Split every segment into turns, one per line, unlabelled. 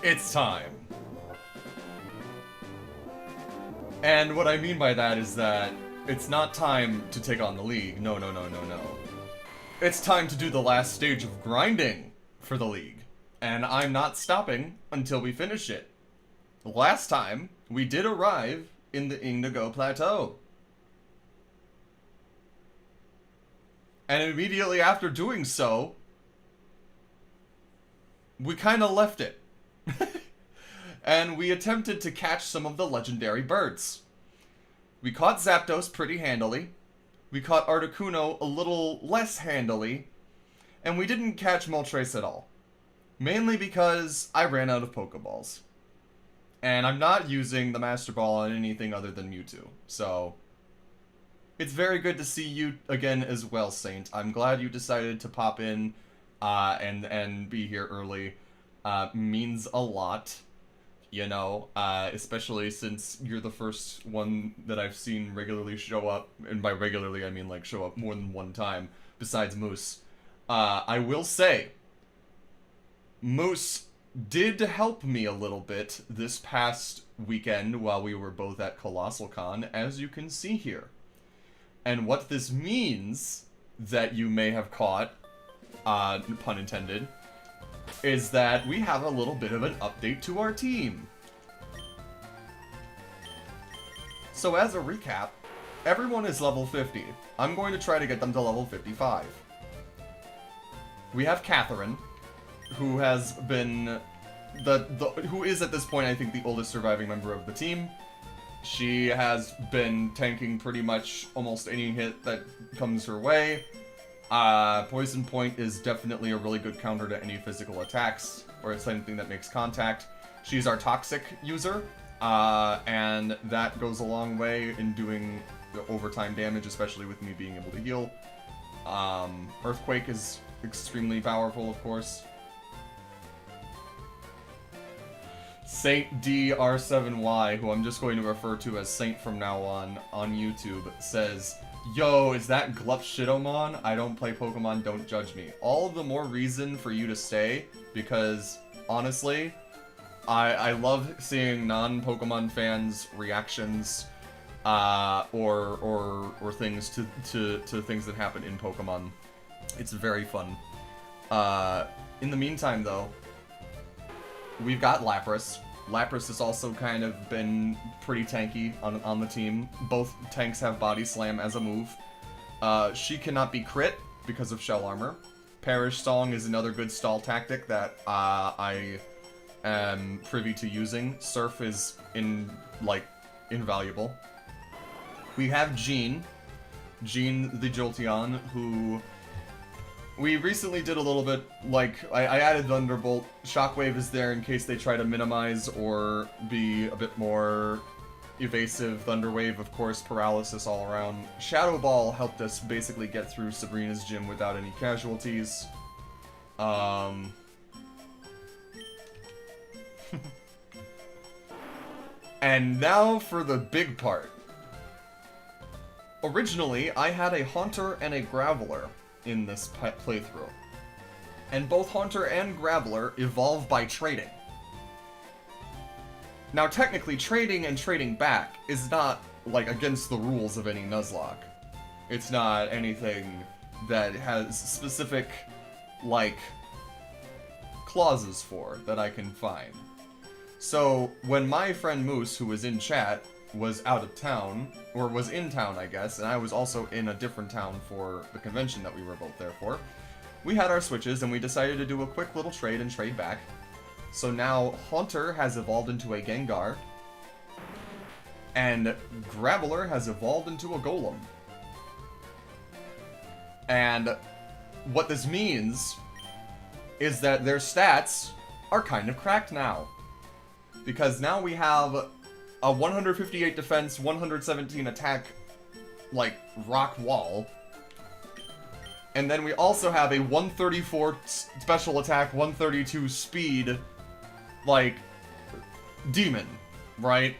It's time. And what I mean by that is that it's not time to take on the league. No, no, no, no, no. It's time to do the last stage of grinding for the league. And I'm not stopping until we finish it. Last time, we did arrive in the Indigo Plateau. And immediately after doing so, we kind of left it. And we attempted to catch some of the legendary birds. We caught Zapdos pretty handily. We caught Articuno a little less handily. And we didn't catch Moltres at all. Mainly because I ran out of Pokeballs. And I'm not using the Master Ball on anything other than Mewtwo. So, it's very good to see you again as well, Saint. I'm glad you decided to pop in and be here early. Means a lot. You know, especially since you're the first one that I've seen regularly show up, and by regularly I mean like show up more than one time, besides Moose. I will say, Moose did help me a little bit this past weekend while we were both at Colossal Con, as you can see here. And what this means, that you may have caught, pun intended, is that we have a little bit of an update to our team. So as a recap, everyone is level 50. I'm going to try to get them to level 55. We have Catherine, who has been who is at this point I think the oldest surviving member of the team. She has been tanking pretty much almost any hit that comes her way. Poison Point is definitely a really good counter to any physical attacks, or anything that makes contact. She's our Toxic user, and that goes a long way in doing the overtime damage, especially with me being able to heal. Earthquake is extremely powerful, of course. Saint DR7Y, who I'm just going to refer to as Saint from now on YouTube, says, "Yo, is that Glup Shitomon? I don't play Pokemon, don't judge me." All the more reason for you to stay, because, honestly, I love seeing non-Pokemon fans' reactions, or things to things that happen in Pokemon. It's very fun. In the meantime, though, we've got Lapras. Lapras has also kind of been pretty tanky on the team. Both tanks have Body Slam as a move. She cannot be crit because of Shell Armor. Perish Song is another good stall tactic that I am privy to using. Surf is invaluable. We have Jean the Jolteon, who we recently did a little bit, I added Thunderbolt. Shockwave is there in case they try to minimize or be a bit more evasive. Thunderwave, of course, paralysis all around. Shadow Ball helped us basically get through Sabrina's gym without any casualties. And now for the big part. Originally, I had a Haunter and a Graveler in this playthrough. And both Haunter and Graveler evolve by trading. Now, technically, trading and trading back is not, against the rules of any Nuzlocke. It's not anything that has specific, clauses for that I can find. So, when my friend Moose, who was in chat, was out of town, or was in town, I guess, and I was also in a different town for the convention that we were both there for, we had our switches, and we decided to do a quick little trade and trade back. So now, Haunter has evolved into a Gengar, and Graveler has evolved into a Golem. And what this means is that their stats are kind of cracked now. Because now we have a 158 defense, 117 attack, rock wall. And then we also have a 134 special attack, 132 speed, demon, right?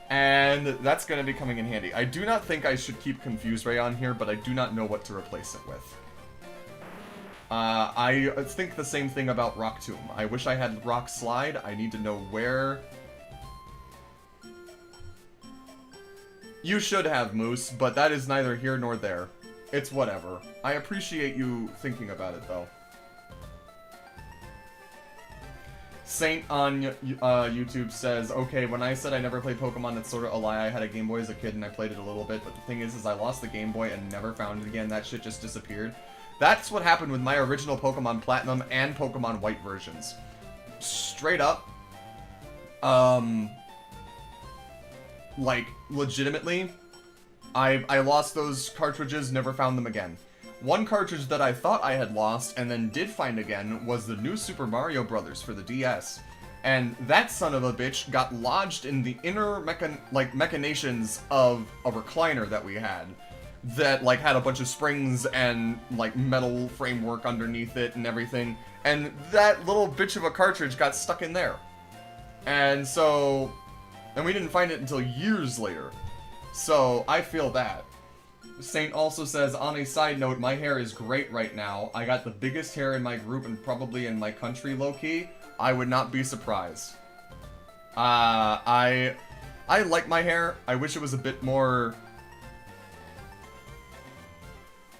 And that's going to be coming in handy. I do not think I should keep Confuse Ray on here, but I do not know what to replace it with. I think the same thing about Rock Tomb. I wish I had Rock Slide. I need to know where... You should have, Moose, but that is neither here nor there. It's whatever. I appreciate you thinking about it, though. Saint on YouTube says, okay, when I said I never played Pokemon, that's sort of a lie. I had a Game Boy as a kid and I played it a little bit, but the thing is I lost the Game Boy and never found it again. That shit just disappeared. That's what happened with my original Pokemon Platinum and Pokemon White versions. Straight up. Like, legitimately, I lost those cartridges, never found them again. One cartridge that I thought I had lost and then did find again was the new Super Mario Bros. For the DS. And that son of a bitch got lodged in the inner machinations of a recliner that we had. That, like, had a bunch of springs and, like, metal framework underneath it and everything. And that little bitch of a cartridge got stuck in there. And so... And we didn't find it until years later. So, I feel that. Saint also says, on a side note, my hair is great right now. I got the biggest hair in my group and probably in my country, low-key. I would not be surprised. I like my hair. I wish it was a bit more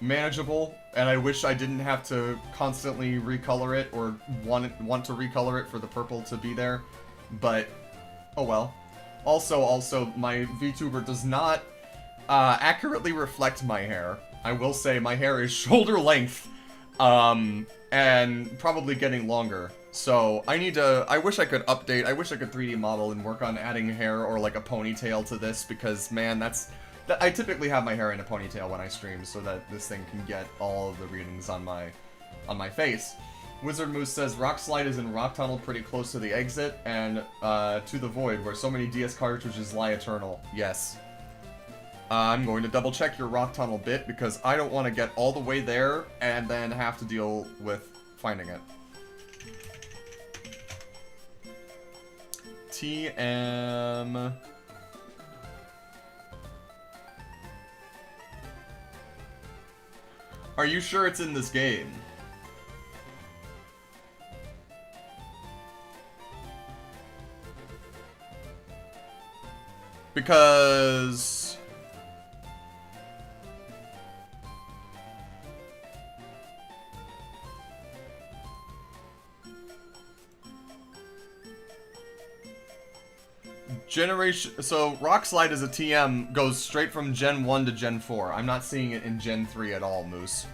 manageable, and I wish I didn't have to constantly recolor it or want to recolor it for the purple to be there. But, oh well. Also, my VTuber does not accurately reflect my hair. I will say my hair is shoulder length, and probably getting longer. So I wish I could update, I wish I could 3D model and work on adding hair or like a ponytail to this, because man, I typically have my hair in a ponytail when I stream so that this thing can get all of the readings on my face. Wizard Moose says, Rock Slide is in Rock Tunnel pretty close to the exit, and to the Void, where so many DS cartridges lie eternal. Yes. I'm going to double check your Rock Tunnel bit, because I don't want to get all the way there, and then have to deal with finding it. TM... Are you sure it's in this game? Because... So, Rock Slide as a TM goes straight from Gen 1 to Gen 4. I'm not seeing it in Gen 3 at all, Moose.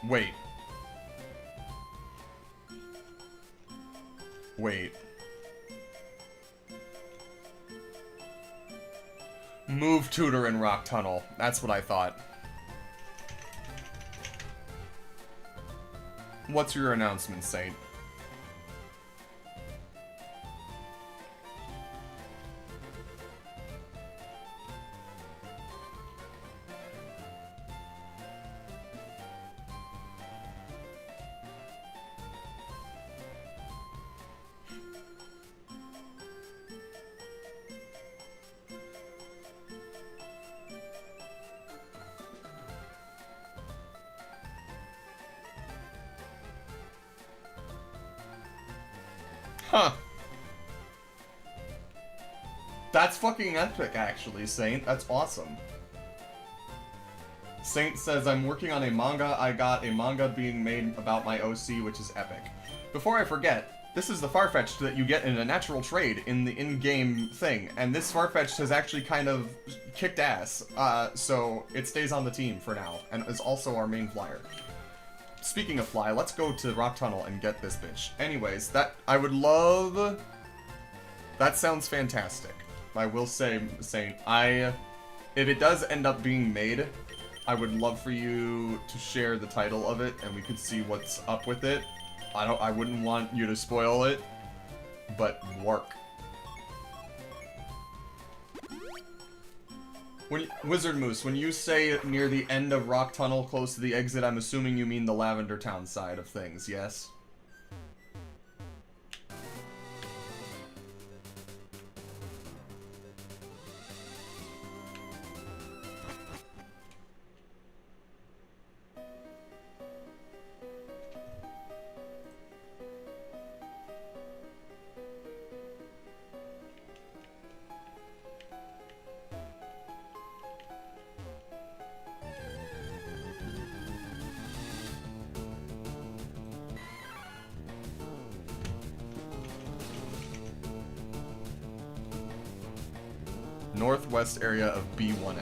Wait. Wait. Move Tutor in Rock Tunnel. That's what I thought. What's your announcement, Saint? Huh. That's fucking epic, actually, Saint. That's awesome. Saint says, I'm working on a manga. I got a manga being made about my OC, which is epic. Before I forget, this is the Farfetch'd that you get in a natural trade in the in-game thing, and this Farfetch'd has actually kind of kicked ass, so it stays on the team for now, and is also our main flyer. Speaking of fly, let's go to Rock Tunnel and get this bitch. Anyways, I would love... That sounds fantastic. I will say, Saint, if it does end up being made, I would love for you to share the title of it, and we could see what's up with it. I wouldn't want you to spoil it, but work. Wizard Moose, when you say near the end of Rock Tunnel, close to the exit, I'm assuming you mean the Lavender Town side of things, yes? Northwest area of B1F.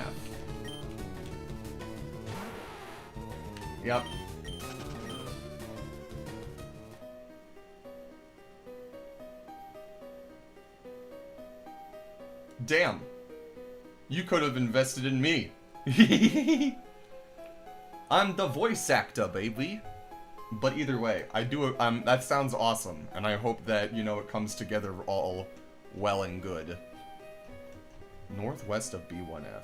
Yep. Damn. You could have invested in me. I'm the voice actor, baby. But either way, I do. That sounds awesome, and I hope that, you know, it comes together all well and good. Northwest of B1F.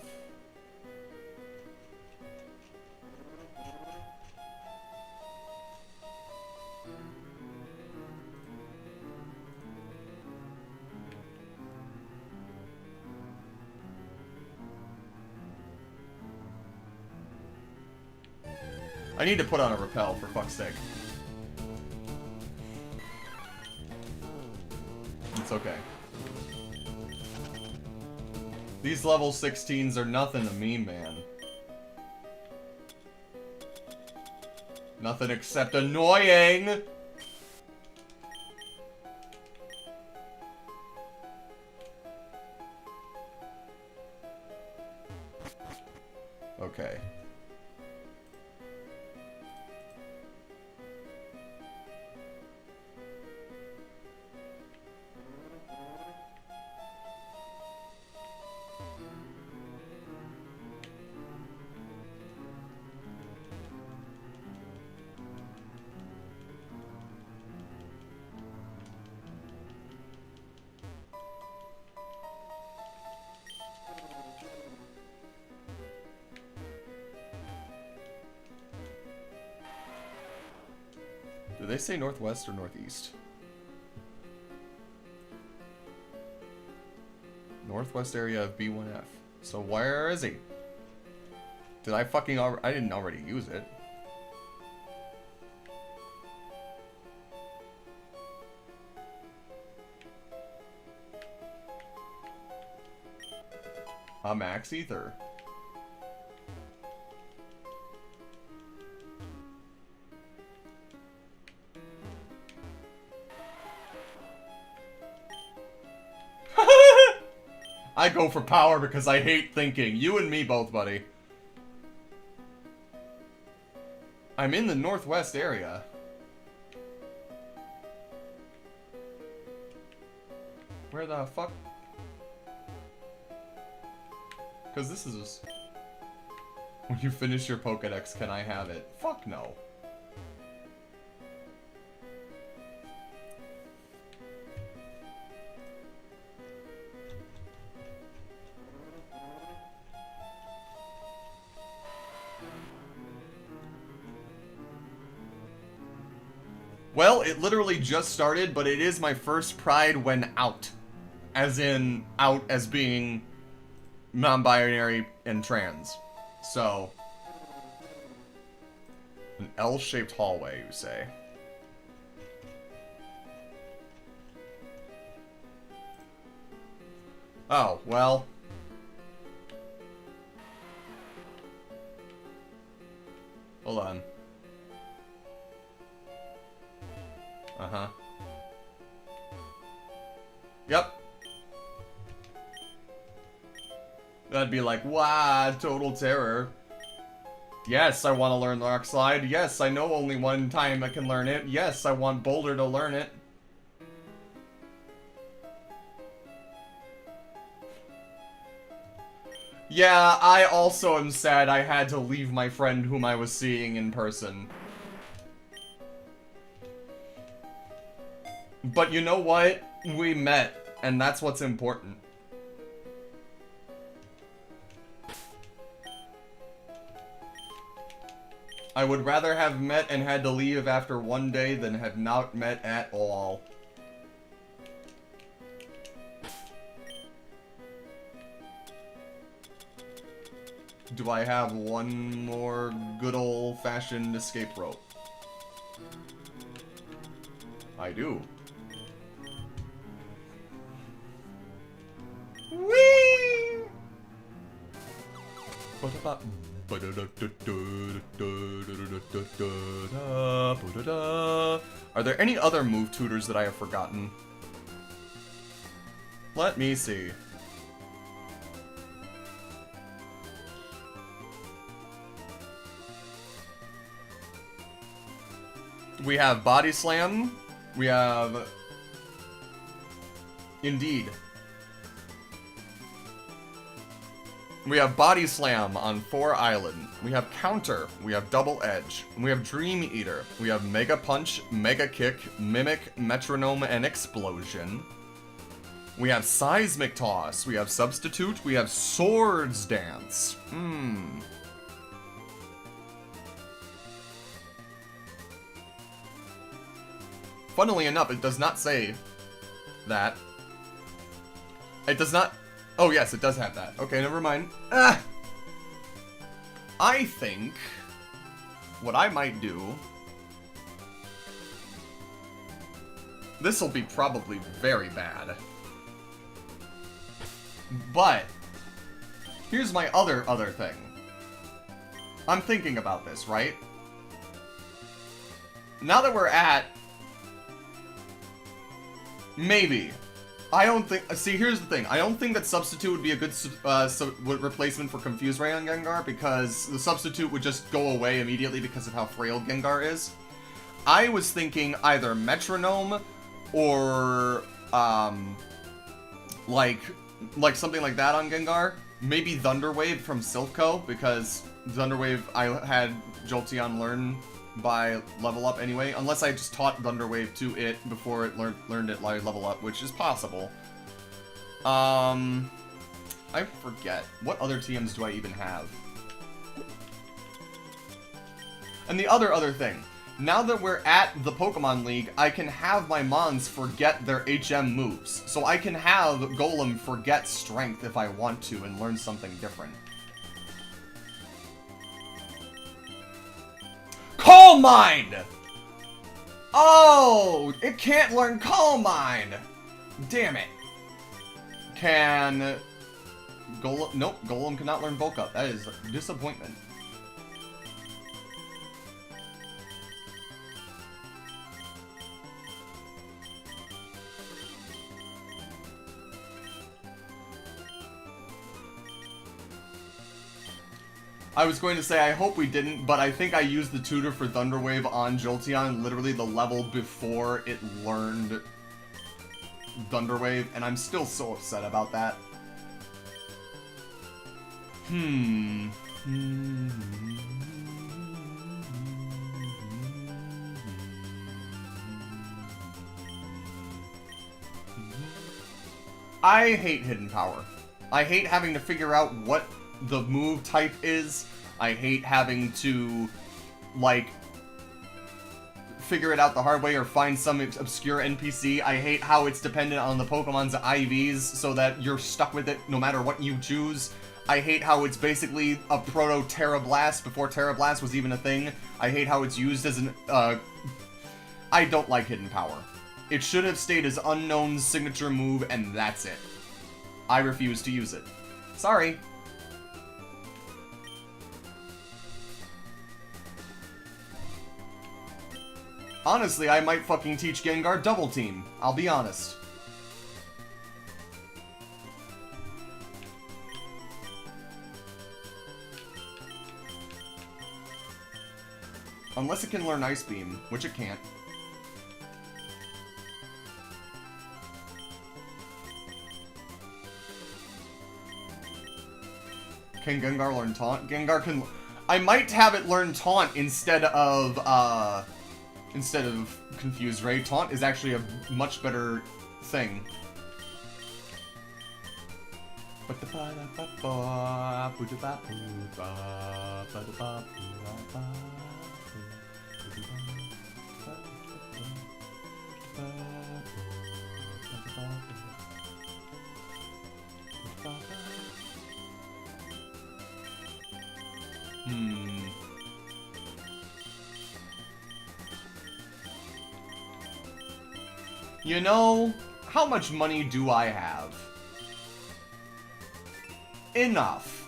I need to put on a rappel, for fuck's sake. It's okay. These level 16s are nothing to me, man. Nothing except annoying! Okay. Did they say northwest or northeast? Northwest area of B1F. So where is he? Did I fucking I didn't already use it. Max Ether. I go for power because I hate thinking. You and me both, buddy. I'm in the northwest area. Where the fuck? Because this is... When you finish your Pokedex, can I have it? Fuck no. Well, it literally just started, but it is my first Pride when out. As in, out as being non-binary and trans. So, an L-shaped hallway, you say? Oh, well. Hold on. Uh-huh. Yep. That'd be like, wow, total terror. Yes, I want to learn Rock Slide. Yes, I know only one time I can learn it. Yes, I want Boulder to learn it. Yeah, I also am sad I had to leave my friend whom I was seeing in person. But you know what? We met, and that's what's important. I would rather have met and had to leave after one day than have not met at all. Do I have one more good old-fashioned escape rope? I do. Whee! Are there any other move tutors that I have forgotten? Let me see. We have Body Slam. We have... Indeed. We have Body Slam on 4 Island. We have Counter. We have Double Edge. We have Dream Eater. We have Mega Punch, Mega Kick, Mimic, Metronome, and Explosion. We have Seismic Toss. We have Substitute. We have Swords Dance. Funnily enough, it does not say that. It does not... Oh, yes, it does have that. Okay, never mind. I think what I might do... This will be probably very bad. But here's my other thing. I'm thinking about this, right? Now that we're at... Maybe. I don't think... See, here's the thing. I don't think that Substitute would be a good replacement for Confuse Ray on Gengar, because the Substitute would just go away immediately because of how frail Gengar is. I was thinking either Metronome or, like something like that on Gengar. Maybe Thunder Wave from Silph, because Thunder Wave I had Jolteon learn by level up anyway, unless I just taught Thunder Wave to it before it learned it level up, which is possible. I forget. What other TMs do I even have? And the other thing. Now that we're at the Pokemon League, I can have my Mons forget their HM moves. So I can have Golem forget Strength if I want to and learn something different. Calm Mind! Oh, it can't learn Calm Mind! Damn it. Can... Golem... Nope, Golem cannot learn Bulk Up. That is a disappointment. I was going to say, I hope we didn't, but I think I used the tutor for Thunder Wave on Jolteon literally the level before it learned Thunder Wave, and I'm still so upset about that. I hate Hidden Power. I hate having to figure out what the move type is. I hate having to, like, figure it out the hard way or find some obscure NPC. I hate how it's dependent on the Pokemon's IVs so that you're stuck with it no matter what you choose. I hate how it's basically a proto-Terra Blast before Terra Blast was even a thing. I hate how it's used as an, I don't like Hidden Power. It should have stayed as Unknown's signature move, and that's it. I refuse to use it. Sorry. Honestly, I might fucking teach Gengar Double Team. I'll be honest. Unless it can learn Ice Beam, which it can't. Can Gengar learn Taunt? Gengar can... I might have it learn Taunt instead of Confuse Ray. Taunt is actually a much better thing. You know, how much money do I have? Enough.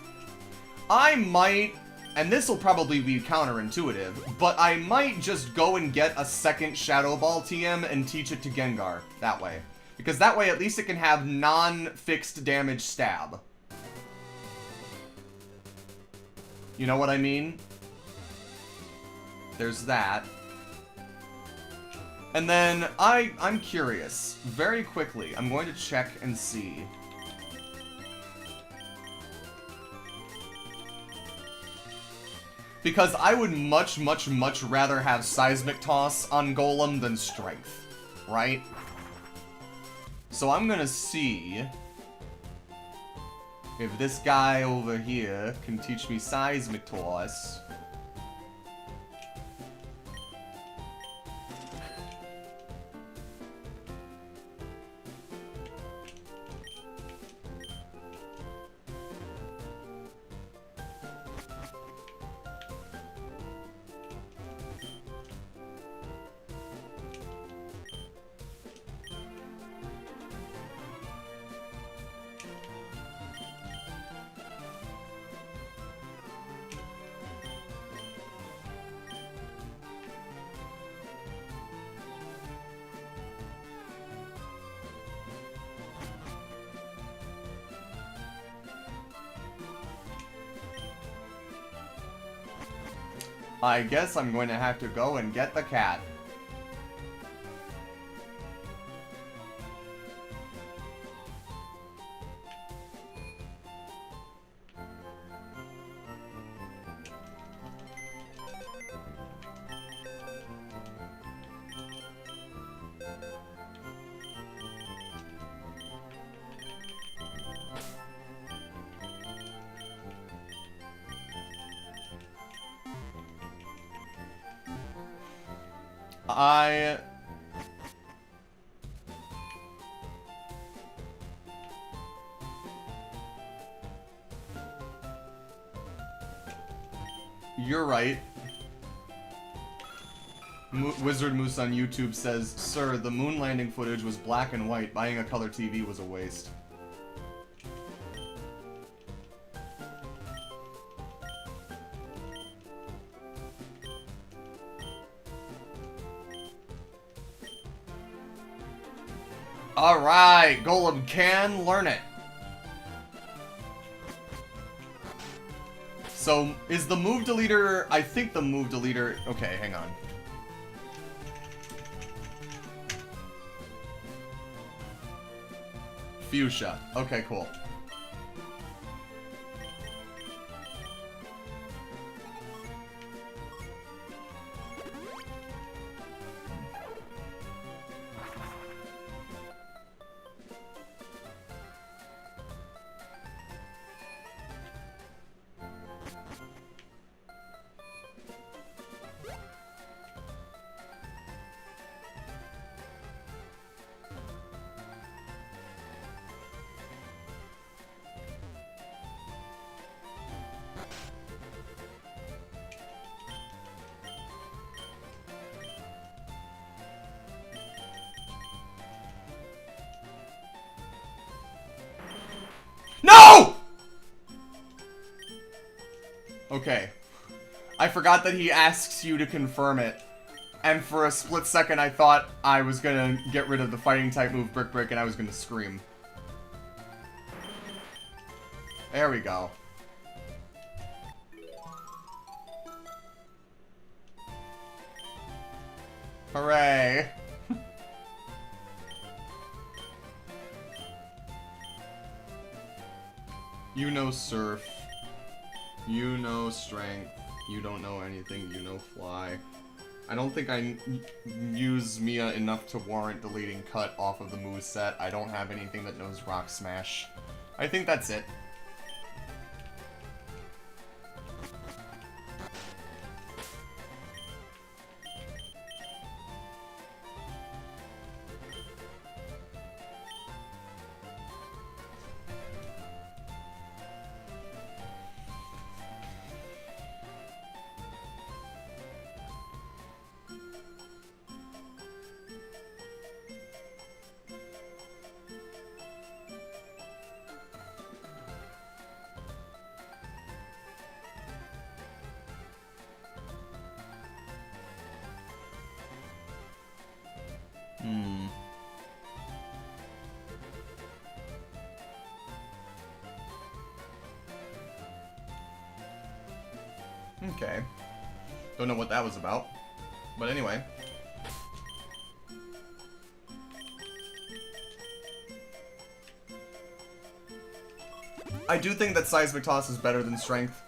I might, and this will probably be counterintuitive, but I might just go and get a second Shadow Ball TM and teach it to Gengar that way. Because that way at least it can have non-fixed damage stab. You know what I mean? There's that. And then, I'm curious. Very quickly, I'm going to check and see. Because I would much, much, much rather have Seismic Toss on Golem than Strength. Right? So I'm gonna see if this guy over here can teach me Seismic Toss. I guess I'm going to have to go and get the cat. You're right. Wizard Moose on YouTube says, "Sir, the moon landing footage was black and white. Buying a color TV was a waste." Alright, Golem can learn it. So, is the move deleter... I think the move deleter... Okay, hang on. Fuchsia. Okay, cool. No! Okay. I forgot that he asks you to confirm it. And for a split second, I thought I was gonna get rid of the fighting type move Brick Brick and I was gonna scream. There we go. Hooray. You know Surf. You know Strength. You don't know anything. You know Fly. I don't think I use Mia enough to warrant deleting Cut off of the moveset. I don't have anything that knows Rock Smash. I think that's it. Okay. Don't know what that was about. But anyway. I do think that Seismic Toss is better than Strength.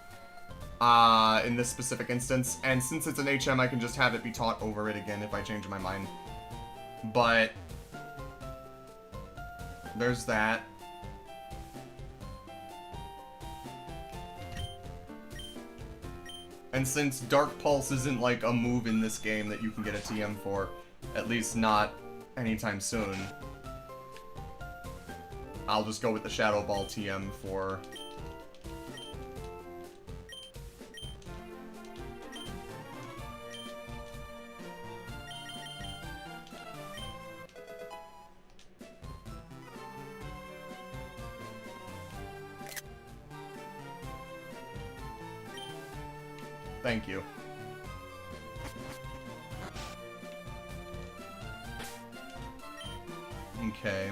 In this specific instance. And since it's an HM, I can just have it be taught over it again if I change my mind. But there's that. And since Dark Pulse isn't like a move in this game that you can get a TM for, at least not anytime soon, I'll just go with the Shadow Ball TM for... Thank you. Okay.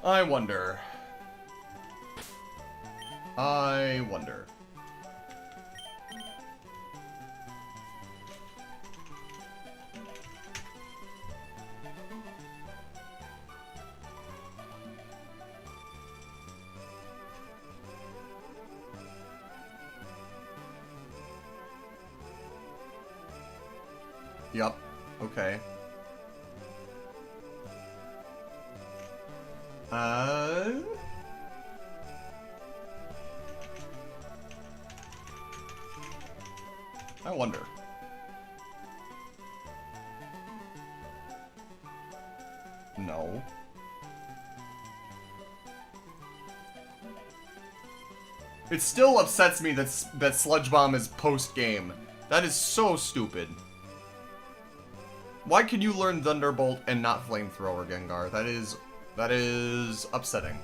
I wonder. Yup. Okay. I wonder. No. It still upsets me that Sludge Bomb is post-game. That is so stupid. Why can you learn Thunderbolt and not Flamethrower, Gengar? That is upsetting.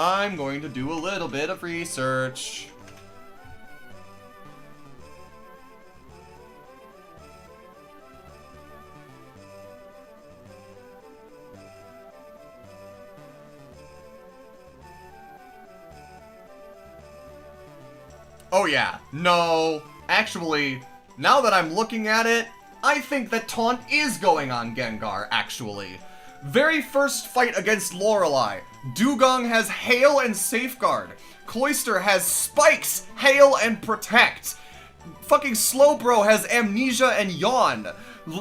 I'm going to do a little bit of research. Oh yeah, no. Actually, now that I'm looking at it, I think that Taunt is going on Gengar, actually. Very first fight against Lorelei, Dugong has Hail and Safeguard. Cloyster has Spikes, Hail, and Protect. Fucking Slowbro has Amnesia and Yawn.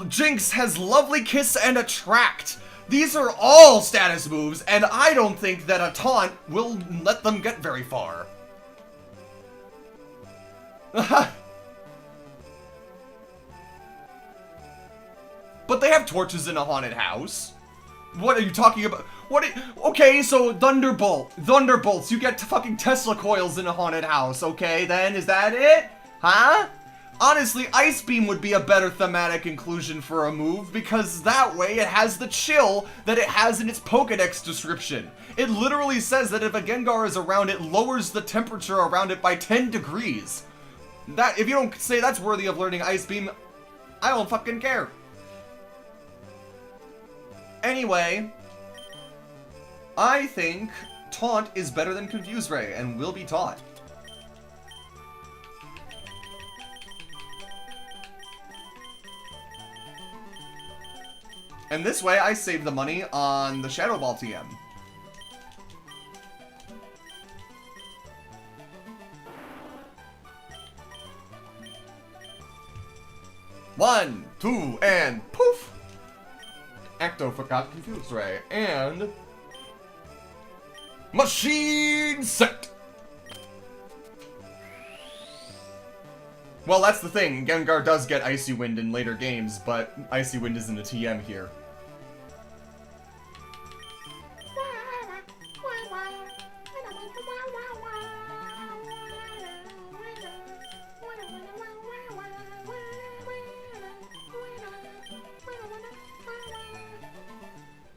Jinx has Lovely Kiss and Attract. These are all status moves, and I don't think that a Taunt will let them get very far. But they have torches in a haunted house. What are you talking about? Okay, so Thunderbolts, you get fucking Tesla coils in a haunted house, okay then? Is that it? Huh? Honestly, Ice Beam would be a better thematic inclusion for a move, because that way it has the chill that it has in its Pokedex description. It literally says that if a Gengar is around, it lowers the temperature around it by 10 degrees. That, if you don't say that's worthy of learning Ice Beam, I don't fucking care. Anyway, I think Taunt is better than Confuse Ray and will be taught. And this way I save the money on the Shadow Ball TM. One, two, and poof! Ecto forgot Confuse Ray, and... Machine set! Well, that's the thing. Gengar does get Icy Wind in later games, but Icy Wind isn't a TM here.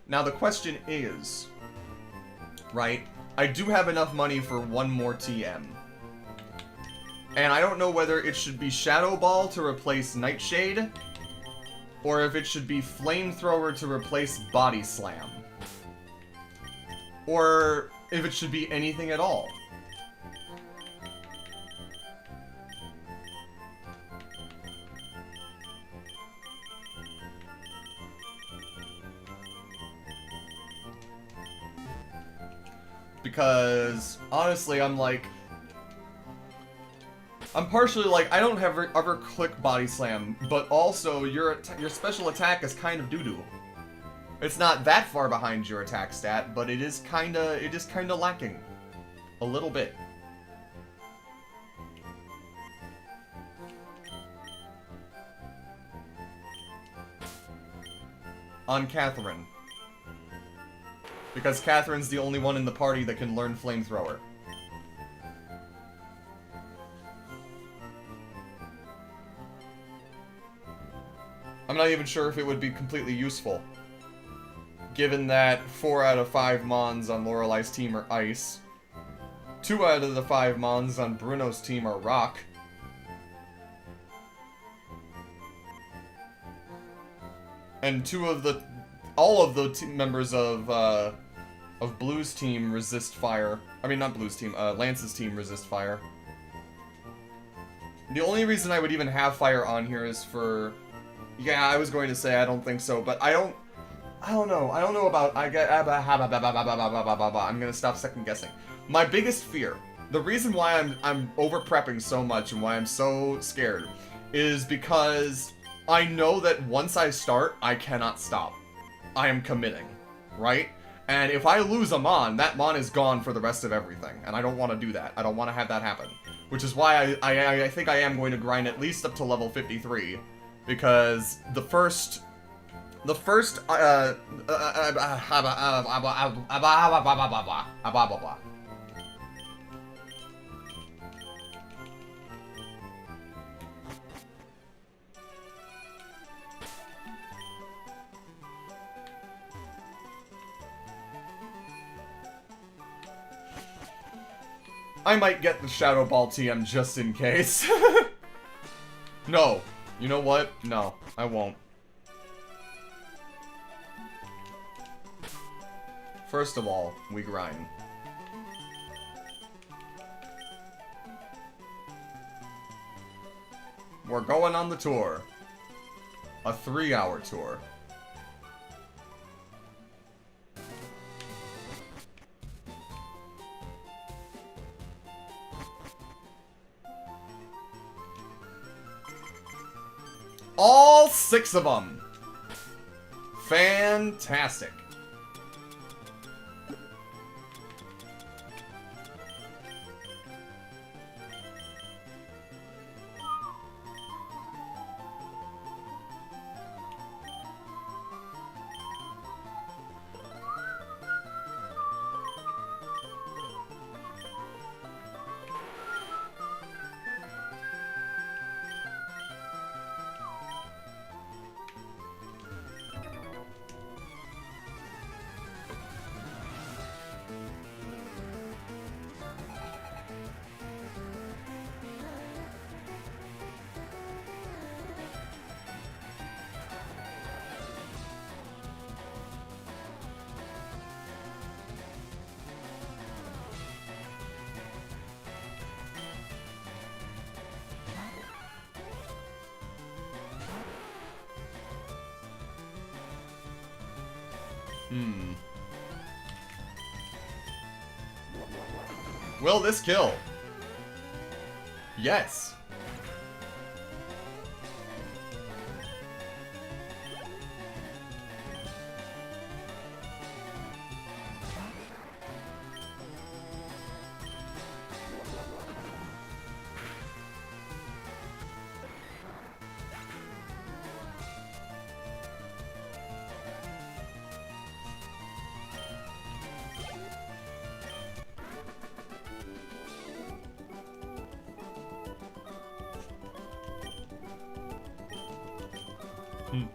Now the question is, right, I do have enough money for one more TM. And I don't know whether it should be Shadow Ball to replace Nightshade, or if it should be Flamethrower to replace Body Slam. Or if it should be anything at all. Because, honestly, I'm partially like, I don't ever click Body Slam, but also your special attack is kind of doo-doo. It's not that far behind your attack stat, but it is kinda lacking. A little bit. On Catherine. Because Catherine's the only one in the party that can learn Flamethrower. I'm not even sure if it would be completely useful. Given that 4 out of 5 Mons on Lorelei's team are Ice. 2 out of the 5 Mons on Bruno's team are Rock. And all of the members of Blue's team resist fire. I mean, not Blue's team, Lance's team resist fire. The only reason I would even have fire on here is for... Yeah, I was going to say I don't think so, but I don't know. I don't know about... I'm gonna stop second guessing. My biggest fear, the reason why I'm over-prepping so much and why I'm so scared, is because I know that once I start, I cannot stop. I am committing, right? And if I lose a Mon, that Mon is gone for the rest of everything, and I don't want to do that. I don't want to have that happen. Which is why I think I am going to grind at least up to level 53, because the first I might get the Shadow Ball TM just in case. No. You know what? No, I won't. First of all, we grind. We're going on the tour. A 3-hour tour. All 6 of them. Fantastic. Will this kill? Yes. Hmm.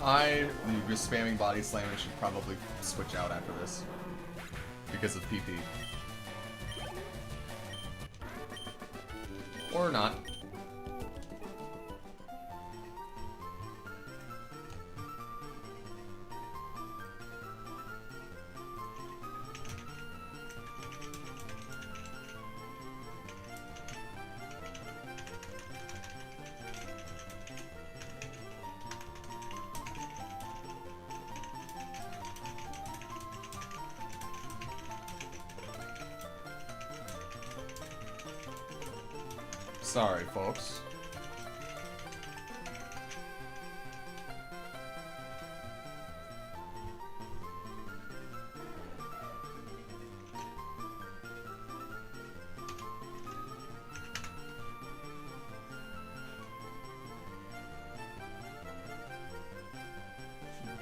I, just spamming body slamming, should probably switch out after this. Because of PP. Or not. Sorry, folks.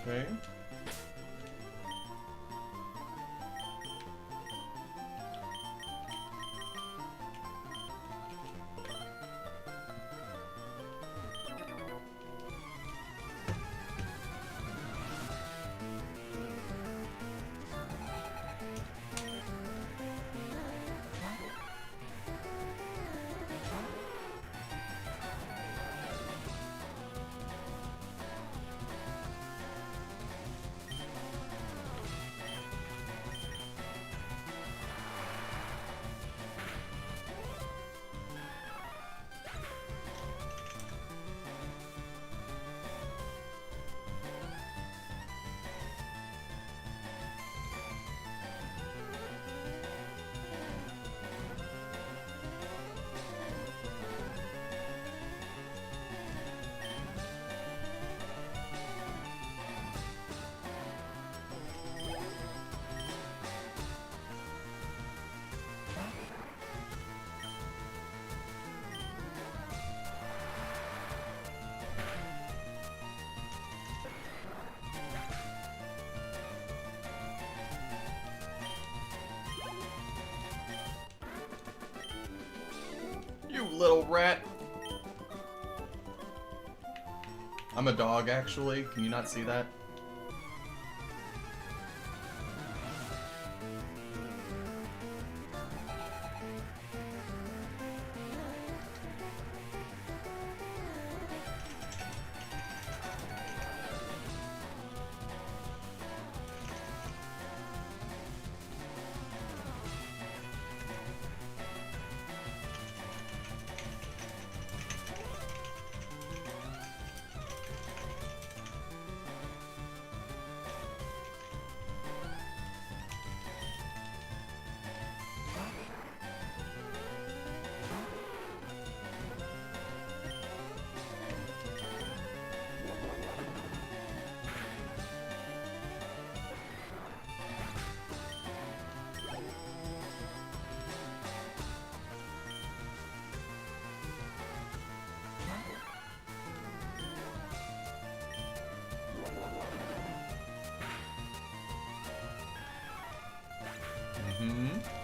Okay. You little rat. I'm a dog, actually. Can you not see that? Mm-hmm.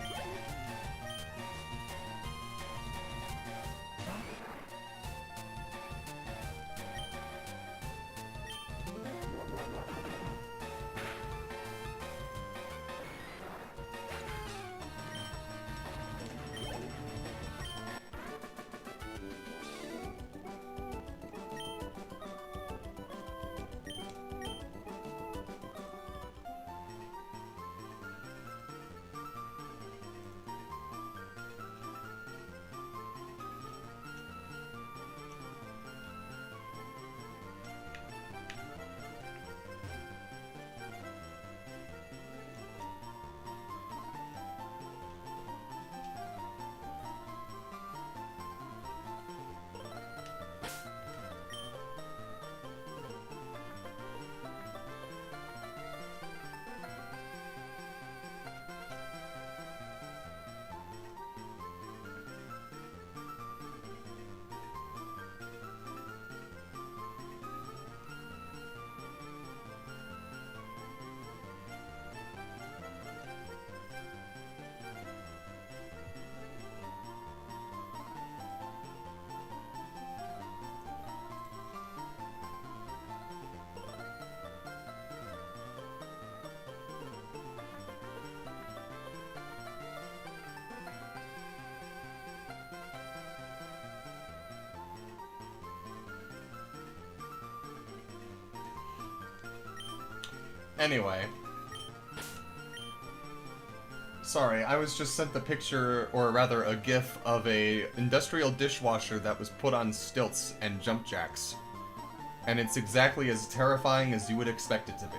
Anyway. Sorry, I was just sent the picture, or rather a gif, of a industrial dishwasher that was put on stilts and jump jacks. And it's exactly as terrifying as you would expect it to be.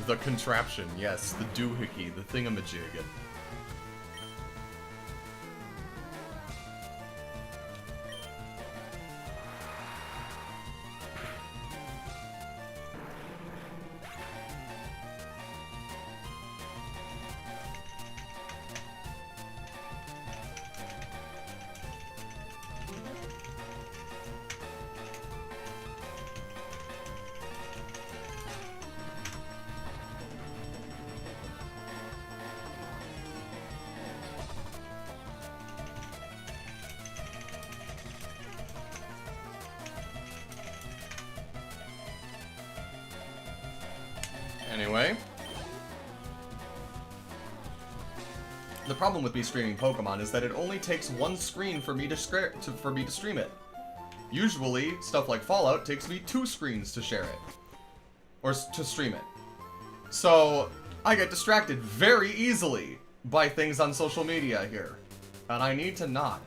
The contraption, yes. The doohickey, the thingamajig. Anyway. The problem with me streaming Pokemon is that it only takes one screen for me to stream it. Usually, stuff like Fallout takes me 2 screens to share it. Or to stream it. So, I get distracted very easily by things on social media here. And I need to not.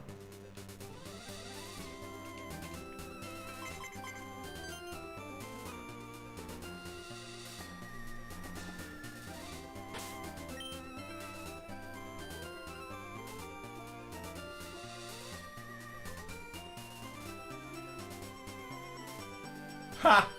Ha!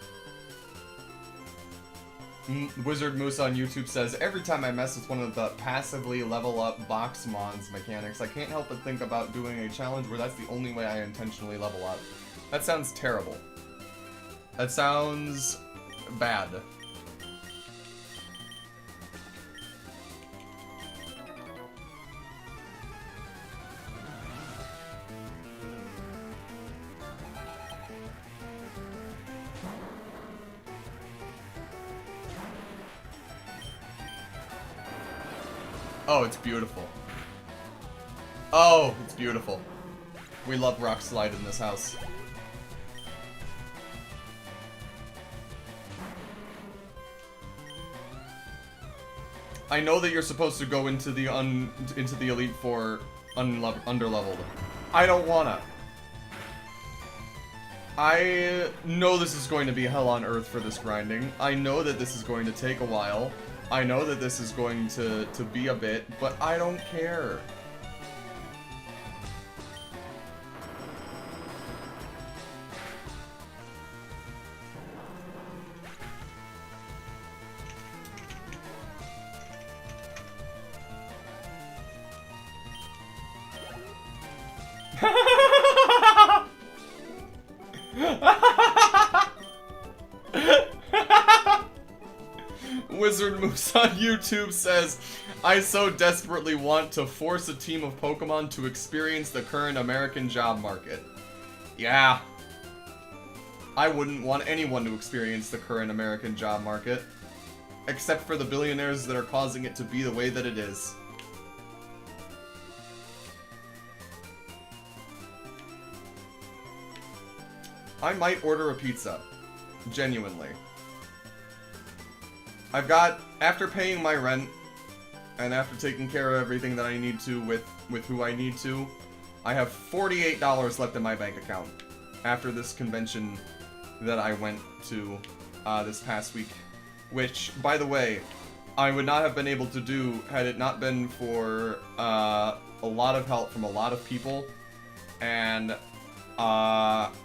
Wizard Moose on YouTube says, every time I mess with one of the passively level up box mons mechanics, I can't help but think about doing a challenge where that's the only way I intentionally level up. That sounds terrible. That sounds bad. Oh, it's beautiful. Oh, it's beautiful. We love Rock Slide in this house. I know that you're supposed to go into the Elite Four underleveled. I don't wanna. I know this is going to be hell on earth for this grinding. I know that this is going to take a while. I know that this is going to be a bit, but I don't care. Wizard Moose on YouTube says, I so desperately want to force a team of Pokemon to experience the current American job market. Yeah. I wouldn't want anyone to experience the current American job market. Except for the billionaires that are causing it to be the way that it is. I might order a pizza. Genuinely. I've got, after paying my rent, and after taking care of everything that I need to with who I need to, I have $48 left in my bank account after this convention that I went to this past week. Which, by the way, I would not have been able to do had it not been for a lot of help from a lot of people. And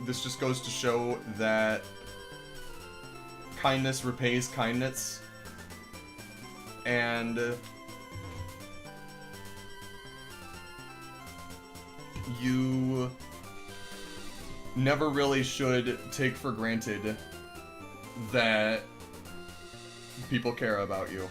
this just goes to show that kindness repays kindness. And you never really should take for granted that people care about you.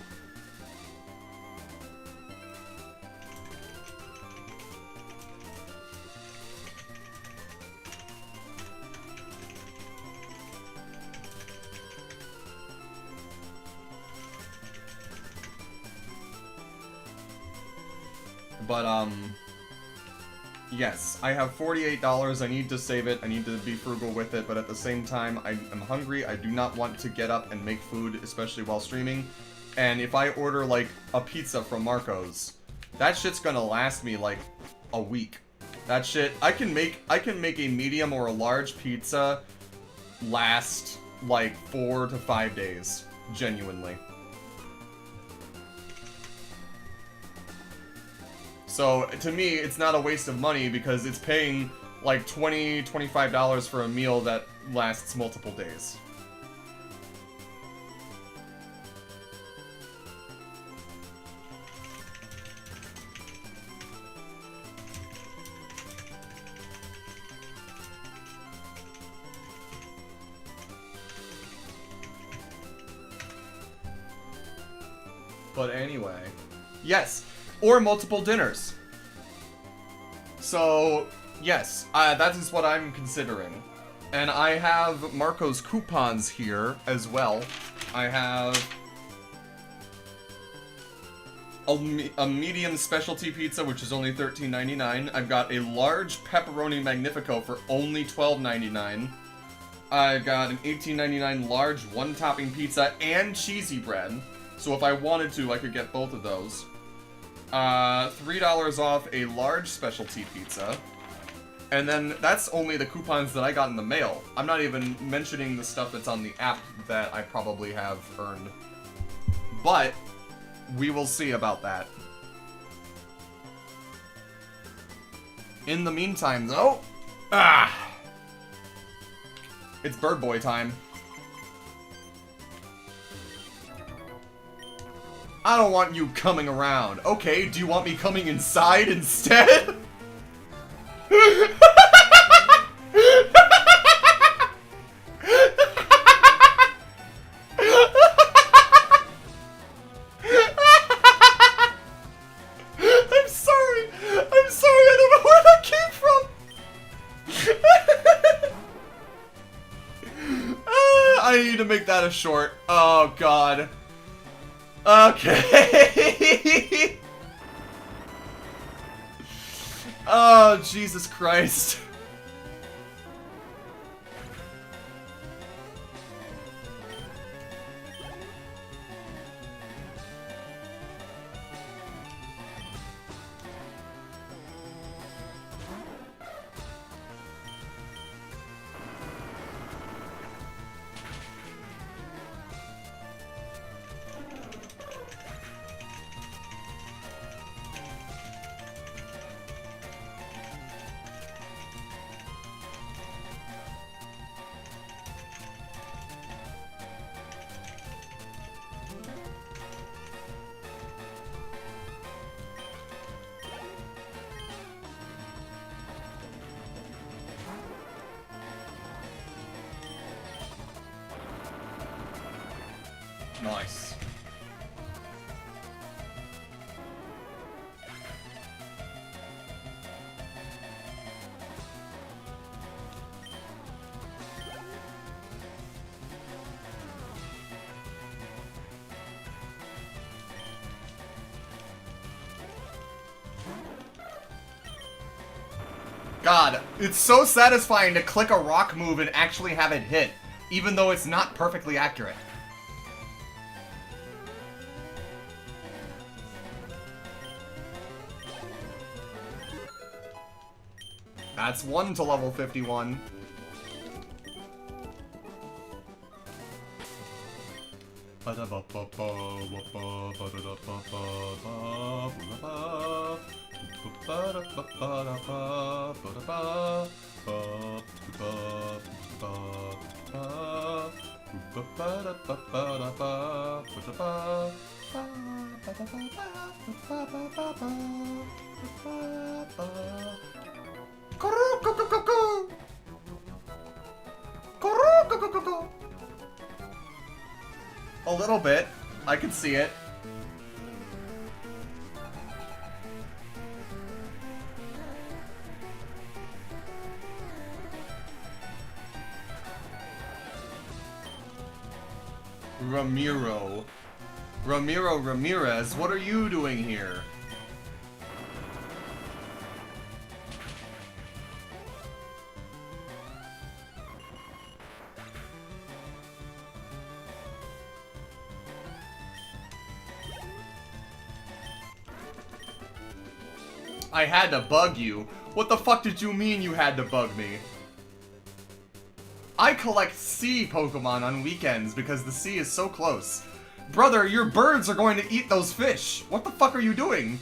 But, yes, I have $48, I need to save it, I need to be frugal with it, but at the same time, I am hungry, I do not want to get up and make food, especially while streaming, and if I order, like, a pizza from Marco's, that shit's gonna last me, like, a week. That shit, I can make a medium or a large pizza last like 4 to 5 days, genuinely. So, to me, it's not a waste of money because it's paying like $20, $25 for a meal that lasts multiple days. But anyway, yes, or multiple dinners. So, yes, that is what I'm considering. And I have Marco's coupons here as well. I have a medium specialty pizza, which is only $13.99. I've got a large pepperoni magnifico for only $12.99. I've got an $18.99 large one-topping pizza and cheesy bread. So if I wanted to, I could get both of those. $3 off a large specialty pizza. And then that's only the coupons that I got in the mail. I'm not even mentioning the stuff that's on the app that I probably have earned. But we will see about that. In the meantime, though, it's Bird Boy time. I don't want you coming around. Okay, do you want me coming inside instead? I'm sorry, I don't know where that came from. I need to make that a short. Oh, God. Okay. Oh, Jesus Christ. Nice. God, it's so satisfying to click a rock move and actually have it hit, even though it's not perfectly accurate. That's one to level 51. A little bit. I can see it. Ramiro Ramirez, what are you doing here? I had to bug you. What the fuck did you mean you had to bug me? I collect sea Pokemon on weekends because the sea is so close. Brother, your birds are going to eat those fish. What the fuck are you doing?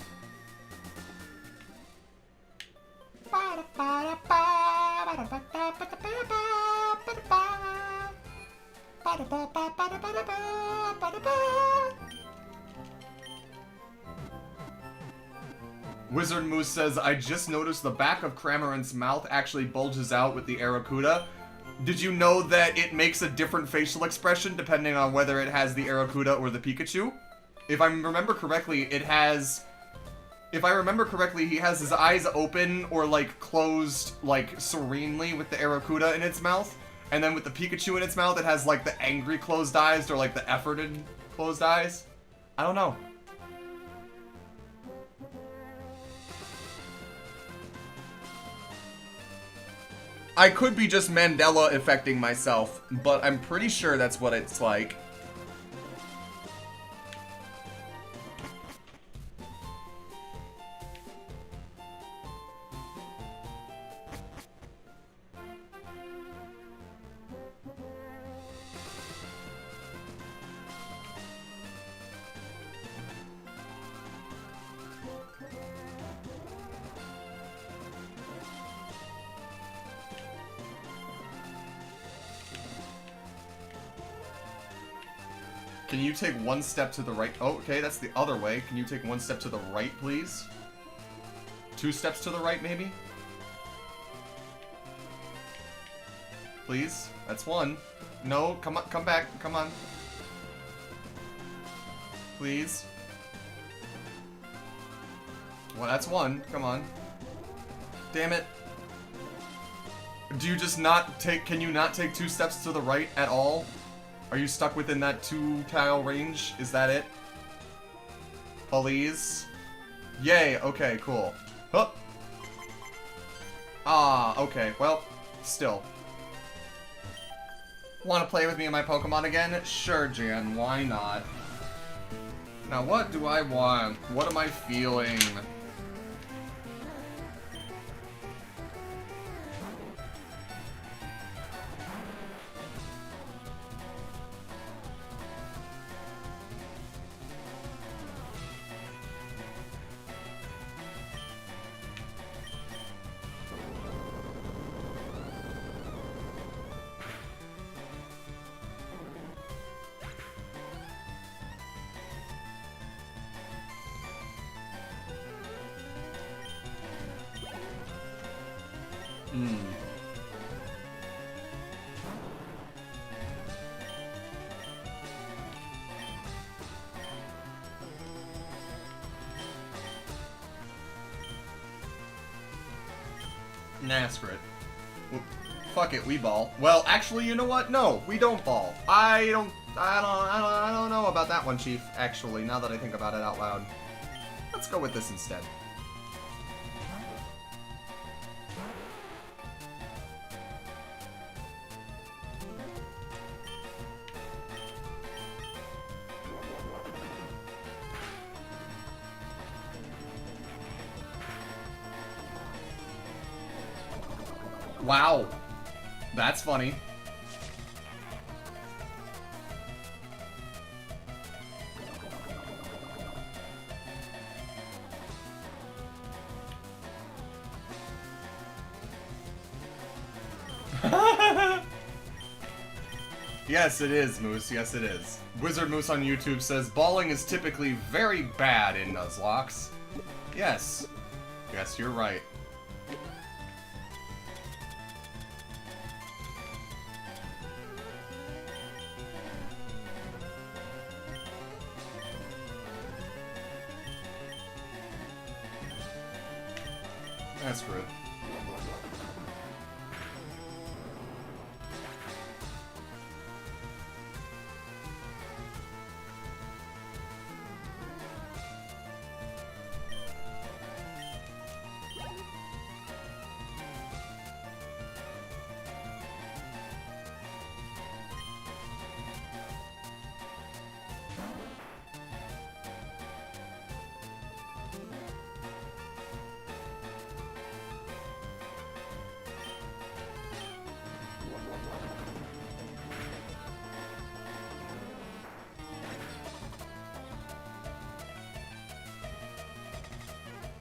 Wizard Moose says, I just noticed the back of Cramorant's mouth actually bulges out with the Arrokuda. Did you know that it makes a different facial expression depending on whether it has the Arrokuda or the Pikachu? If I remember correctly, it has... If I remember correctly, he has his eyes open or, like, closed, like, serenely with the Arrokuda in its mouth. And then with the Pikachu in its mouth, it has, like, the angry closed eyes or, like, the efforted closed eyes. I don't know. I could be just Mandela affecting myself, but I'm pretty sure that's what it's like. Can you take one step to the right? Oh, okay, that's the other way. Can you take one step to the right, please? 2 steps to the right, maybe? Please? That's 1. No, come on, come back, come on. Please. Well, that's 1. Come on. Damn it. Do you just not take... Can you not take 2 steps to the right at all? Are you stuck within that 2-tile range? Is that it? Please? Yay, okay, cool. Huh. Ah, okay, well, still. Want to play with me and my Pokemon again? Sure, Jan, why not? Now, what do I want? What am I feeling? Nah, screw it. Fuck it, we ball. Well, actually, you know what? No, we don't ball. I don't know about that one, Chief, actually, now that I think about it out loud. Let's go with this instead. Wow. That's funny. Yes, it is, Moose. Yes, it is. Wizard Moose on YouTube says, balling is typically very bad in Nuzlocke. Yes. Yes, you're right. That's rude.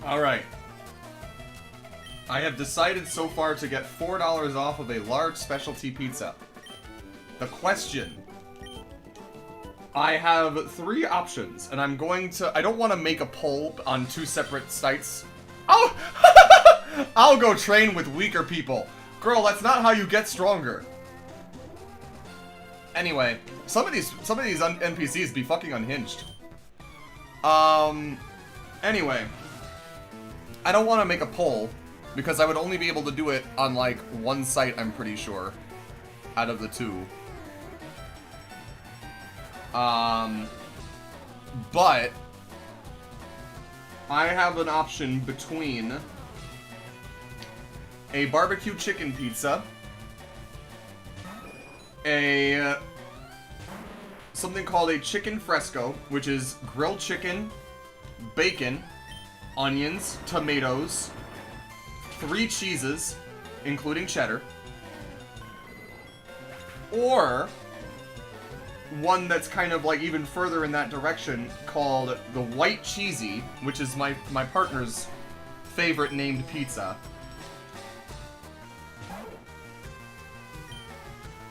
Alright. I have decided so far to get $4 off of a large specialty pizza. The question. I have 3 options, and I'm going to... I don't want to make a poll on 2 separate sites. Oh! I'll go train with weaker people. Girl, that's not how you get stronger. Anyway, some of these NPCs be fucking unhinged. Anyway. I don't want to make a poll, because I would only be able to do it on, like, 1 site, I'm pretty sure. Out of the 2. But I have an option between a barbecue chicken pizza, something called a chicken fresco, which is grilled chicken, bacon, onions, tomatoes, 3 cheeses, including cheddar, or one that's kind of like even further in that direction called the white cheesy, which is my partner's favorite named pizza.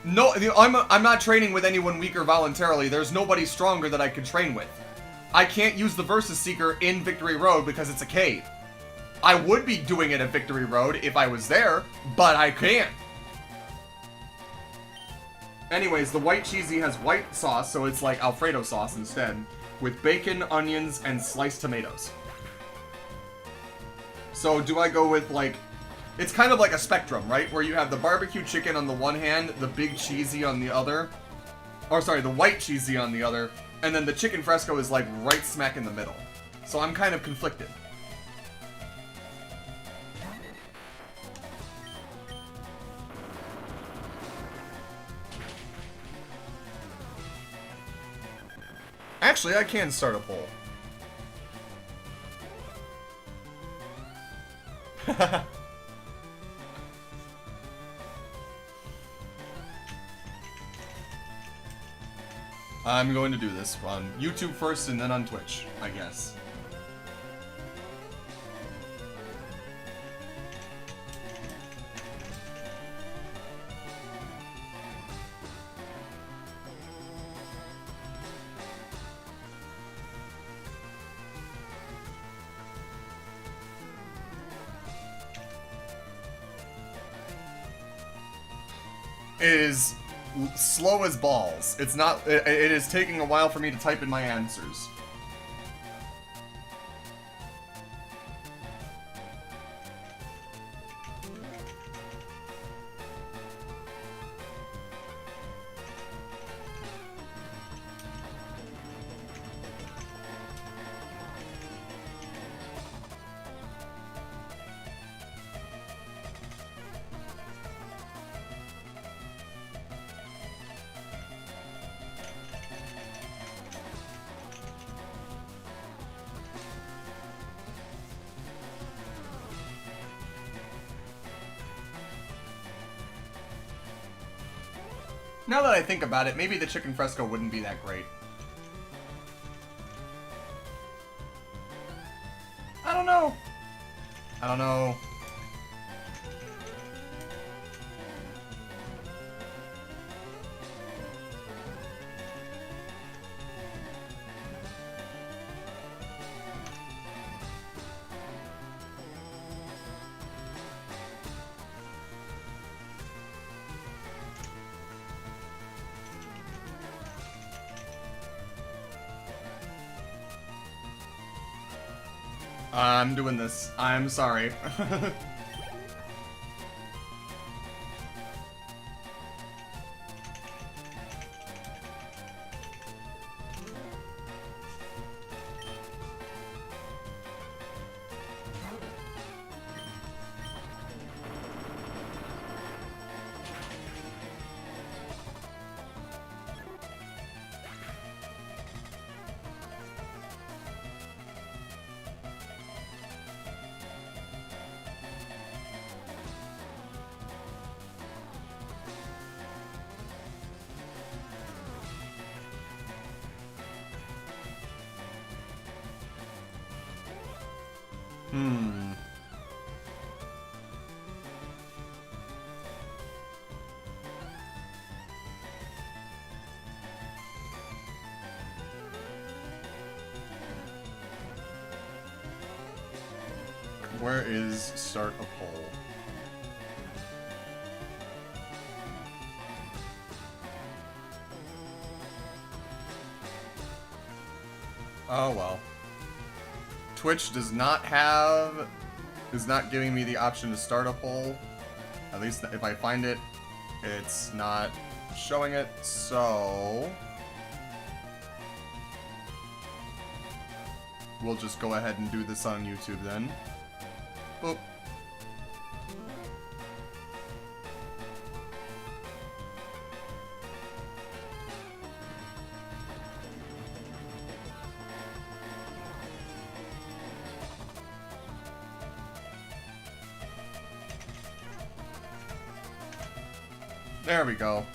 No, I'm not training with anyone weaker voluntarily. There's nobody stronger that I could train with. I can't use the Versus Seeker in Victory Road because it's a cave. I would be doing it at Victory Road if I was there, but I can't. Anyways, the white cheesy has white sauce, so it's like Alfredo sauce instead, with bacon, onions, and sliced tomatoes. So do I go with, like... It's kind of like a spectrum, right? Where you have the barbecue chicken on the one hand, the big cheesy on the other. Or sorry, the white cheesy on the other. And then the chicken fresco is like right smack in the middle. So I'm kind of conflicted. Actually, I can start a poll. I'm going to do this on YouTube first and then on Twitch, I guess. It is slow as balls. It's not. It is taking a while for me to type in my answers. Now that I think about it, maybe the chicken fresco wouldn't be that great. I don't know. I don't know. I'm doing this. I'm sorry. Hmm. Where is start a poll? Oh well. Twitch is not giving me the option to start a poll. At least if I find it, it's not showing it, so we'll just go ahead and do this on YouTube then. Boop. There we go.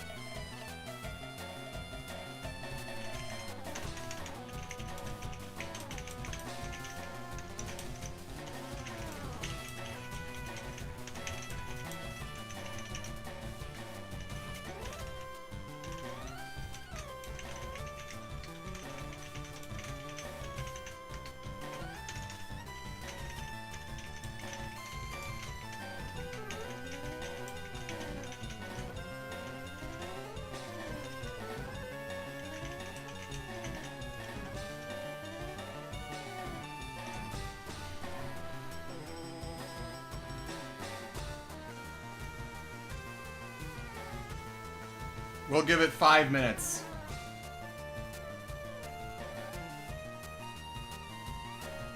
We'll give it 5 minutes.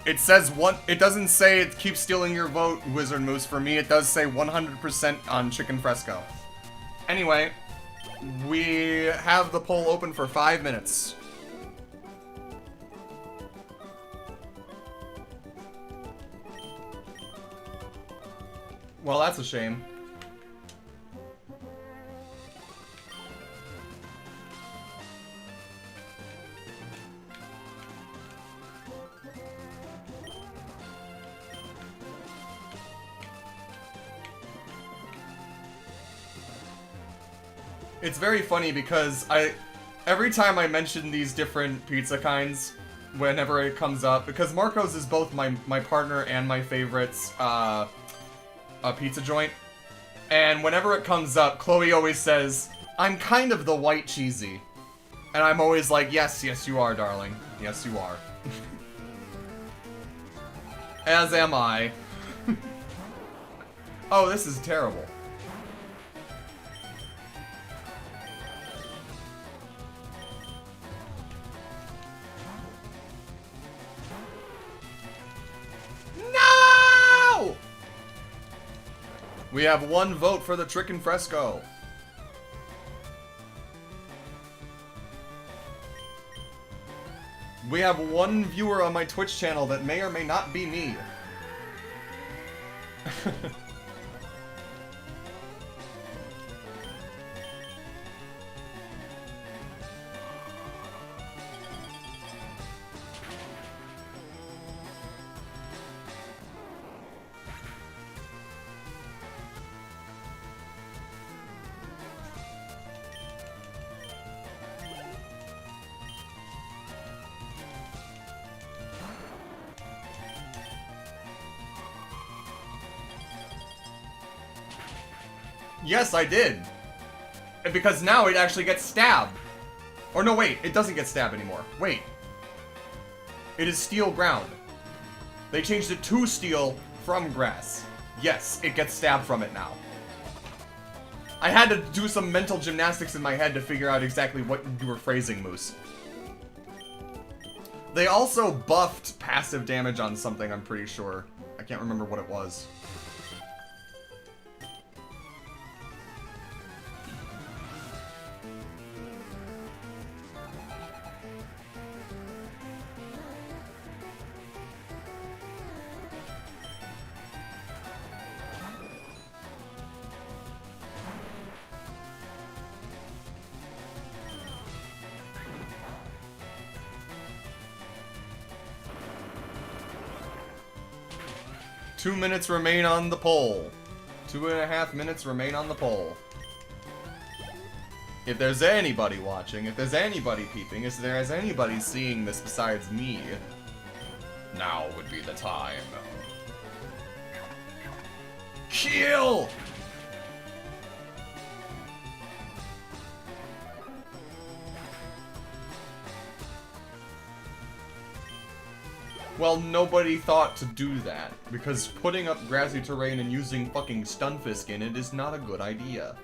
It says it doesn't say it keeps stealing your vote, Wizard Moose. For me, it does say 100% on Chicken Fresco. Anyway, we have the poll open for 5 minutes. Well, that's a shame. It's very funny because every time I mention these different pizza kinds, whenever it comes up, because Marco's is both my partner and my favorite pizza joint, and whenever it comes up, Chloe always says, "I'm kind of the white cheesy," and I'm always like, "Yes, yes, you are, darling. Yes, you are." As am I. Oh, this is terrible. No! We have 1 vote for the Chicken Fresco. We have 1 viewer on my Twitch channel that may or may not be me. Yes, I did. Because now it actually gets stabbed. Or no, wait, it doesn't get stabbed anymore. Wait. It is steel ground. They changed it to steel from grass. Yes, it gets stabbed from it now. I had to do some mental gymnastics in my head to figure out exactly what you were phrasing, Moose. They also buffed passive damage on something, I'm pretty sure. I can't remember what it was. 2 minutes remain on the poll. 2.5 minutes remain on the poll. If there's anybody watching, if there's anybody peeping, if there's anybody seeing this besides me, now would be the time. Kill! Well, nobody thought to do that, because putting up grassy terrain and using fucking Stunfisk in it is not a good idea.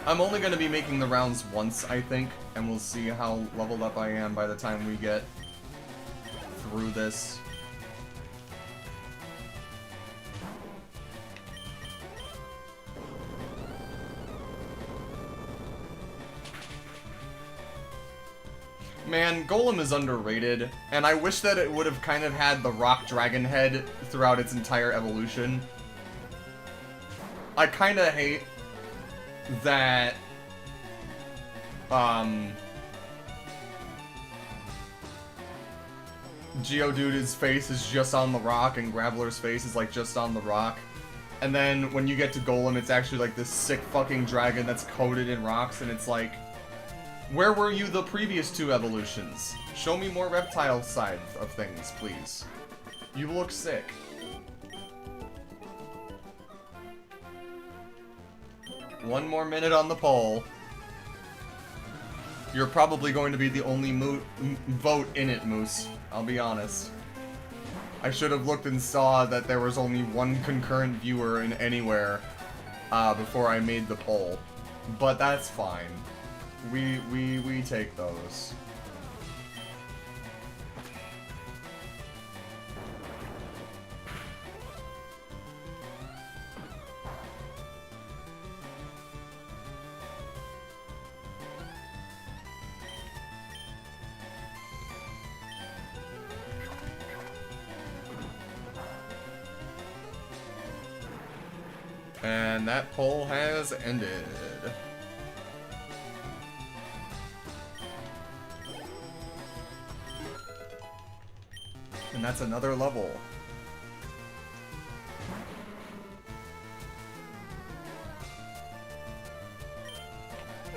I'm only going to be making the rounds once, I think, and we'll see how leveled up I am by the time we get through this. Man, Golem is underrated, and I wish that it would have kind of had the rock dragon head throughout its entire evolution. I kind of hate that, Geodude's face is just on the rock and Graveler's face is like just on the rock. And then when you get to Golem, it's actually like this sick fucking dragon that's coated in rocks, and it's like, where were you the previous two evolutions? Show me more reptile side of things, please. You look sick. One more minute on the poll. You're probably going to be the only vote in it, Moose. I'll be honest. I should have looked and saw that there was only one concurrent viewer in anywhere before I made the poll. But that's fine. We take those. And that poll has ended. And that's another level.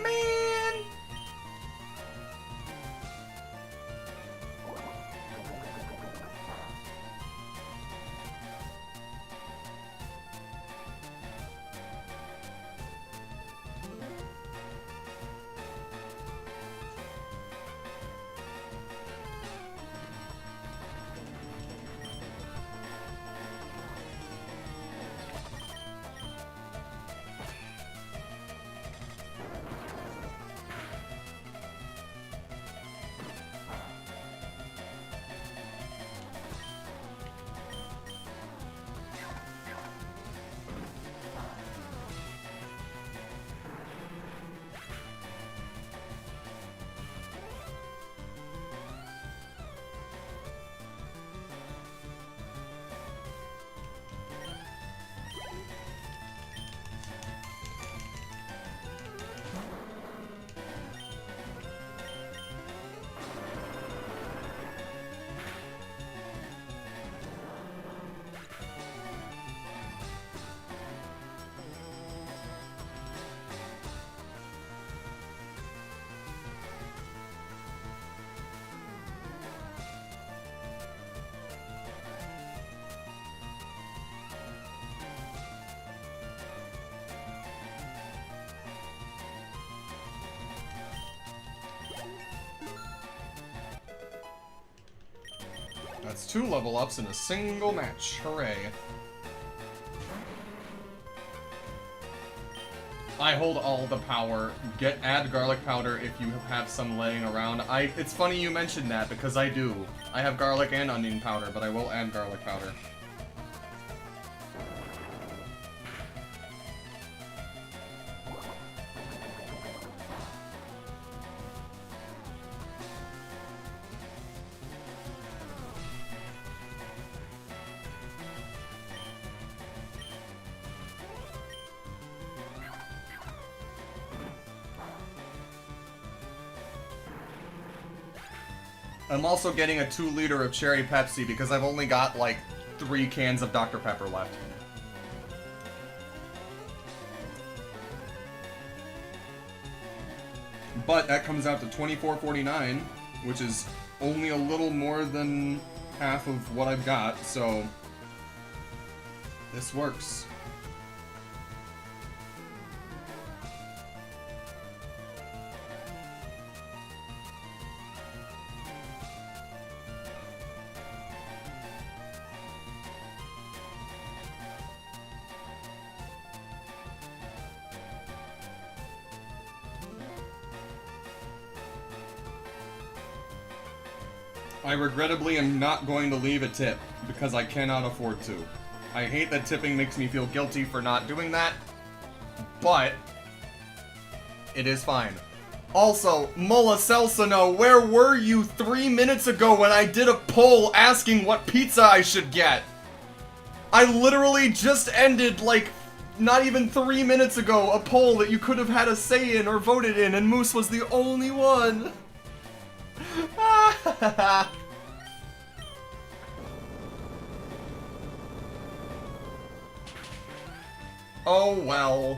Man! That's 2 level ups in a single match. Hooray. I hold all the power. Add garlic powder if you have some laying around. It's funny you mentioned that because I do. I have garlic and onion powder, but I will add garlic powder. I'm also getting a 2-liter of cherry Pepsi because I've only got like 3 cans of Dr. Pepper left. But that comes out to $24.49, which is only a little more than half of what I've got, so this works. I regrettably am not going to leave a tip, because I cannot afford to. I hate that tipping makes me feel guilty for not doing that, but it is fine. Also, Mola Celsino, where were you 3 minutes ago when I did a poll asking what pizza I should get? I literally just ended, like, not even 3 minutes ago, a poll that you could have had a say in or voted in, and Moose was the only one. Oh well.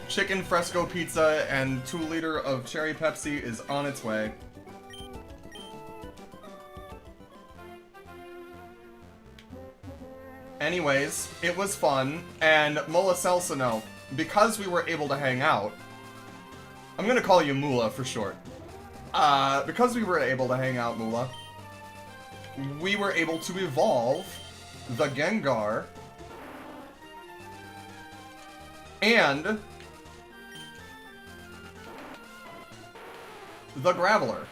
Chicken fresco pizza and 2-liter of cherry Pepsi is on its way. Anyways, it was fun, and Mola Celsino, because we were able to hang out, I'm gonna call you Mula for short. Because we were able to hang out, Mula, we were able to evolve the Gengar and the Graveler.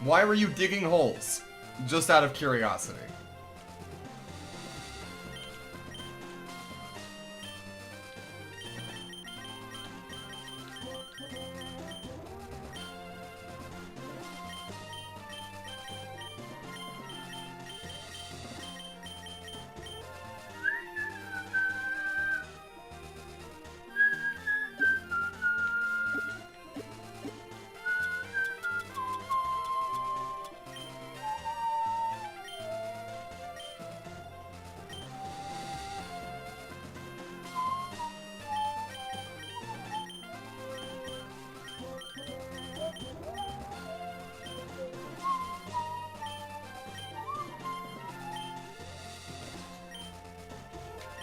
Why were you digging holes? Just out of curiosity.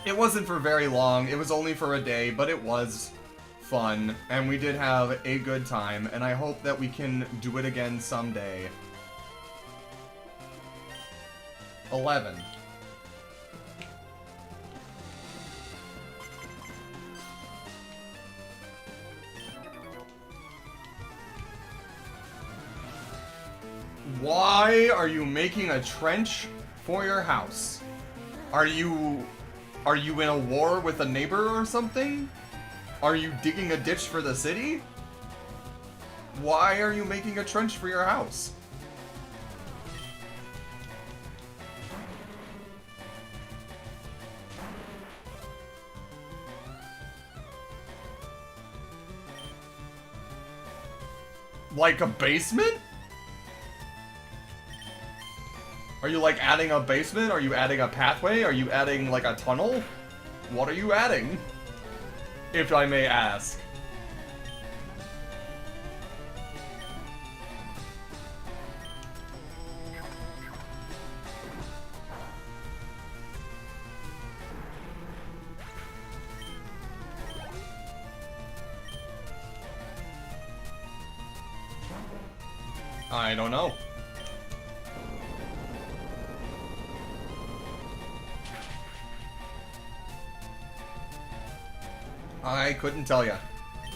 It wasn't for very long, it was only for a day, but it was fun, and we did have a good time, and I hope that we can do it again someday. 11. Why are you making a trench for your house? Are you in a war with a neighbor or something? Are you digging a ditch for the city? Why are you making a trench for your house? Like a basement? Are you, like, adding a basement? Are you adding a pathway? Are you adding, like, a tunnel? What are you adding? If I may ask. I don't know. I couldn't tell you.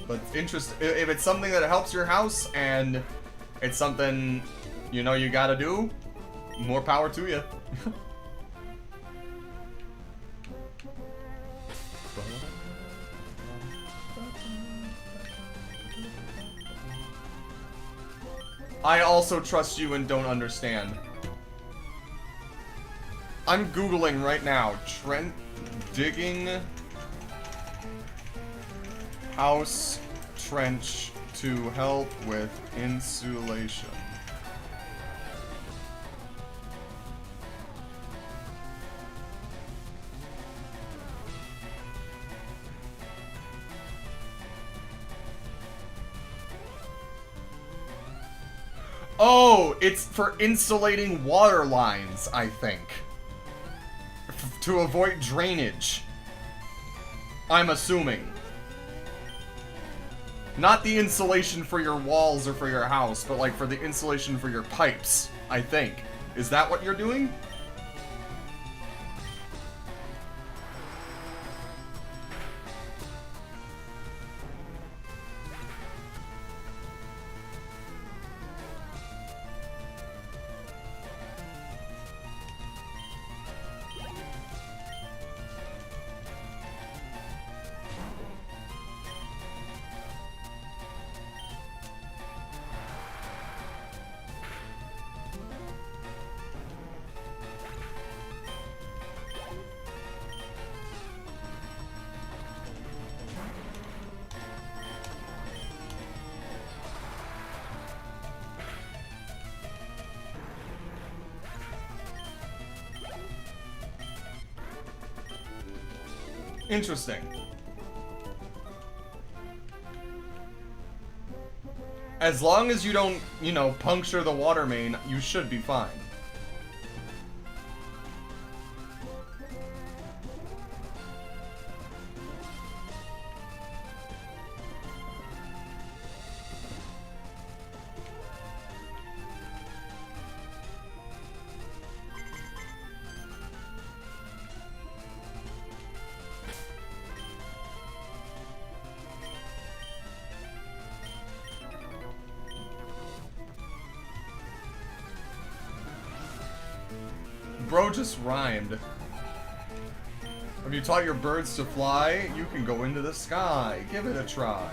But if it's something that helps your house and it's something you know you gotta do, more power to you. I also trust you and don't understand. I'm Googling right now. Trent digging house trench to help with insulation. Oh, it's for insulating water lines, I think. To avoid drainage. I'm assuming. Not the insulation for your walls or for your house, but like for the insulation for your pipes, I think. Is that what you're doing? Interesting. As long as you don't, you know, puncture the water main, you should be fine. Bro just rhymed. Have you taught your birds to fly? You can go into the sky. Give it a try.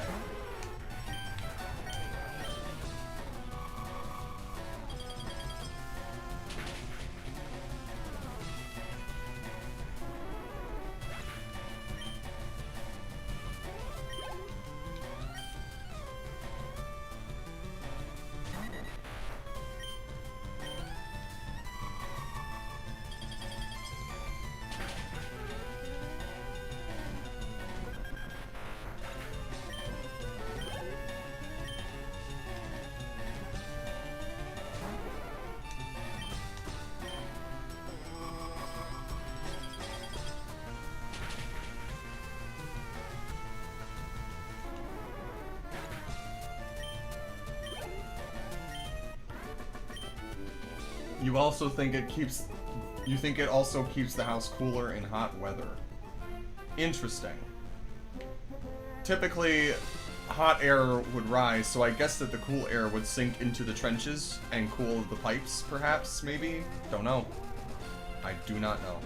You also think it keeps... You think it also keeps the house cooler in hot weather. Interesting. Typically, hot air would rise, so I guess that the cool air would sink into the trenches and cool the pipes, perhaps, maybe? Don't know. I do not know.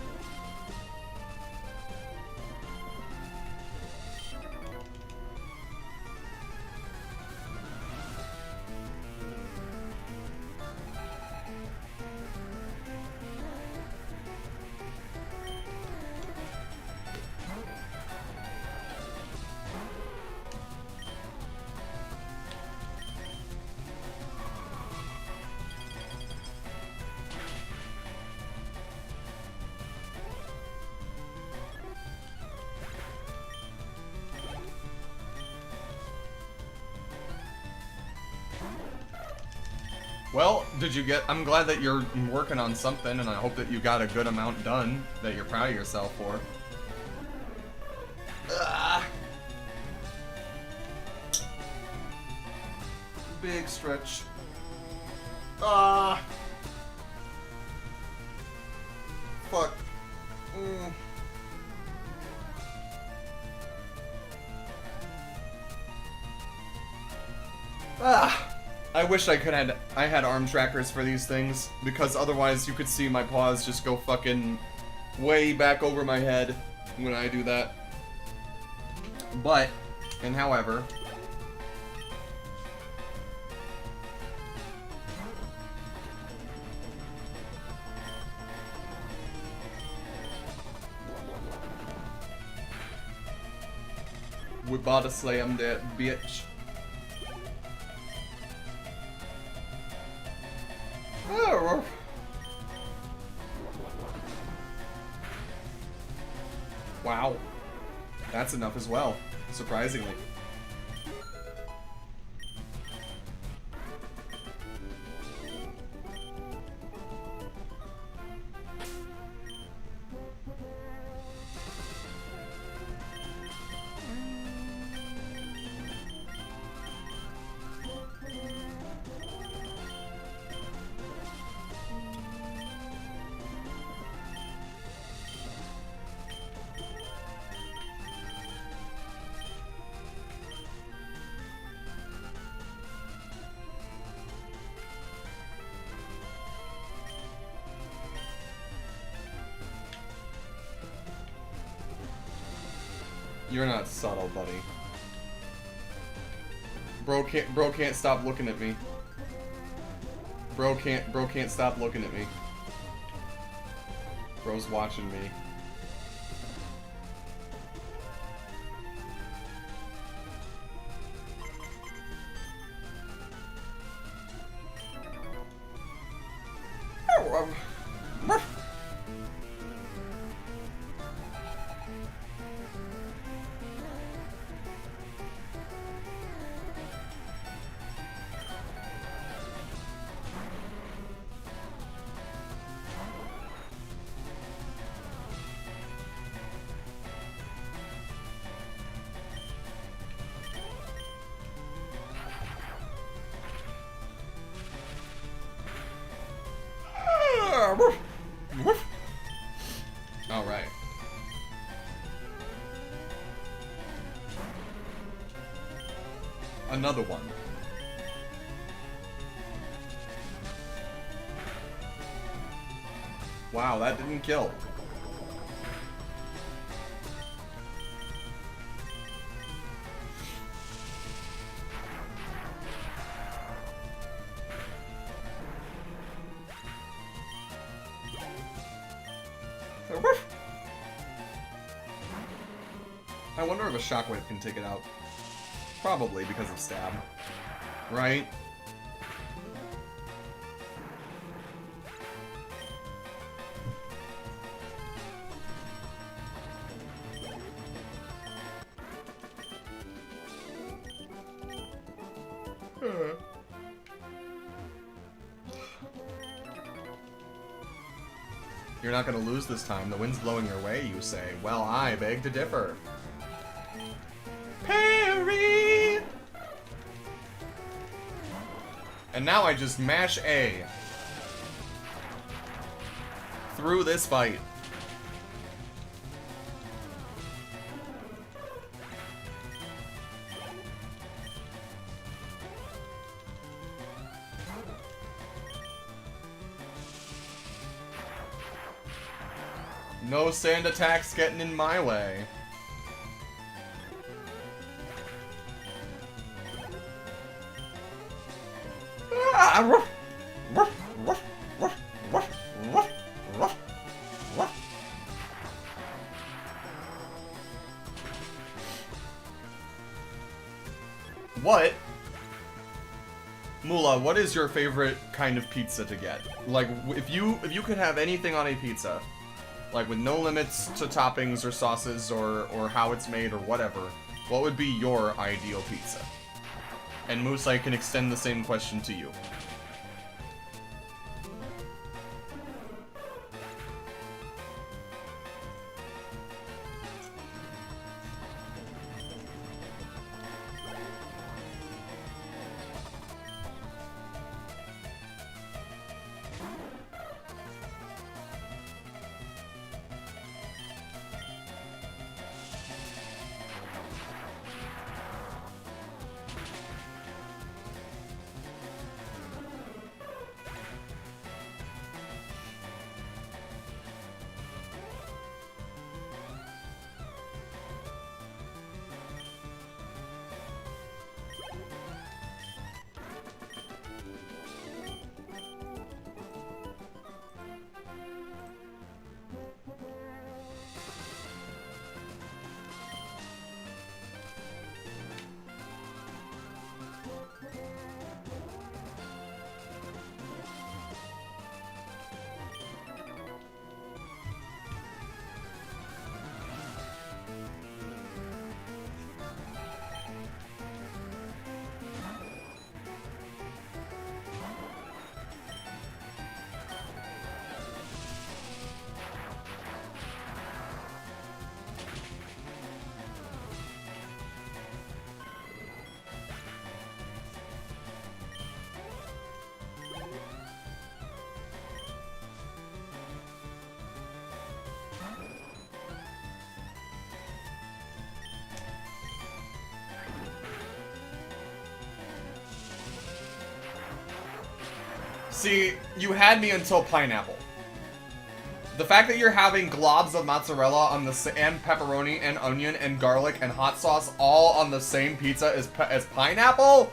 Well, did you get... I'm glad that you're working on something, and I hope that you got a good amount done that you're proud of yourself for. Ah. Big stretch. Ah. Fuck. Ah. I wish I had arm trackers for these things, because otherwise you could see my paws just go fucking way back over my head when I do that. But, and however... We bought a slam that bitch. enough as well, surprisingly. You're not subtle, buddy. Bro can't stop looking at me. Bro can't stop looking at me. Bro's watching me. Alright. Another one. Wow, that didn't kill. I wonder if a shockwave can take it out. Probably because of stab. Right? You're not gonna lose this time. The wind's blowing your way, you say. Well, I beg to differ. Parry! And now I just mash A. Through this fight. No sand attacks getting in my way. What? Mula, what is your favorite kind of pizza to get? Like, if you could have anything on a pizza, like with no limits to toppings or sauces or how it's made or whatever, what would be your ideal pizza? And Moose, I can extend the same question to you. See, you had me until pineapple. The fact that you're having globs of mozzarella on the and pepperoni and onion and garlic and hot sauce all on the same pizza as pineapple,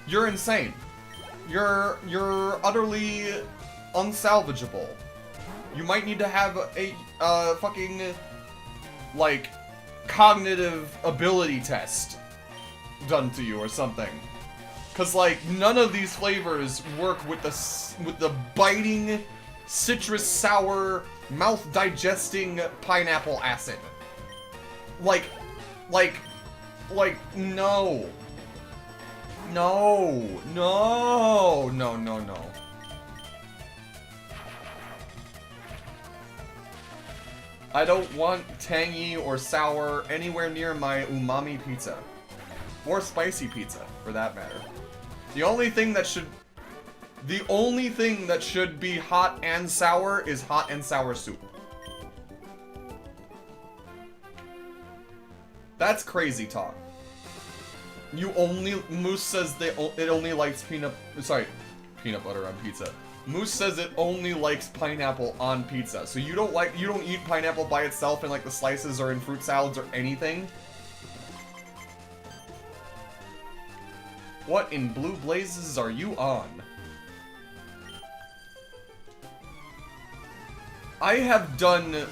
you're insane. You're utterly unsalvageable. You might need to have a fucking like cognitive ability test done to you or something. Cause like none of these flavors work with the biting, citrus sour, mouth digesting pineapple acid. Like no. No. No. No, no, no. I don't want tangy or sour anywhere near my umami pizza. Or spicy pizza, for that matter. The only thing that should be hot and sour is hot and sour soup. That's crazy talk. Moose says it only likes peanut butter on pizza. Moose says it only likes pineapple on pizza. So you don't eat pineapple by itself in like the slices or in fruit salads or anything? What in blue blazes are you on? I have done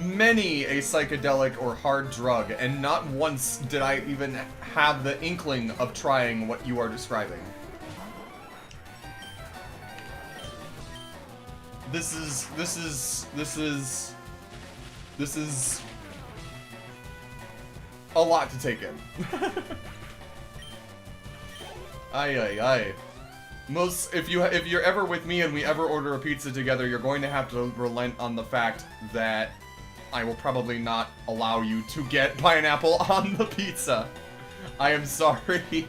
many a psychedelic or hard drug, and not once did I even have the inkling of trying what you are describing. This is a lot to take in. Aye. If you're ever with me and we ever order a pizza together, you're going to have to relent on the fact that I will probably not allow you to get pineapple on the pizza. I am sorry.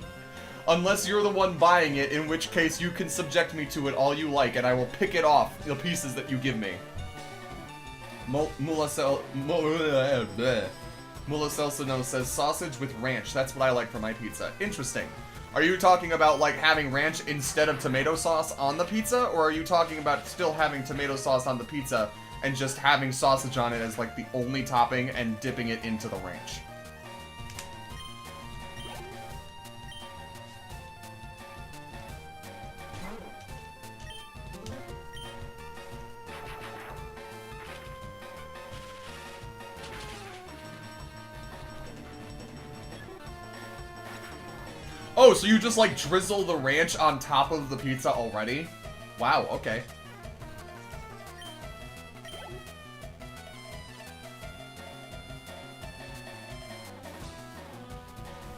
Unless you're the one buying it, in which case you can subject me to it all you like, and I will pick it off the pieces that you give me. Mula Celsino says sausage with ranch. That's what I like for my pizza. Interesting. Are you talking about like having ranch instead of tomato sauce on the pizza, or are you talking about still having tomato sauce on the pizza and just having sausage on it as like the only topping and dipping it into the ranch? Oh, so you just like drizzle the ranch on top of the pizza already? Wow, okay.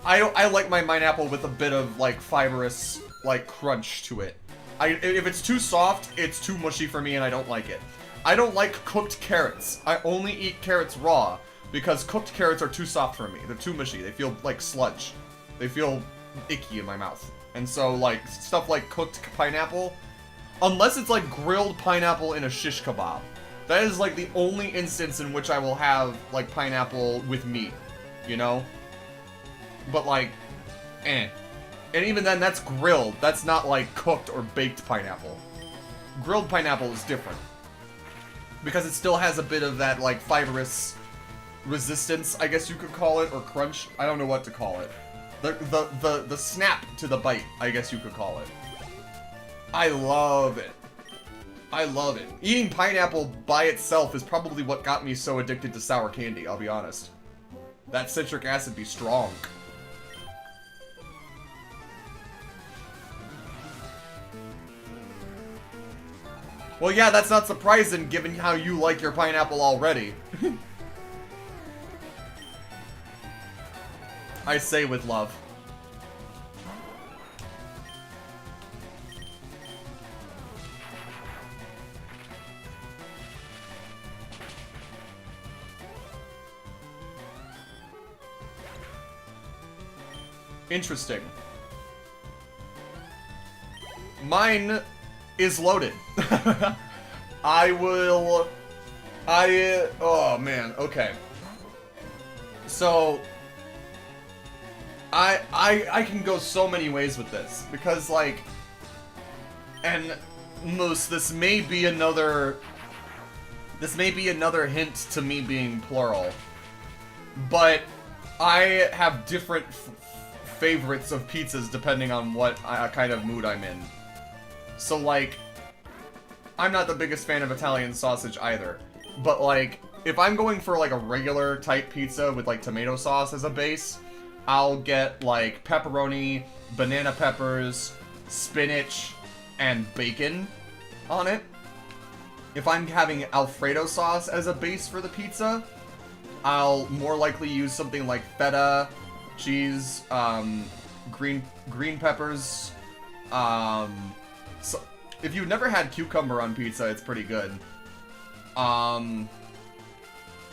I like my pineapple with a bit of like fibrous like crunch to it. If it's too soft, it's too mushy for me and I don't like it. I don't like cooked carrots. I only eat carrots raw because cooked carrots are too soft for me. They're too mushy. They feel like sludge. They feel icky in my mouth. And so like stuff like cooked pineapple, unless it's like grilled pineapple in a shish kebab, that is like the only instance in which I will have like pineapple with meat, you know? But like, eh. And even then, that's grilled. That's not like cooked or baked pineapple. Grilled pineapple is different because it still has a bit of that like fibrous resistance, I guess you could call it, or crunch. I don't know what to call it. The snap to the bite, I guess you could call it. I love it. I love it. Eating pineapple by itself is probably what got me so addicted to sour candy, I'll be honest. That citric acid be strong. Well, yeah, that's not surprising given how you like your pineapple already. I say with love. Interesting. Mine is loaded. Oh man, okay. So I can go so many ways with this because like, and Moose, this may be another hint to me being plural. But I have different favorites of pizzas depending on what kind of mood I'm in. So, like, I'm not the biggest fan of Italian sausage either. But, like, if I'm going for, like, a regular type pizza with, like, tomato sauce as a base, I'll get, like, pepperoni, banana peppers, spinach, and bacon on it. If I'm having Alfredo sauce as a base for the pizza, I'll more likely use something like feta, cheese, green peppers. So if you've never had cucumber on pizza, it's pretty good.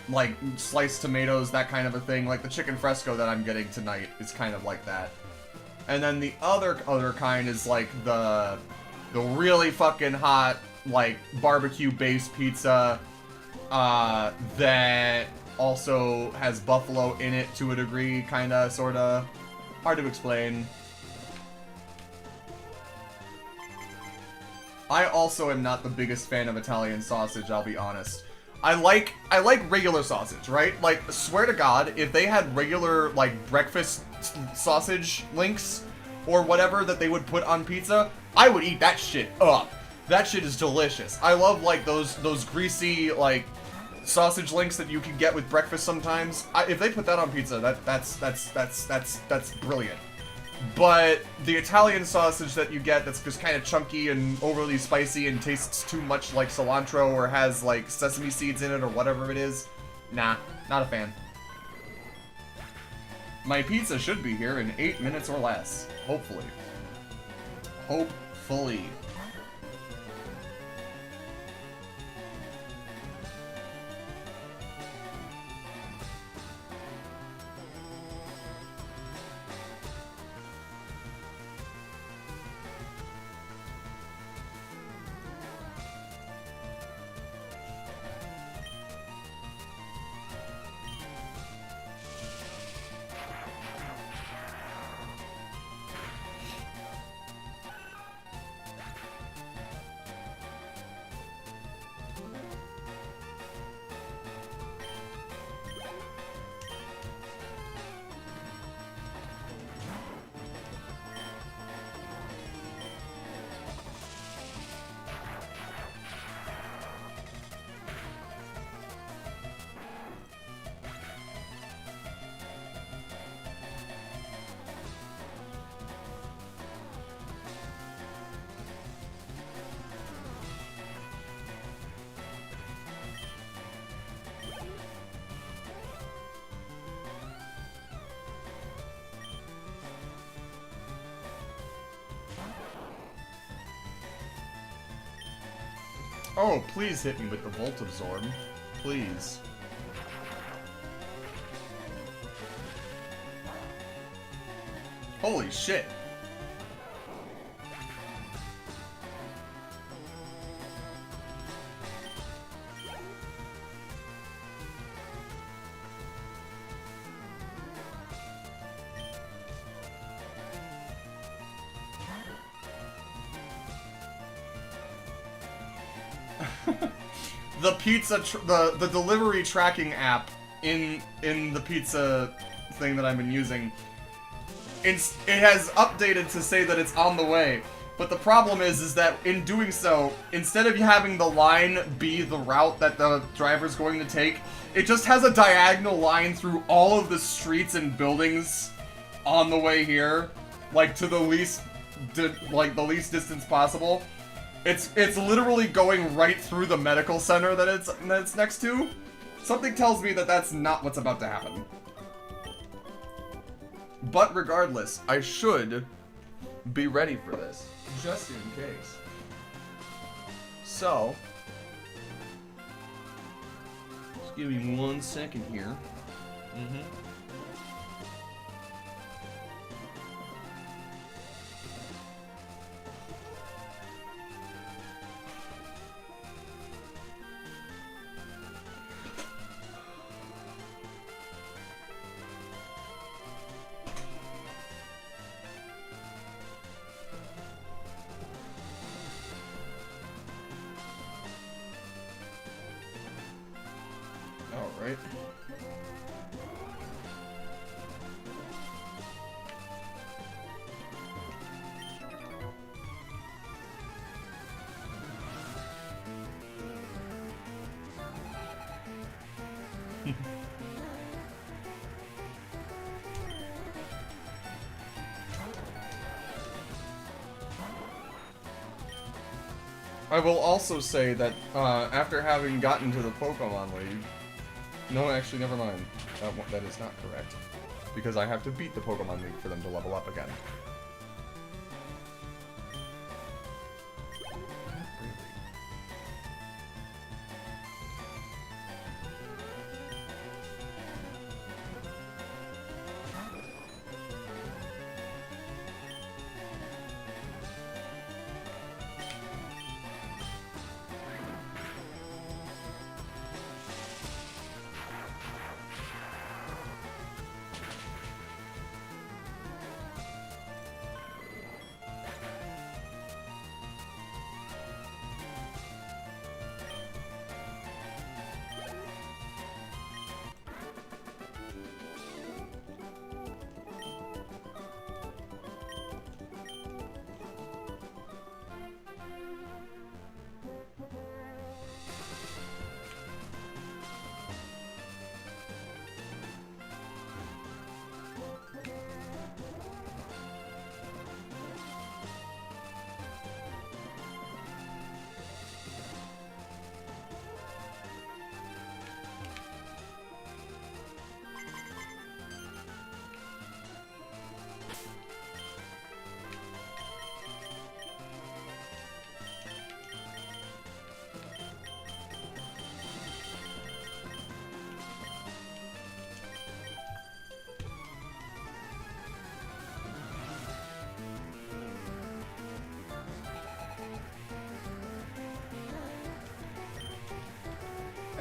Like sliced tomatoes, that kind of a thing. Like the chicken fresco that I'm getting tonight is kind of like that. And then the other kind is like the really fucking hot, like, barbecue-based pizza that also has buffalo in it to a degree, kinda, sorta. Hard to explain. I also am not the biggest fan of Italian sausage, I'll be honest. I like regular sausage, right? Like, swear to God, if they had regular, like, breakfast sausage links or whatever that they would put on pizza, I would eat that shit up. That shit is delicious. I love, like, those greasy, like, sausage links that you can get with breakfast sometimes. If they put that on pizza, that's brilliant. But the Italian sausage that you get that's just kind of chunky and overly spicy and tastes too much like cilantro or has, like, sesame seeds in it or whatever it is, nah, not a fan. My pizza should be here in 8 minutes or less. Hopefully. Hopefully. Oh, please hit me with the Volt Absorb. Please. Holy shit. The pizza, the delivery tracking app in the pizza thing that I've been using, it has updated to say that it's on the way. But the problem is that in doing so, instead of having the line be the route that the driver's going to take, it just has a diagonal line through all of the streets and buildings on the way here, like to the least distance possible. It's literally going right through the medical center that it's next to. Something tells me that that's not what's about to happen. But regardless, I should be ready for this, just in case. So, just give me 1 second here. I will also say that after having gotten to the Pokemon League... No, actually, never mind. That is not correct. Because I have to beat the Pokemon League for them to level up again.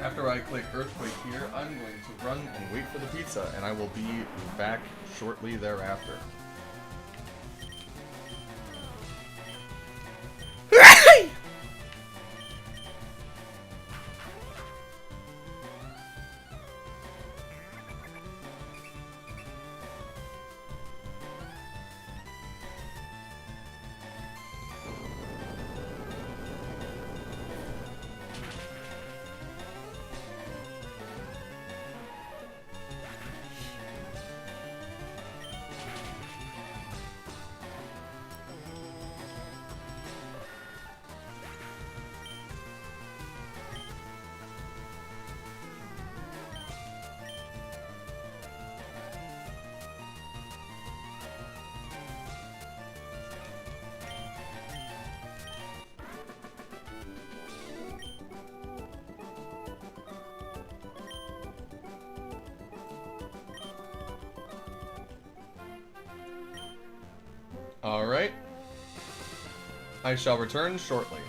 After I click Earthquake here, I'm going to run and wait for the pizza, and I will be back shortly thereafter. Alright. I shall return shortly.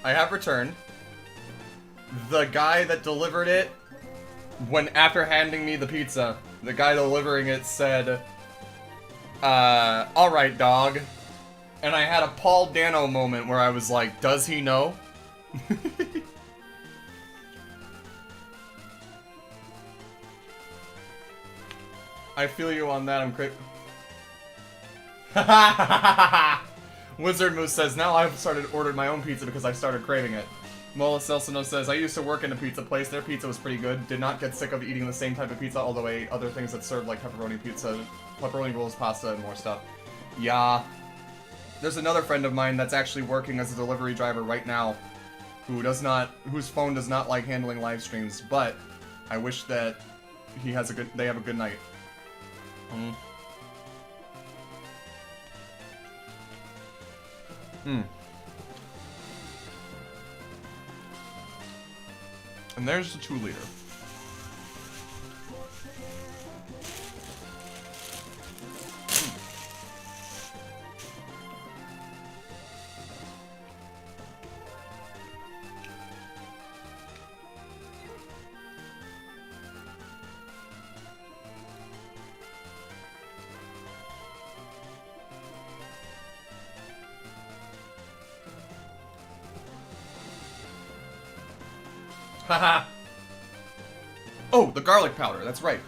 I have returned. The guy that delivered it, after handing me the pizza, the guy delivering it said, alright, dog. And I had a Paul Dano moment where I was like, does he know? I feel you on that, I'm Wizard Moose says, now I've started ordering my own pizza because I started craving it. Mola Celsino says, I used to work in a pizza place. Their pizza was pretty good. Did not get sick of eating the same type of pizza, although I ate other things that served like pepperoni pizza, pepperoni rolls, pasta, and more stuff. Yeah. There's another friend of mine that's actually working as a delivery driver right now whose phone does not like handling live streams, but I wish that they have a good night. And there's the 2-liter. Haha. Oh, the garlic powder, that's right.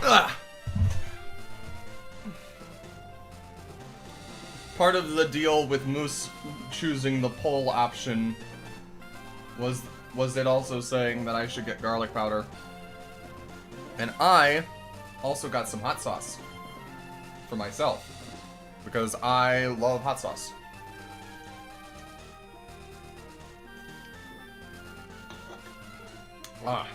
Ugh. Part of the deal with Moose choosing the poll option was it also saying that I should get garlic powder. And I also got some hot sauce for myself because I love hot sauce. Ah.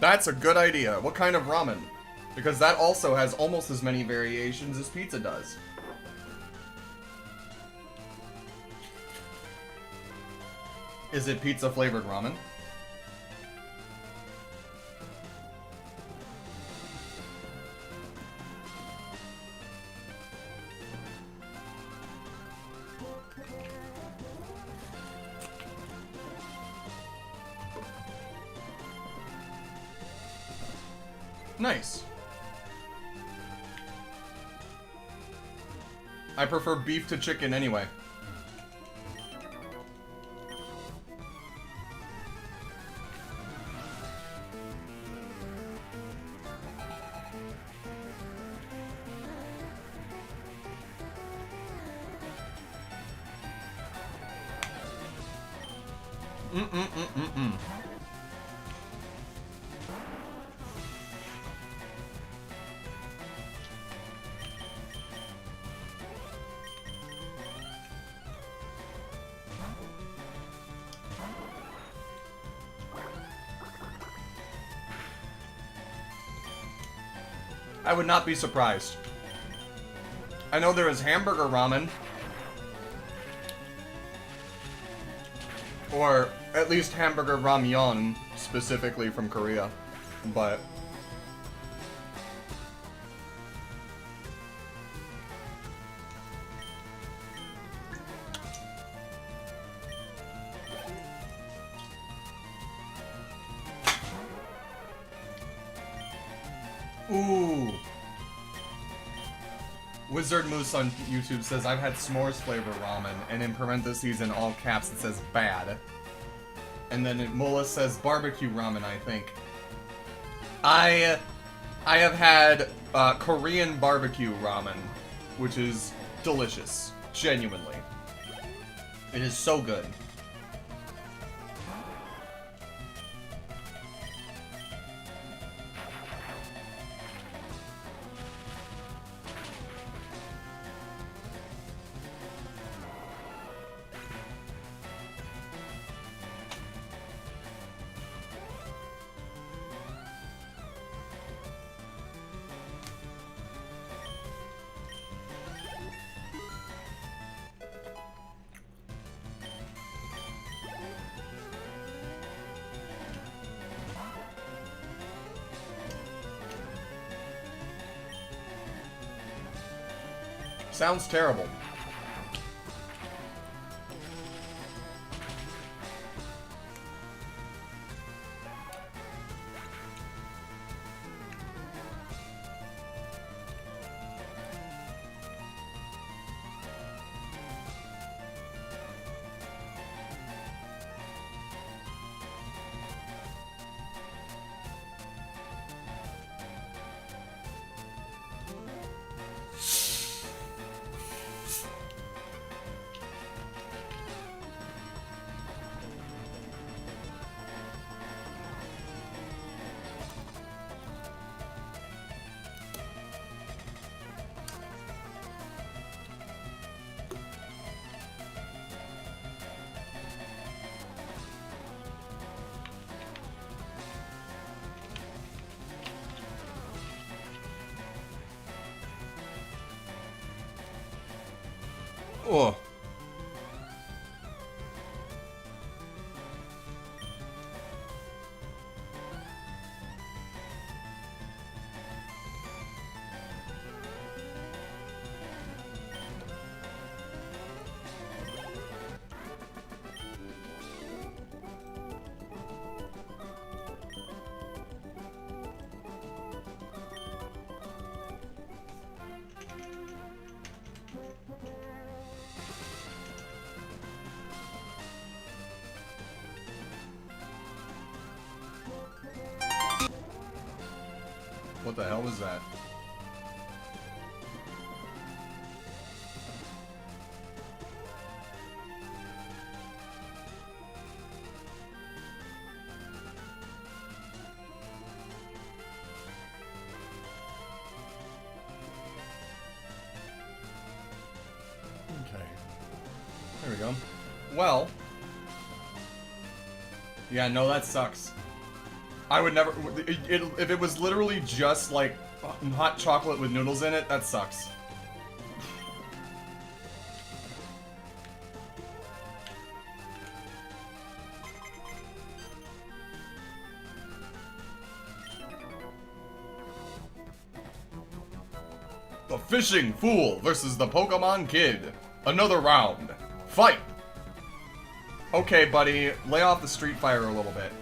That's a good idea. What kind of ramen? Because that also has almost as many variations as pizza does. Is it pizza flavored ramen? Nice. I prefer beef to chicken anyway. I would not be surprised. I know there is hamburger ramen. Or at least hamburger ramyeon, specifically from Korea. But ooh. Wizard Moose on YouTube says, I've had s'mores flavor ramen, and in parentheses in all caps it says bad. And then Mola says barbecue ramen, I think. I have had Korean barbecue ramen, which is delicious. Genuinely. It is so good. Sounds terrible. Oh. What the hell was that? Okay. There we go. Well. Yeah, no, that sucks. I would never... if it was literally just, like, hot chocolate with noodles in it, that sucks. The Fishing Fool versus the Pokemon Kid. Another round. Fight! Okay, buddy, lay off the Street Fighter a little bit.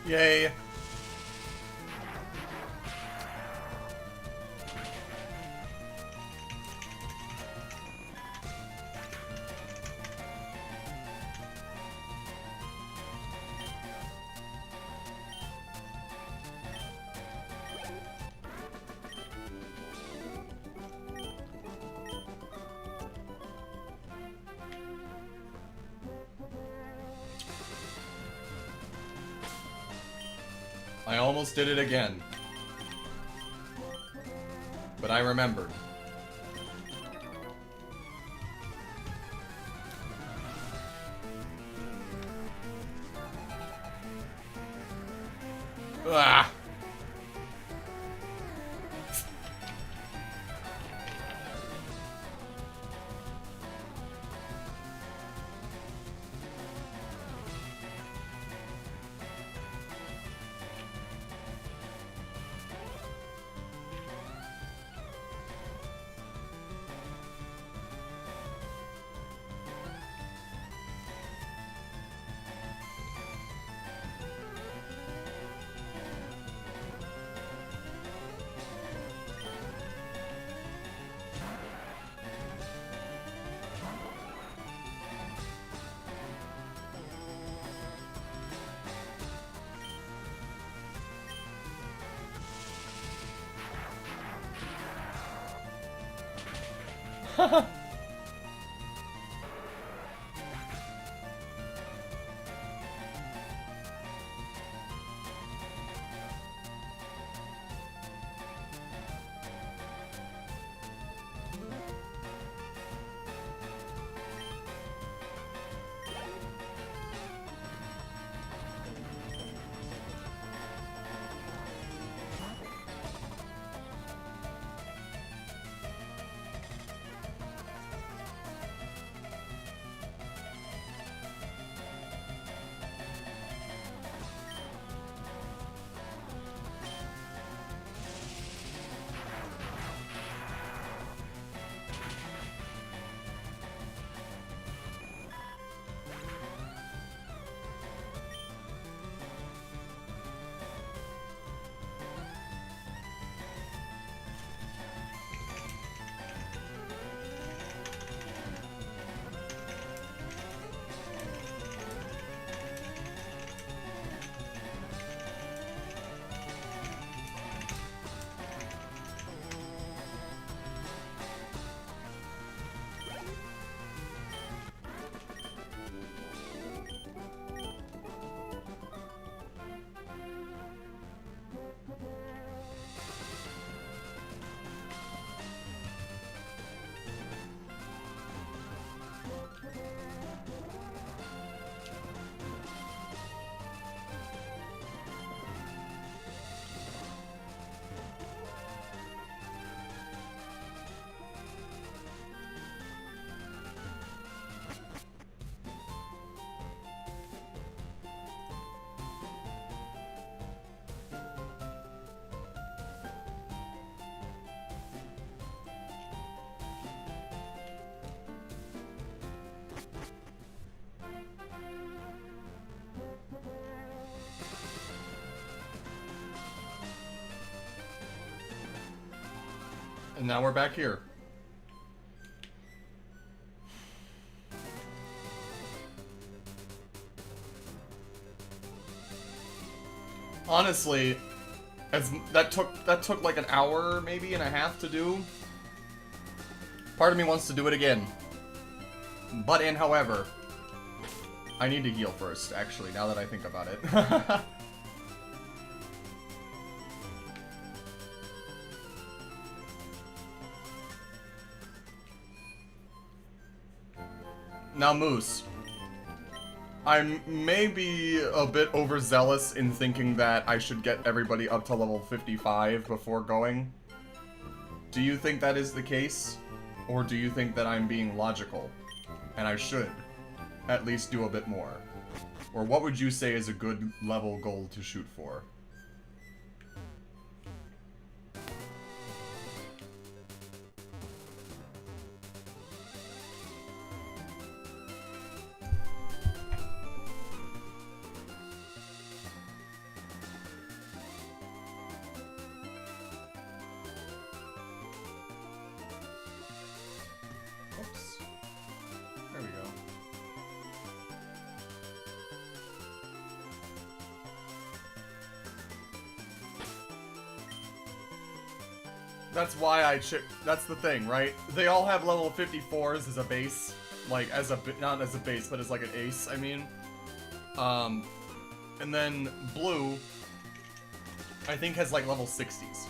Yay. I almost did it again. But I remembered. Ah! And now we're back here. Honestly, as that took like an hour, maybe and a half to do. Part of me wants to do it again. But however, I need to heal first, actually, now that I think about it. Now, Moose, I'm maybe a bit overzealous in thinking that I should get everybody up to level 55 before going. Do you think that is the case? Or do you think that I'm being logical? And I should at least do a bit more? Or what would you say is a good level goal to shoot for? That's why that's the thing, right? They all have level 54s as a base. Like, not as a base, but as like an ace, I mean. And then Blue, I think, has like level 60s.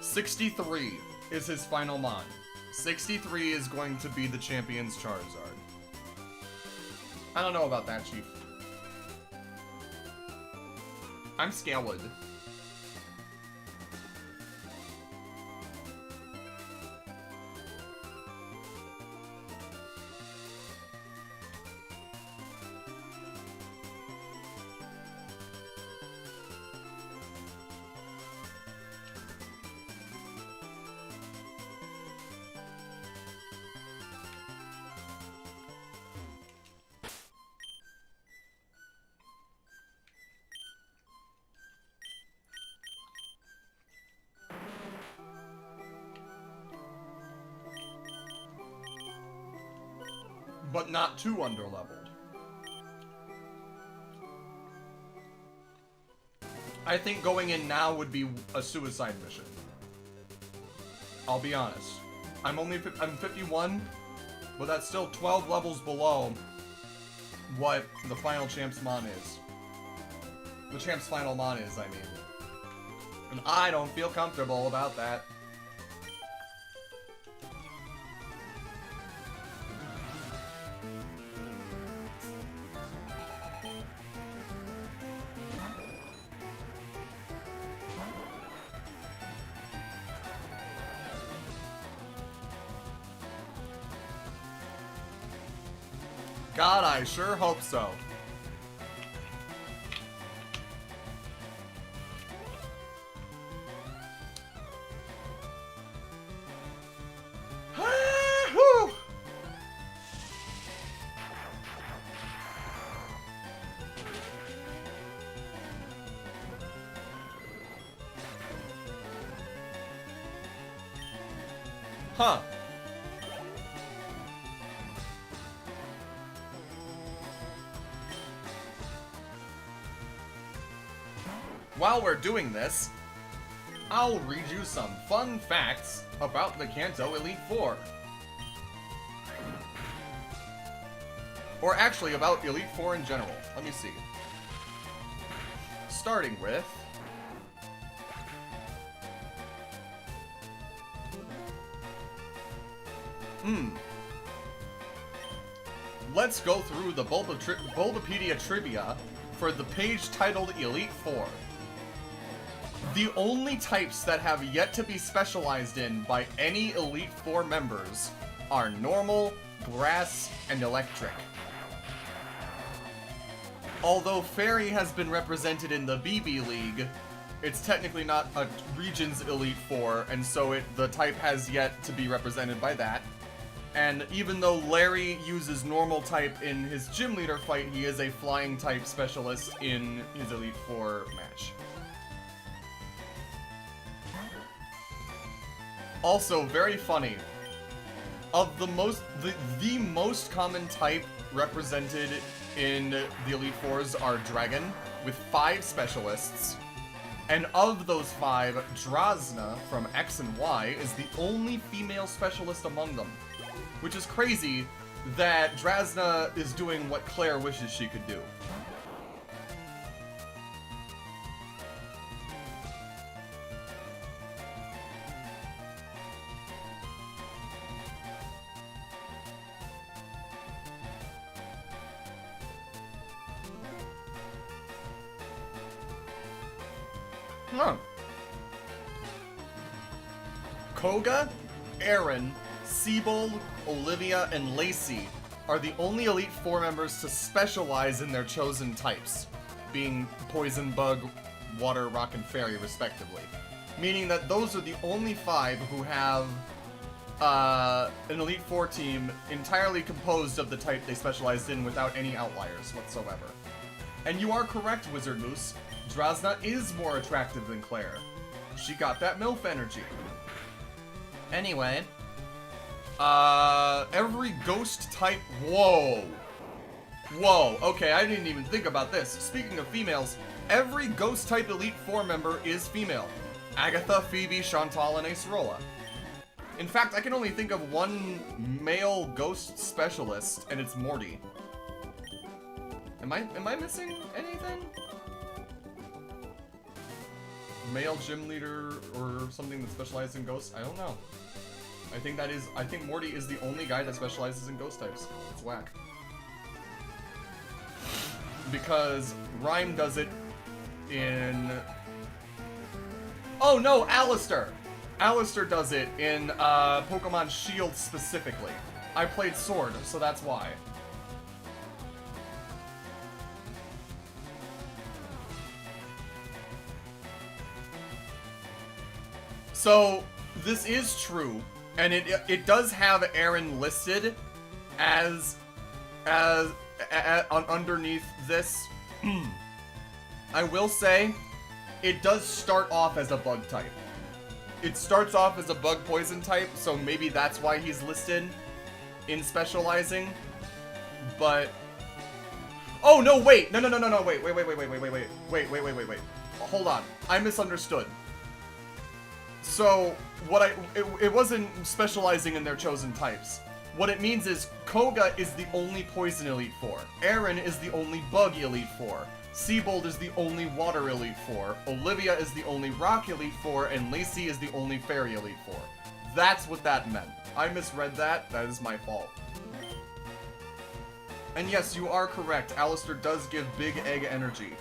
$63 is his final mon. 63 is going to be the champion's Charizard. I don't know about that, Chief. I'm scared. but not too underleveled. I think going in now would be a suicide mission. I'll be honest. I'm 51, but that's still 12 levels below what the final Champ's Mon is. The Champ's final Mon is, I mean. And I don't feel comfortable about that. God, I sure hope so. Huh. While we're doing this, I'll read you some fun facts about the Kanto Elite Four. Or actually, about Elite Four in general. Let me see. Starting with... Let's go through the Bulbapedia trivia for the page titled Elite Four. The only types that have yet to be specialized in by any Elite Four members are Normal, Grass, and Electric. Although Fairy has been represented in the BB League, it's technically not a Region's Elite Four, and so the type has yet to be represented by that. And even though Larry uses Normal type in his Gym Leader fight, he is a Flying type specialist in his Elite Four match. Also, very funny. Of the most common type represented in the Elite Fours are Dragon, with 5 specialists. And of those 5, Drasna from X and Y is the only female specialist among them. Which is crazy that Drasna is doing what Claire wishes she could do. Huh. Koga, Aaron, Siebold, Olivia, and Lacey are the only Elite Four members to specialize in their chosen types, being Poison, Bug, Water, Rock, and Fairy, respectively. Meaning that those are the only 5 who have an Elite Four team entirely composed of the type they specialized in without any outliers whatsoever. And you are correct, Wizard Moose. Drasna is more attractive than Claire. She got that MILF energy. Anyway, every ghost type... Whoa. Whoa, okay, I didn't even think about this. Speaking of females, every ghost type Elite Four member is female. Agatha, Phoebe, Chantal, and Acerola. In fact, I can only think of one male ghost specialist, and it's Morty. Am I missing anything? Male gym leader or something that specializes in ghosts? I don't know. I think Morty is the only guy that specializes in ghost types. It's whack. Because Rhyme does it in... Oh no, Alistair! Alistair does it in Pokemon Shield specifically. I played Sword, so that's why. So, this is true, and it does have Aaron listed as underneath this. I will say, it does start off as a bug type. It starts off as a bug poison type, so maybe that's why he's listed in specializing. But... Oh, no, wait! No, wait. Hold on. I misunderstood. So, it wasn't specializing in their chosen types. What it means is, Koga is the only Poison Elite Four. Aaron is the only Bug Elite Four. Seabold is the only Water Elite Four. Olivia is the only Rock Elite Four. And Lacey is the only Fairy Elite Four. That's what that meant. I misread that. That is my fault. And yes, you are correct. Alistair does give Big Egg energy.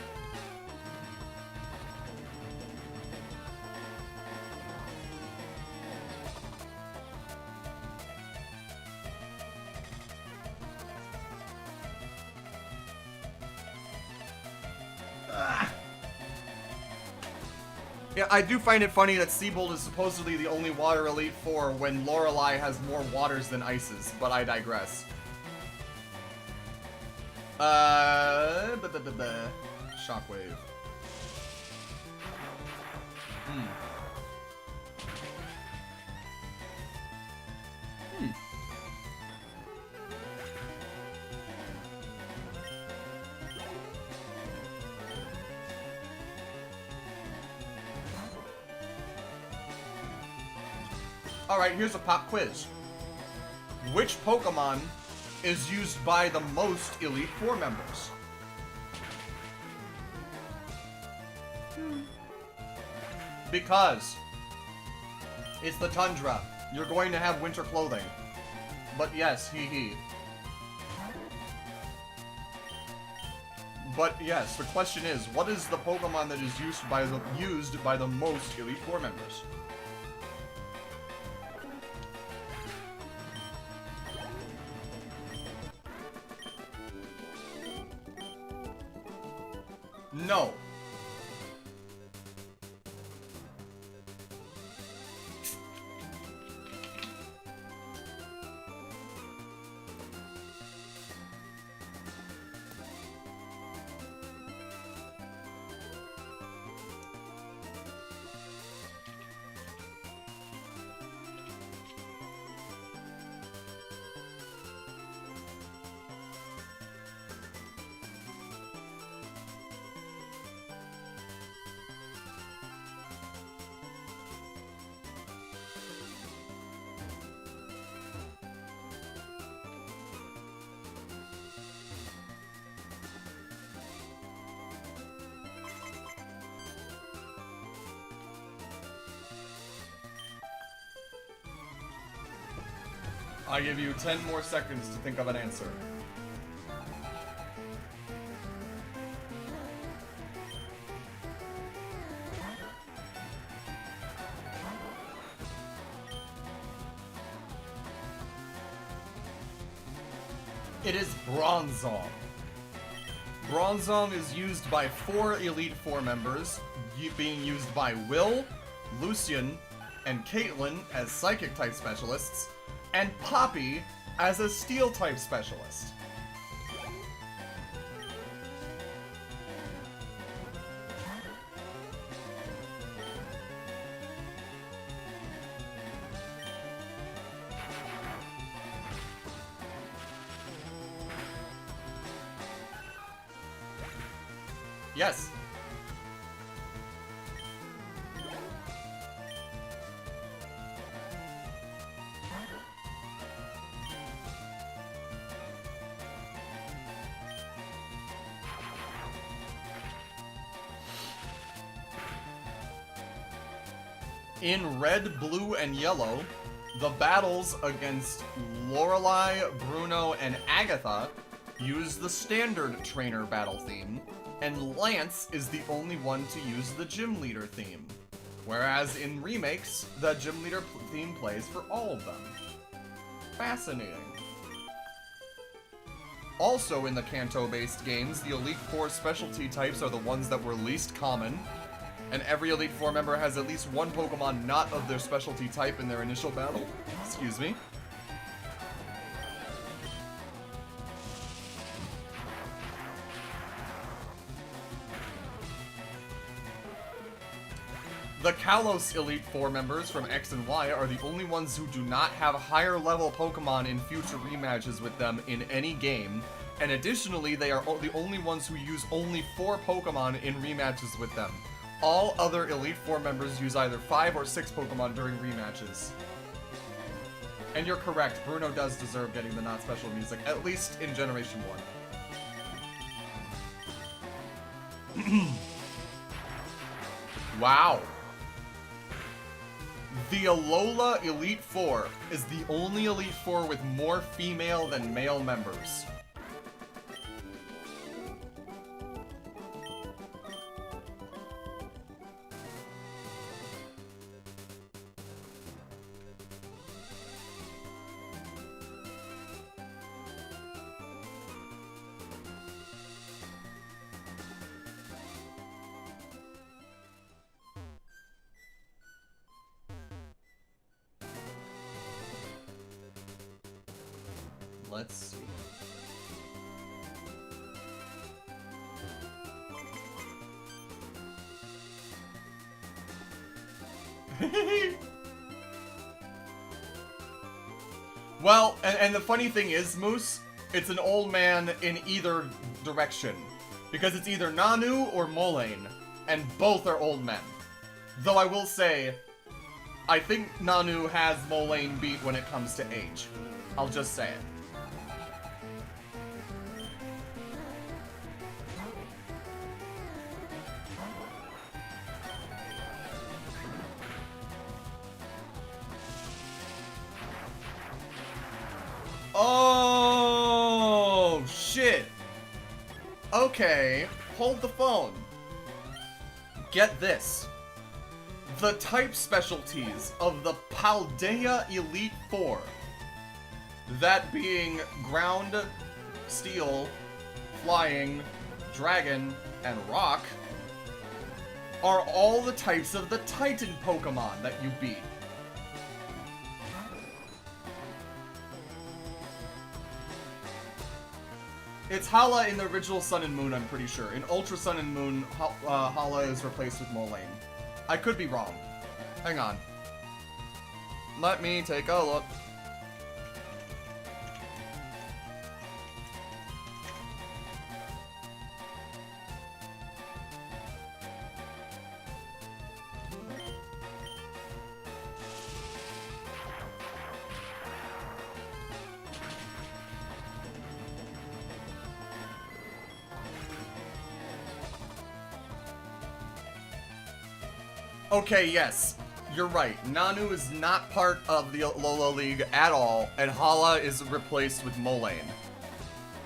Yeah, I do find it funny that Seabold is supposedly the only Water Elite Four when Lorelei has more waters than ices, but I digress. Shockwave. Alright, here's a pop quiz. Which Pokemon is used by the most Elite Four members? Because it's the tundra. You're going to have winter clothing. But yes, hee. But yes, the question is, what is the Pokemon that is used by the most Elite Four members? No. I give you 10 more seconds to think of an answer. It is Bronzong. Bronzong is used by 4 Elite Four members, being used by Will, Lucian, and Caitlyn as Psychic-type specialists, and Poppy as a Steel-type specialist. Yes. In Red, Blue, and Yellow, the battles against Lorelei, Bruno, and Agatha use the standard trainer battle theme, and Lance is the only one to use the gym leader theme. Whereas in remakes, the gym leader theme plays for all of them. Fascinating. Also in the Kanto-based games, the Elite Four specialty types are the ones that were least common, and every Elite Four member has at least one Pokemon not of their specialty type in their initial battle. Excuse me. The Kalos Elite Four members from X and Y are the only ones who do not have higher level Pokemon in future rematches with them in any game. And additionally, they are the only ones who use only 4 Pokemon in rematches with them. All other Elite Four members use either 5 or 6 Pokemon during rematches. And you're correct, Bruno does deserve getting the not special music, at least in Generation 1. Wow. The Alola Elite Four is the only Elite Four with more female than male members. Let's see. Well, and the funny thing is, Moose, it's an old man in either direction. Because it's either Nanu or Molayne, and both are old men. Though I will say, I think Nanu has Molayne beat when it comes to age. I'll just say it. Oh, shit. Okay, hold the phone. Get this. The type specialties of the Paldea Elite Four, that being ground, steel, flying, dragon, and rock, are all the types of the Titan Pokemon that you beat. It's Hala in the original Sun and Moon, I'm pretty sure. In Ultra Sun and Moon, Hala is replaced with Molayne. I could be wrong. Hang on. Let me take a look. Okay, yes, you're right. Nanu is not part of the Alola League at all, and Hala is replaced with Molayne.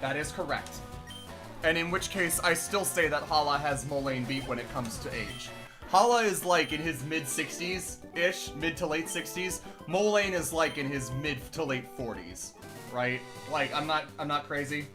That is correct. And in which case, I still say that Hala has Molayne beat when it comes to age. Hala is like in his mid-60s-ish, mid to late 60s. Molayne is like in his mid to late 40s, right? Like, I'm not crazy.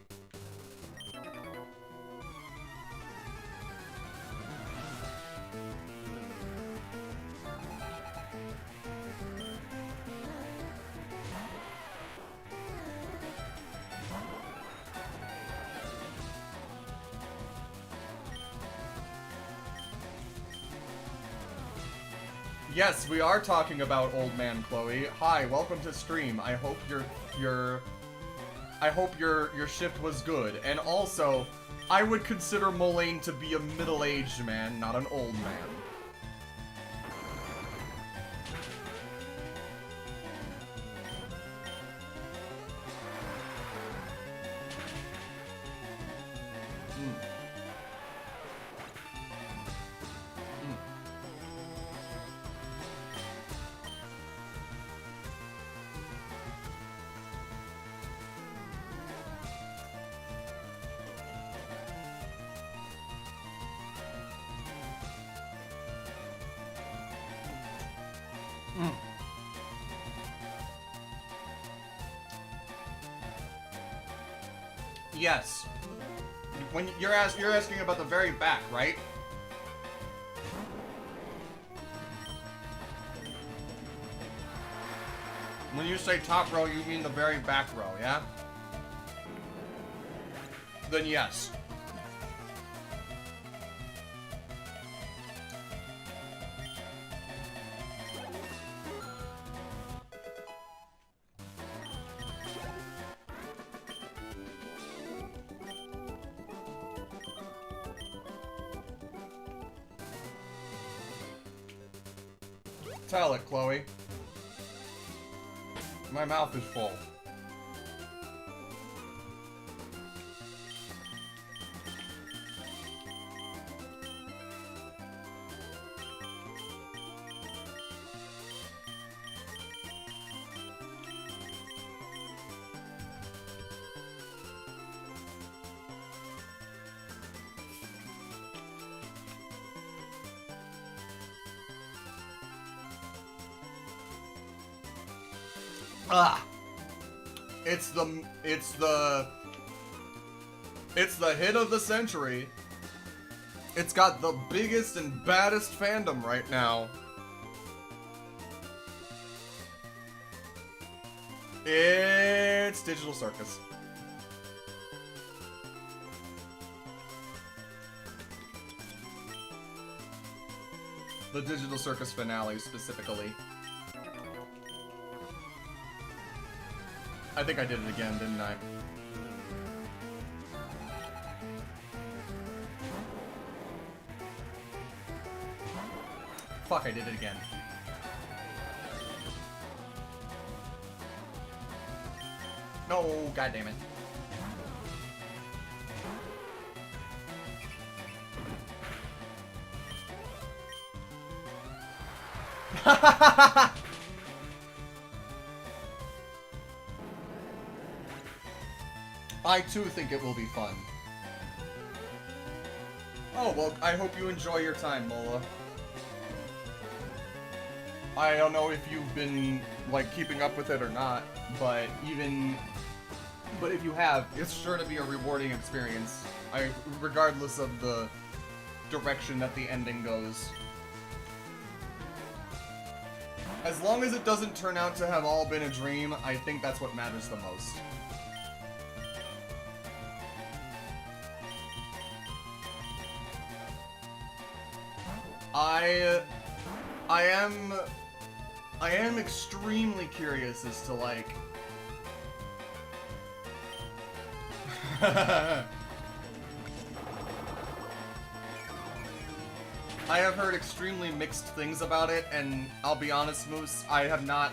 Yes, we are talking about Old Man Chloe. Hi, welcome to stream. I hope your shift was good. And also, I would consider Molayne to be a middle-aged man, not an old man. Yes. When you're asking about the very back, right? When you say top row, you mean the very back row, yeah? Then yes. tell it, Chloe. My mouth is full. Ah! It's the hit of the century. It's got the biggest and baddest fandom right now. It's Digital Circus. The Digital Circus finale, specifically. I think I did it again, didn't I? Fuck, I did it again. No, goddammit. I too think it will be fun. Oh, well, I hope you enjoy your time, Mola. I don't know if you've been, like, keeping up with it or not, but if you have, it's sure to be a rewarding experience. Regardless of the direction that the ending goes. As long as it doesn't turn out to have all been a dream, I think that's what matters the most. I am extremely curious as to, like... I have heard extremely mixed things about it, and I'll be honest, Moose, I have not...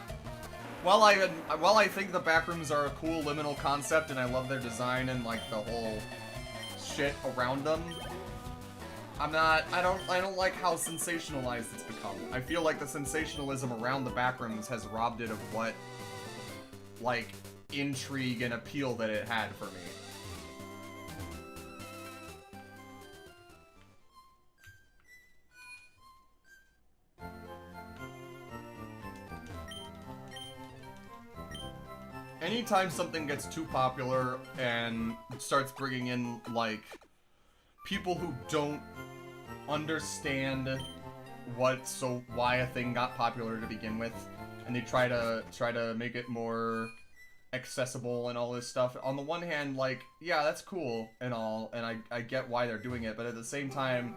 While I think the backrooms are a cool liminal concept, and I love their design and, like, the whole shit around them, I don't like how sensationalized it's become. I feel like the sensationalism around the backrooms has robbed it of what, like, intrigue and appeal that it had for me. Anytime something gets too popular and starts bringing in, like, people who don't understand why a thing got popular to begin with, and they try to make it more accessible and all this stuff. On the one hand, like, yeah, that's cool and all, and I get why they're doing it, but at the same time,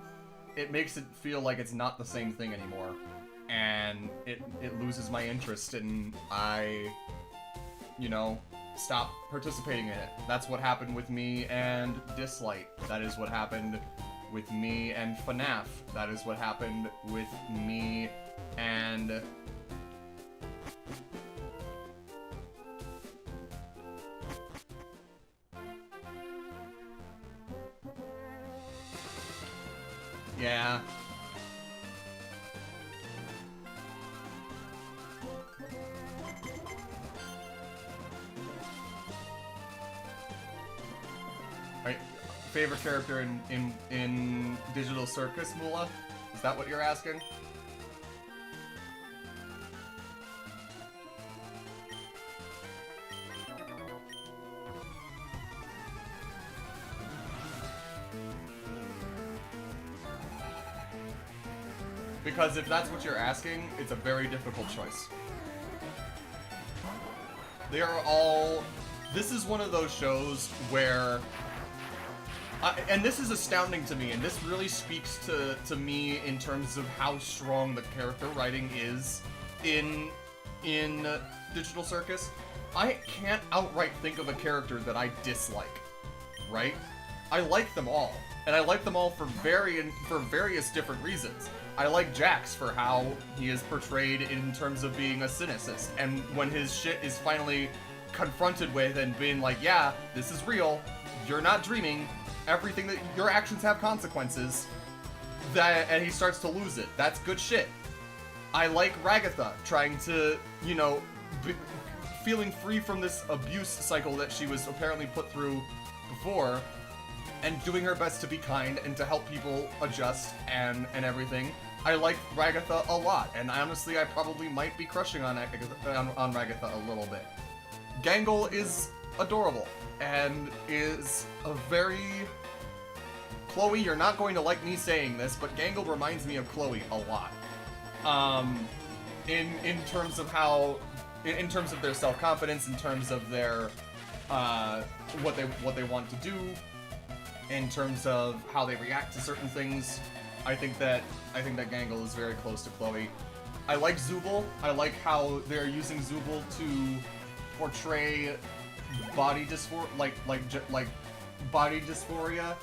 it makes it feel like it's not the same thing anymore, and it loses my interest, and I, you know, stop participating in it. That's what happened with me and Dislight. That is what happened with me and FNAF. That is what happened with me and... Yeah. Right. Favorite character in Digital Circus, Mula? Is that what you're asking? Because if that's what you're asking, it's a very difficult choice. They are all... This is one of those shows where... and this is astounding to me, and this really speaks to me in terms of how strong the character writing is in Digital Circus. I can't outright think of a character that I dislike, right? I like them all, and I like them all for various different reasons. I like Jax for how he is portrayed in terms of being a cynicist, and when his shit is finally confronted with and being like, yeah, this is real, you're not dreaming, everything that your actions have consequences, and he starts to lose it. That's good shit. I like Ragatha trying to, you know, feeling free from this abuse cycle that she was apparently put through before, and doing her best to be kind and to help people adjust and everything. I like Ragatha a lot, and honestly, I probably might be crushing on Ragatha a little bit. Gangle is adorable, and is a very... Chloe, you're not going to like me saying this, but Gangle reminds me of Chloe a lot. In terms of how... In terms of their self-confidence, in terms of their... what they want to do, in terms of how they react to certain things. I think that Gangle is very close to Chloe. I like Zooble. I like how they're using Zooble to portray body body dysphoria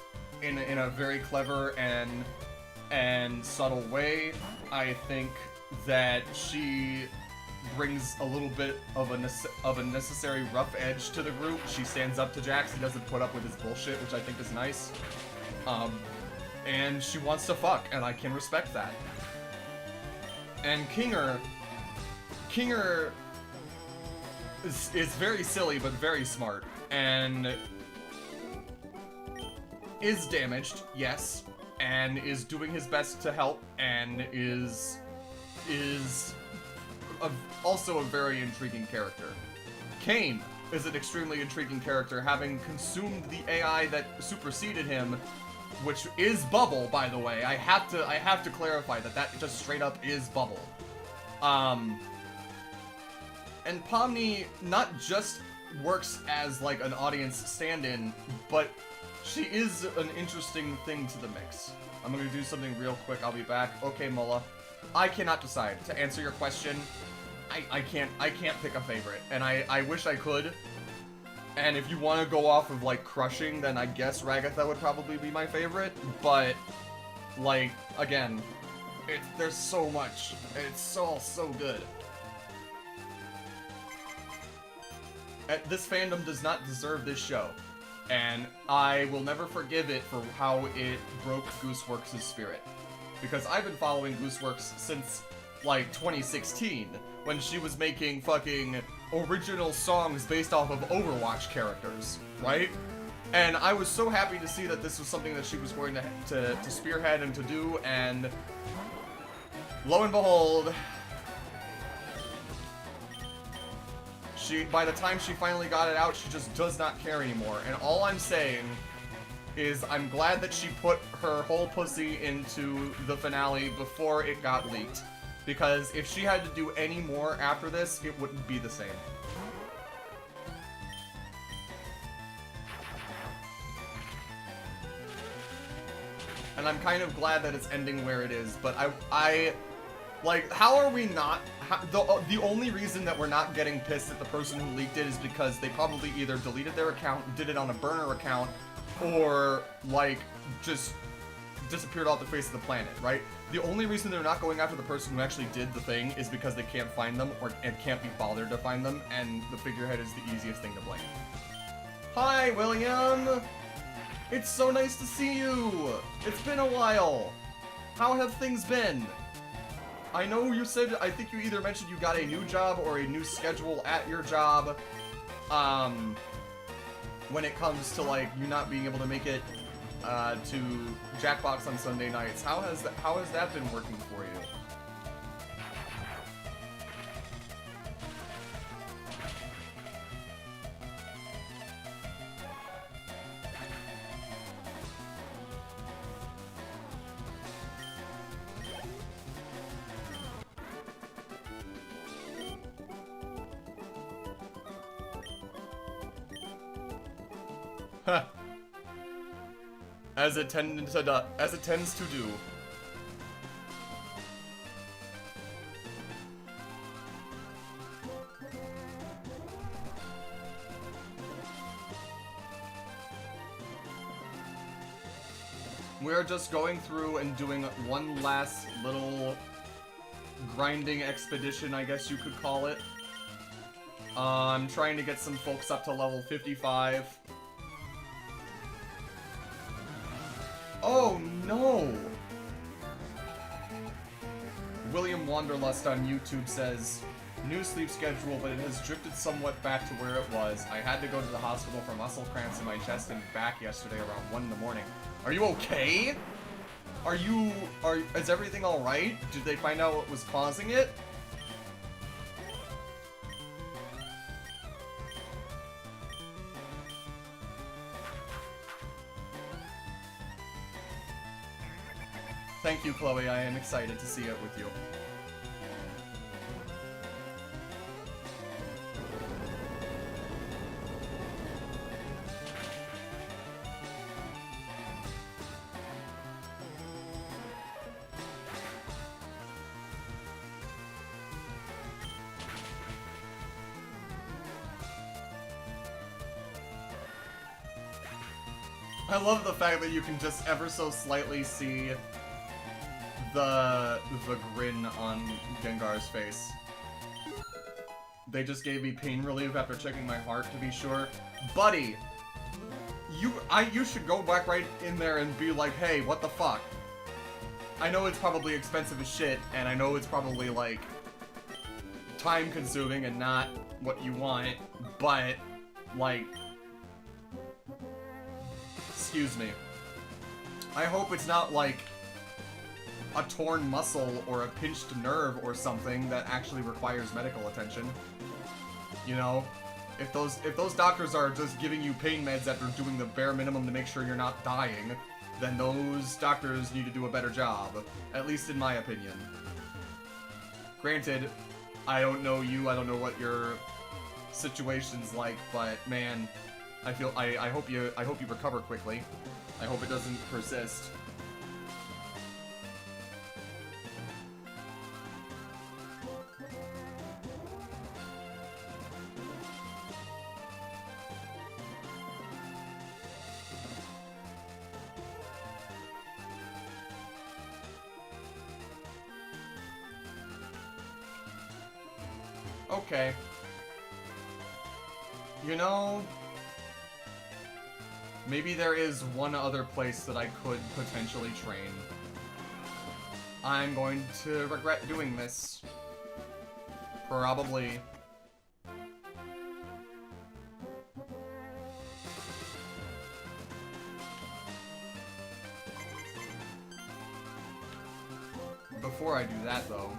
in a very clever and subtle way. I think that she brings a little bit of a necessary rough edge to the group. She stands up to Jax. He doesn't put up with his bullshit, which I think is nice. And she wants to fuck, and I can respect that. And Kinger is very silly, but very smart, and is damaged, yes, and is doing his best to help, and is also a very intriguing character. Kane is an extremely intriguing character, having consumed the AI that superseded him, which is Bubble, by the way. I have to clarify that just straight up is Bubble. And Pomni not just works as like an audience stand-in, but she is an interesting thing to the mix. I'm gonna do something real quick. I'll be back. Okay, Mullah. I cannot decide. To answer your question, I can't pick a favorite, and I wish I could. And if you want to go off of like crushing, then I guess Ragatha would probably be my favorite. But like again, there's so much. It's so good. This fandom does not deserve this show, and I will never forgive it for how it broke Gooseworks' spirit. Because I've been following Gooseworks since like 2016, when she was making fucking original songs based off of Overwatch characters, right? And I was so happy to see that this was something that she was going to spearhead and to do, and lo and behold, by the time she finally got it out, she just does not care anymore. And all I'm saying is I'm glad that she put her whole pussy into the finale before it got leaked. Because if she had to do any more after this, it wouldn't be the same. And I'm kind of glad that it's ending where it is, but I like, how are we not... the only reason that we're not getting pissed at the person who leaked it is because they probably either deleted their account, did it on a burner account, or, like, just disappeared off the face of the planet, right? The only reason they're not going after the person who actually did the thing is because they can't find them, and can't be bothered to find them, and the figurehead is the easiest thing to blame. Hi, William! It's so nice to see you! It's been a while! How have things been? I know you said, I think you either mentioned you got a new job or a new schedule at your job, when it comes to, like, you not being able to make it, to Jackbox on Sunday nights. How has that been working for you? Huh. As it tends to do. We're just going through and doing one last little grinding expedition, I guess you could call it. I'm trying to get some folks up to level 55. Oh no! William Wanderlust on YouTube says, new sleep schedule, but it has drifted somewhat back to where it was. I had to go to the hospital for muscle cramps in my chest and back yesterday around 1 in the morning. Are you okay? Is everything alright? Did they find out what was causing it? Thank you, Chloe. I am excited to see it with you. I love the fact that you can just ever so slightly see the grin on Gengar's face. They just gave me pain relief after checking my heart to be sure. Buddy, you should go back right in there and be like, hey, what the fuck? I know it's probably expensive as shit, and I know it's probably like time consuming and not what you want, but like, excuse me. I hope it's not like a torn muscle or a pinched nerve or something that actually requires medical attention. You know, if those doctors are just giving you pain meds after doing the bare minimum to make sure you're not dying, then those doctors need to do a better job, at least in my opinion. Granted, I don't know you, I don't know what your situation's like, but man, I hope you recover quickly. I hope it doesn't persist. Okay. You know, maybe there is one other place that I could potentially train. I'm going to regret doing this. Probably. Before I do that, though,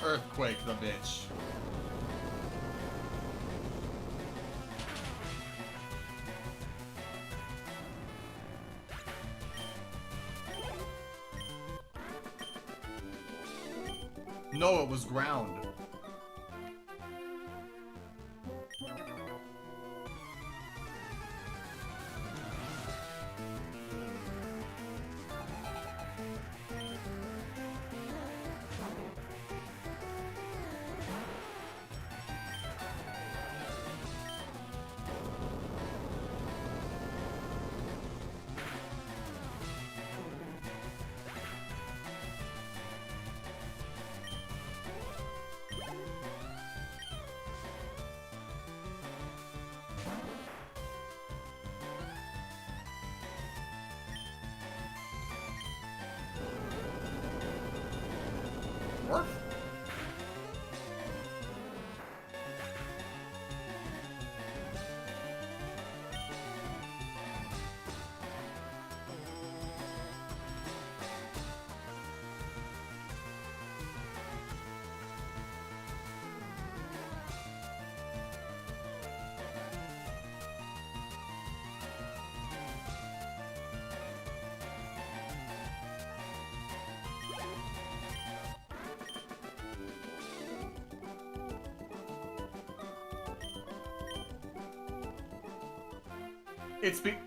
Earthquake the bitch. No, it was ground.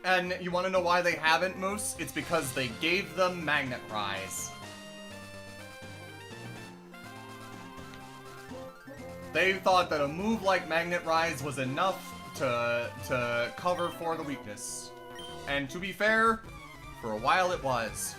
And you want to know why they haven't, Moose? It's because they gave them Magnet Rise. They thought that a move like Magnet Rise was enough to cover for the weakness. And to be fair, for a while it was.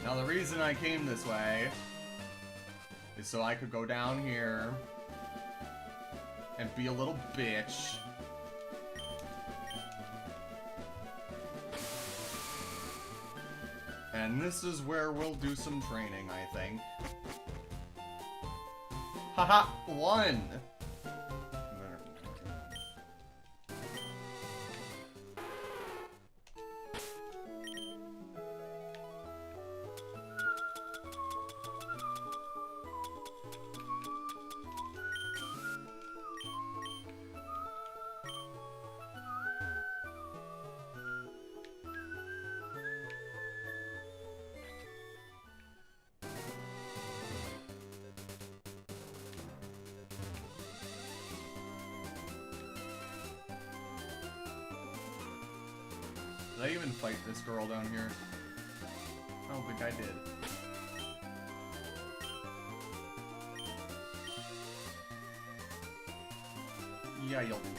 Now the reason I came this way is so I could go down here and be a little bitch. And this is where we'll do some training, I think. Haha, one! Did I even fight this girl down here? I don't think I did. Yeah, you'll do.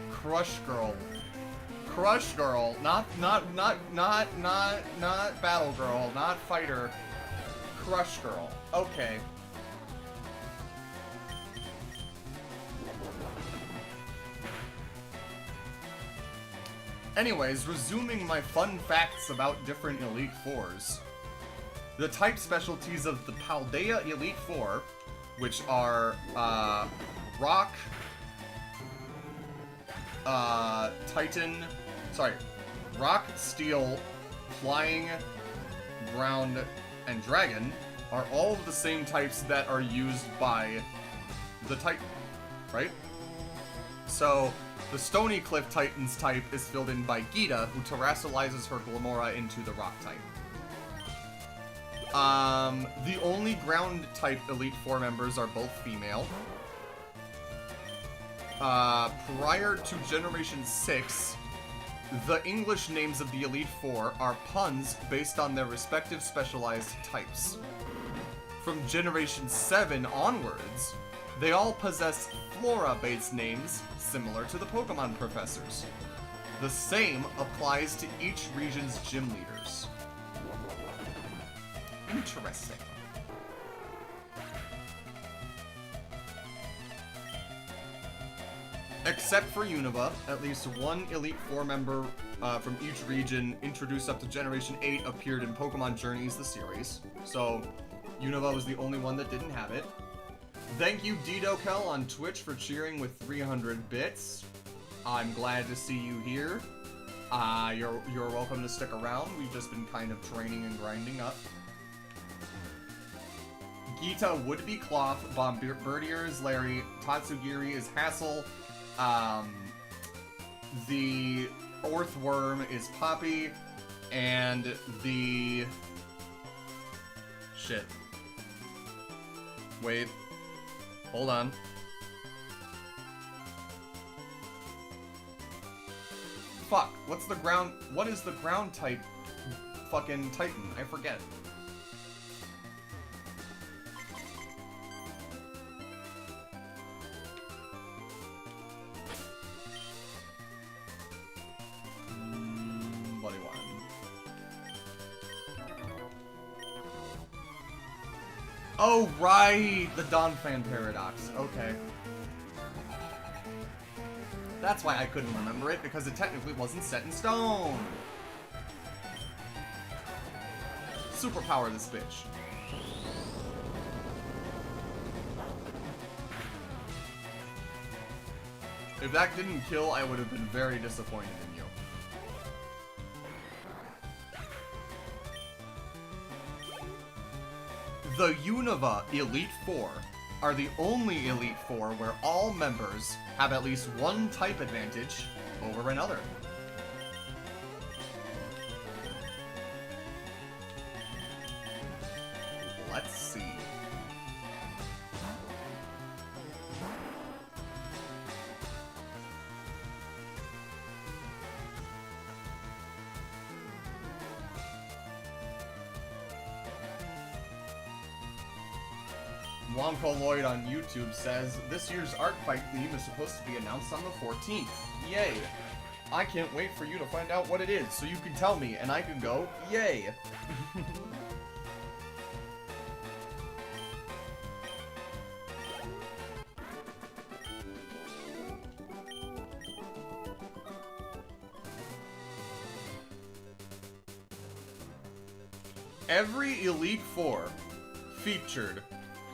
Crush Girl. Crush Girl, not Battle Girl, not Fighter. Crush Girl. Okay. Anyways, resuming my fun facts about different Elite Fours. The type specialties of the Paldea Elite Four, which are, Rock, Titan, Rock, Steel, Flying, Ground, and Dragon, are all of the same types that are used by the Titan, right? So, the Stony Cliff Titan's type is filled in by Gita, who terrestrializes her Glamora into the Rock type. The only Ground type Elite Four members are both female. Prior to Generation 6, the English names of the Elite Four are puns based on their respective specialized types. From Generation 7 onwards, they all possess flora-based names similar to the Pokemon professors. The same applies to each region's gym leaders. Interesting. Except for Unova, at least one Elite Four member from each region introduced up to Generation 8 appeared in Pokemon Journeys, the series. So, Unova was the only one that didn't have it. Thank you, Didokel on Twitch, for cheering with 300 bits. I'm glad to see you here. You're welcome to stick around. We've just been kind of training and grinding up. Gita would be Cloth, Bombardier is Larry, Tatsugiri is Hassel, the Orthworm is Poppy, and the... Shit. Wait. Hold on. Fuck, what is the ground type fucking Titan? I forget. What do you want? Oh, right! The Donphan Paradox. Okay. That's why I couldn't remember it, because it technically wasn't set in stone. Superpower this bitch. If that didn't kill, I would have been very disappointed in you. The Unova Elite Four are the only Elite Four where all members have at least one type advantage over another. Let's see. Wonko Lloyd on YouTube says, this year's Art Fight theme is supposed to be announced on the 14th. Yay! I can't wait for you to find out what it is, so you can tell me, and I can go, yay! Every Elite Four featured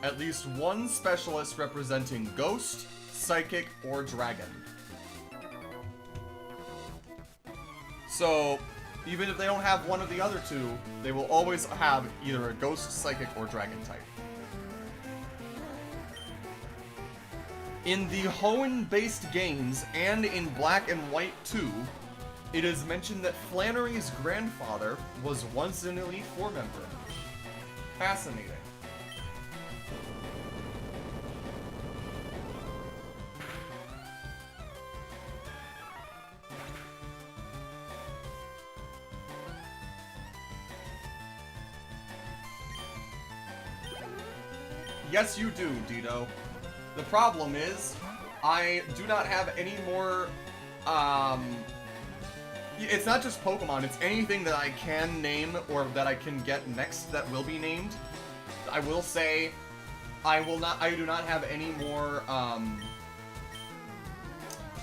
at least one specialist representing Ghost, Psychic, or Dragon. So, even if they don't have one of the other two, they will always have either a Ghost, Psychic, or Dragon type. In the Hoenn-based games, and in Black and White 2, it is mentioned that Flannery's grandfather was once an Elite Four member. Fascinating. Yes, you do, Dito. The problem is, I do not have any more, it's not just Pokemon, it's anything that I can name or that I can get next that will be named. I will say, I do not have any more, I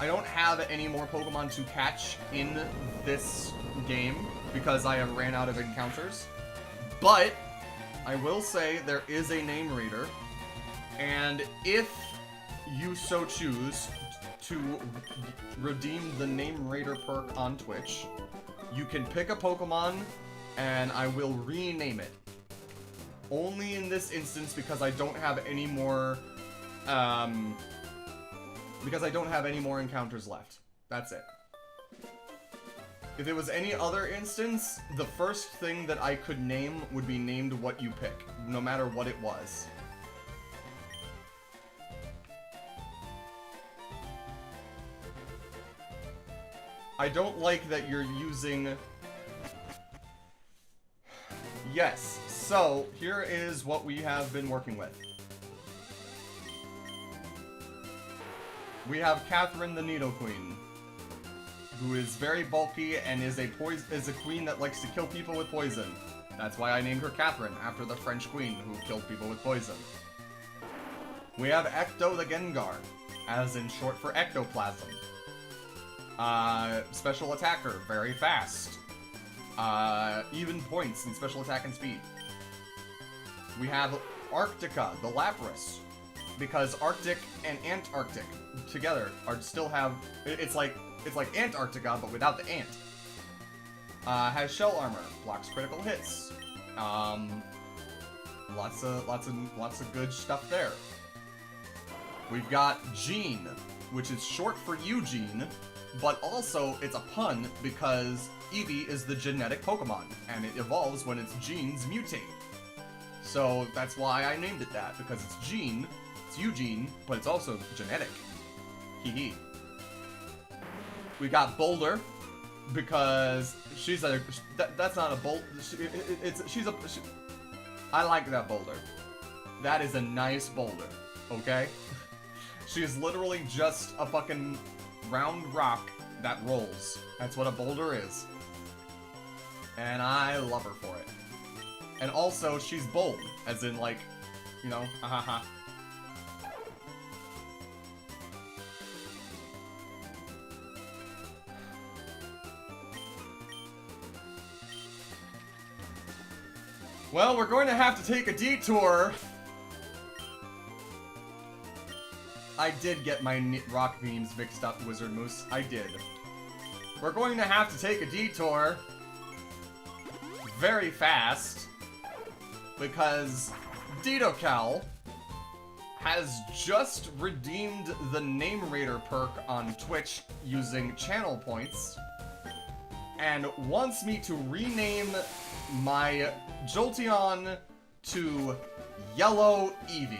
don't have any more Pokemon to catch in this game because I have ran out of encounters. But I will say there is a name reader, and if you so choose to redeem the name raider perk on Twitch, you can pick a Pokemon and I will rename it. Only in this instance because I don't have any more encounters left. That's it. If it was any other instance, the first thing that I could name would be named what you pick, no matter what it was. I don't like that you're using... Yes, so here is what we have been working with. We have Catherine the Nidoqueen, who is very bulky and is a queen that likes to kill people with poison. That's why I named her Catherine, after the French queen who killed people with poison. We have Ecto the Gengar, as in short for ectoplasm. Special attacker, very fast. Even points in special attack and speed. We have Arctica, the Lapras, because Arctic and Antarctic together still have, it's like Antarctica, but without the ant. Has shell armor, blocks critical hits. Lots of good stuff there. We've got Gene, which is short for Eugene, but also it's a pun because Eevee is the genetic Pokemon, and it evolves when its genes mutate. So that's why I named it that, because it's Gene, it's Eugene, but it's also genetic. Hee hee. We got Boulder, because she's a that's not a boulder. I like that boulder. That is a nice boulder. Okay. She's literally just a fucking round rock that rolls. That's what a boulder is. And I love her for it. And also, she's bold, as in, like, you know, ha ha ha. Well, we're going to have to take a detour. I did get my rock beams mixed up, Wizard Moose. I did. We're going to have to take a detour very fast because DitoCal has just redeemed the Name Raider perk on Twitch using channel points and wants me to rename my Jolteon to Yellow Eevee.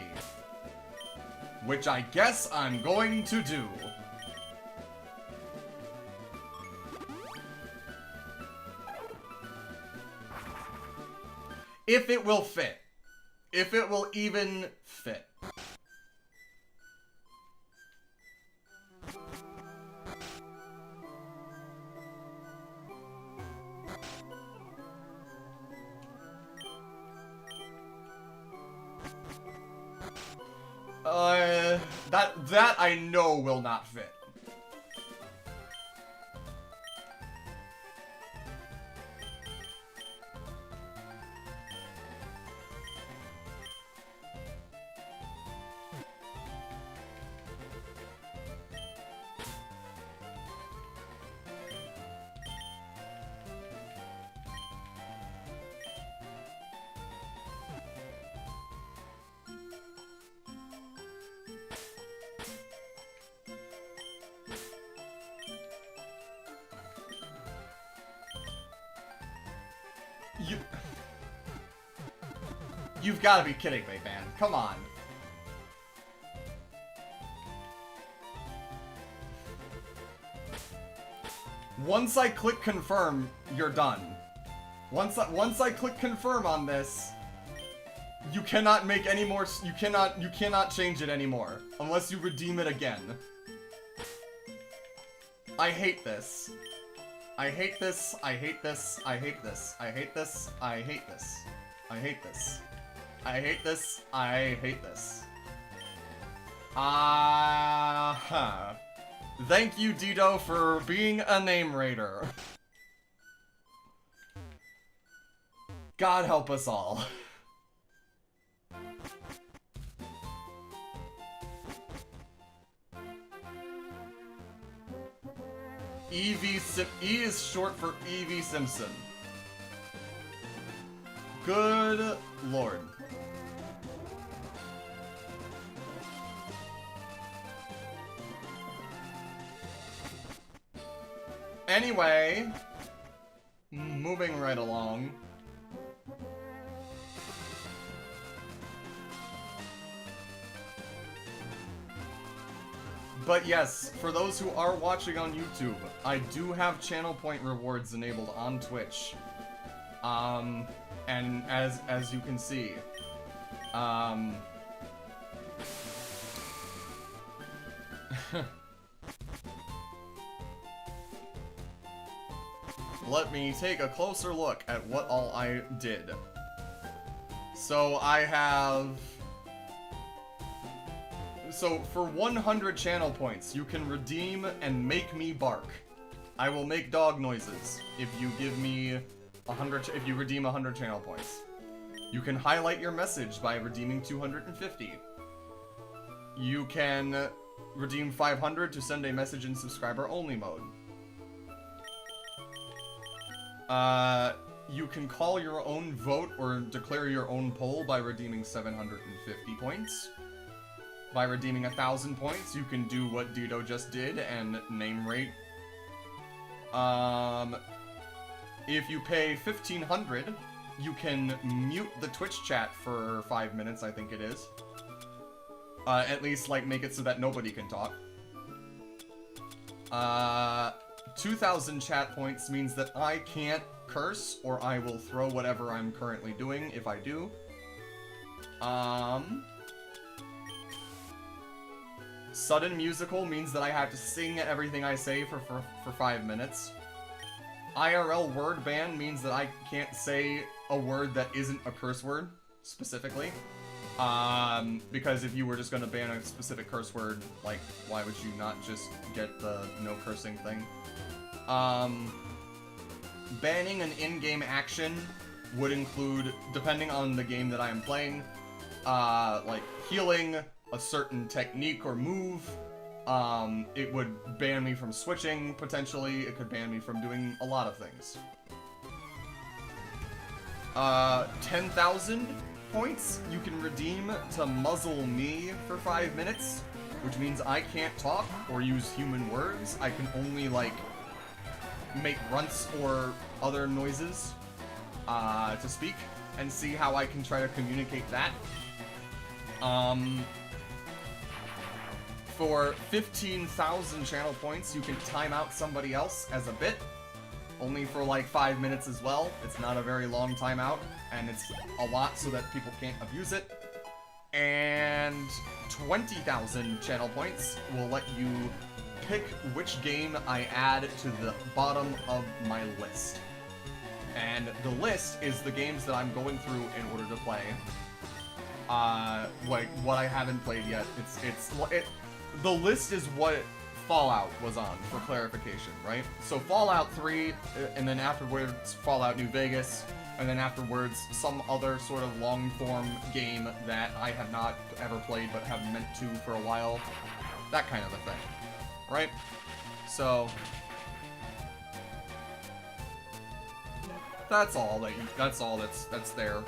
Which I guess I'm going to do. If it will fit. If it will even fit. That I know will not fit. You've got to be kidding me, man. Come on. Once I click confirm, you're done. Once I click confirm on this, you cannot make any more. You cannot change it anymore unless you redeem it again. I hate this. I hate this. I hate this. I hate this. I hate this. I hate this. I hate this. I hate this. I hate this. Thank you, Dito, for being a Name Raider. God help us all. E is short for Evie Simpson. Good lord. Anyway, moving right along. But yes, for those who are watching on YouTube, I do have channel point rewards enabled on Twitch. And as you can see, let me take a closer look at what all I did. So I have... So for 100 channel points, you can redeem and make me bark. I will make dog noises if you give me 100. If you redeem 100 channel points. You can highlight your message by redeeming 250. You can redeem 500 to send a message in subscriber only mode. You can call your own vote or declare your own poll by redeeming 750 points. By redeeming 1,000 points, you can do what Dito just did and name rate. If you pay 1,500, you can mute the Twitch chat for 5 minutes, I think it is. At least, like, make it so that nobody can talk. 2,000 chat points means that I can't curse, or I will throw whatever I'm currently doing if I do. Sudden musical means that I have to sing everything I say for 5 minutes. IRL word ban means that I can't say a word that isn't a curse word, specifically. Because if you were just gonna ban a specific curse word, like, why would you not just get the no cursing thing? Banning an in-game action would include, depending on the game that I am playing, like healing, a certain technique or move. It would ban me from switching, potentially. It could ban me from doing a lot of things. 10,000 points you can redeem to muzzle me for 5 minutes, which means I can't talk or use human words. I can only, like, make grunts or other noises to speak, and see how I can try to communicate that. For 15,000 channel points, you can time out somebody else as a bit, only for like 5 minutes as well. It's not a very long timeout, and it's a lot so that people can't abuse it. And 20,000 channel points will let you pick which game I add to the bottom of my list. And the list is the games that I'm going through in order to play. Like, what I haven't played yet. The list is what Fallout was on, for clarification, right? So Fallout 3, and then afterwards Fallout New Vegas, and then afterwards some other sort of long-form game that I have not ever played but have meant to for a while. That kind of a thing, right? So that's all that's there.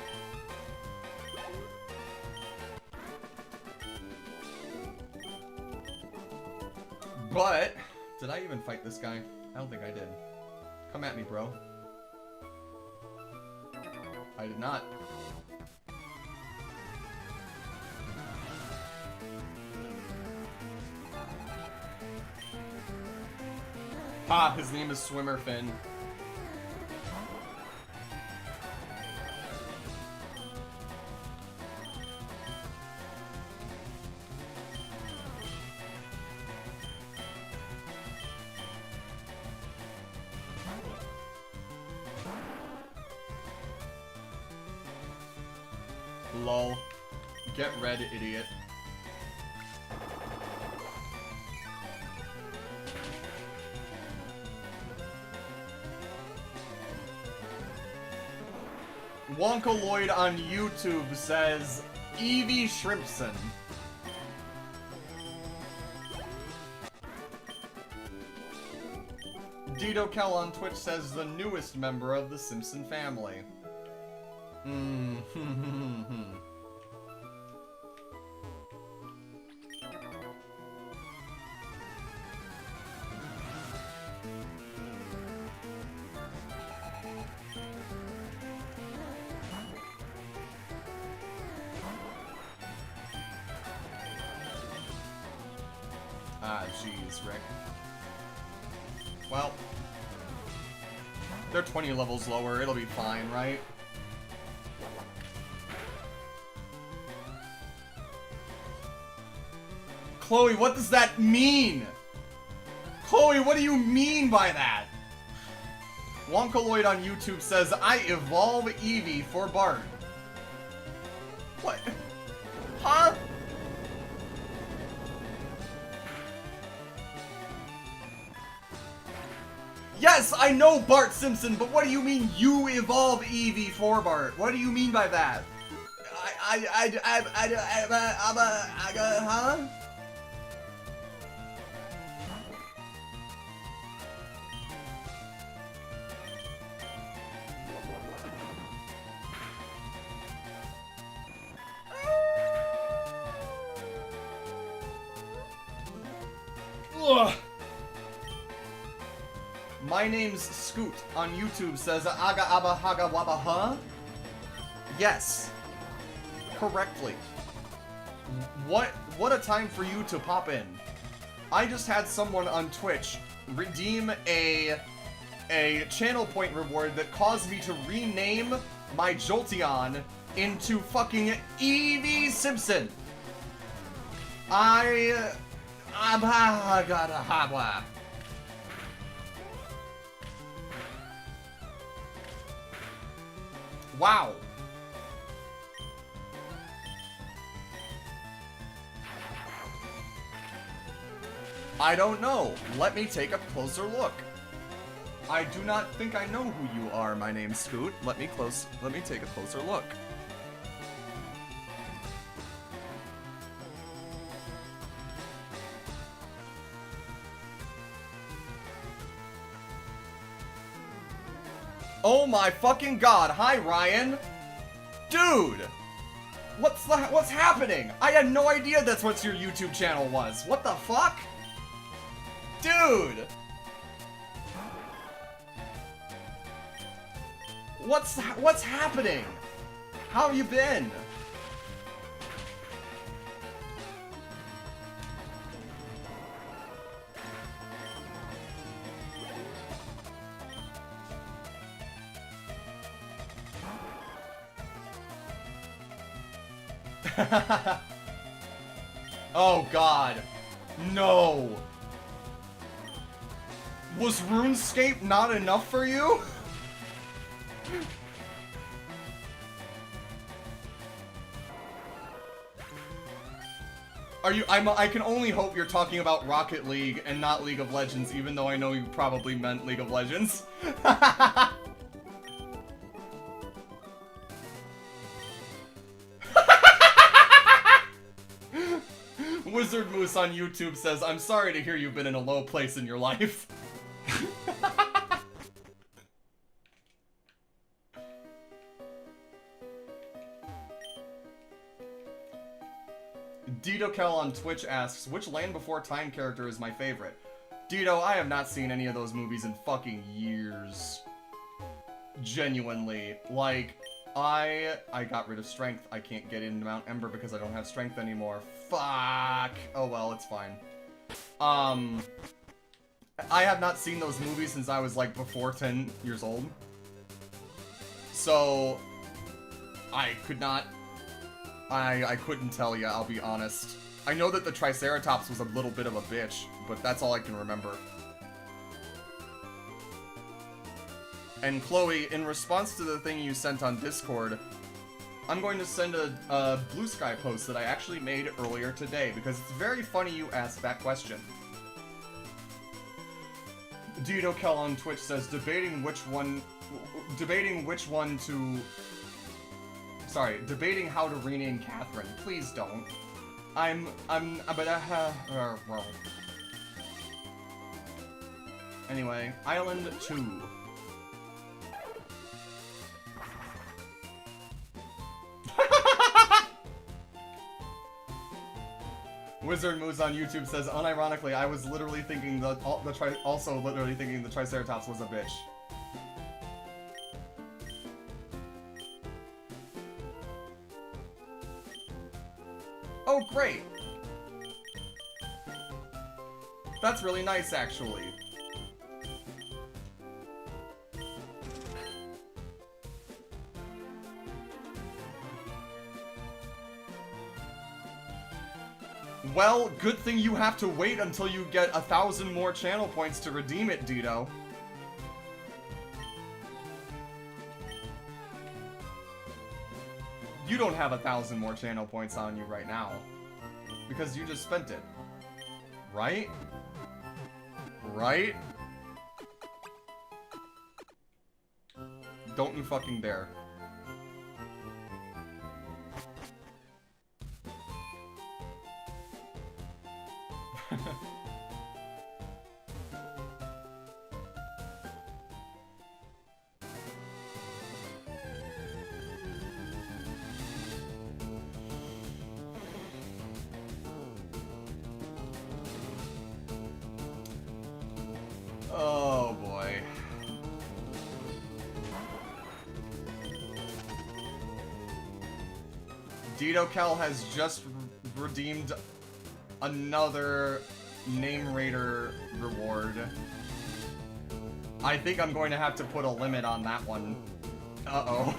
But did I even fight this guy? I don't think I did. Come at me, bro. I did not. Ha! His name is Swimmerfin. Lol. Get red, idiot. Wonkaloid on YouTube says Evie Shrimpson. Dito Kel on Twitch says the newest member of the Simpson family. Ah, jeez, Rick. Well, they're 20 levels lower. It'll be fine, right? Chloe, what does that mean? Chloe, what do you mean by that? Wonkaloid on YouTube says, I evolve Eevee for Bart. What? Huh? Yes, I know Bart Simpson, but what do you mean you evolve Eevee for Bart? What do you mean by that? Huh? Ugh. My name's Scoot on YouTube says Aga Aba Haga Waba Huh? Yes. Correctly. What a time for you to pop in. I just had someone on Twitch redeem a channel point reward that caused me to rename my Jolteon into fucking Eevee Simpson. I got a habla. Wow. I don't know. Let me take a closer look. I do not think I know who you are. My name's Scoot. Let me take a closer look. Oh my fucking god. Hi, Ryan. Dude. What's happening? I had no idea that's what your YouTube channel was. What the fuck? Dude. What's happening? How have you been? Oh god. No. Was RuneScape not enough for you? I can only hope you're talking about Rocket League and not League of Legends, even though I know you probably meant League of Legends. Wizard Moose on YouTube says, I'm sorry to hear you've been in a low place in your life. DitoKel on Twitch asks, which Land Before Time character is my favorite? Dito, I have not seen any of those movies in fucking years. Genuinely. Like, I got rid of strength. I can't get into Mount Ember because I don't have strength anymore. Fuck. Oh well, it's fine. I have not seen those movies since I was like before 10 years old. So, I could not... I couldn't tell you, I'll be honest. I know that the Triceratops was a little bit of a bitch, but that's all I can remember. And Chloe, in response to the thing you sent on Discord, I'm going to send a Blue Sky post that I actually made earlier today, because it's very funny you asked that question. DitoKel on Twitch says, debating which one to... Sorry, debating how to rename Catherine. Please don't. Well. Anyway, Island 2. Wizard Moose on YouTube says, unironically, I was literally thinking also literally thinking the Triceratops was a bitch. Oh, great! That's really nice, actually. Well, good thing you have to wait until you get 1,000 more channel points to redeem it, Dito. You don't have 1,000 more channel points on you right now. Because you just spent it. Right? Right? Don't you fucking dare. Oh boy. DitoKel has just redeemed another name I think I'm going to have to put a limit on that one. Uh-oh.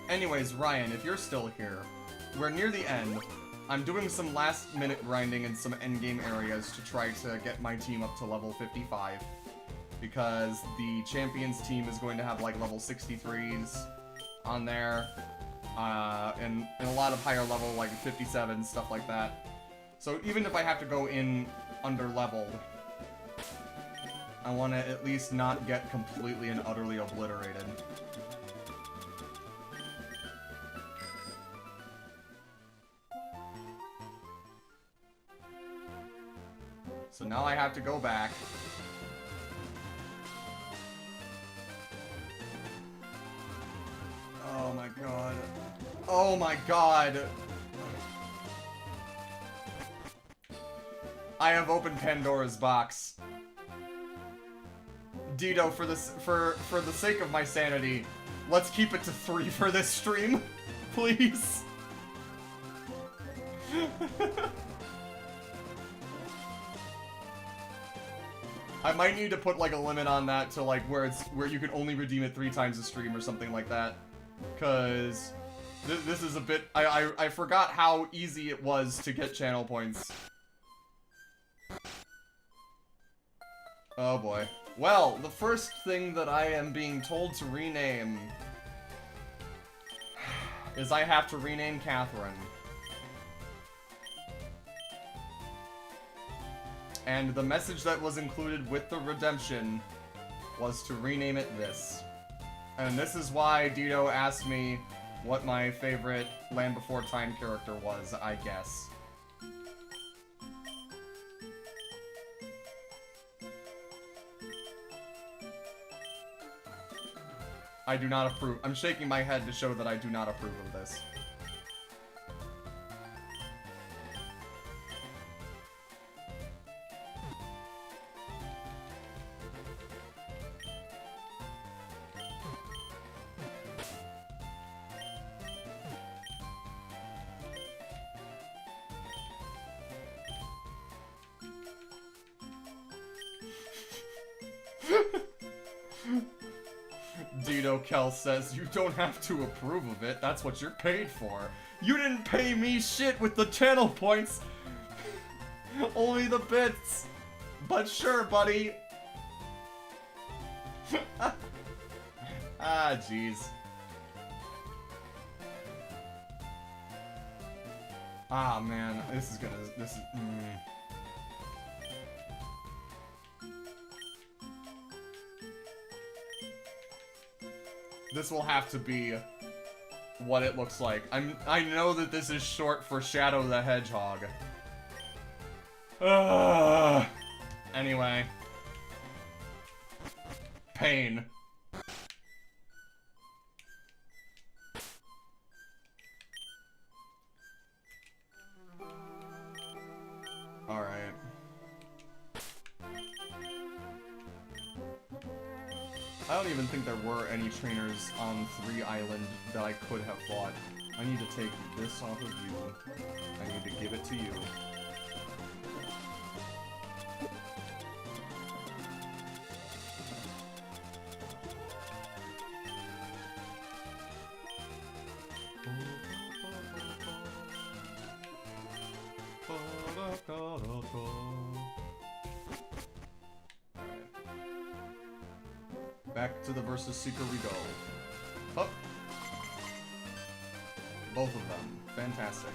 Anyways, Ryan, if you're still here, we're near the end. I'm doing some last-minute grinding in some endgame areas to try to get my team up to level 55. Because the champions team is going to have, like, level 63s on there. And a lot of higher level, like 57, stuff like that. So even if I have to go in under-leveled, I want to at least not get completely and utterly obliterated. So now I have to go back. Oh my god. Oh my god. I have opened Pandora's box. Dito, for the sake of my sanity, let's keep it to 3 for this stream, please. I might need to put like a limit on that to like where you can only redeem it 3 times a stream or something like that, cause this is a bit. I forgot how easy it was to get channel points. Oh boy. Well, the first thing that I am being told to rename is I have to rename Catherine. And the message that was included with the redemption was to rename it this. And this is why Dito asked me what my favorite Land Before Time character was, I guess. I do not approve. I'm shaking my head to show that I do not approve of this. Dito Kel says, you don't have to approve of it, that's what you're paid for. You didn't pay me shit with the channel points! Only the bits! But sure, buddy! Ah, jeez. Ah, man, this is... This will have to be what it looks like. I know that this is short for Shadow the Hedgehog. Anyway. Pain. Alright. I don't even think there were any trainers on 3 Island that I could have fought. I need to take this off of you. I need to give it to you. Back to the versus Seeker we go. Up. Both of them. Fantastic.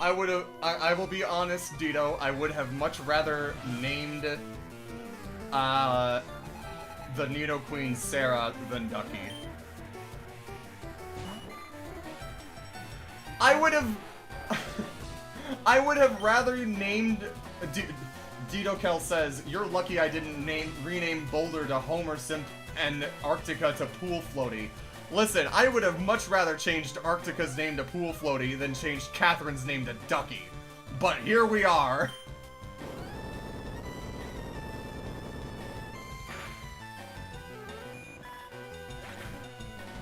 I will be honest, Dito, I would have much rather named, the Nidoqueen Sarah than Ducky. I would have rather named... Dito Kel says, you're lucky I didn't rename Boulder to Homer Simp and Arctica to Pool Floaty. Listen, I would have much rather changed Arctica's name to Pool Floaty than changed Catherine's name to Ducky. But here we are.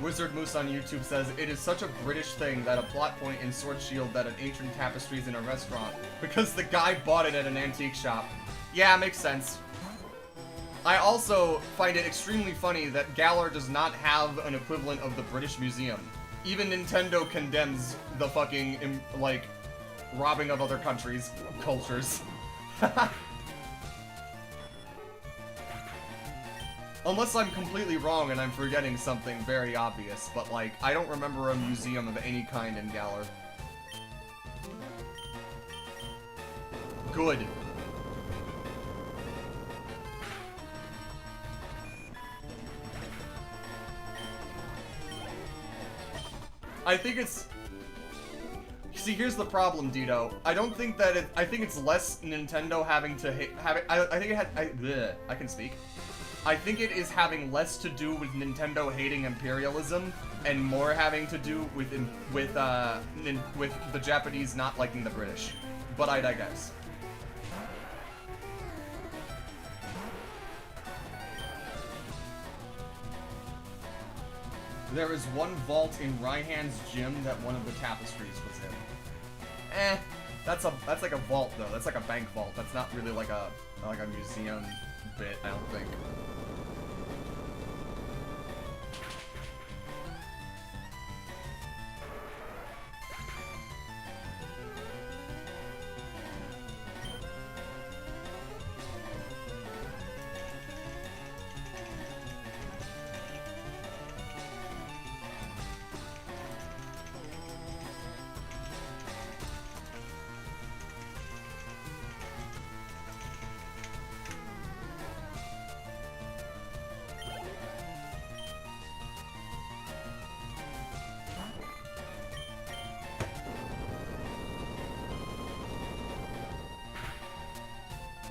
Wizard Moose on YouTube says, it is such a British thing that a plot point in Sword Shield that an ancient tapestry is in a restaurant because the guy bought it at an antique shop. Yeah, makes sense. I also find it extremely funny that Galar does not have an equivalent of the British Museum. Even Nintendo condemns the fucking, like, robbing of other countries' cultures. Unless I'm completely wrong and I'm forgetting something very obvious, but, like, I don't remember a museum of any kind in Galar. Good. I think it's... See, here's the problem, Dito. I don't think that it... I think it's less Nintendo having to have it... I think it had... I can speak. I think it is having less to do with Nintendo hating imperialism and more having to do with the Japanese not liking the British. But I digress. There is one vault in Raihan's gym that one of the tapestries was in. That's like a vault though. That's like a bank vault. That's not really like a museum bit, I don't think.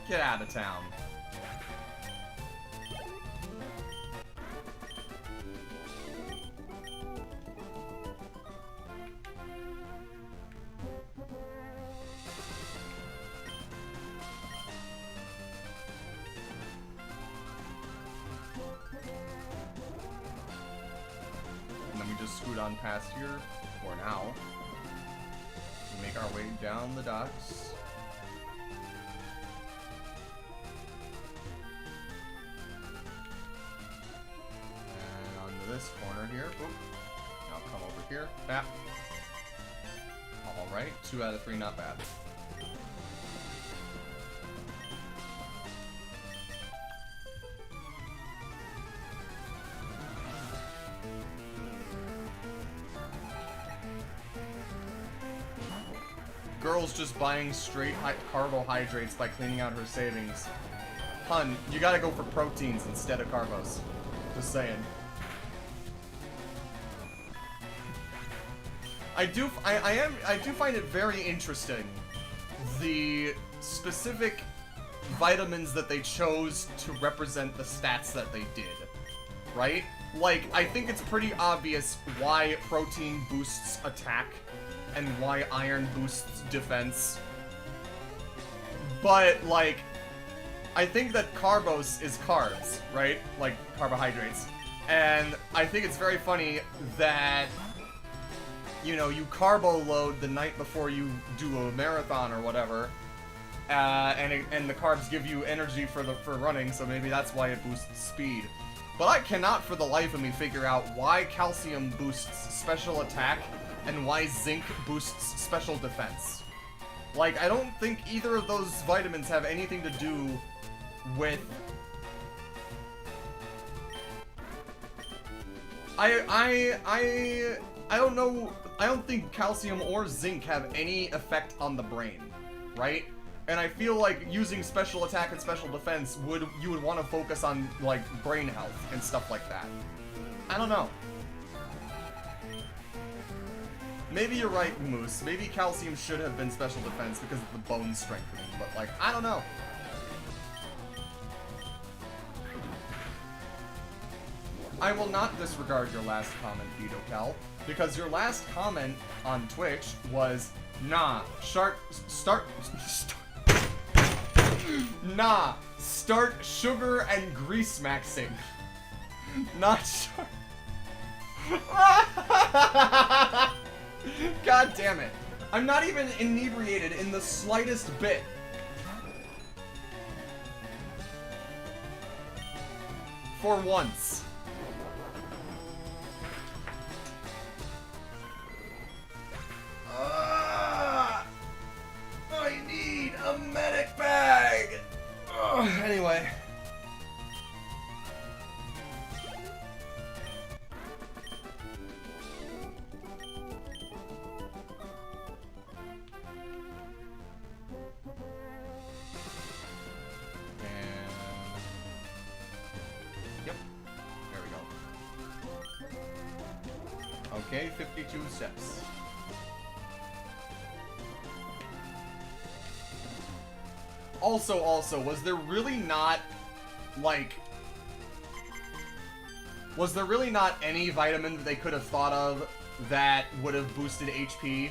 Get out of town. And then we just scoot on past here for now. We make our way down the docks. This corner here. Oop. Now come over here. Bap. Alright, 2 out of 3, not bad. Girl's just buying straight carbohydrates by cleaning out her savings. Hun, you gotta go for proteins instead of carbos. Just saying. I do find it very interesting the specific vitamins that they chose to represent the stats that they did, right? Like, I think it's pretty obvious why protein boosts attack and why iron boosts defense. But, like, I think that carbos is carbs, right? Like, carbohydrates. And I think it's very funny that, you know, you carbo load the night before you do a marathon or whatever, and the carbs give you energy for running, so maybe that's why it boosts speed. But I cannot for the life of me figure out why calcium boosts special attack and why zinc boosts special defense. Like, I don't think either of those vitamins have anything to do with... I don't know. I don't think calcium or zinc have any effect on the brain, right? And I feel like using special attack and special defense you would want to focus on, like, brain health and stuff like that. I don't know. Maybe you're right, Moose. Maybe calcium should have been special defense because of the bone strengthening, but, like, I don't know. I will not disregard your last comment, Vito Cal, because your last comment on Twitch was, nah, start sugar and grease maxing. Not shark. God damn it. I'm not even inebriated in the slightest bit. For once. I need a medic bag. Anyway. Yep. There we go. Okay, 52 steps. Also, was there really not, like... Was there really not any vitamin that they could have thought of that would have boosted HP?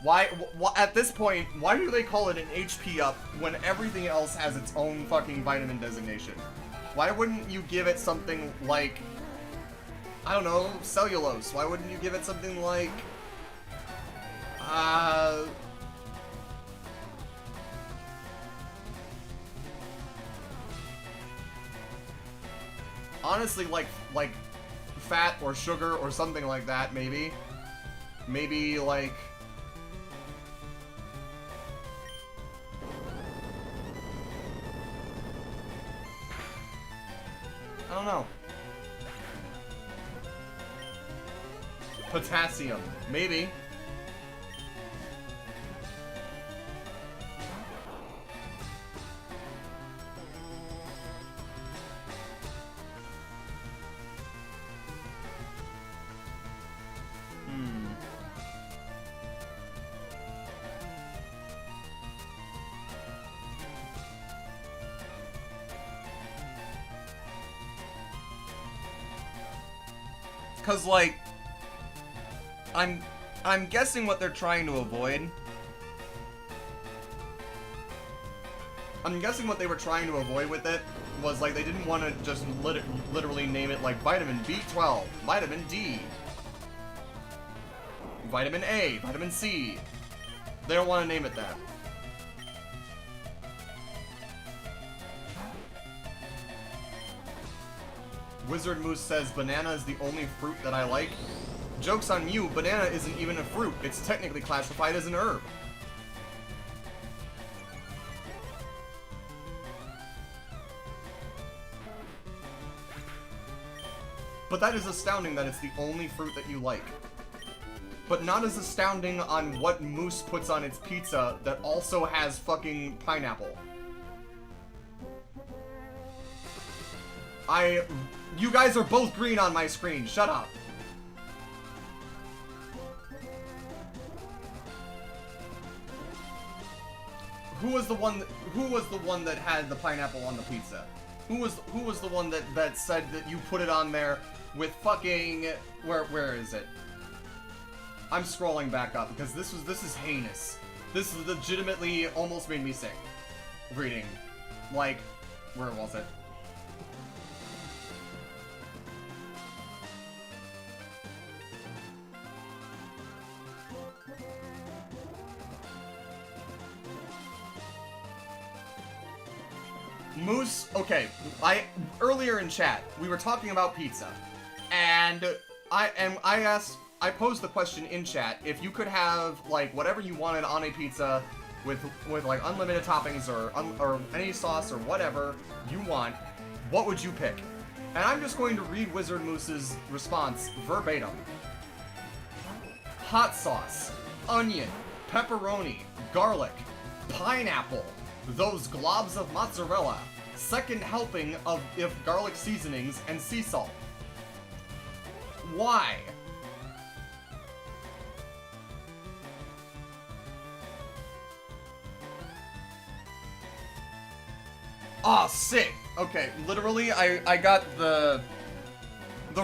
Why, at this point, why do they call it an HP up when everything else has its own fucking vitamin designation? Why wouldn't you give it something like, I don't know, cellulose? Why wouldn't you give it something like, honestly, like fat or sugar or something like that, maybe. Maybe, like... I don't know. Potassium. Maybe. Cause like, I'm guessing what they're trying to avoid. I'm guessing what they were trying to avoid with it was like they didn't want to just literally name it like vitamin B12, vitamin D, vitamin A, vitamin C. They don't want to name it that. Wizard Moose says banana is the only fruit that I like. Joke's on you, banana isn't even a fruit. It's technically classified as an herb. But that is astounding that it's the only fruit that you like. But not as astounding on what Moose puts on its pizza that also has fucking pineapple. You guys are both green on my screen. Shut up. Who was the one that had the pineapple on the pizza? Who was the one that said that you put it on there with fucking where is it? I'm scrolling back up because this is heinous. This is legitimately almost made me sick. Reading. Like, where was it? Moose, okay, earlier in chat, we were talking about pizza, and I posed the question in chat, if you could have, like, whatever you wanted on a pizza with like, unlimited toppings or any sauce or whatever you want, what would you pick? And I'm just going to read Wizard Moose's response verbatim. Hot sauce, onion, pepperoni, garlic, pineapple, those globs of mozzarella, second helping of garlic seasonings, and sea salt. Why? Aw, sick! Okay, literally, I got the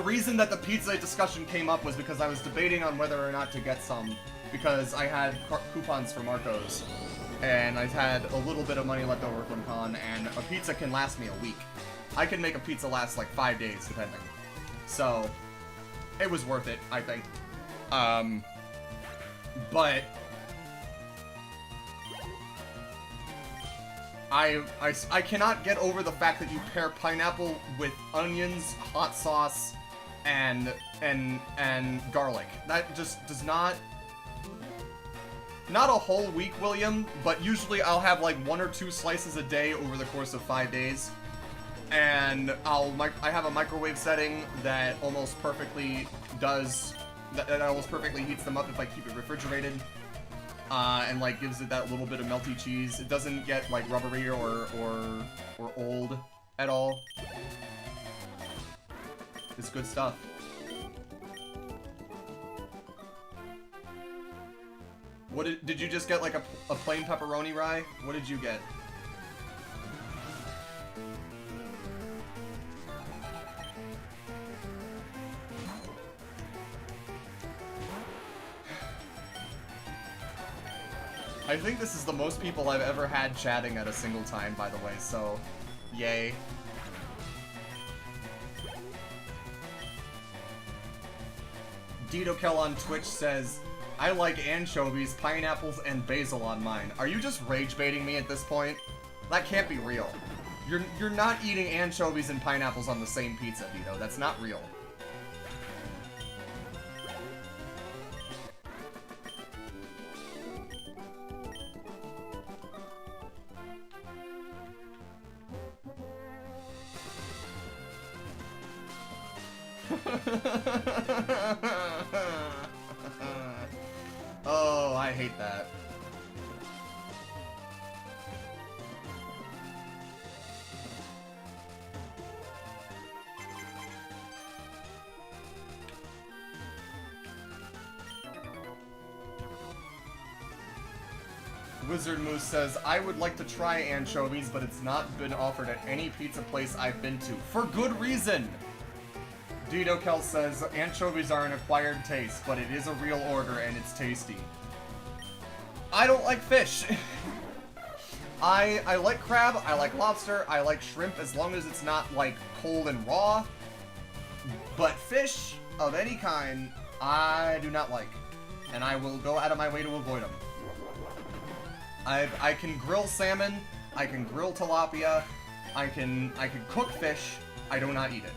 reason that the pizza discussion came up was because I was debating on whether or not to get some, because I had coupons for Marco's. And I've had a little bit of money left over from con, and a pizza can last me a week. I can make a pizza last like 5 days, depending. So, it was worth it, I think. But I cannot get over the fact that you pair pineapple with onions, hot sauce, and garlic. That just does not... Not a whole week, William, but usually I'll have like 1 or 2 slices a day over the course of 5 days. And I have a microwave setting that almost perfectly does... That almost perfectly heats them up if I keep it refrigerated. And like gives it that little bit of melty cheese. It doesn't get like rubbery or old at all. It's good stuff. What did you just get, like a plain pepperoni rye? What did you get? I think this is the most people I've ever had chatting at a single time, by the way, so yay. DitoKel on Twitch says, I like anchovies, pineapples, and basil on mine. Are you just rage baiting me at this point? That can't be real. You're not eating anchovies and pineapples on the same pizza, Dito. That's not real. Oh, I hate that. Wizard Moose says, I would like to try anchovies, but it's not been offered at any pizza place I've been to. For good reason! DitoKel says, anchovies are an acquired taste, but it is a real order and it's tasty. I don't like fish. I like crab, I like lobster, I like shrimp as long as it's not like cold and raw. But fish of any kind, I do not like. And I will go out of my way to avoid them. I can grill salmon, I can grill tilapia, I can cook fish, I do not eat it.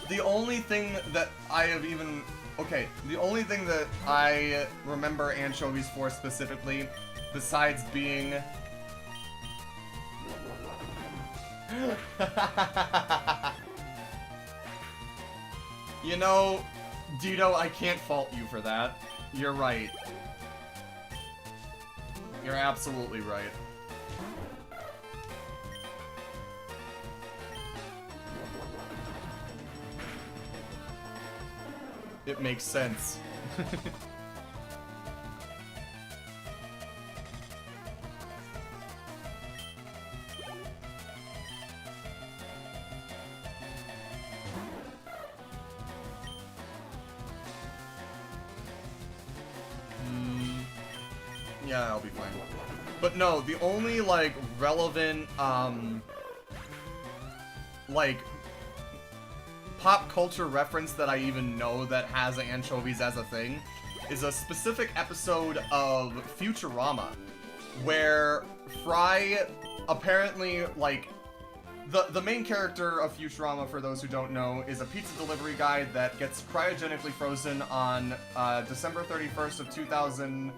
The only thing that I have even... Okay, the only thing that I remember anchovies for specifically, besides being... You know, Dito, I can't fault you for that. You're right. You're absolutely right. It makes sense. Yeah, I'll be fine. But no, the only, like, relevant, like, pop culture reference that I even know that has anchovies as a thing is a specific episode of Futurama where Fry apparently, like, the main character of Futurama, for those who don't know, is a pizza delivery guy that gets cryogenically frozen on December 31st of 2000...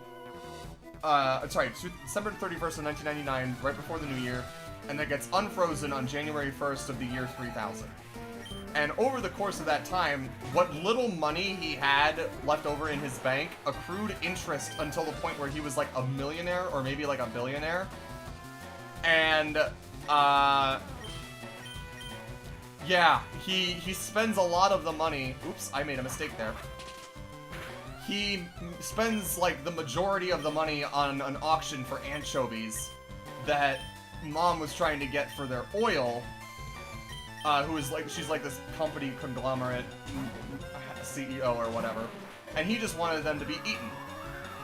December 31st of 1999, right before the new year, and then gets unfrozen on January 1st of the year 3000. And over the course of that time, what little money he had left over in his bank accrued interest until the point where he was like a millionaire, or maybe like a billionaire. And, yeah, he spends a lot of the money... Oops, I made a mistake there. He spends, like, the majority of the money on an auction for anchovies that Mom was trying to get for their oil, who is, like, she's, like, this company conglomerate CEO or whatever, and he just wanted them to be eaten.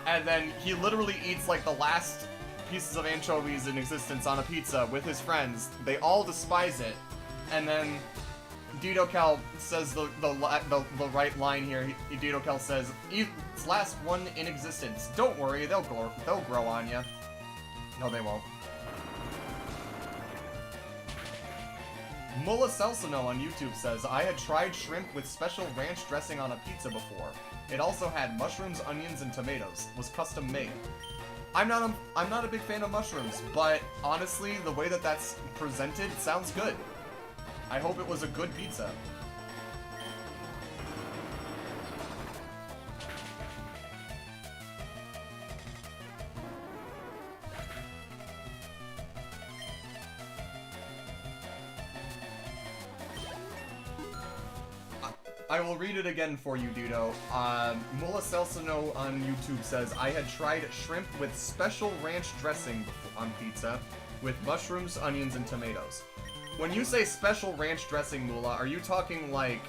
And then he literally eats like the last pieces of anchovies in existence on a pizza with his friends. They all despise it. And then DidoCal says the right line here. DidoCal says, "It's last one in existence. Don't worry, they'll grow on you." No, they won't. Mulla Celsino on YouTube says, "I had tried shrimp with special ranch dressing on a pizza before. It also had mushrooms, onions, and tomatoes. Was custom made." I'm not a big fan of mushrooms, but honestly, the way that that's presented sounds good. I hope it was a good pizza. I will read it again for you, Dudo. Mulla Celsino on YouTube says, "I had tried shrimp with special ranch dressing on pizza with mushrooms, onions, and tomatoes." When you say special ranch dressing, Mulla, are you talking like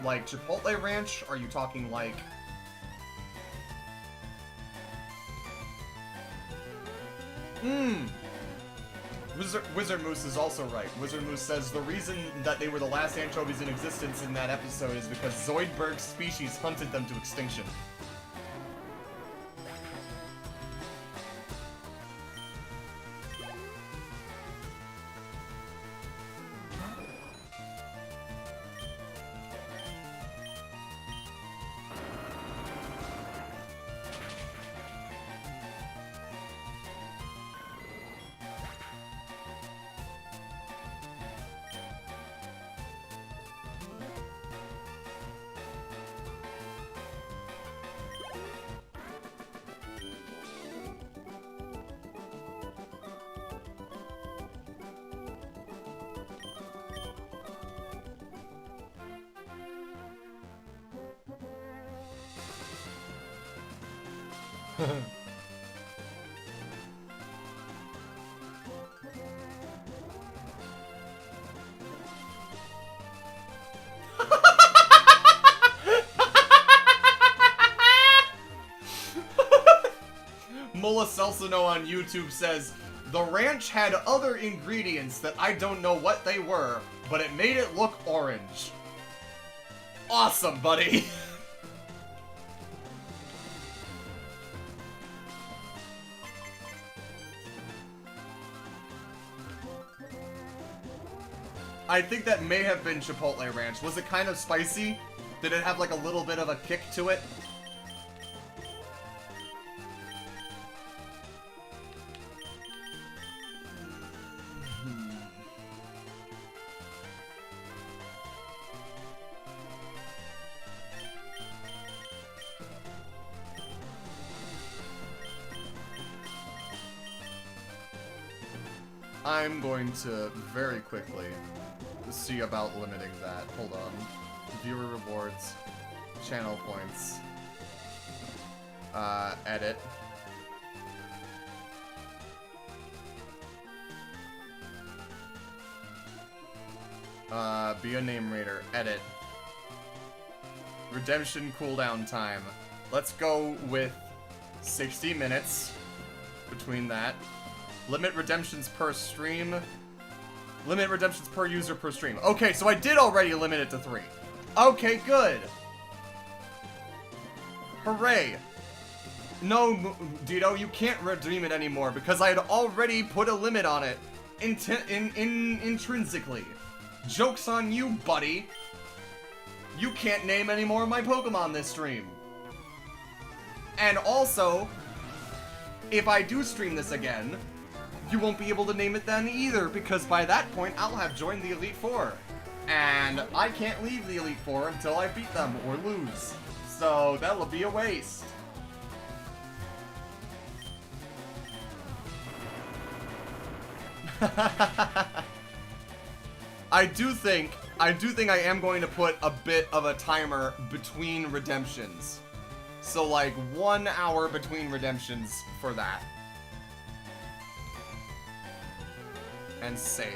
Chipotle ranch? Are you talking like... Wizard Moose is also right. Wizard Moose says the reason that they were the last anchovies in existence in that episode is because Zoidberg's species hunted them to extinction. Mulla Celsino on YouTube says, "The ranch had other ingredients that I don't know what they were, but it made it look orange." Awesome, buddy! I think that may have been Chipotle Ranch. Was it kind of spicy? Did it have like a little bit of a kick to it? I'm going to very quickly see about limiting that. Hold on. Viewer rewards. Channel points. Edit. Be a name raider. Edit. Redemption cooldown time. Let's go with 60 minutes between that. Limit redemptions per stream. Limit redemptions per user per stream. Okay, so I did already limit it to 3. Okay, good. Hooray. No, Dido, you can't redeem it anymore because I had already put a limit on it intrinsically. Joke's on you, buddy. You can't name any more of my Pokemon this stream. And also, if I do stream this again, you won't be able to name it then either, because by that point, I'll have joined the Elite Four. And I can't leave the Elite Four until I beat them or lose. So that'll be a waste. I do think I am going to put a bit of a timer between redemptions. So like 1 hour between redemptions for that. And save.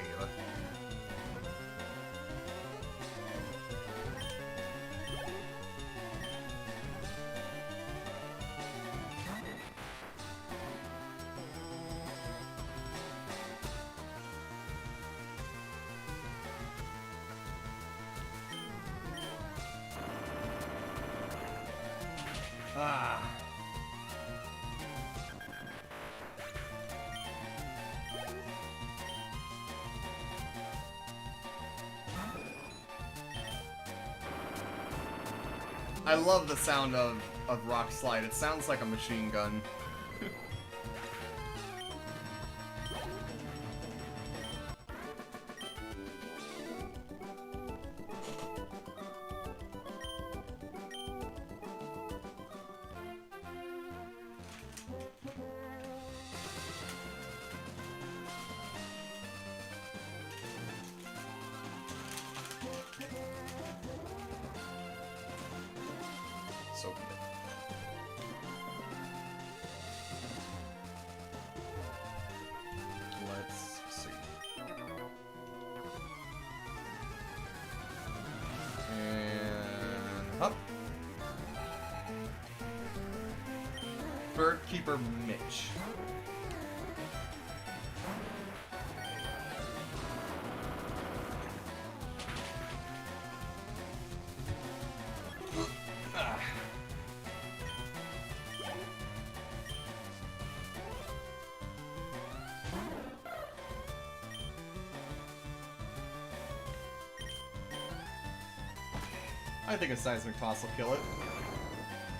Ah. I love the sound of Rock Slide. It sounds like a machine gun. So good. Let's see. And up. Bird Keeper Mitch. I think a Seismic Toss will kill it.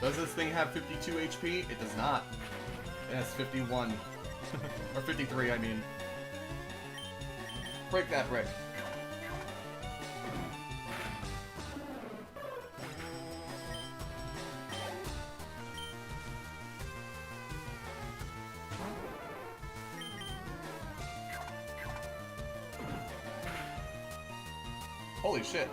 Does this thing have 52 HP? It does not. It has 51. Or 53, I mean. Break that brick. Holy shit.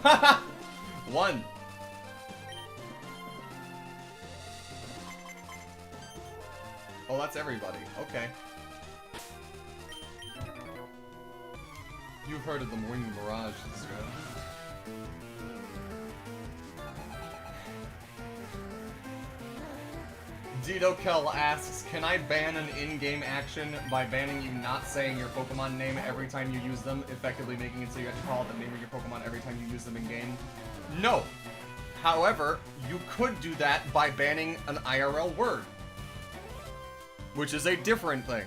Haha! One. Oh, that's everybody. Okay. You've heard of the Morning Mirage, this guy. Didokel asks, can I ban an in-game action by banning you not saying your Pokemon name every time you use them, effectively making it so you have to call out the name of your Pokemon every time you use them in-game? No! However, you could do that by banning an IRL word, which is a different thing.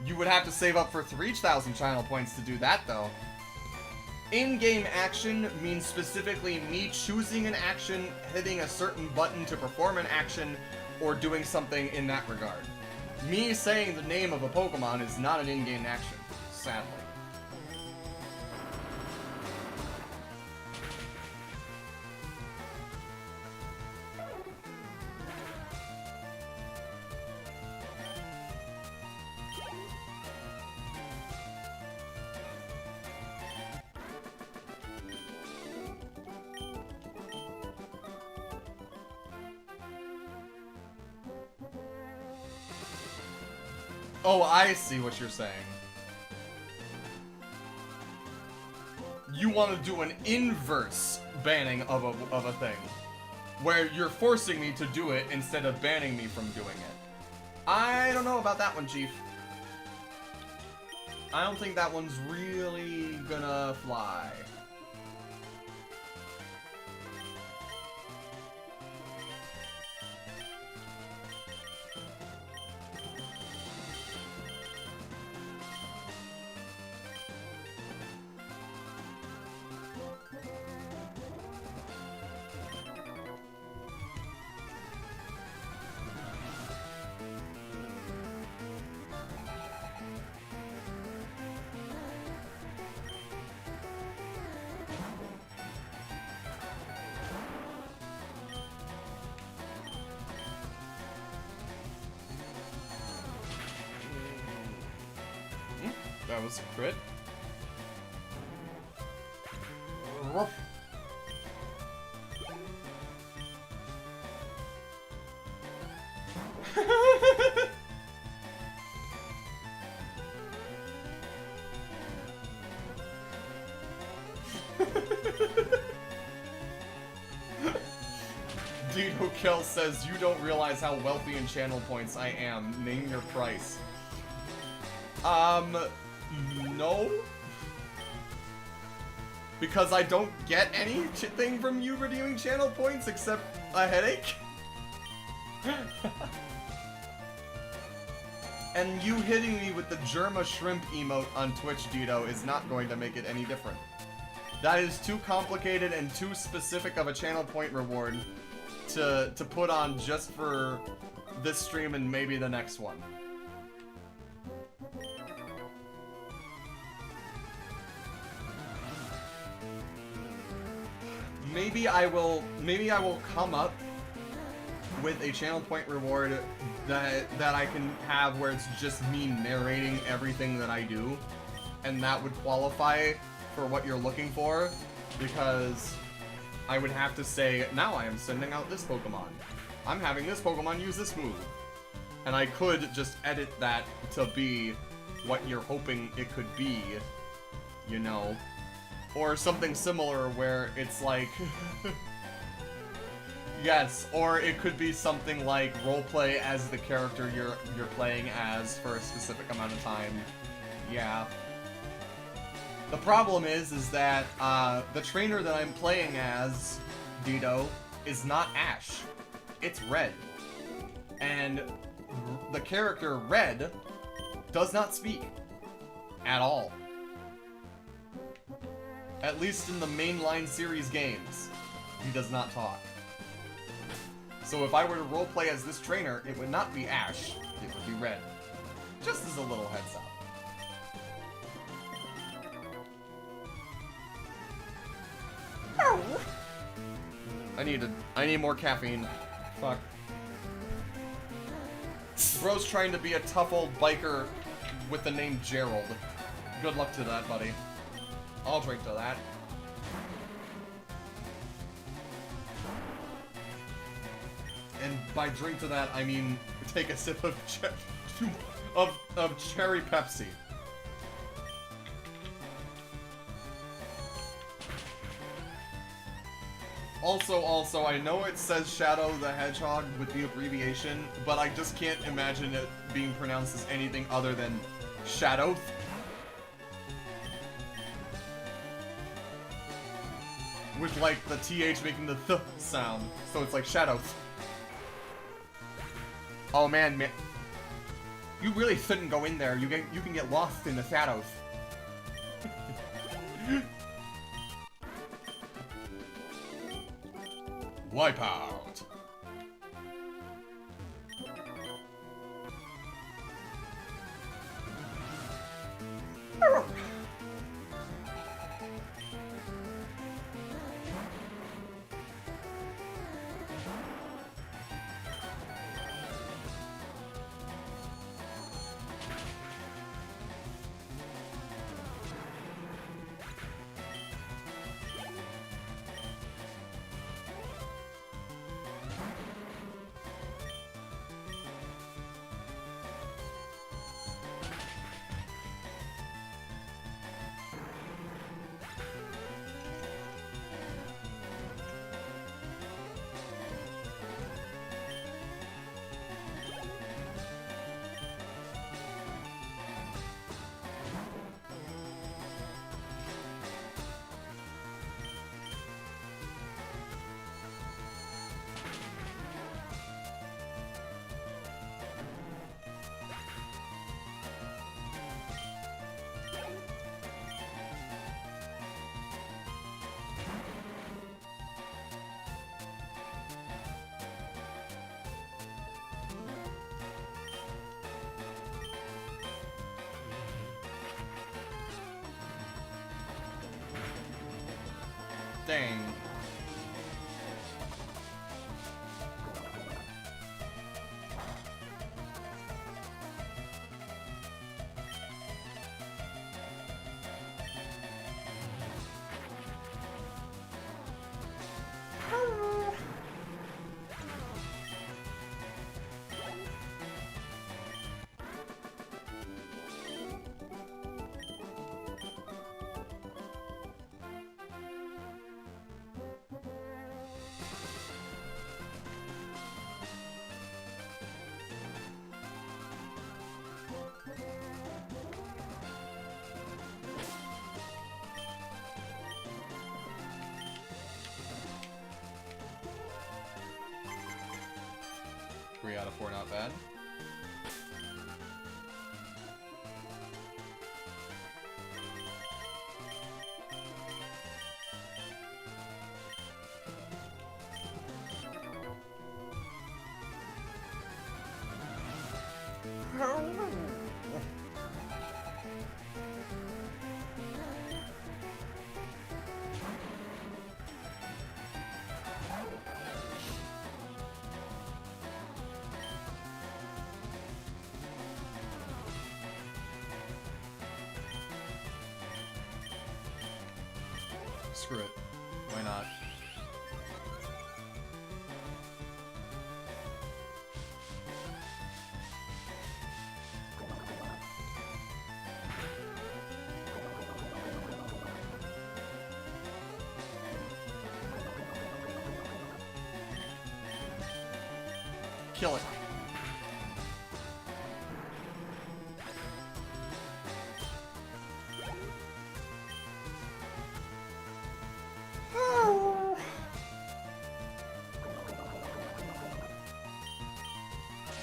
You would have to save up for 3,000 channel points to do that, though. In-game action means specifically me choosing an action, hitting a certain button to perform an action, or doing something in that regard. Me saying the name of a Pokemon is not an in-game action, sadly. Oh, I see what you're saying. You want to do an inverse banning of a thing, where you're forcing me to do it instead of banning me from doing it. I don't know about that one, Chief. I don't think that one's really gonna fly. That was a crit. Dino Kel says, you don't realize how wealthy in channel points I am. Name your price. No? Because I don't get anything from you redeeming channel points except a headache? And you hitting me with the Germa Shrimp emote on Twitch, Dito, is not going to make it any different. That is too complicated and too specific of a channel point reward to put on just for this stream and maybe the next one. Maybe I will come up with a channel point reward that I can have where it's just me narrating everything that I do, and that would qualify for what you're looking for, because I would have to say, now I am sending out this Pokemon. I'm having this Pokemon use this move. And I could just edit that to be what you're hoping it could be, you know? Or something similar where it's like... Yes, or it could be something like roleplay as the character you're playing as for a specific amount of time. Yeah. The problem is that the trainer that I'm playing as, Dito, is not Ash. It's Red. And the character Red does not speak at all. At least in the mainline series games, he does not talk. So if I were to roleplay as this trainer, it would not be Ash, it would be Red. Just as a little heads up. I need more caffeine. Fuck. Bro's trying to be a tough old biker with the name Gerald. Good luck to that, buddy. I'll drink to that. And by drink to that, I mean take a sip of cherry Pepsi. Also, I know it says Shadow the Hedgehog with the abbreviation, but I just can't imagine it being pronounced as anything other than Shadow. With, like, the TH making the th sound, so it's like Shadow. Oh man, you really shouldn't go in there. You can get lost in the shadows. Wipeout. Dang. 3 out of 4, not bad. Screw it. Why not? Kill it.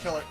Kill it.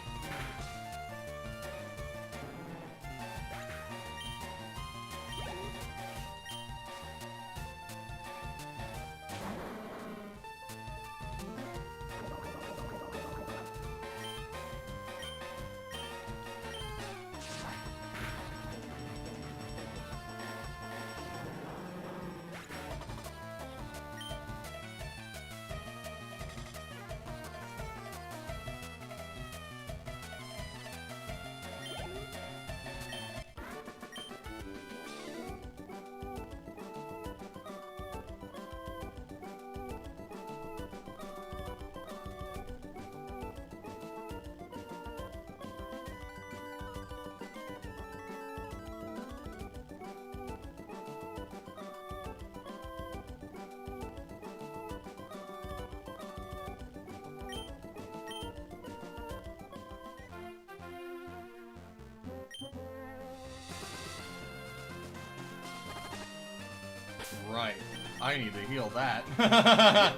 Right. I need to heal that.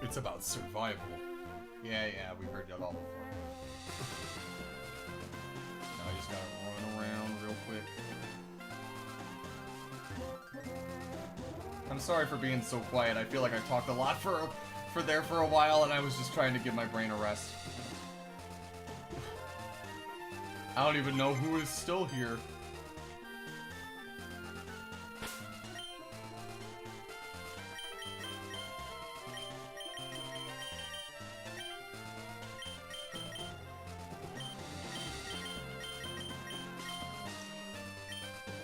It's about survival. Yeah, we heard that all before. Now I just gotta run around real quick. I'm sorry for being so quiet. I feel like I talked a lot for a while, and I was just trying to give my brain a rest. I don't even know who is still here.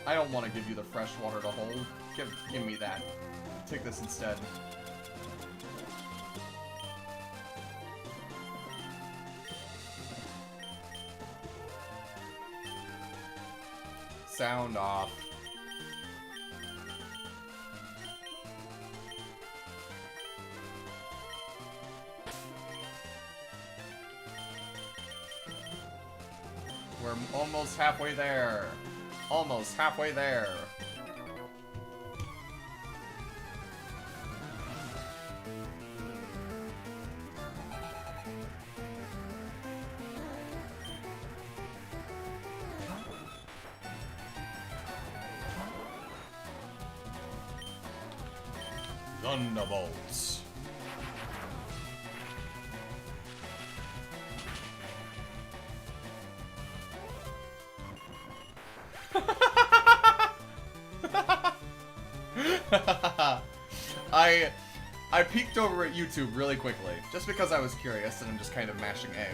I don't want to give you the fresh water to hold. Give me that. Take this instead. Sound off. We're almost halfway there. Almost halfway there. Thunderbolts. I peeked over at YouTube really quickly, just because I was curious and I'm just kind of mashing A.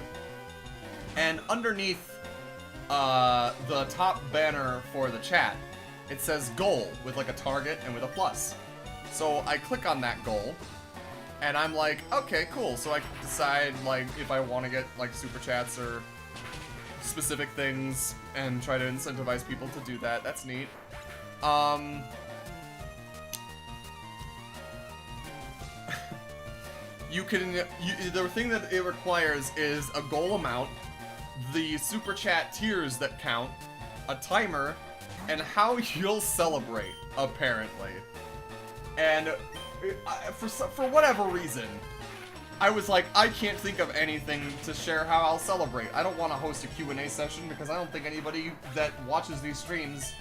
And underneath the top banner for the chat, it says goal with like a target and with a plus. So I click on that goal, and I'm like, okay, cool. So I can decide like if I want to get like super chats or specific things and try to incentivize people to do that. That's neat. The thing that it requires is a goal amount, the super chat tiers that count, a timer, and how you'll celebrate, apparently. And for whatever reason, I was like, I can't think of anything to share how I'll celebrate. I don't want to host a Q&A session because I don't think anybody that watches these streams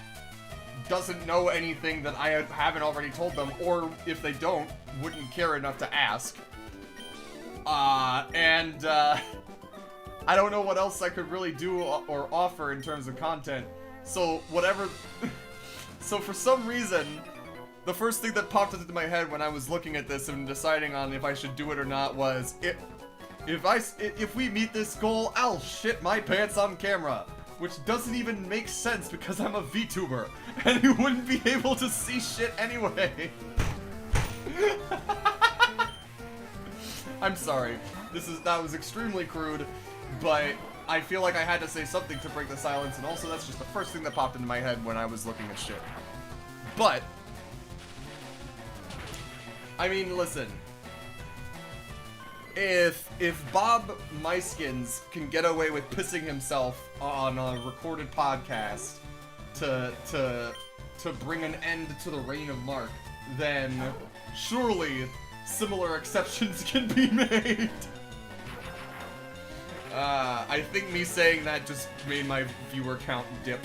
doesn't know anything that I haven't already told them, or if they don't, wouldn't care enough to ask. I don't know what else I could really do or offer in terms of content. So whatever. So for some reason, the first thing that popped into my head when I was looking at this and deciding on if I should do it or not was, if we meet this goal, I'll shit my pants on camera. Which doesn't even make sense because I'm a VTuber, and you wouldn't be able to see shit anyway. I'm sorry. That was extremely crude, but I feel like I had to say something to break the silence, and also that's just the first thing that popped into my head when I was looking at shit. But I mean, listen. If Bob Myskins can get away with pissing himself on a recorded podcast to bring an end to the reign of Mark, then surely similar exceptions can be made. I think me saying that just made my viewer count dip.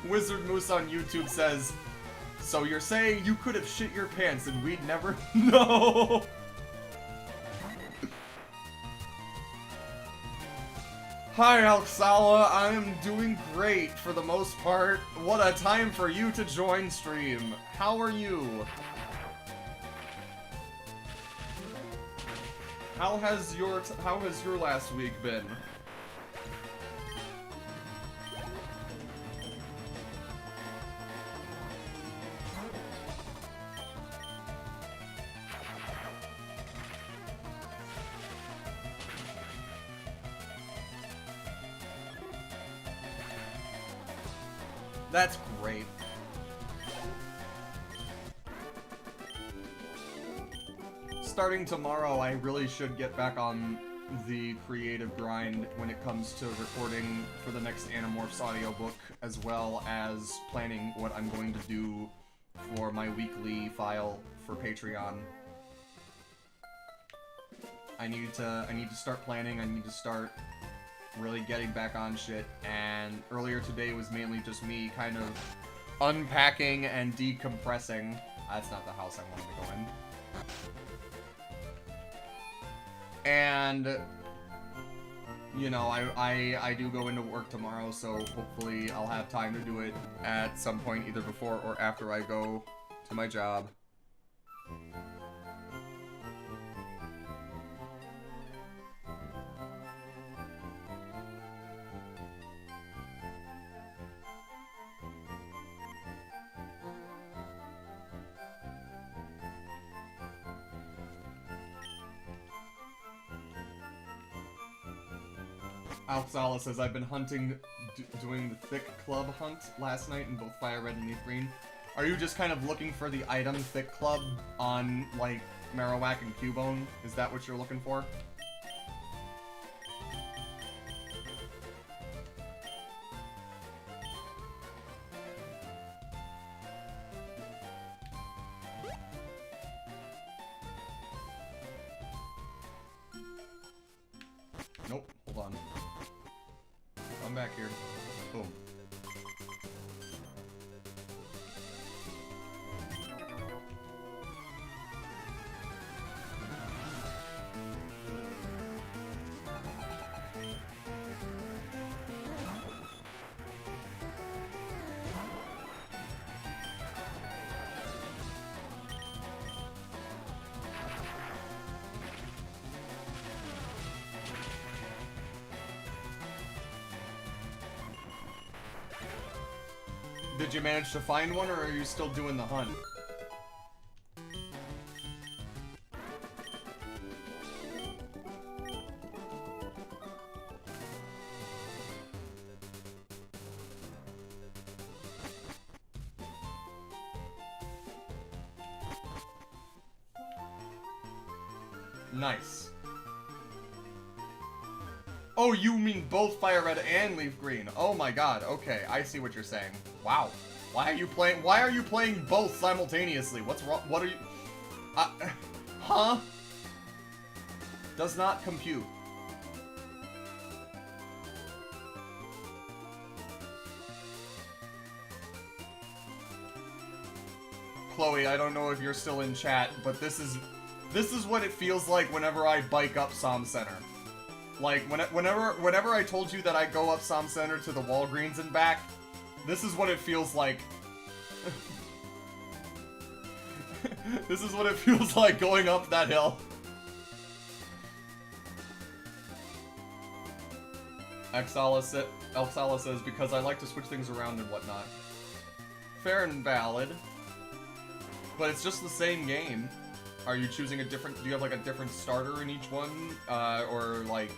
Wizard Moose on YouTube says, so you're saying you could have shit your pants and we'd never know? Hi Alxala, I am doing great for the most part. What a time for you to join stream. How are you? How has your last week been? That's great. Starting tomorrow, I really should get back on the creative grind when it comes to recording for the next Animorphs audiobook, as well as planning what I'm going to do for my weekly file for Patreon. I need to start planning. I need to start really getting back on shit. And earlier today was mainly just me kind of unpacking and decompressing. That's not the house I wanted to go in. And, you know, I do go into work tomorrow, so hopefully I'll have time to do it at some point, either before or after I go to my job. Alxala says, I've been hunting, doing the Thick Club hunt last night in both Fire Red and Leaf Green. Are you just kind of looking for the item Thick Club on, like, Marowak and Cubone? Is that what you're looking for? Nope, hold on. I'm back here. Boom. Did you manage to find one, or are you still doing the hunt? Nice. Oh, you mean both Fire Red and Leaf Green? Oh my god, okay, I see what you're saying. Wow. Why are you playing both simultaneously? What's wrong? What are you... huh? Does not compute. Chloe, I don't know if you're still in chat, but this is what it feels like whenever I bike up Som Center. Like, whenever I told you that I go up Som Center to the Walgreens and back, this is what it feels like. This is what it feels like going up that hill. Elxala says, because I like to switch things around and whatnot. Fair and valid. But it's just the same game. Are you choosing a different... Do you have, like, a different starter in each one? Or, like...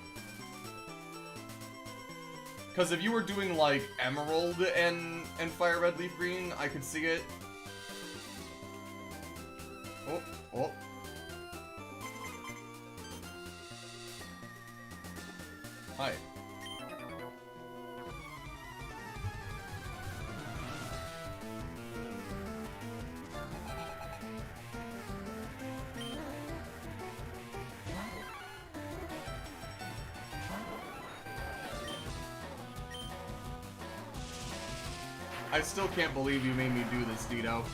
Because if you were doing, like, Emerald and Fire Red, Leaf Green, I could see it. Oh, oh. Hi. I still can't believe you made me do this, Dito.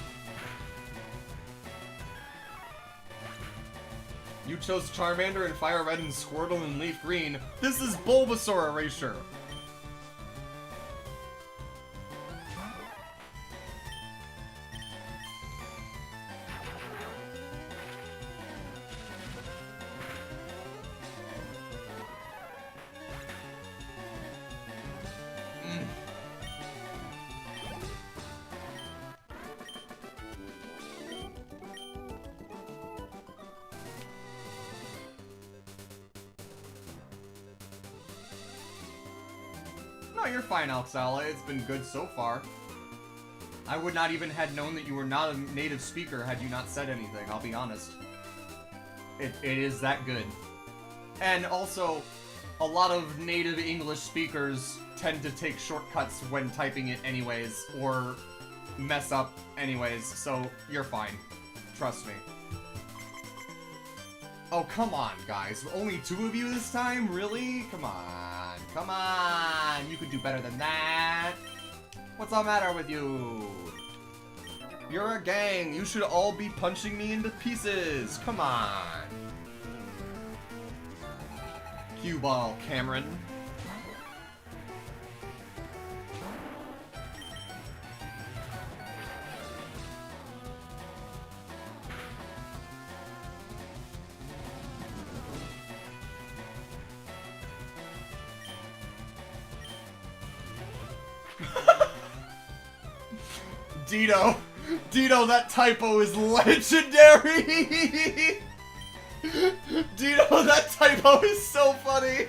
You chose Charmander and Fire Red and Squirtle and Leaf Green. This is Bulbasaur Erasure! No, you're fine, Alxala. It's been good so far. I would not even have known that you were not a native speaker had you not said anything, I'll be honest. It is that good. And also, a lot of native English speakers tend to take shortcuts when typing it anyways, or mess up anyways, so you're fine. Trust me. Oh, come on, guys. Only 2 of you this time? Really? Come on. Come on. You could do better than that. What's the matter with you? You're a gang. You should all be punching me into pieces. Come on. Cue ball, Cameron. Dito, that typo is legendary! Dito, that typo is so funny!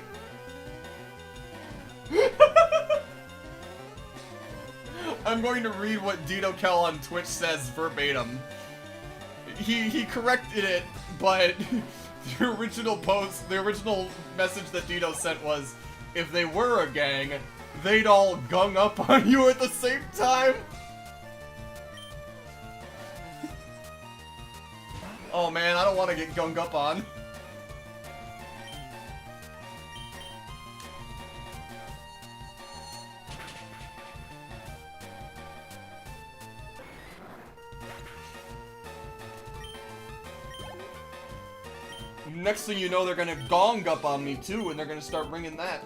I'm going to read what Dito Kel on Twitch says verbatim. He corrected it, but the original message that Dito sent was, if they were a gang, they'd all gung up on you at the same time. Oh man, I don't want to get gunged up on. Next thing you know, they're gonna gong up on me too, and they're gonna start ringing that.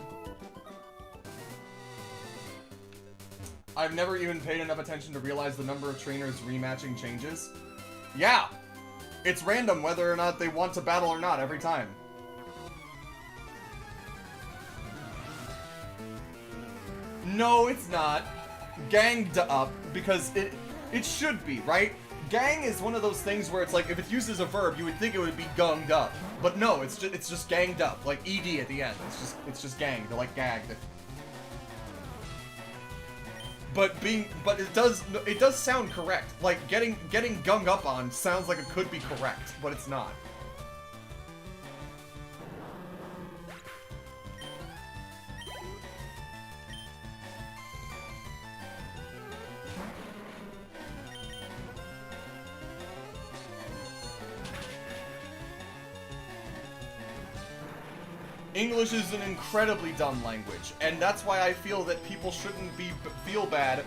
I've never even paid enough attention to realize the number of trainers rematching changes. Yeah! It's random whether or not they want to battle or not every time. No, it's not. Ganged up, because it should be, right? Gang is one of those things where it's like, if it's used as a verb, you would think it would be gunged up. But no, it's just ganged up, like ED at the end. It's just ganged, like gagged. But it does sound correct. Like getting gung up on sounds like it could be correct, but it's not. English is an incredibly dumb language, and that's why I feel that people shouldn't feel bad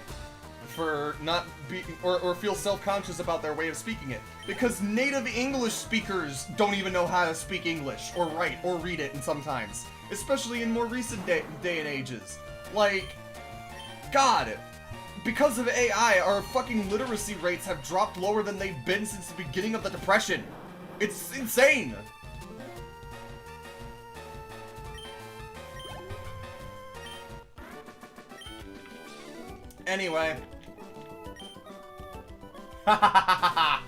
for not being, or feel self-conscious about their way of speaking it. Because native English speakers don't even know how to speak English, or write, or read it, and sometimes. Especially in more recent day and ages. Like, God, because of AI, our fucking literacy rates have dropped lower than they've been since the beginning of the Depression. It's insane! Anyway. Alxala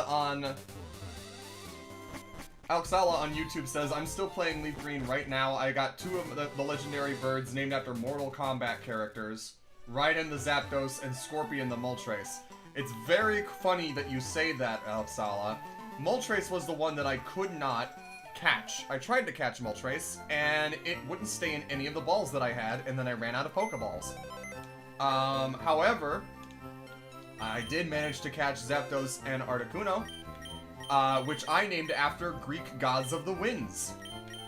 on YouTube says, I'm still playing Leaf Green right now. I got 2 of the legendary birds named after Mortal Kombat characters. Raiden the Zapdos and Scorpion the Moltres. It's very funny that you say that, Alxala. Moltres was the one that I could not catch. I tried to catch Moltres, and it wouldn't stay in any of the balls that I had, and then I ran out of Pokeballs. However, I did manage to catch Zapdos and Articuno, which I named after Greek gods of the winds.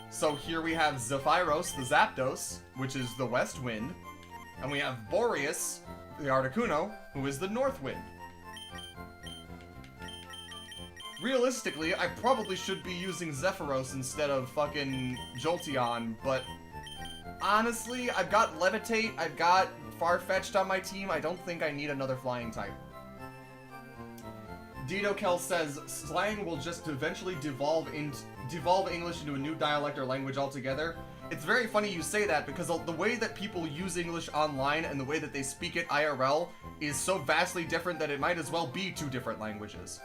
So here we have Zephyros, the Zapdos, which is the west wind, and we have Boreas, the Articuno, who is the north wind. Realistically, I probably should be using Zephyros instead of fucking Jolteon, but honestly, I've got Levitate, I've got Farfetch'd on my team, I don't think I need another flying type. Dito Kel says, slang will just eventually devolve English into a new dialect or language altogether. It's very funny you say that, because the way that people use English online and the way that they speak it IRL is so vastly different that it might as well be 2 different languages.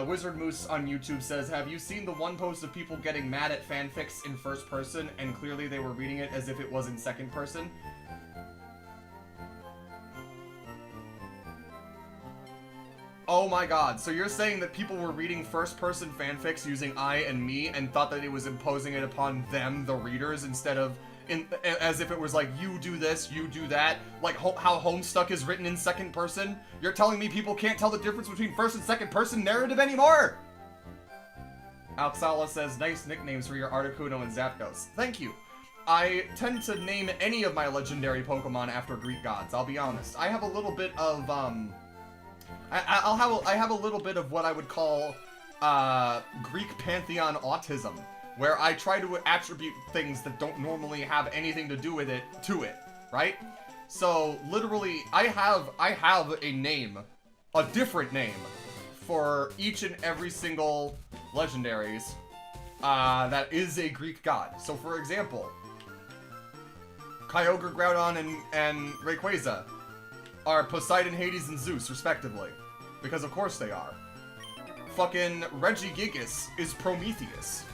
Wizard Moose on YouTube says, have you seen the one post of people getting mad at fanfics in first person, and clearly they were reading it as if it was in second person? Oh my god, so you're saying that people were reading first-person fanfics using I and me and thought that it was imposing it upon them, the readers, instead of as if it was like, you do this, you do that, like how Homestuck is written in second person? You're telling me people can't tell the difference between first and second person narrative anymore? Alxala says, nice nicknames for your Articuno and Zapdos. Thank you. I tend to name any of my legendary Pokemon after Greek gods, I'll be honest. I have a little bit of, I have a little bit of what I would call Greek pantheon autism, where I try to attribute things that don't normally have anything to do with it to it, right? So literally, I have a name, a different name, for each and every single legendaries that is a Greek god. So for example, Kyogre, Groudon, and Rayquaza are Poseidon, Hades, and Zeus, respectively. Because of course they are. Fucking Regigigas is Prometheus.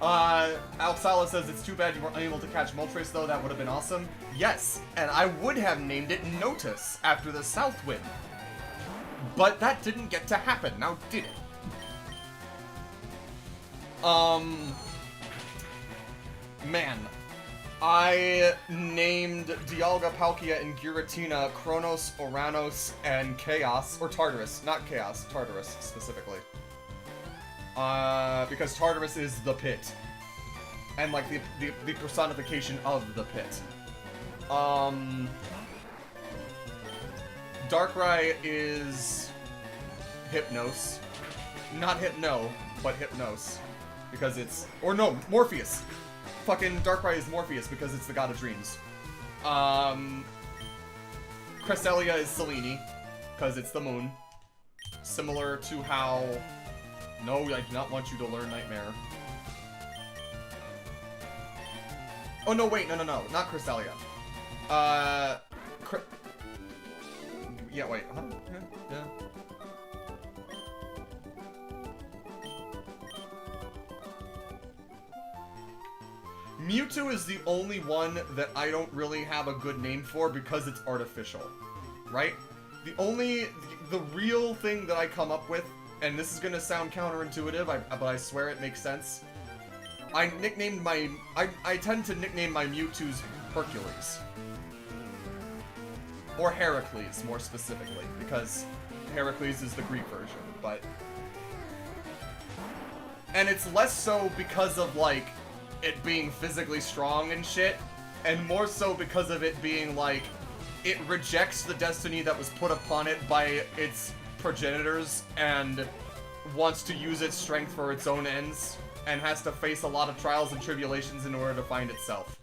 Alxala says, it's too bad you weren't able to catch Moltres, though. That would have been awesome. Yes, and I would have named it Notus after the South Wind. But that didn't get to happen, now did it? Man. I named Dialga, Palkia, and Giratina Kronos, Oranos, and Chaos. Or Tartarus. Not Chaos, Tartarus, specifically. Because Tartarus is the pit. And, like, the personification of the pit. Darkrai is Hypnos. Not Hypno, but Hypnos. Because it's... Or no, Morpheus. Fucking Darkrai is Morpheus because it's the god of dreams. Cresselia is Selene because it's the moon. Similar to how... No, I do not want you to learn Nightmare. Oh, no, wait, no, not Cresselia. Yeah, wait, huh? Yeah. Mewtwo is the only one that I don't really have a good name for because it's artificial, right? The real thing that I come up with, and this is gonna sound counterintuitive, but I swear it makes sense. I tend to nickname my Mewtwo's Hercules. Or Heracles, more specifically, because Heracles is the Greek version, but... And it's less so because of, like, it being physically strong and shit, and more so because of it being, like, it rejects the destiny that was put upon it by its progenitors, and wants to use its strength for its own ends, and has to face a lot of trials and tribulations in order to find itself.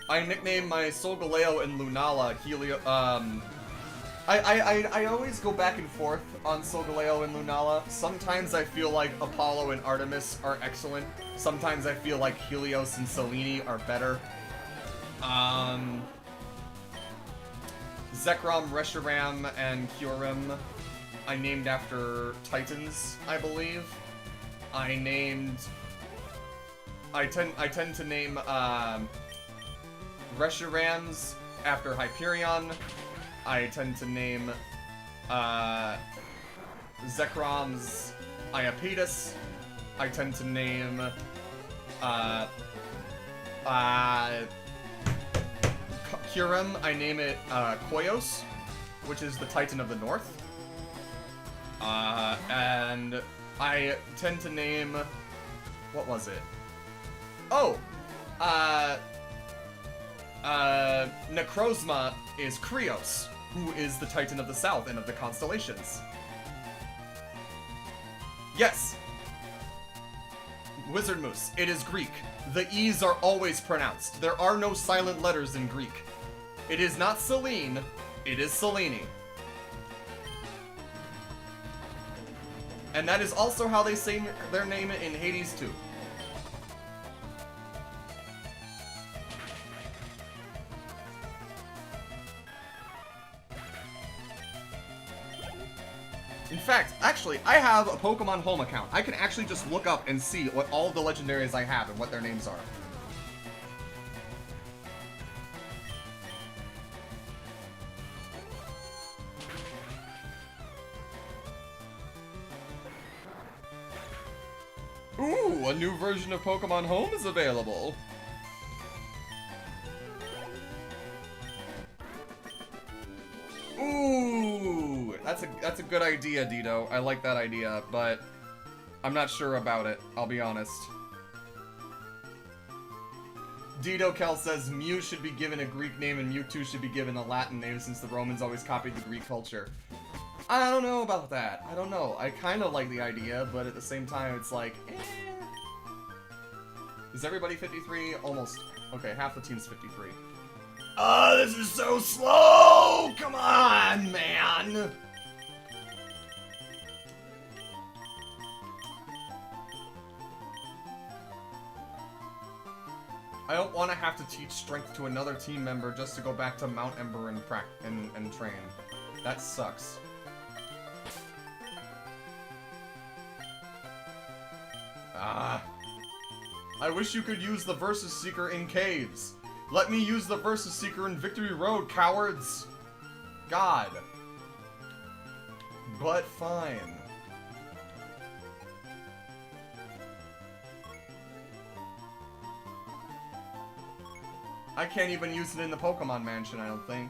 I nicknamed my Solgaleo and Lunala Helio, I always go back and forth on Solgaleo and Lunala. Sometimes I feel like Apollo and Artemis are excellent. Sometimes I feel like Helios and Selene are better. Zekrom, Reshiram, and Kyurem I named after Titans, I believe. I tend to name Reshirams after Hyperion. I tend to name Zekrom's Iapetus. I tend to name Kyurem, I name it Koyos, which is the Titan of the North. And I tend to name... What was it? Oh! Necrozma is Krios, who is the Titan of the South and of the constellations. Yes! Wizard Moose, it is Greek. The E's are always pronounced. There are no silent letters in Greek. It is not Selene, it is Selene. And that is also how they say their name in Hades too. In fact, actually, I have a Pokemon Home account. I can actually just look up and see what all of the legendaries I have and what their names are. Ooh, a new version of Pokemon Home is available. Ooh, that's a good idea, Dido. I like that idea, but I'm not sure about it, I'll be honest. Dido Kel says Mew should be given a Greek name and Mewtwo should be given a Latin name since the Romans always copied the Greek culture. I don't know about that. I don't know. I kind of like the idea, but at the same time, it's like, eh. Is everybody 53? Almost. Okay, half the team's 53. This is so slow! Come on, man! I don't want to have to teach strength to another team member just to go back to Mount Ember and train. That sucks. I wish you could use the Versus Seeker in caves. Let me use the Versus Seeker in Victory Road, cowards! God. But fine. I can't even use it in the Pokemon Mansion, I don't think.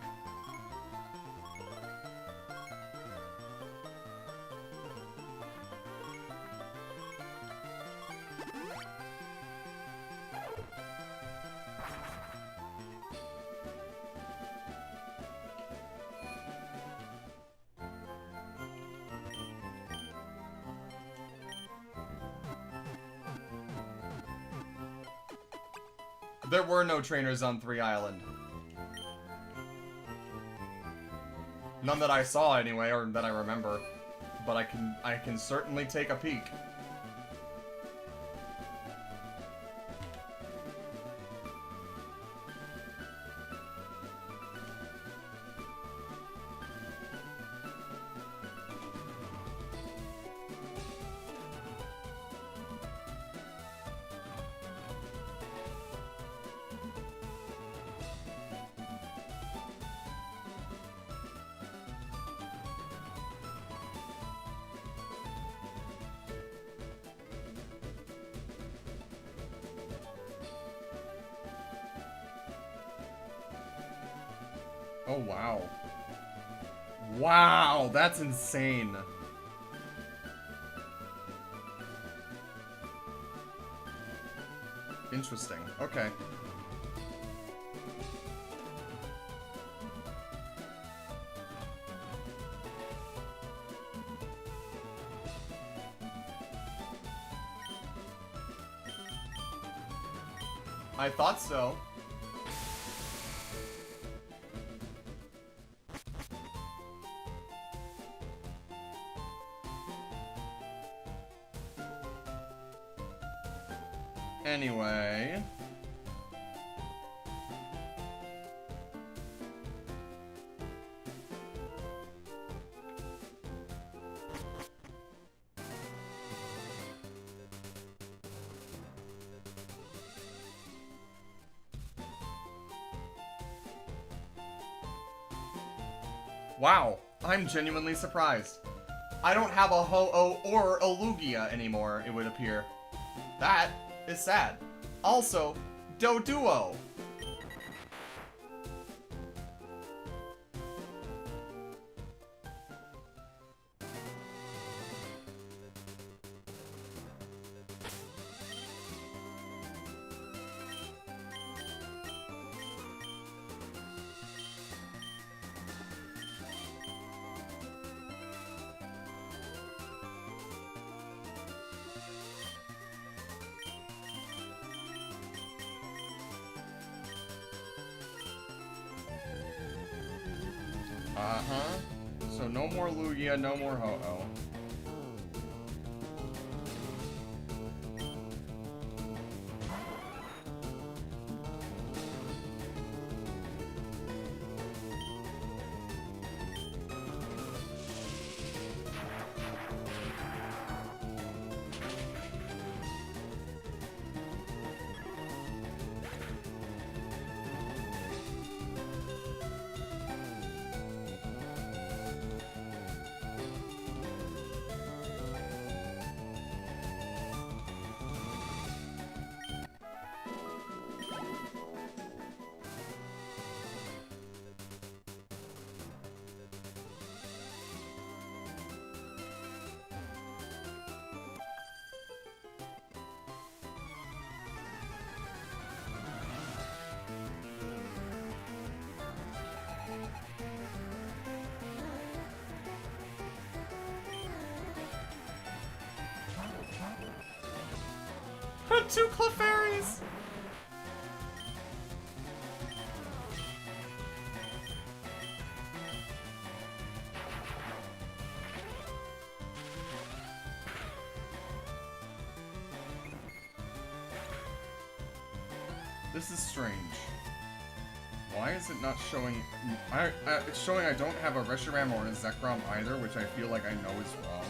There were no trainers on 3 Island. None that I saw anyway, or that I remember. But I can certainly take a peek. Oh, wow. Wow, that's insane. Interesting. Okay. I thought so. Anyway. Wow, I'm genuinely surprised. I don't have a Ho-Oh or a Lugia anymore, it would appear. That is sad. Also, Doduo. Uh-huh. So no more Lugia, no more Ho-Oh. 2 Clefairies! This is strange. Why is it not showing... it's showing I don't have a Reshiram or a Zekrom either, which I feel like I know is wrong.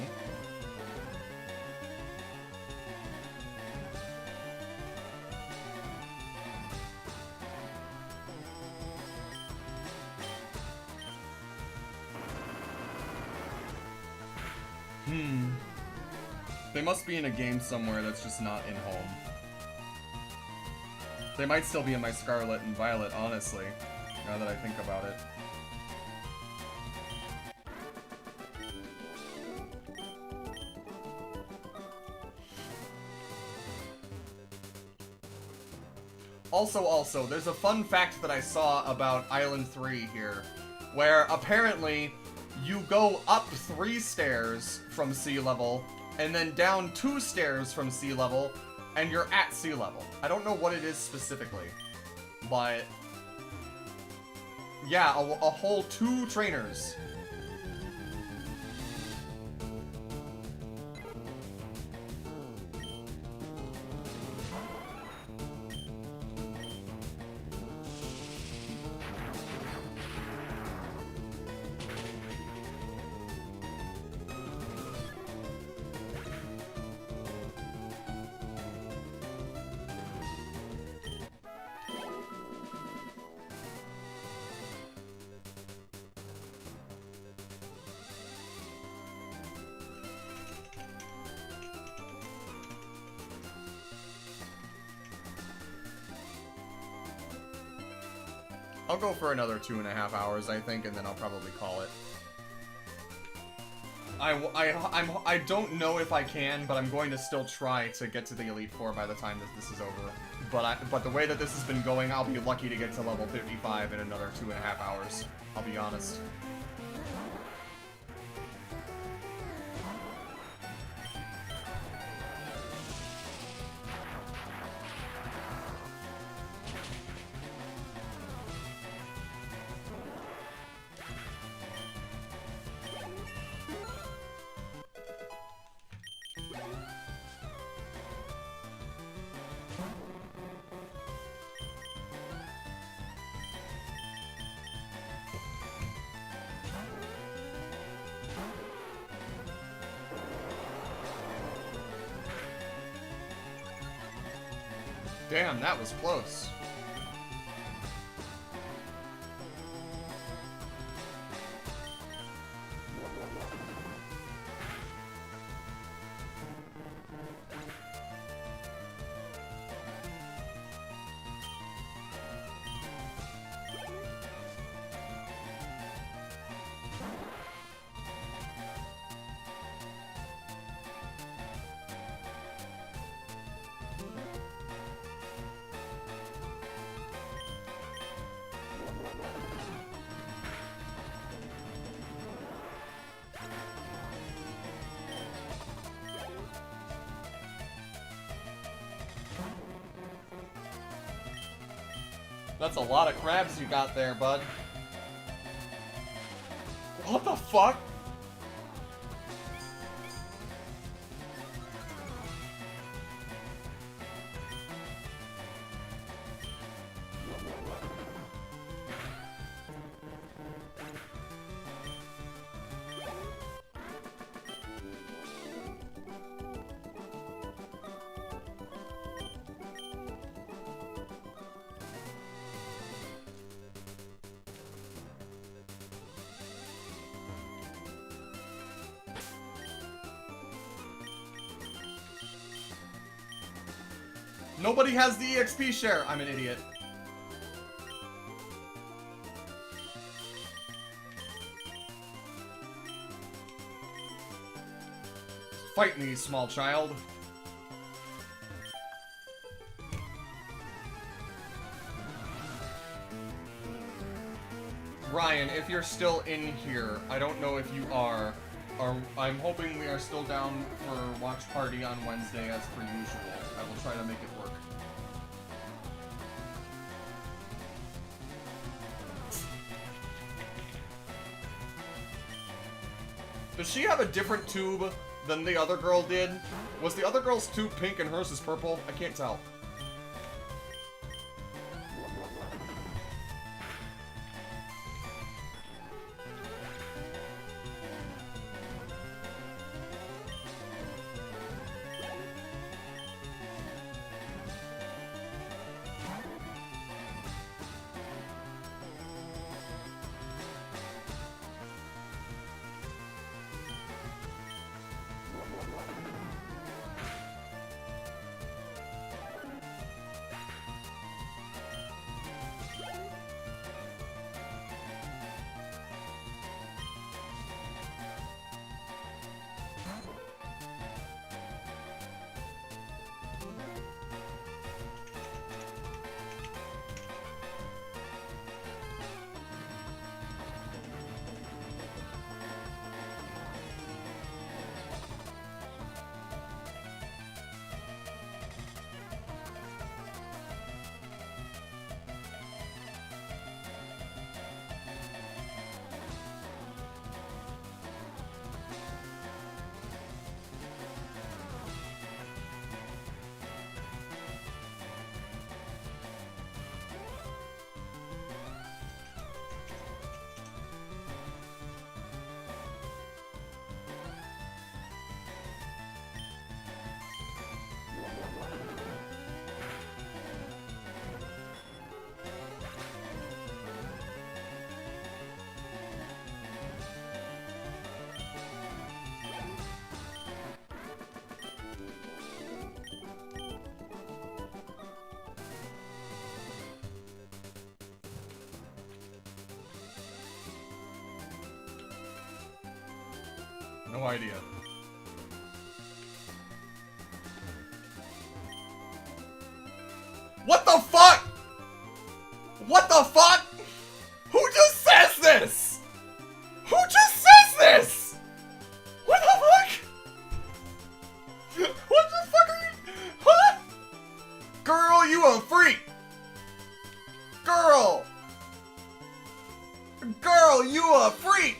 They must be in a game somewhere that's just not in home. They might still be in my Scarlet and Violet, honestly, now that I think about it. Also, there's a fun fact that I saw about Island 3 here, where apparently you go up 3 stairs from sea level, and then down 2 stairs from sea level, and you're at sea level. I don't know what it is specifically, but yeah, a whole 2 trainers. I'll go for another 2.5 hours, I think, and then I'll probably call it. I don't know if I can, but I'm going to still try to get to the Elite Four by the time that this is over. But the way that this has been going, I'll be lucky to get to level 55 in another 2.5 hours. I'll be honest. Damn, that was close. That's a lot of crabs you got there, bud. What the fuck? Nobody has the EXP share. I'm an idiot. Fight me, small child. Ryan, if you're still in here, I don't know if you are. I'm hoping we are still down for watch party on Wednesday as per usual. I will try to make it work. Does she have a different tube than the other girl did? Was the other girl's tube pink and hers is purple? I can't tell. No idea. What the fuck? What the fuck? Who just says this? Who just says this? What the fuck? What the fuck are you? Huh? Girl, you a freak. Girl. Girl, you a freak.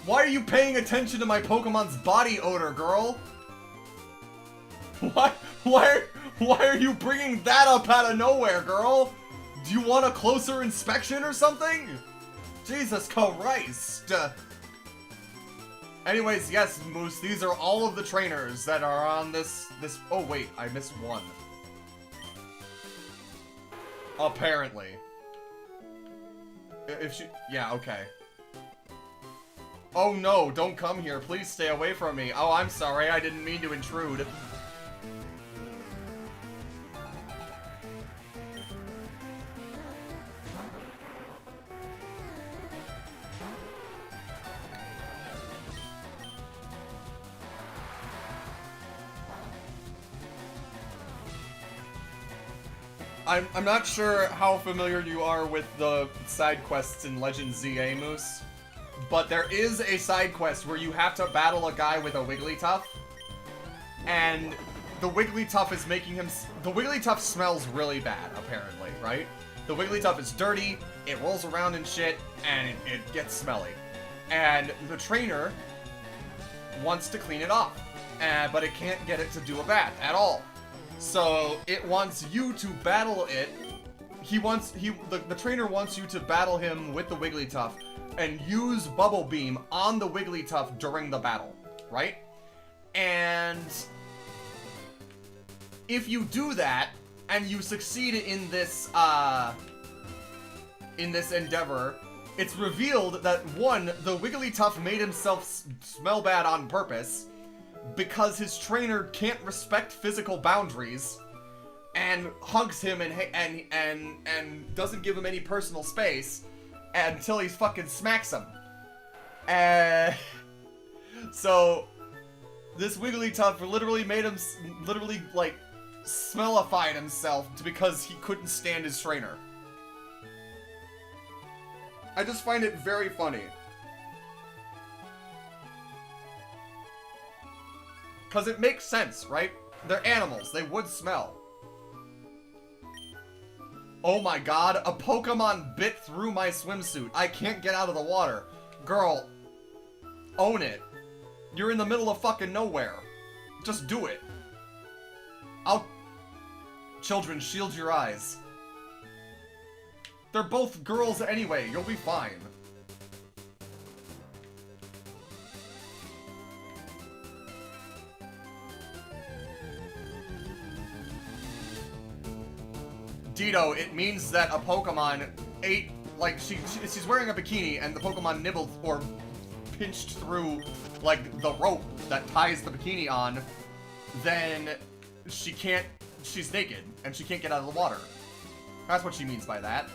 Why are you paying attention to my Pokemon's body odor, girl? Why are you bringing that up out of nowhere, girl? Do you want a closer inspection or something? Jesus Christ. Anyways, yes, Moose, these are all of the trainers that are on this... Oh, wait, I missed one. Apparently. If she... Yeah, okay. Oh no, don't come here. Please stay away from me. Oh, I'm sorry. I didn't mean to intrude. I'm not sure how familiar you are with the side quests in Legend ZA, Moose. But there is a side quest where you have to battle a guy with a Wigglytuff, and the Wigglytuff is making him... The Wigglytuff smells really bad, apparently, right? The Wigglytuff is dirty, it rolls around and shit, and it gets smelly. And the trainer wants to clean it off, but it can't get it to do a bath at all. So it wants you to battle it. The trainer wants you to battle him with the Wigglytuff, and use Bubble Beam on the Wigglytuff during the battle, right? And if you do that, and you succeed in this endeavor, it's revealed that, one, the Wigglytuff made himself smell bad on purpose, because his trainer can't respect physical boundaries, and hugs him and doesn't give him any personal space, until he fucking smacks him. So this Wigglytuff literally made him, like, smellified himself because he couldn't stand his trainer. I just find it very funny. Because it makes sense, right? They're animals. They would smell. Oh my god, a Pokemon bit through my swimsuit. I can't get out of the water. Girl, own it. You're in the middle of fucking nowhere. Just do it. Children, shield your eyes. They're both girls anyway. You'll be fine. Dito, it means that a Pokemon ate, like, she's wearing a bikini and the Pokemon nibbled or pinched through, like, the rope that ties the bikini on, then she's naked and she can't get out of the water. That's what she means by that.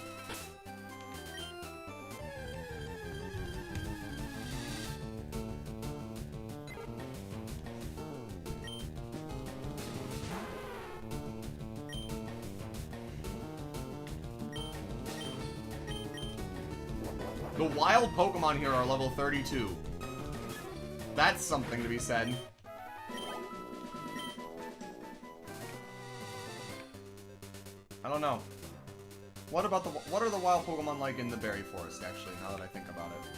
The wild Pokemon here are level 32. That's something to be said. I don't know. What are the wild Pokemon like in the Berry Forest, actually, now that I think about it?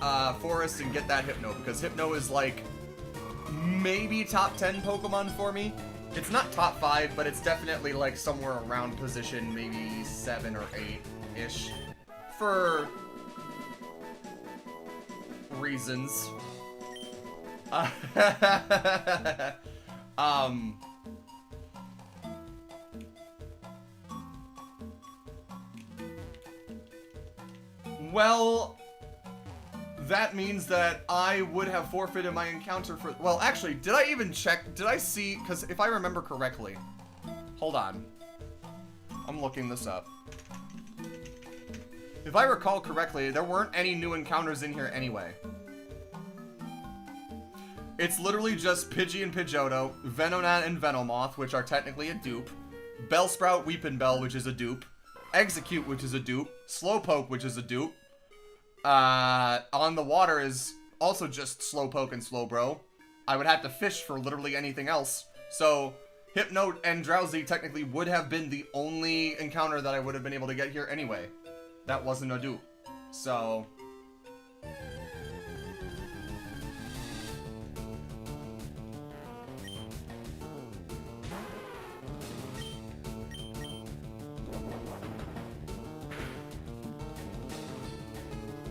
forest and get that Hypno, because Hypno is like maybe top 10 Pokemon for me. It's not top 5, but it's definitely like somewhere around position maybe 7 or 8-ish for reasons. Well, that means that I would have forfeited my encounter for... Well, actually, did I even check? Did I see... Because if I remember correctly... Hold on. I'm looking this up. If I recall correctly, there weren't any new encounters in here anyway. It's literally just Pidgey and Pidgeotto, Venonat and Venomoth, which are technically a dupe, Bellsprout, Weepinbell, which is a dupe, Execute, which is a dupe, Slowpoke, which is a dupe. On the water is also just Slowpoke and Slowbro. I would have to fish for literally anything else. So, Hypno and Drowsy technically would have been the only encounter that I would have been able to get here anyway. That wasn't a dupe. So...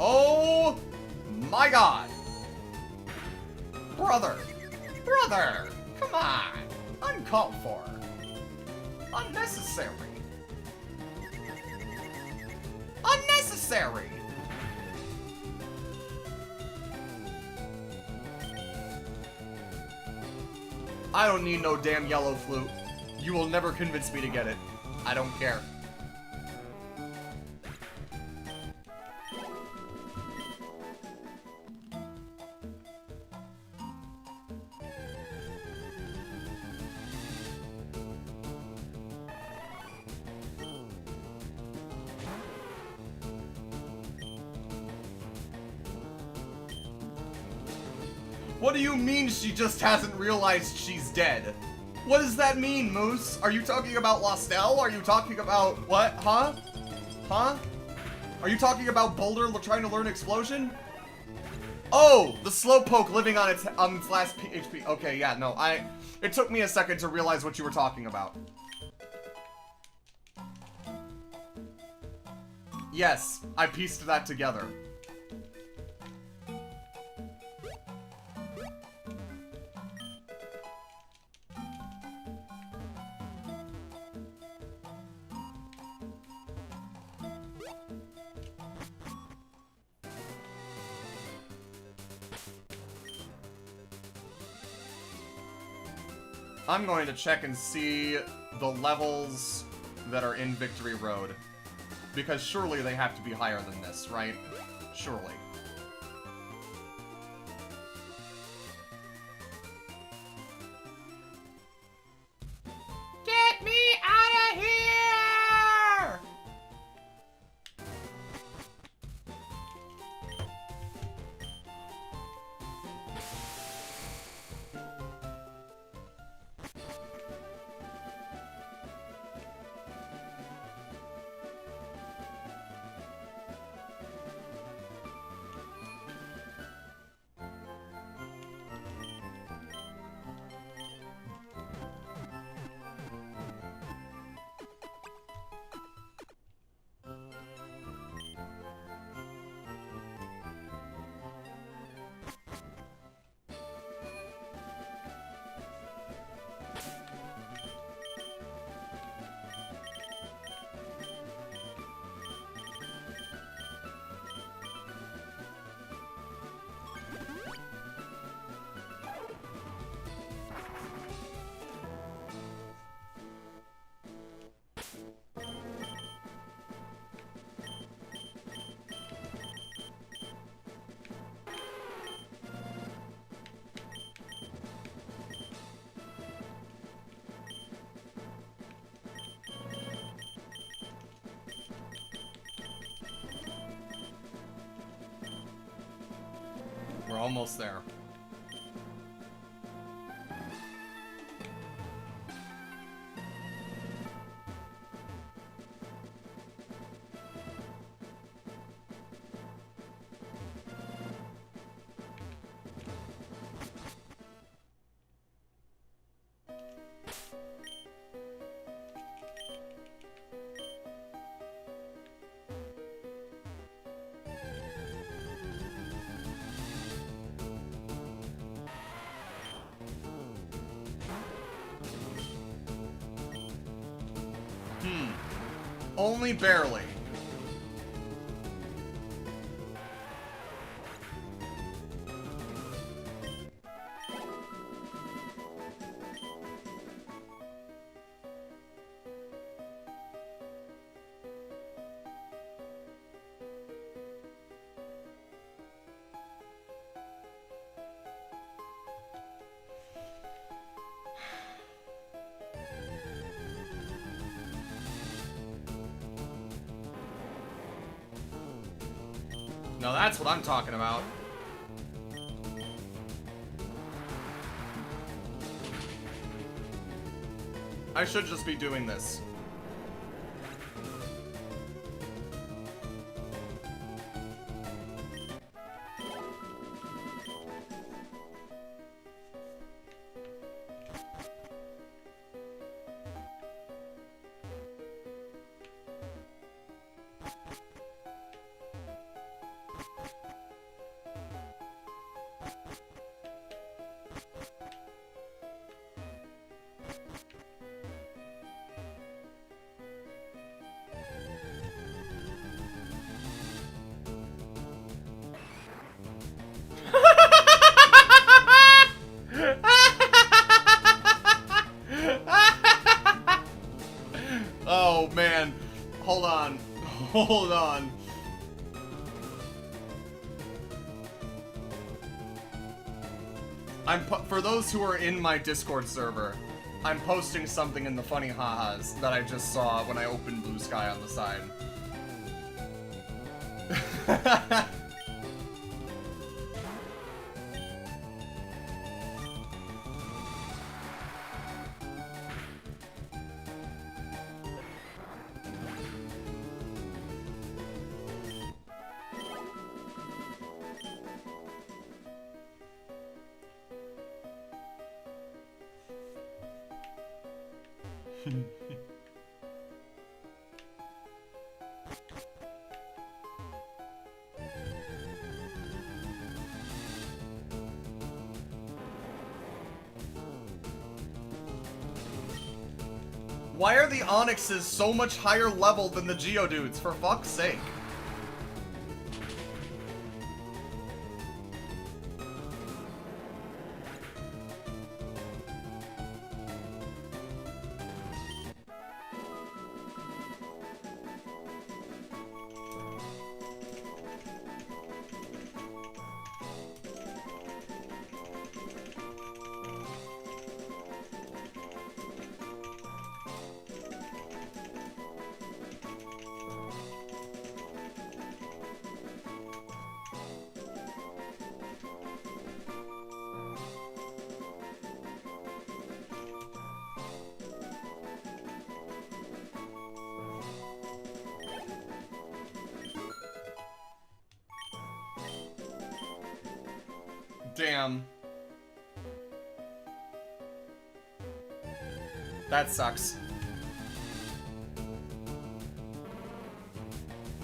Oh my god! Brother! Brother! Come on! Uncalled for! Unnecessary! Unnecessary! I don't need no damn yellow flute. You will never convince me to get it. I don't care. What do you mean she just hasn't realized she's dead? What does that mean, Moose? Are you talking about Lostel? Are you talking about what? Huh? Huh? Are you talking about Boulder trying to learn Explosion? Oh, the Slowpoke living on its last HP. Okay, yeah, no, it took me a second to realize what you were talking about. Yes, I pieced that together. I'm going to check and see the levels that are in Victory Road. Because surely they have to be higher than this, right? Surely. Get me out of here! We're almost there. Only barely. Now that's what I'm talking about. I should just be doing this. Oh man, hold on, hold on. For those who are in my Discord server, I'm posting something in the funny ha-has that I just saw when I opened Blue Sky on the side. Why are the Onyxes so much higher level than the Geodudes, for fuck's sake? Damn. That sucks.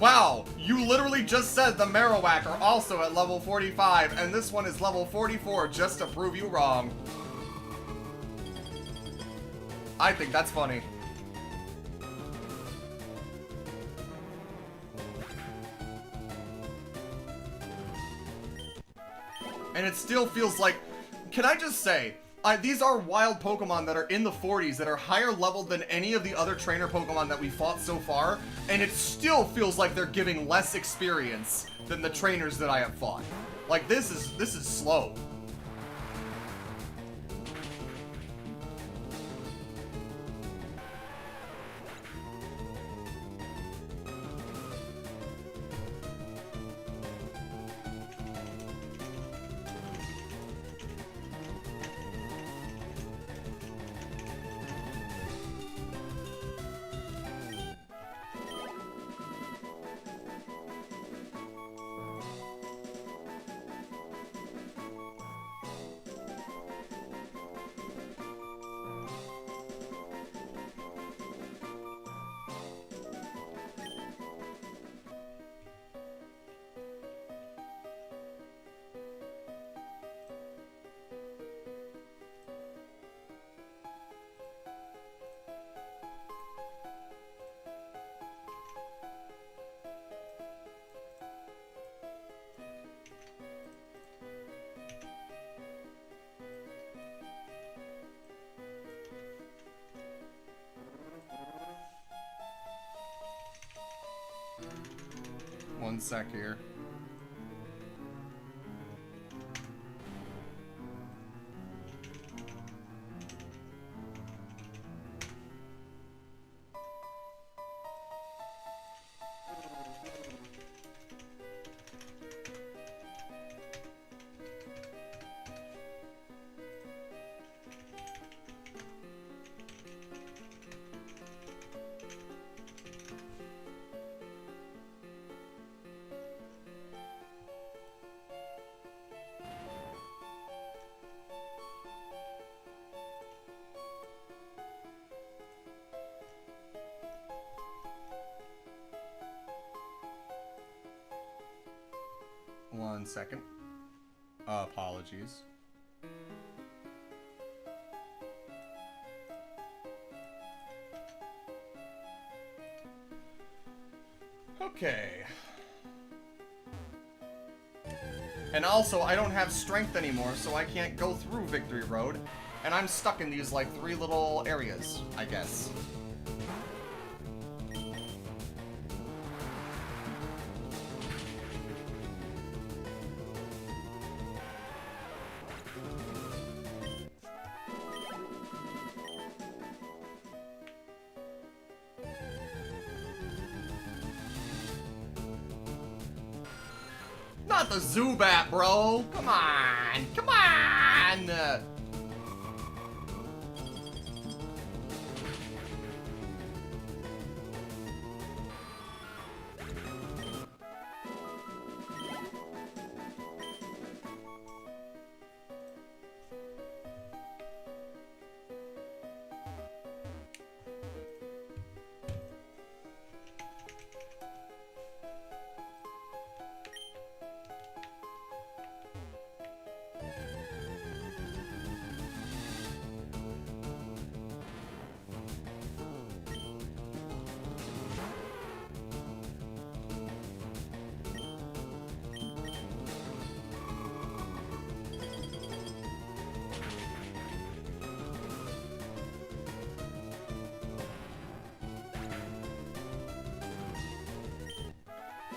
Wow, you literally just said the Marowak are also at level 45, and this one is level 44 just to prove you wrong. I think that's funny. And it still feels like, can I just say, these are wild Pokemon that are in the 40s that are higher level than any of the other trainer Pokemon that we fought so far, and it still feels like they're giving less experience than the trainers that I have fought. Like, this is slow. One sec here. One second. Apologies. Okay. And also, I don't have strength anymore, so I can't go through Victory Road. And I'm stuck in these, like, 3 little areas, I guess. Not the Zubat, bro! Come on! Come on!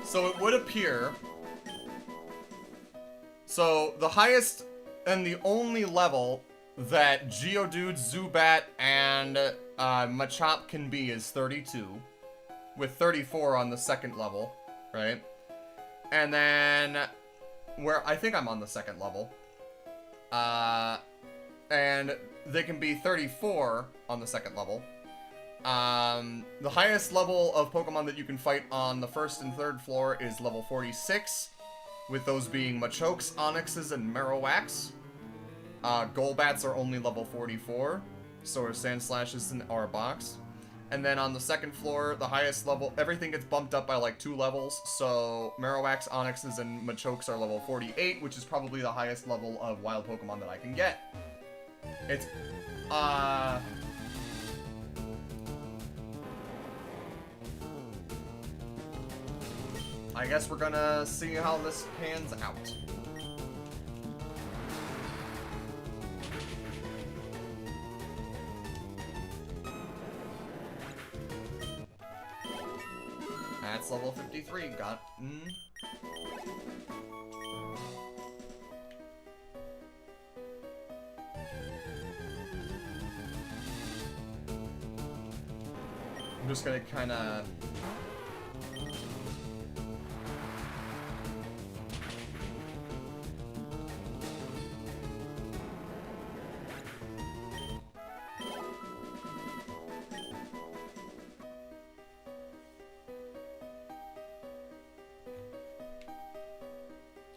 So it would appear... So the highest and the only level that Geodude, Zubat, and Machop can be is 32. With 34 on the second level, right? And then... where I think I'm on the second level. And they can be 34 on the second level. The highest level of Pokemon that you can fight on the first and third floor is level 46, with those being Machokes, Onyxes, and Marowaks. Golbats are only level 44, so are Sandslashes and Arbok. And then on the second floor, the highest level, everything gets bumped up by like 2 levels, so Marowaks, Onyxes, and Machokes are level 48, which is probably the highest level of wild Pokemon that I can get. It's, I guess we're gonna see how this pans out. That's level 53. Got. I'm just gonna kind of.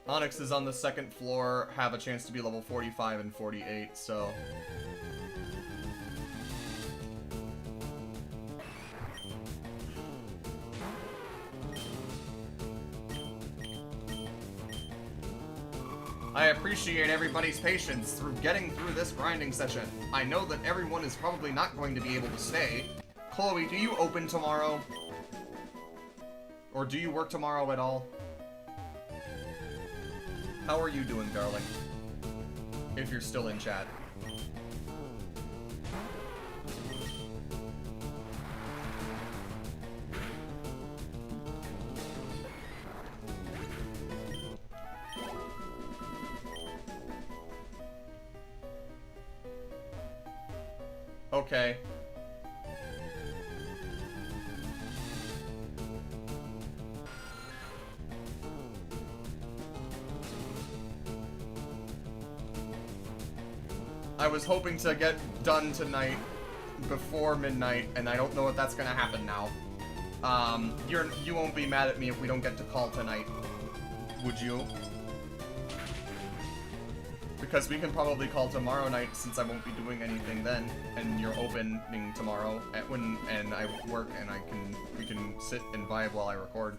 Onyxes on the second floor have a chance to be level 45 and 48, so... I appreciate everybody's patience through getting through this grinding session. I know that everyone is probably not going to be able to stay. Chloe, do you open tomorrow? Or do you work tomorrow at all? How are you doing, darling? If you're still in chat. Okay. I was hoping to get done tonight before midnight, and I don't know if that's gonna happen now. You won't be mad at me if we don't get to call tonight, would you? Because we can probably call tomorrow night since I won't be doing anything then, and you're opening tomorrow and I work and we can sit and vibe while I record.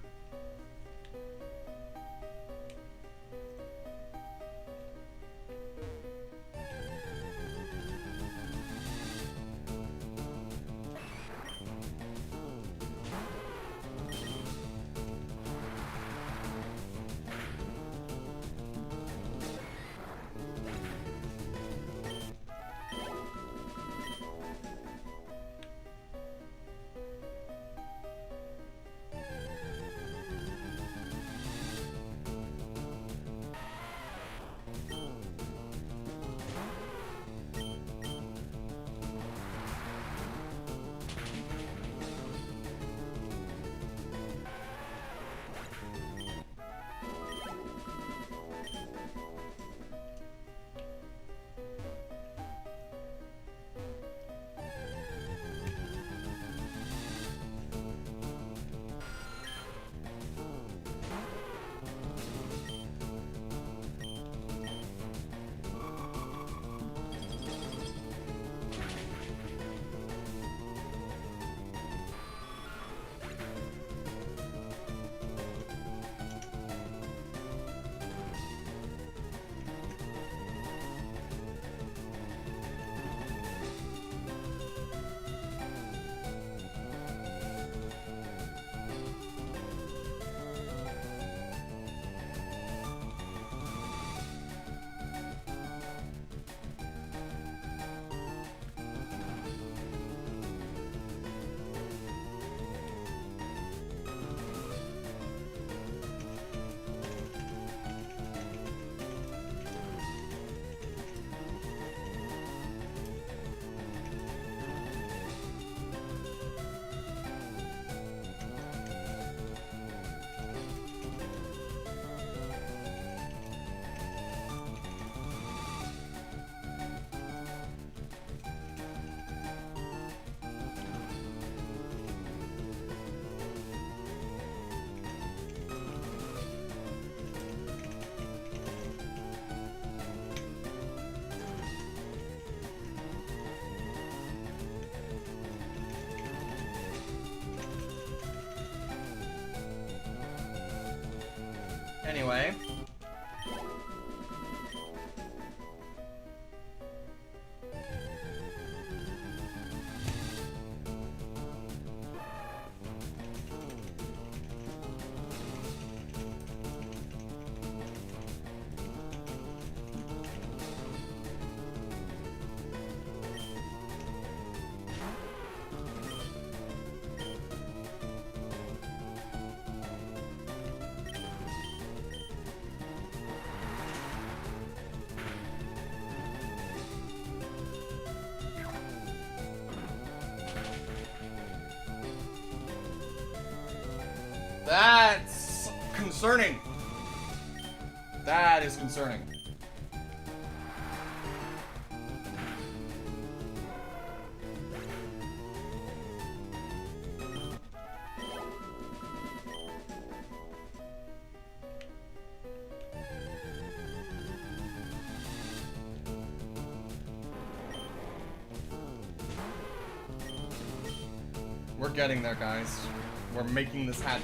Anyway. That's concerning. That is concerning. We're getting there, guys. We're making this happen.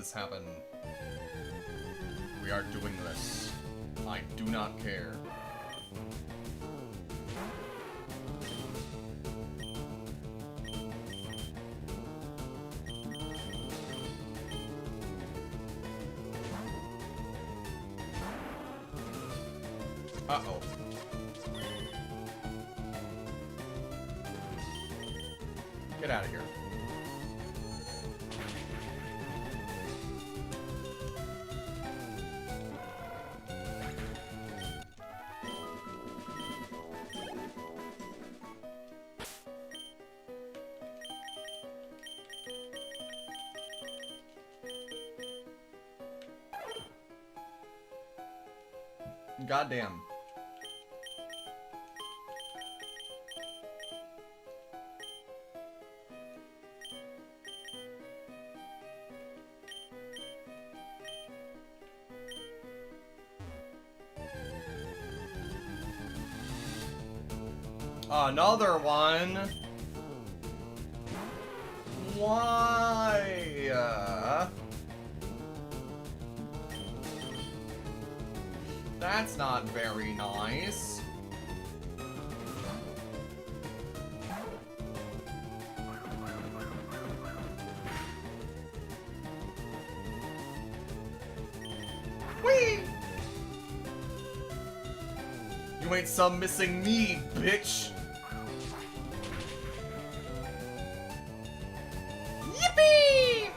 this happen. We are doing this. I do not care. Uh-oh. Get out of here. Goddamn. Another one? Why? That's not very nice. Whee! You ain't some missing me, bitch! Yippee!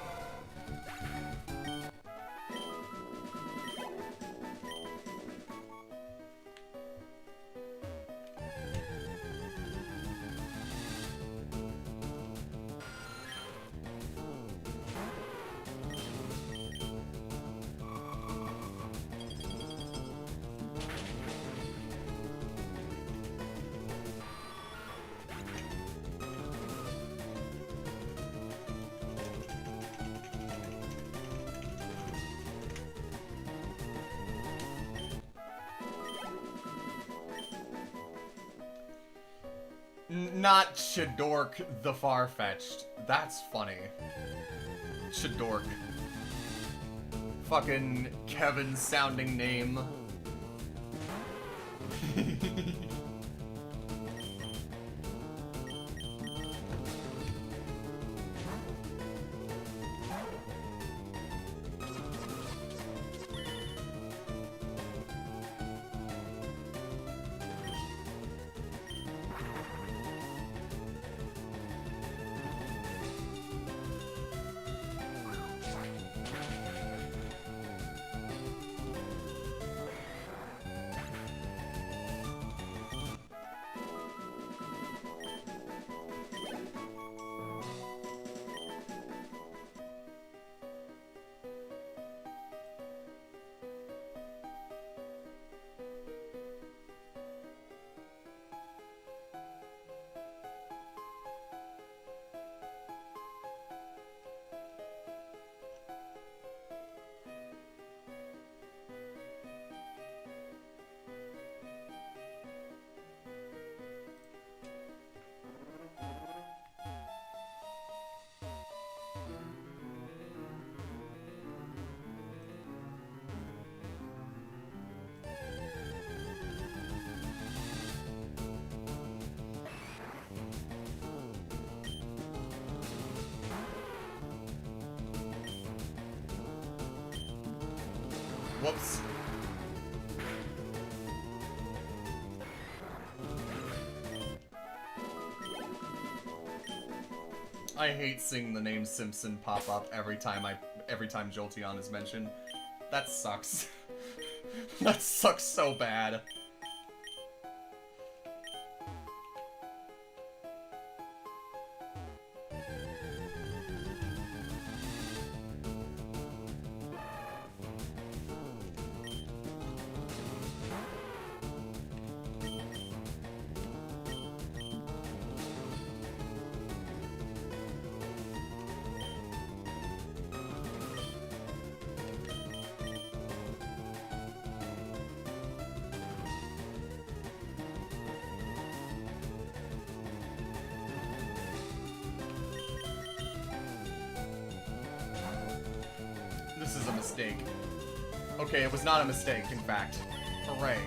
Not Chidork the Farfetched. That's funny. Chidork. Fucking Kevin sounding name. Whoops. I hate seeing the name Simpson pop up every time Jolteon is mentioned. That sucks. That sucks so bad. mistake. Okay, it was not a mistake, in fact. Hooray.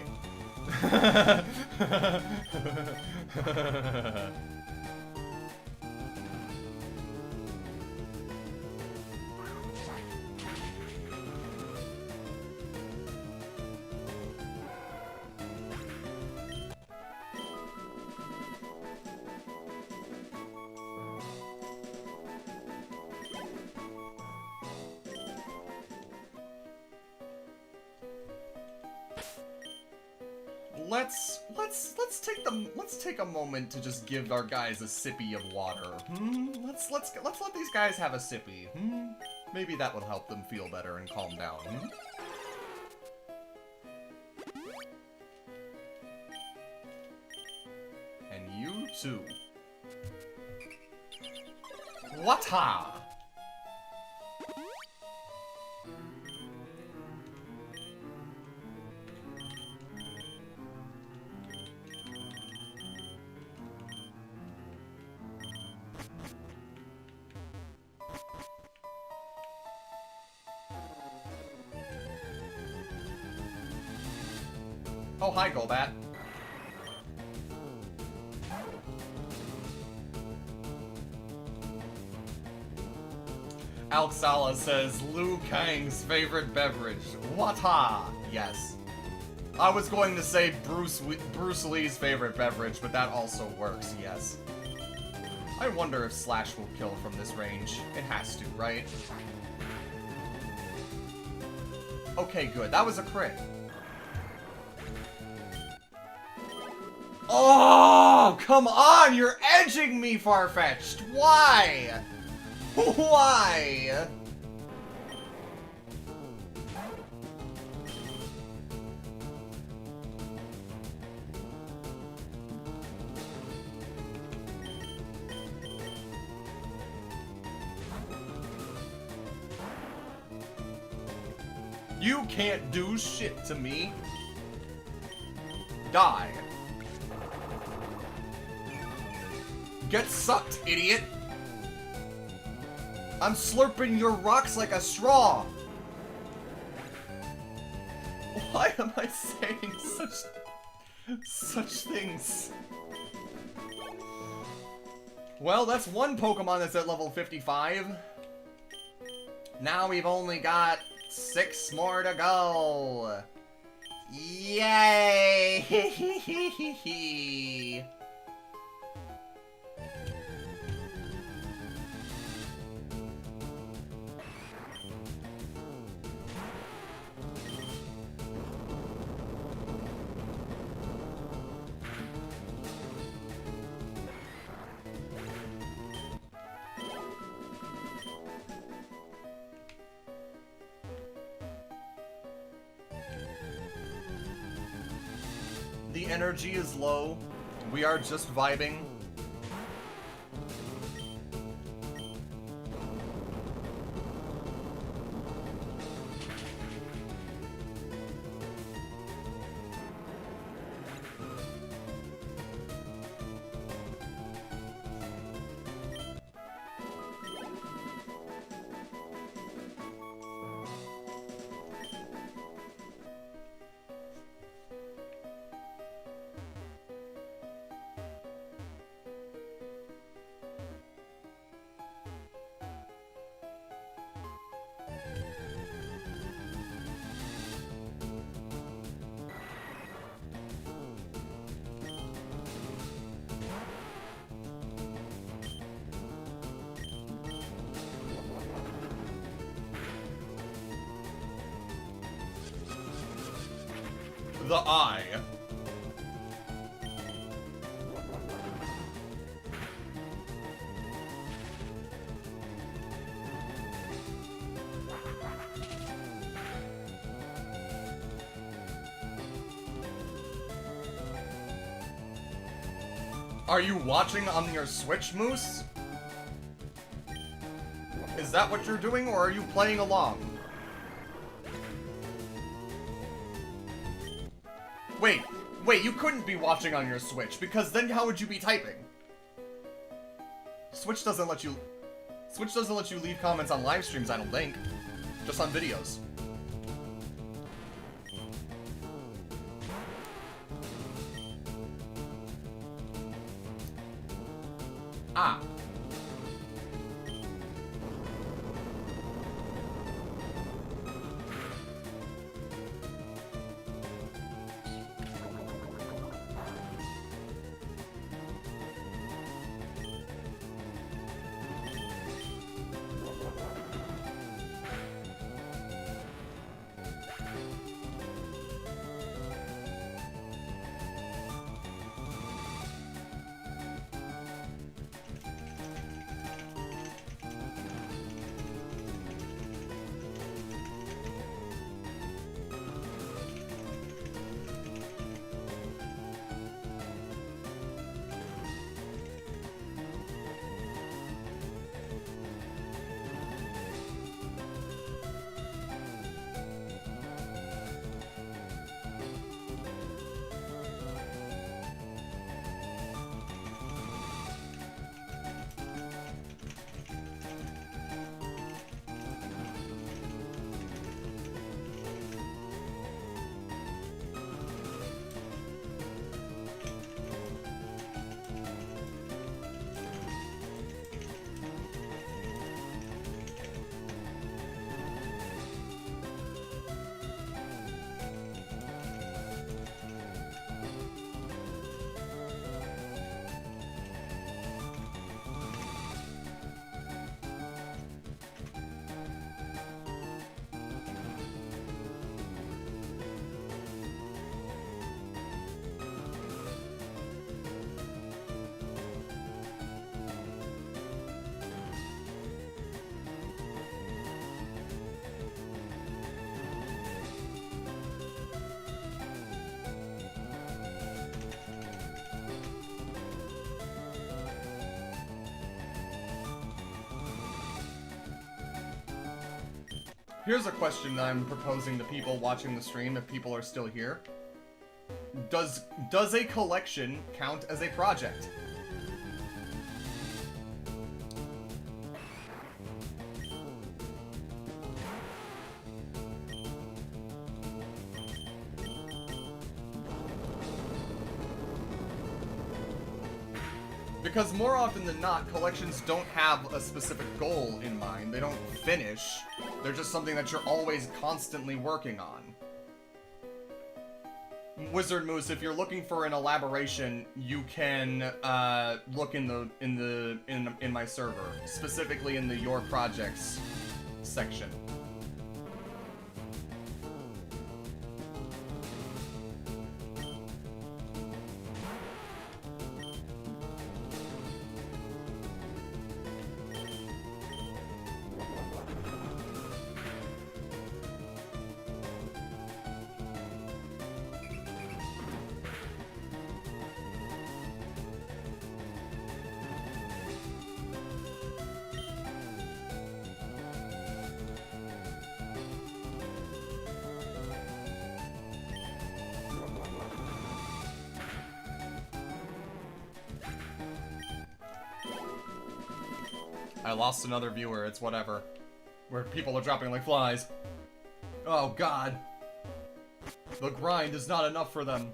Let's take a moment to just give our guys a sippy of water. Let's let these guys have a sippy. Maybe that will help them feel better and calm down. And you too. Wata! Oh, hi, Golbat. Alxala says, Liu Kang's favorite beverage. Wata! Yes. I was going to say Bruce Lee's favorite beverage, but that also works, yes. I wonder if Slash will kill from this range. It has to, right? Okay, good. That was a crit. Oh, come on! You're edging me, Farfetch'd! Why? Why? You can't do shit to me. Die. Get sucked, idiot! I'm slurping your rocks like a straw! Why am I saying such things? Well, that's one Pokemon that's at level 55. Now we've only got 6 more to go. Yay! The energy is low. We are just vibing. The eye. Are you watching on your Switch, Moose? Is that what you're doing, or are you playing along? Wait, you couldn't be watching on your Switch, because then how would you be typing? Switch doesn't let you leave comments on live streams, I don't think. Just on videos. Ah. Here's a question that I'm proposing to people watching the stream, if people are still here. Does a collection count as a project? Because more often than not, collections don't have a specific goal in mind. They don't finish. They're just something that you're always constantly working on. Wizard Moose, if you're looking for an elaboration, you can look in my server, specifically in the Your Projects section. I lost another viewer, it's whatever. Where people are dropping like flies. Oh god. The grind is not enough for them.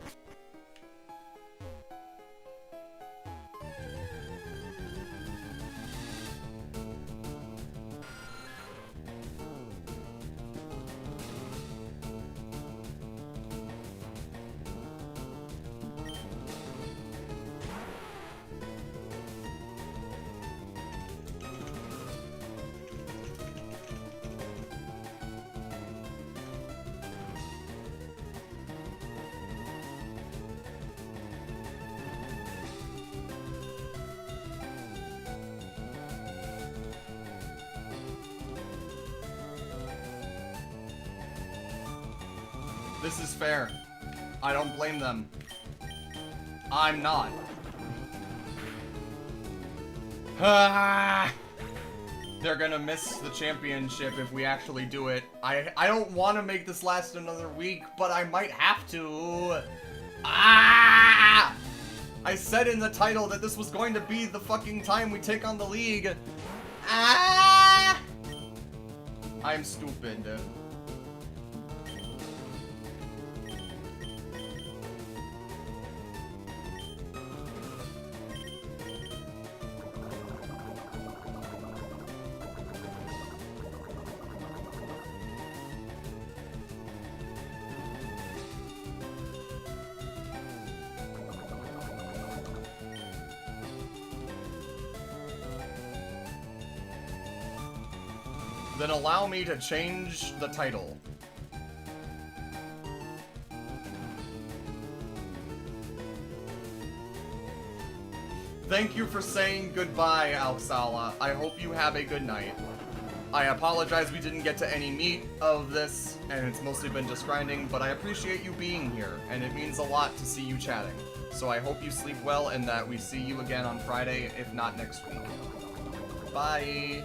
This is fair. I don't blame them. I'm not. They're gonna miss the championship if we actually do it. I don't want to make this last another week, but I might have to. I said in the title that this was going to be the fucking time we take on the league. I'm stupid. Then allow me to change the title. Thank you for saying goodbye, Alxala. I hope you have a good night. I apologize we didn't get to any meat of this, and it's mostly been just grinding, but I appreciate you being here, and it means a lot to see you chatting. So I hope you sleep well and that we see you again on Friday, if not next week. Bye!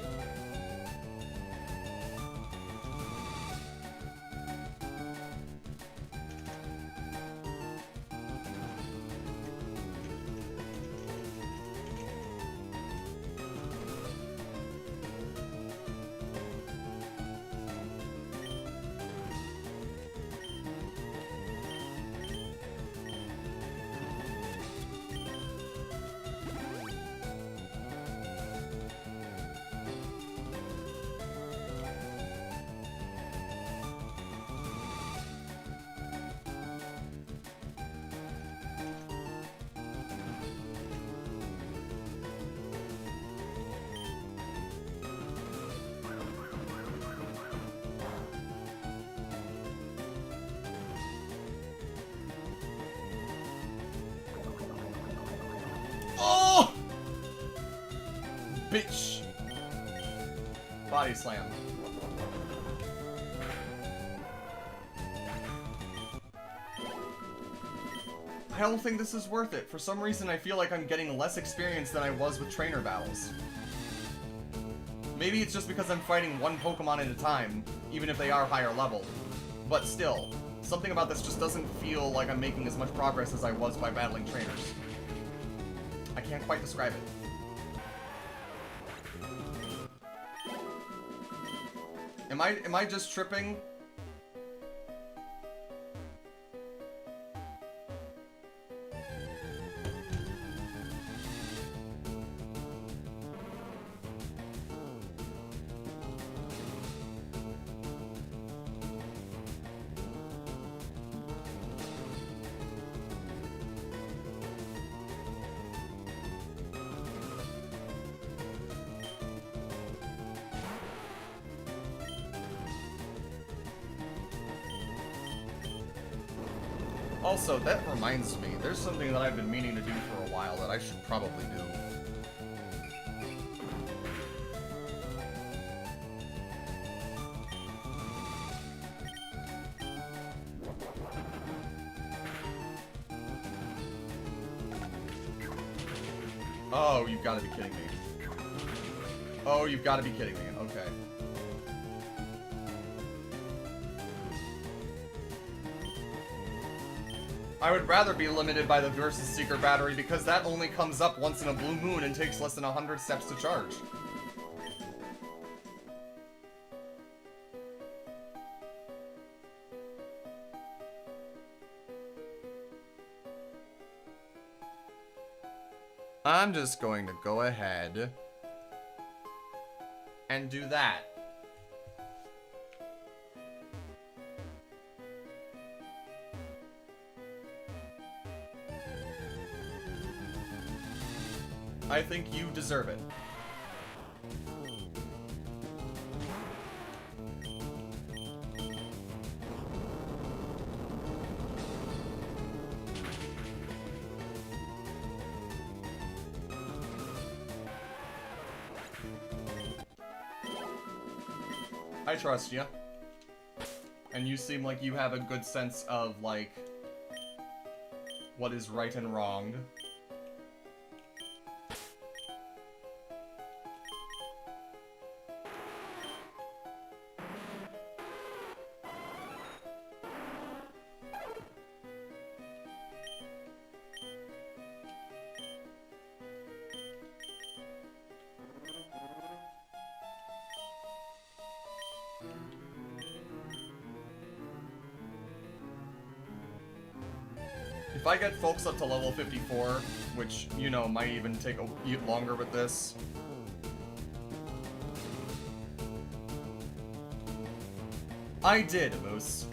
Oh! Bitch! Body slam. I don't think this is worth it. For some reason, I feel like I'm getting less experience than I was with trainer battles. Maybe it's just because I'm fighting one Pokemon at a time, even if they are higher level. But still, something about this just doesn't feel like I'm making as much progress as I was by battling trainers. I can't quite describe it. Am I just tripping? Also, that reminds me, there's something that I've been meaning to do for a while that I should probably do. Oh, you've got to be kidding me. Oh, you've got to be kidding me. Okay. I would rather be limited by the Versus Seeker battery because that only comes up once in a blue moon and takes less than 100 steps to charge. I'm just going to go ahead and do that. I think you deserve it. I trust you. And you seem like you have a good sense of, like, what is right and wrong. If I get folks up to level 54, which, you know, might even take longer with this. I did, Moose.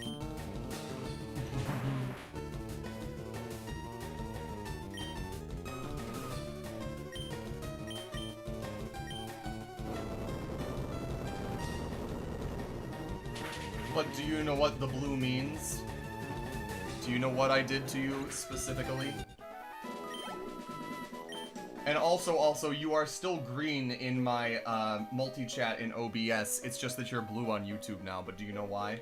But do you know what the blue means? Do you know what I did to you specifically? And also, you are still green in my multi-chat in OBS. It's just that you're blue on YouTube now, but do you know why?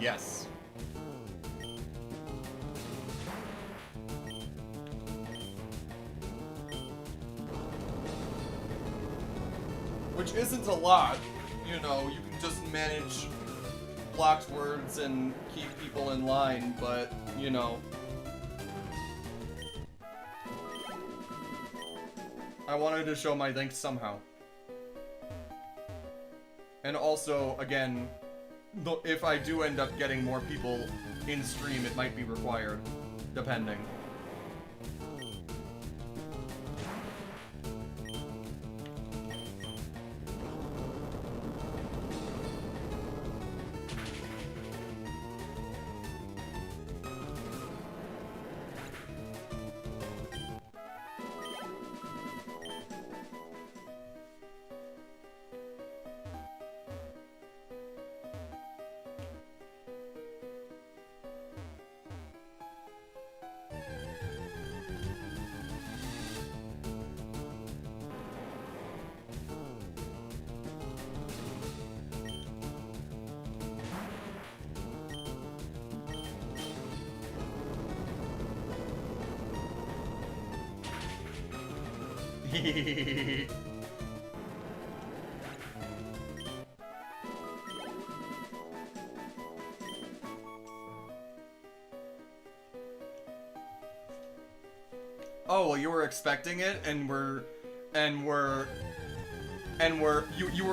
Yes. Which isn't a lot, you know, you can just manage blocked words and keep people in line, but, you know. I wanted to show my thanks somehow. And also, again, if I do end up getting more people in stream, it might be required, depending. Oh, well, you were expecting it, and you were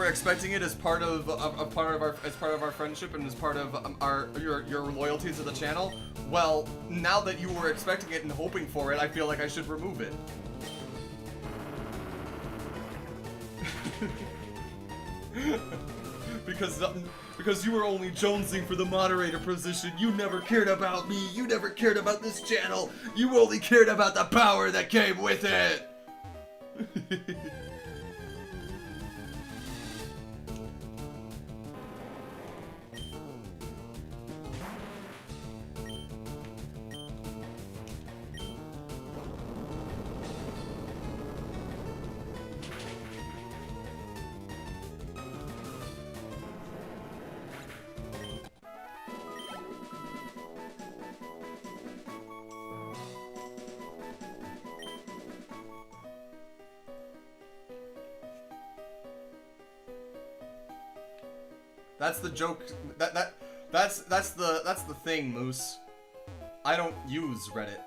expecting it as part of our friendship and as part of your loyalty to the channel. Well, now that you were expecting it and hoping for it, I feel like I should remove it. Because you were only jonesing for the moderator position. You never cared about me. You never cared about this channel. You only cared about the power that came with it. That's the joke. That's the thing, Moose. I don't use Reddit.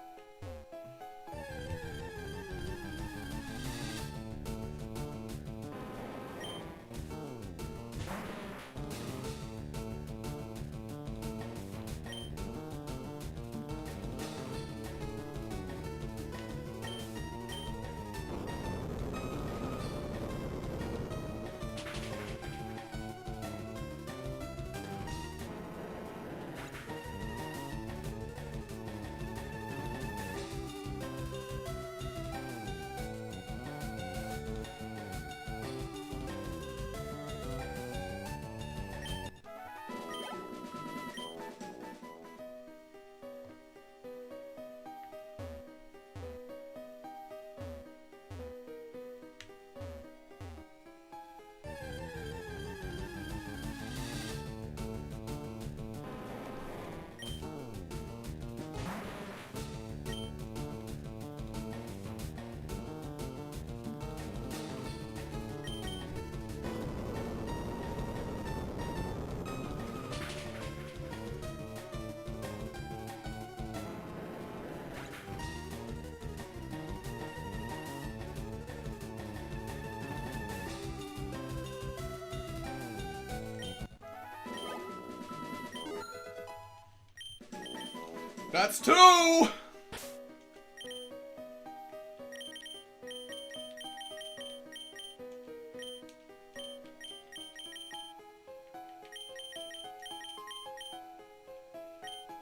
That's 2!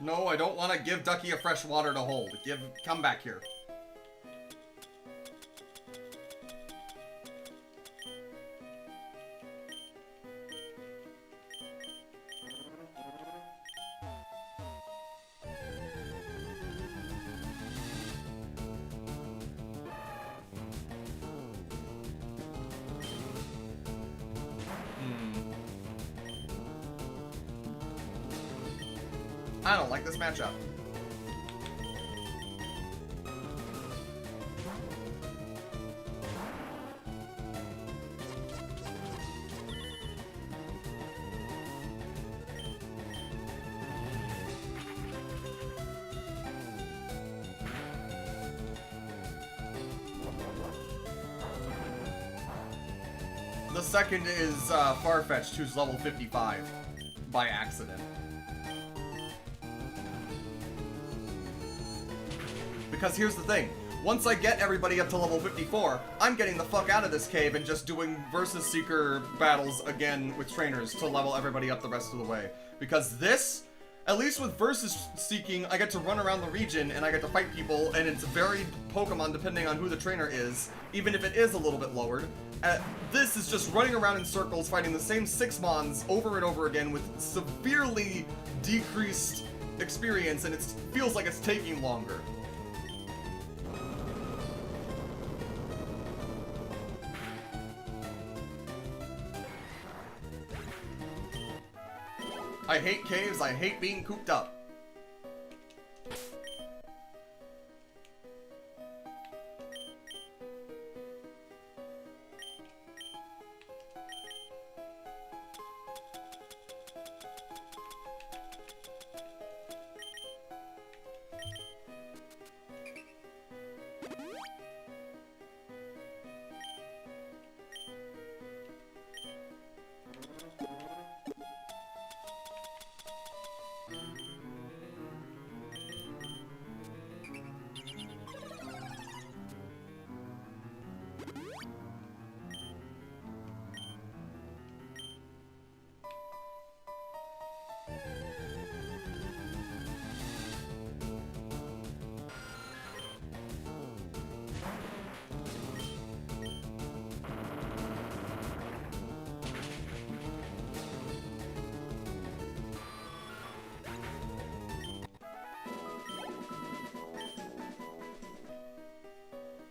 No, I don't want to give Ducky a fresh water to hold. Come back here. I don't like this matchup. The second is Farfetch'd, who's level 55 by accident. Because here's the thing, once I get everybody up to level 54, I'm getting the fuck out of this cave and just doing Versus Seeker battles again with trainers to level everybody up the rest of the way. Because this, at least with Versus Seeking, I get to run around the region and I get to fight people, and it's varied Pokemon depending on who the trainer is, even if it is a little bit lowered. This is just running around in circles, fighting the same 6 Mons over and over again with severely decreased experience, and it feels like it's taking longer. I hate caves, I hate being cooped up.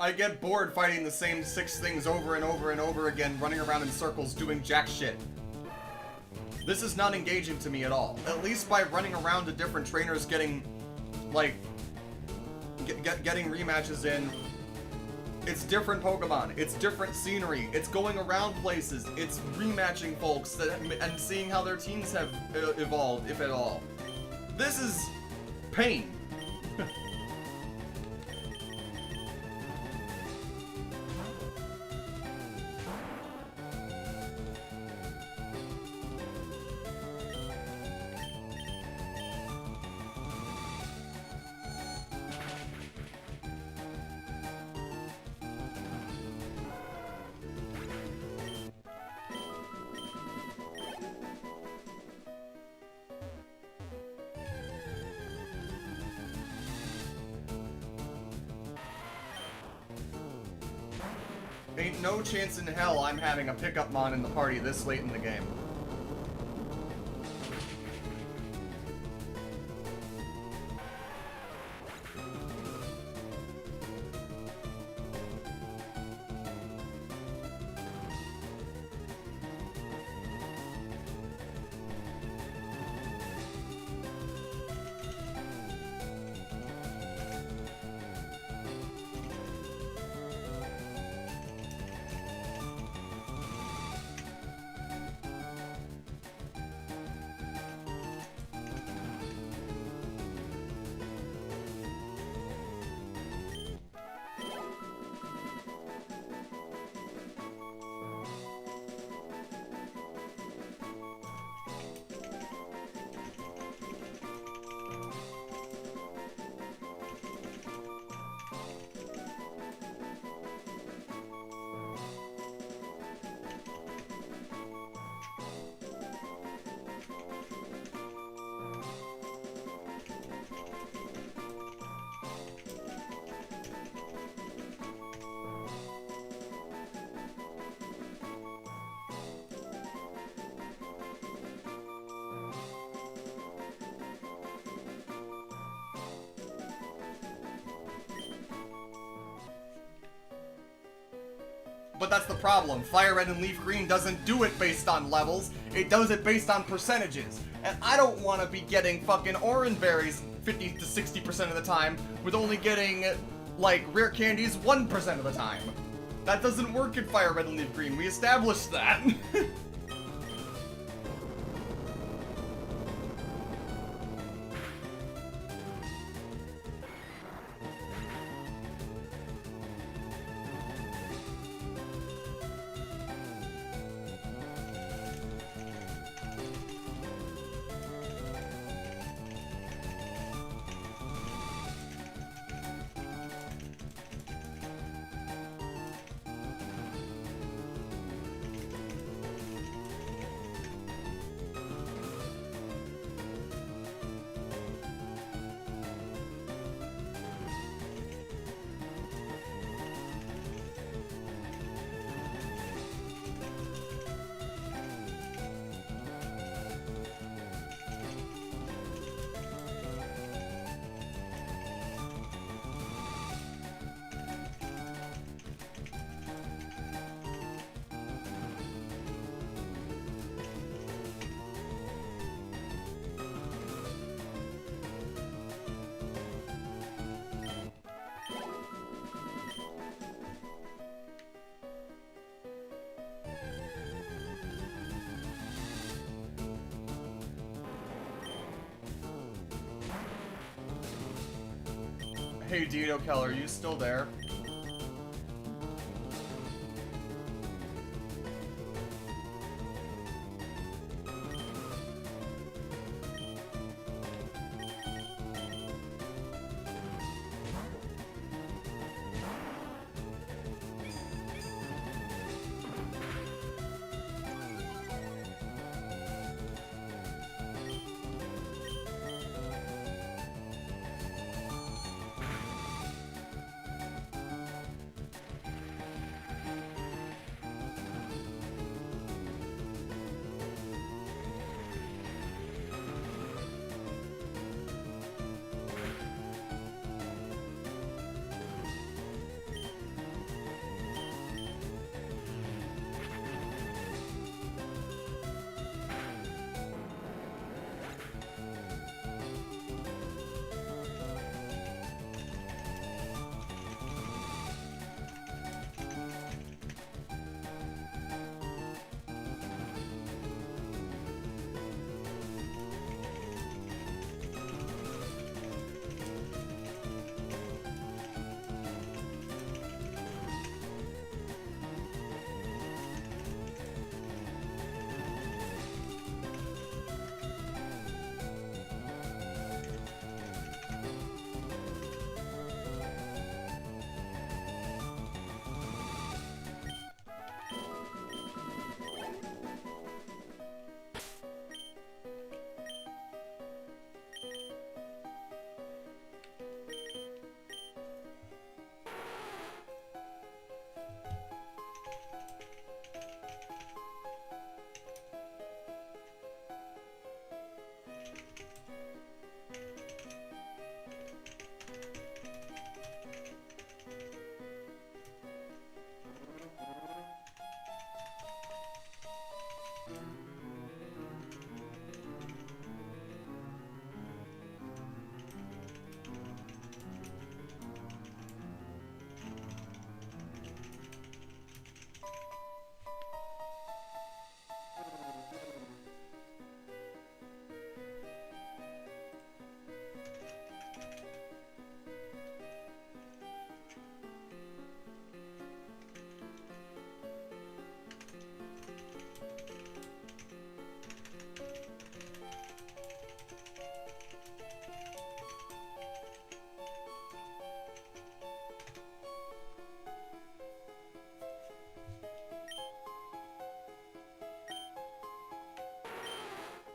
I get bored fighting the same 6 things over and over and over again, running around in circles doing jack shit. This is not engaging to me at all. At least by running around to different trainers, getting, like, getting rematches in. It's different Pokemon. It's different scenery. It's going around places. It's rematching folks and seeing how their teams have evolved, if at all. This is pain. Ain't no chance in hell I'm having a pickup mon in the party this late in the game. But that's the problem. Fire Red and Leaf Green doesn't do it based on levels. It does it based on percentages. And I don't want to be getting fucking orange berries 50 to 60% of the time with only getting, like, rare candies 1% of the time. That doesn't work in Fire Red and Leaf Green. We established that. Hey, Dito Keller, are you still there?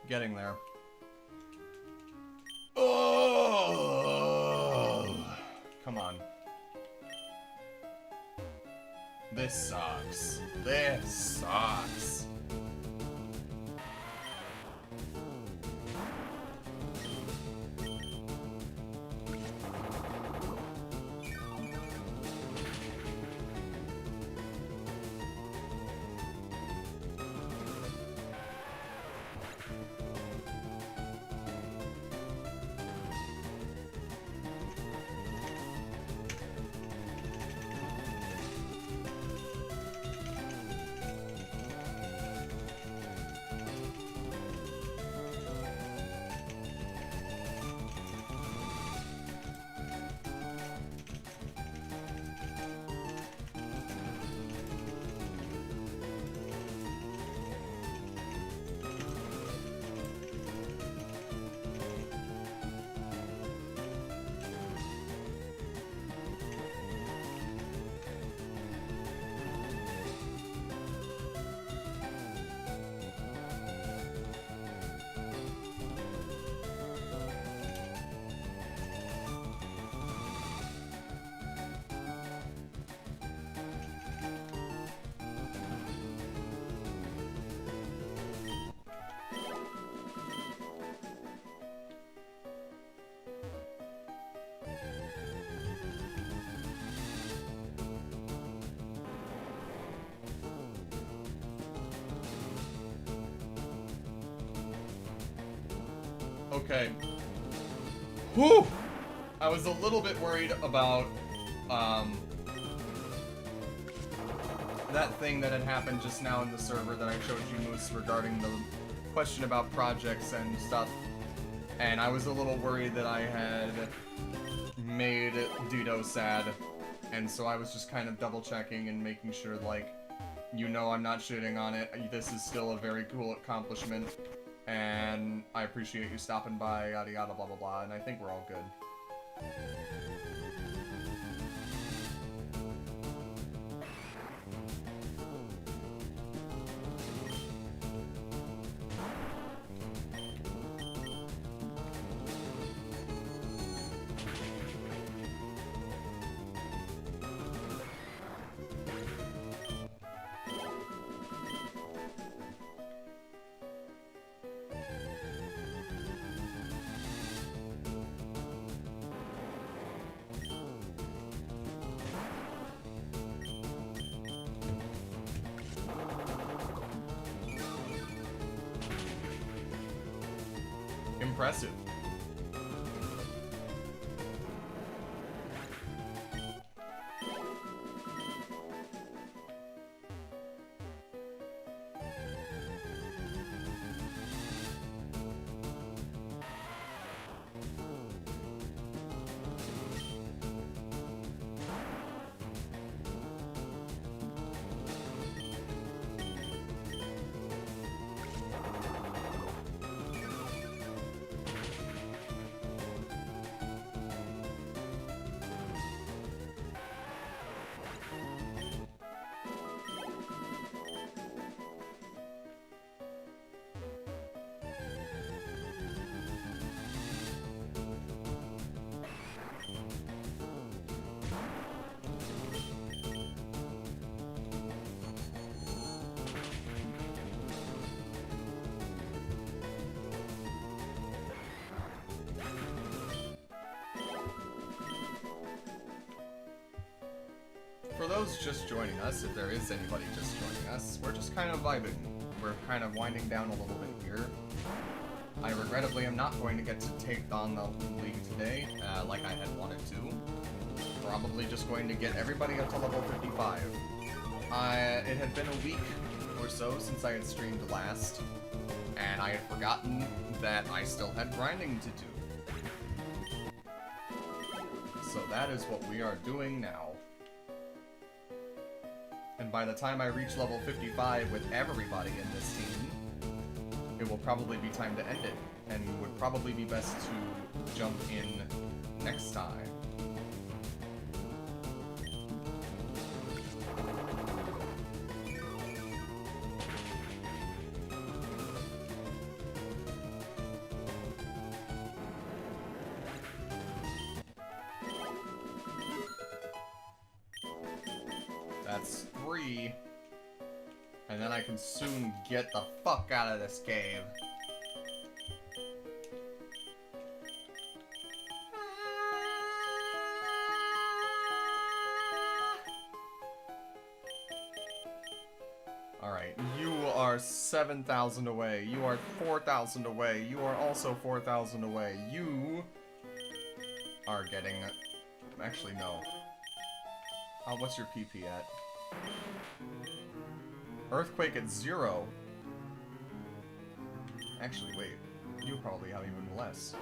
Getting there. Oh, come on. This sucks. This sucks. Okay. Whew! I was a little bit worried about, that thing that had happened just now in the server that I showed you, Moose, regarding the question about projects and stuff. And I was a little worried that I had made Dido sad. And so I was just kind of double checking and making sure, like, you know I'm not shitting on it. This is still a very cool accomplishment. And I appreciate you stopping by, yada yada, blah blah blah. And I think we're all good. Impressive. For those just joining us, if there is anybody just joining us, we're just kind of vibing. We're kind of winding down a little bit here. I regrettably am not going to get to take on the league today, like I had wanted to. Probably just going to get everybody up to level 55. It had been a week or so since I had streamed last, and I had forgotten that I still had grinding to do. So that is what we are doing now. And by the time I reach level 55 with everybody in this team, it will probably be time to end it, and would probably be best to jump in next time. That's 3. And then I can soon get the fuck out of this cave. Alright, you are 7,000 away. You are 4,000 away. You are also 4,000 away. You are getting... Actually, no. What's your PP at? Earthquake at 0. Actually, wait. You probably have even less.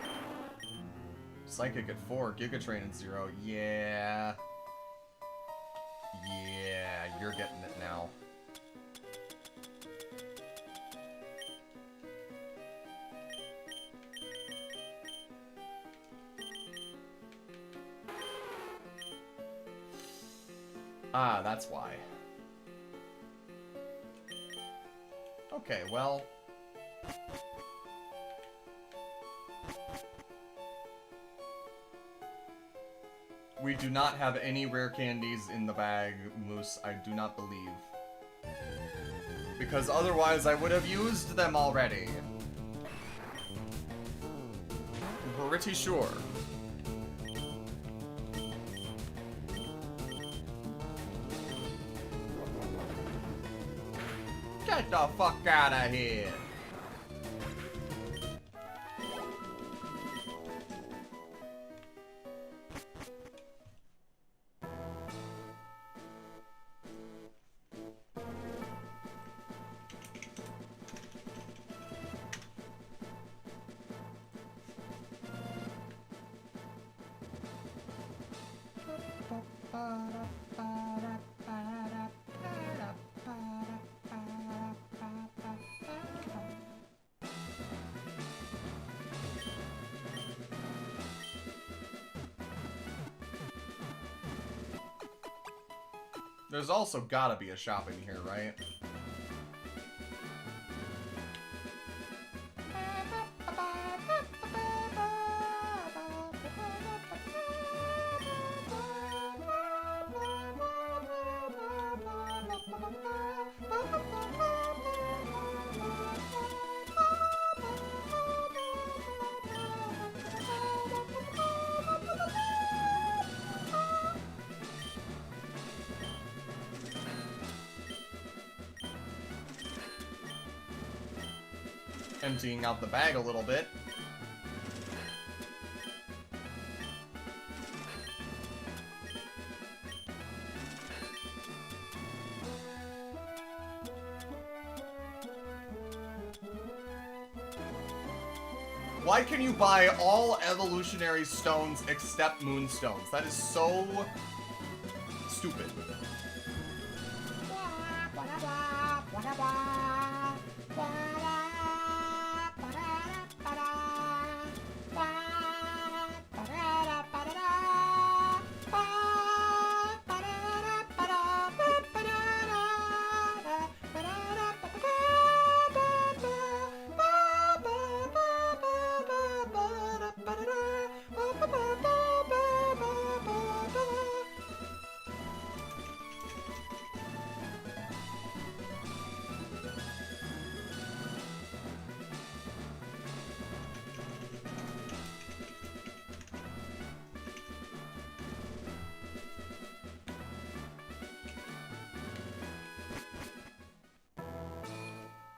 Psychic at 4. Giga Train at 0. Yeah. Yeah, you're getting it now. Ah, that's why. Okay, well... We do not have any rare candies in the bag, Moose, I do not believe. Because otherwise I would have used them already. Pretty sure. Get the fuck out of here! There's also gotta be a shop in here, right? Emptying out the bag a little bit. Why can you buy all evolutionary stones except moonstones? That is so stupid.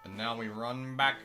And now we run back.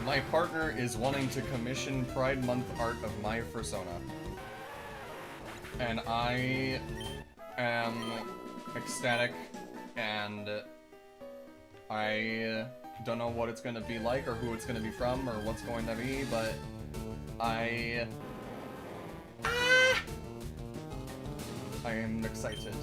My partner is wanting to commission Pride Month art of my persona. And I am ecstatic, and I don't know what it's going to be like or who it's going to be from or what's going to be, but I am excited.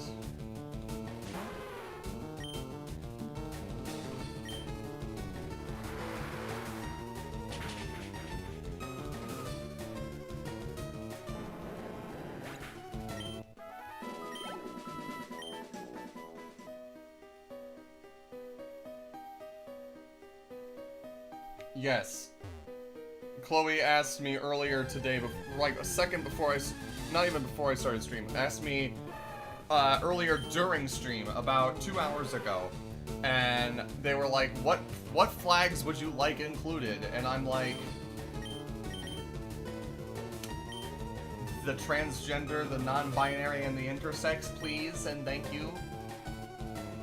Yes. Chloe asked me earlier today, like a second before not even before I started streaming, asked me earlier during stream, about 2 hours ago, and they were like, what flags would you like included? And I'm like, the transgender, the non-binary, and the intersex, please, and thank you.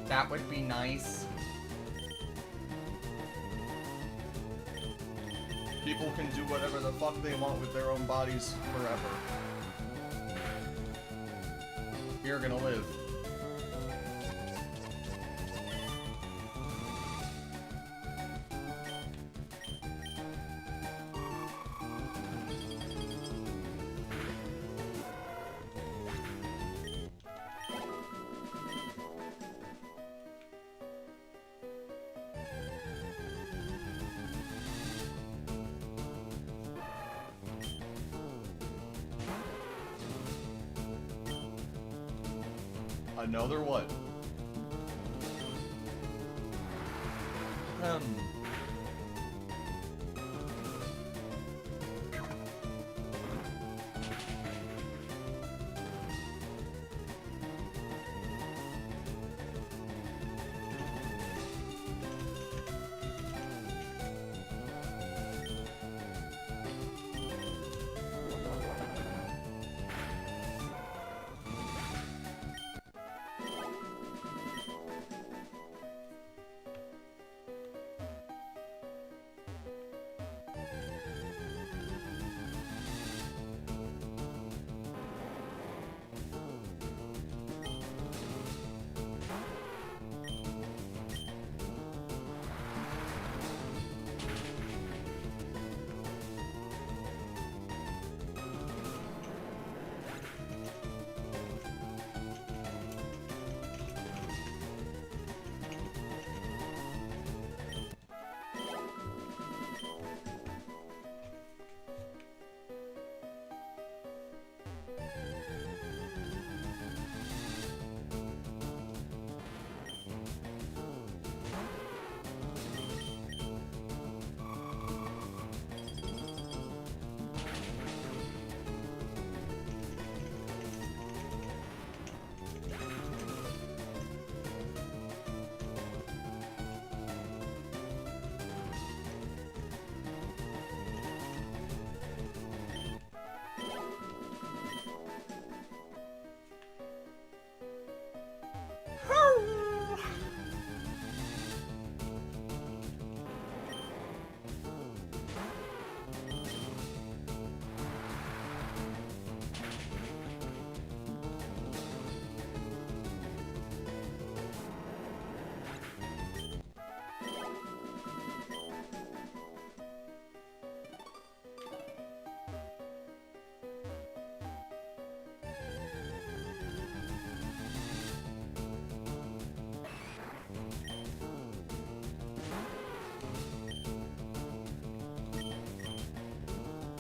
That would be nice. People can do whatever the fuck they want with their own bodies forever. You're gonna live. Another what?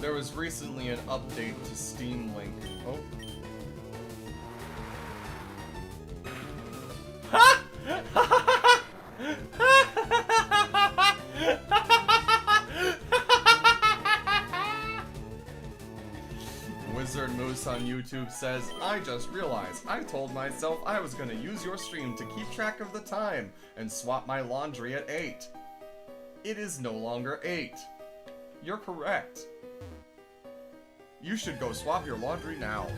There was recently an update to Steam Link. Oh. Wizard Moose on YouTube says, I just realized I told myself I was gonna use your stream to keep track of the time and swap my laundry at 8. It is no longer 8. You're correct. You should go swap your laundry now.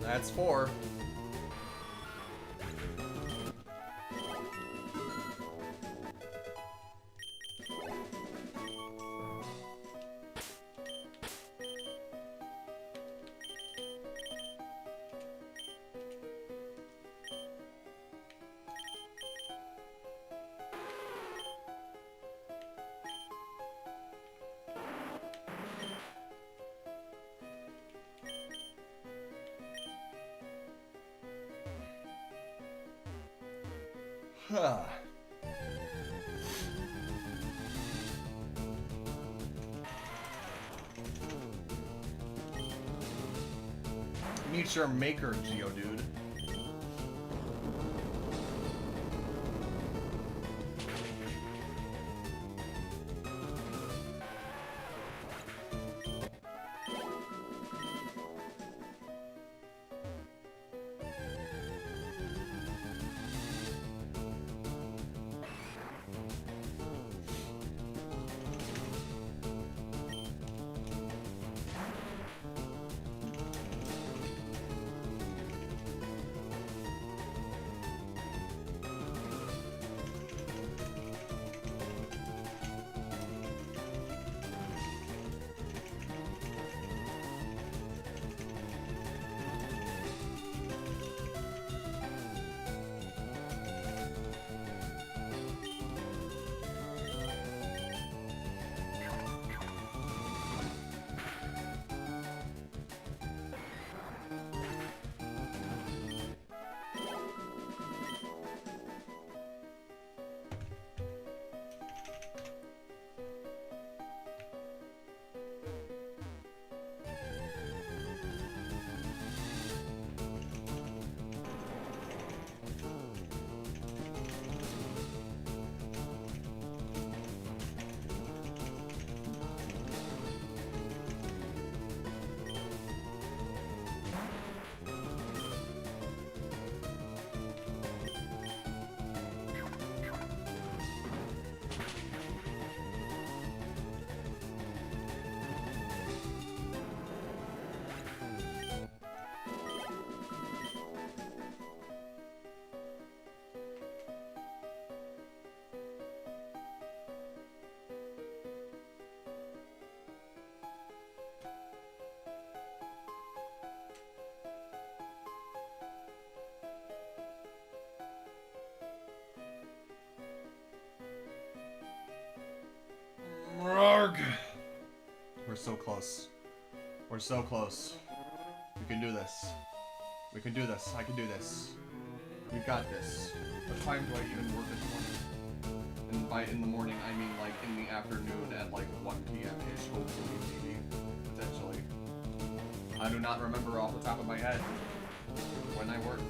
That's 4. Huh. Meet your maker, Geodude. Roarg. We're so close. We're so close. We can do this. We can do this. I can do this. We got this. What time do I even work in the morning? And by in the morning, I mean like in the afternoon at like 1 p.m.-ish, hopefully, maybe, potentially. I do not remember off the top of my head when I work.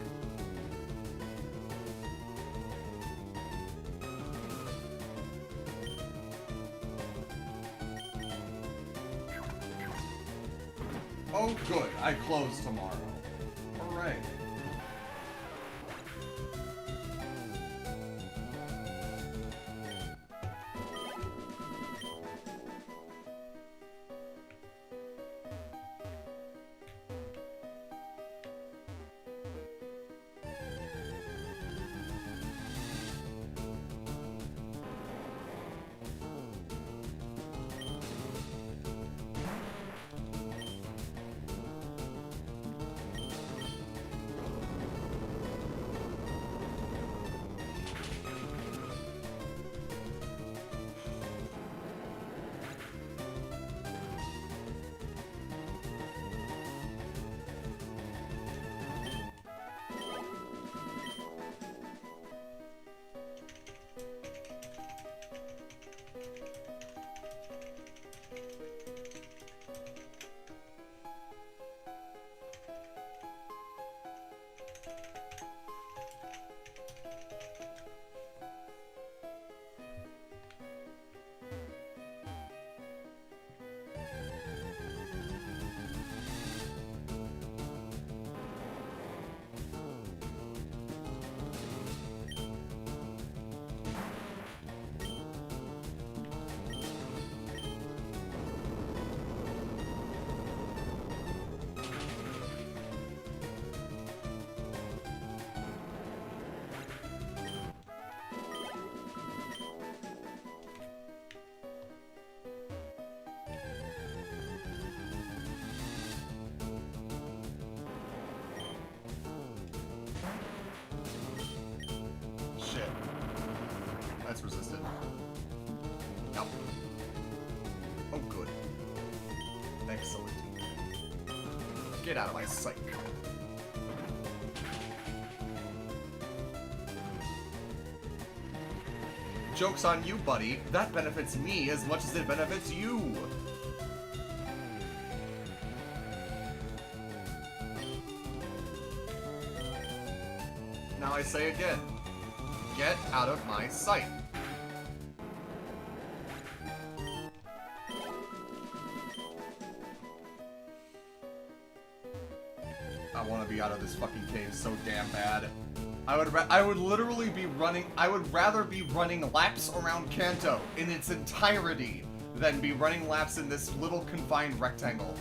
Oh, good. I close tomorrow. Hooray. That's resisted. Yep. Oh, good. Excellent. Get out of my sight. Joke's on you, buddy. That benefits me as much as it benefits you. Now I say again, get out of my sight. I want to be out of this fucking cave so damn bad. I would literally be running. I would rather be running laps around Kanto in its entirety than be running laps in this little confined rectangle.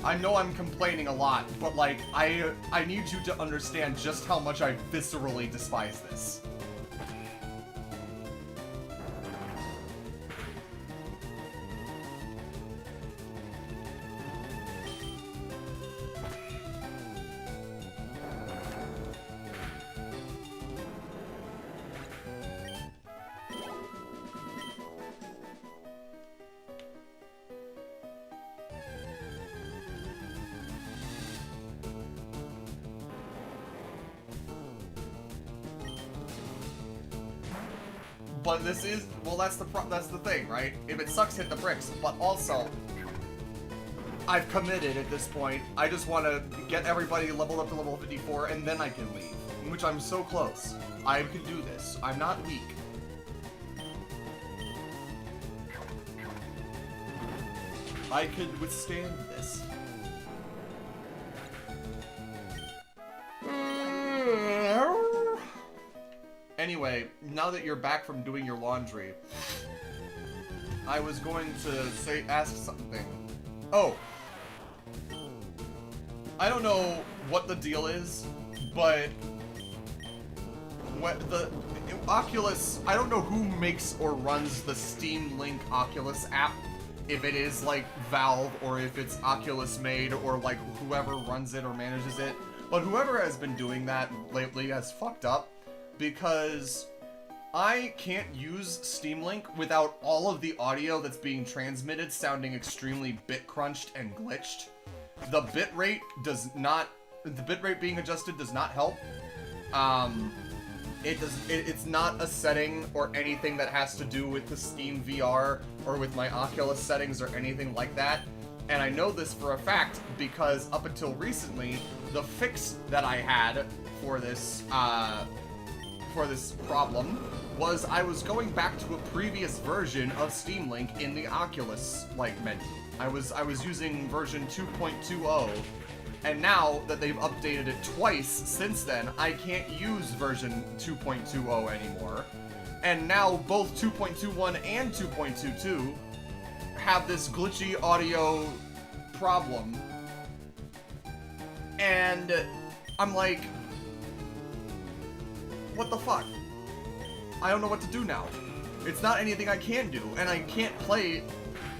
I know I'm complaining a lot, but like I need you to understand just how much I viscerally despise this. But this is, well, that's the thing, right? If it sucks, hit the bricks. But also, I've committed at this point. I just want to get everybody leveled up to level 54, and then I can leave. Which I'm so close. I can do this. I'm not weak. I could withstand this. Anyway, now that you're back from doing your laundry, I was going to ask something. Oh. I don't know what the deal is, but the Oculus, I don't know who makes or runs the Steam Link Oculus app, if it is like Valve or if it's Oculus made or like whoever runs it or manages it, but whoever has been doing that lately has fucked up. Because I can't use Steam Link without all of the audio that's being transmitted sounding extremely bit crunched and glitched. The bitrate being adjusted does not help. It's not a setting or anything that has to do with the Steam VR or with my Oculus settings or anything like that. And I know this for a fact because up until recently, the fix that I had for this problem was I was going back to a previous version of Steam Link in the Oculus menu. I was using version 2.20, and now that they've updated it twice since then, I can't use version 2.20 anymore. And now both 2.21 and 2.22 have this glitchy audio problem. And I'm like, what the fuck? I don't know what to do now. It's not anything I can do, and I can't play.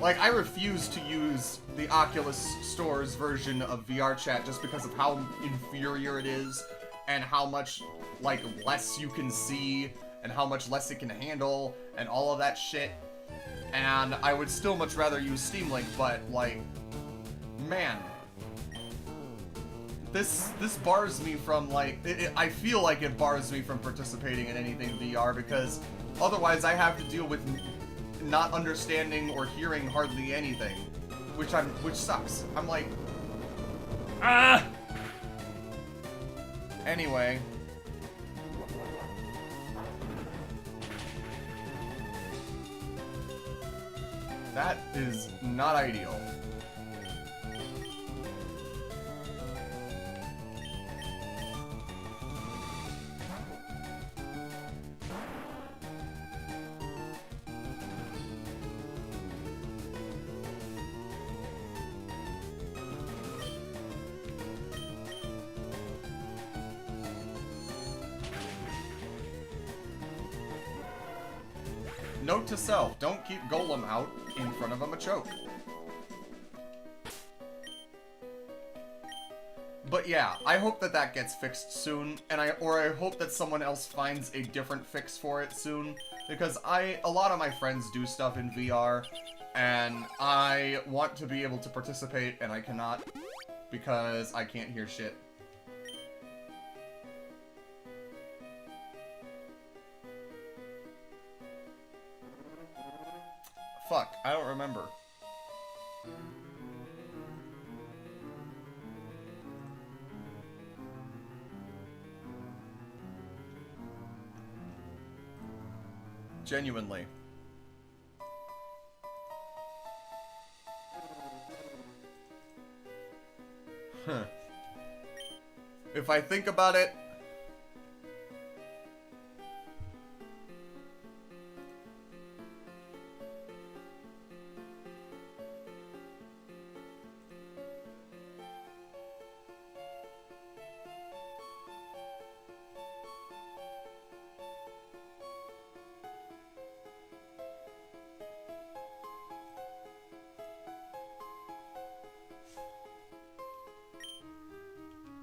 Like, I refuse to use the Oculus Store's version of VR chat just because of how inferior it is, and how much, like, less you can see, and how much less it can handle, and all of that shit. And I would still much rather use Steam Link, but, like, man. This bars me from, like, I feel like it bars me from participating in anything VR, because otherwise I have to deal with not understanding or hearing hardly anything, which sucks. I'm like, ah! Anyway. That is not ideal. Note to self, don't keep Golem out in front of a Machoke. But But yeah, I hope that that gets fixed soon, and I hope that someone else finds a different fix for it soon, because a lot of my friends do stuff in VR, and I want to be able to participate, and I cannot, because I can't hear shit. Fuck, I don't remember. Genuinely. Huh. If I think about it...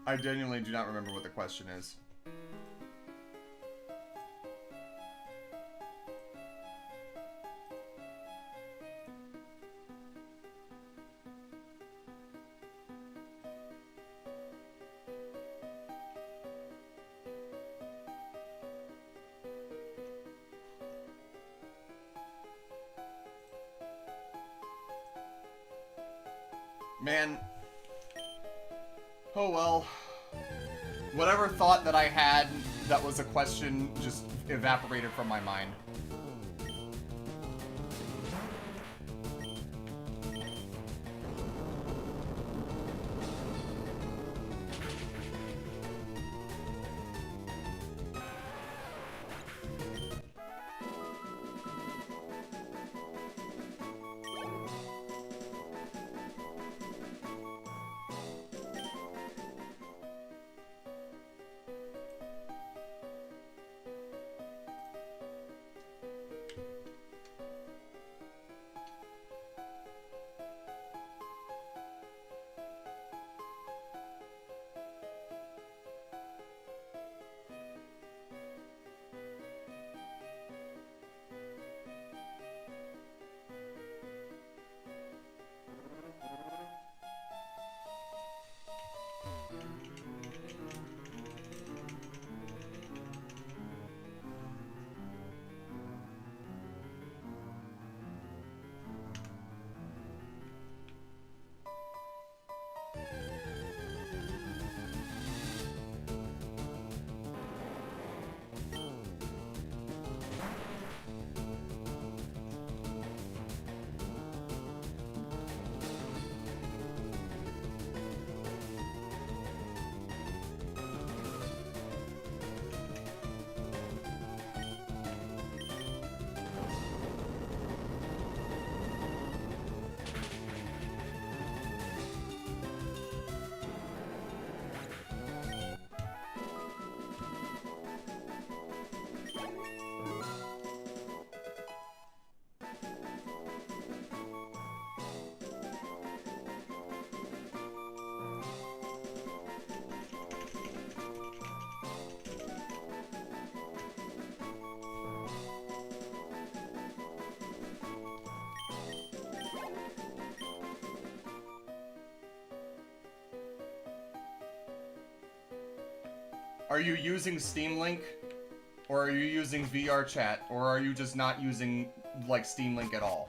I genuinely do not remember what the question is. Man. Oh well. Whatever thought that I had that was a question just evaporated from my mind. Are you using Steam Link? Or are you using VR chat? Or are you just not using, like, Steam Link at all?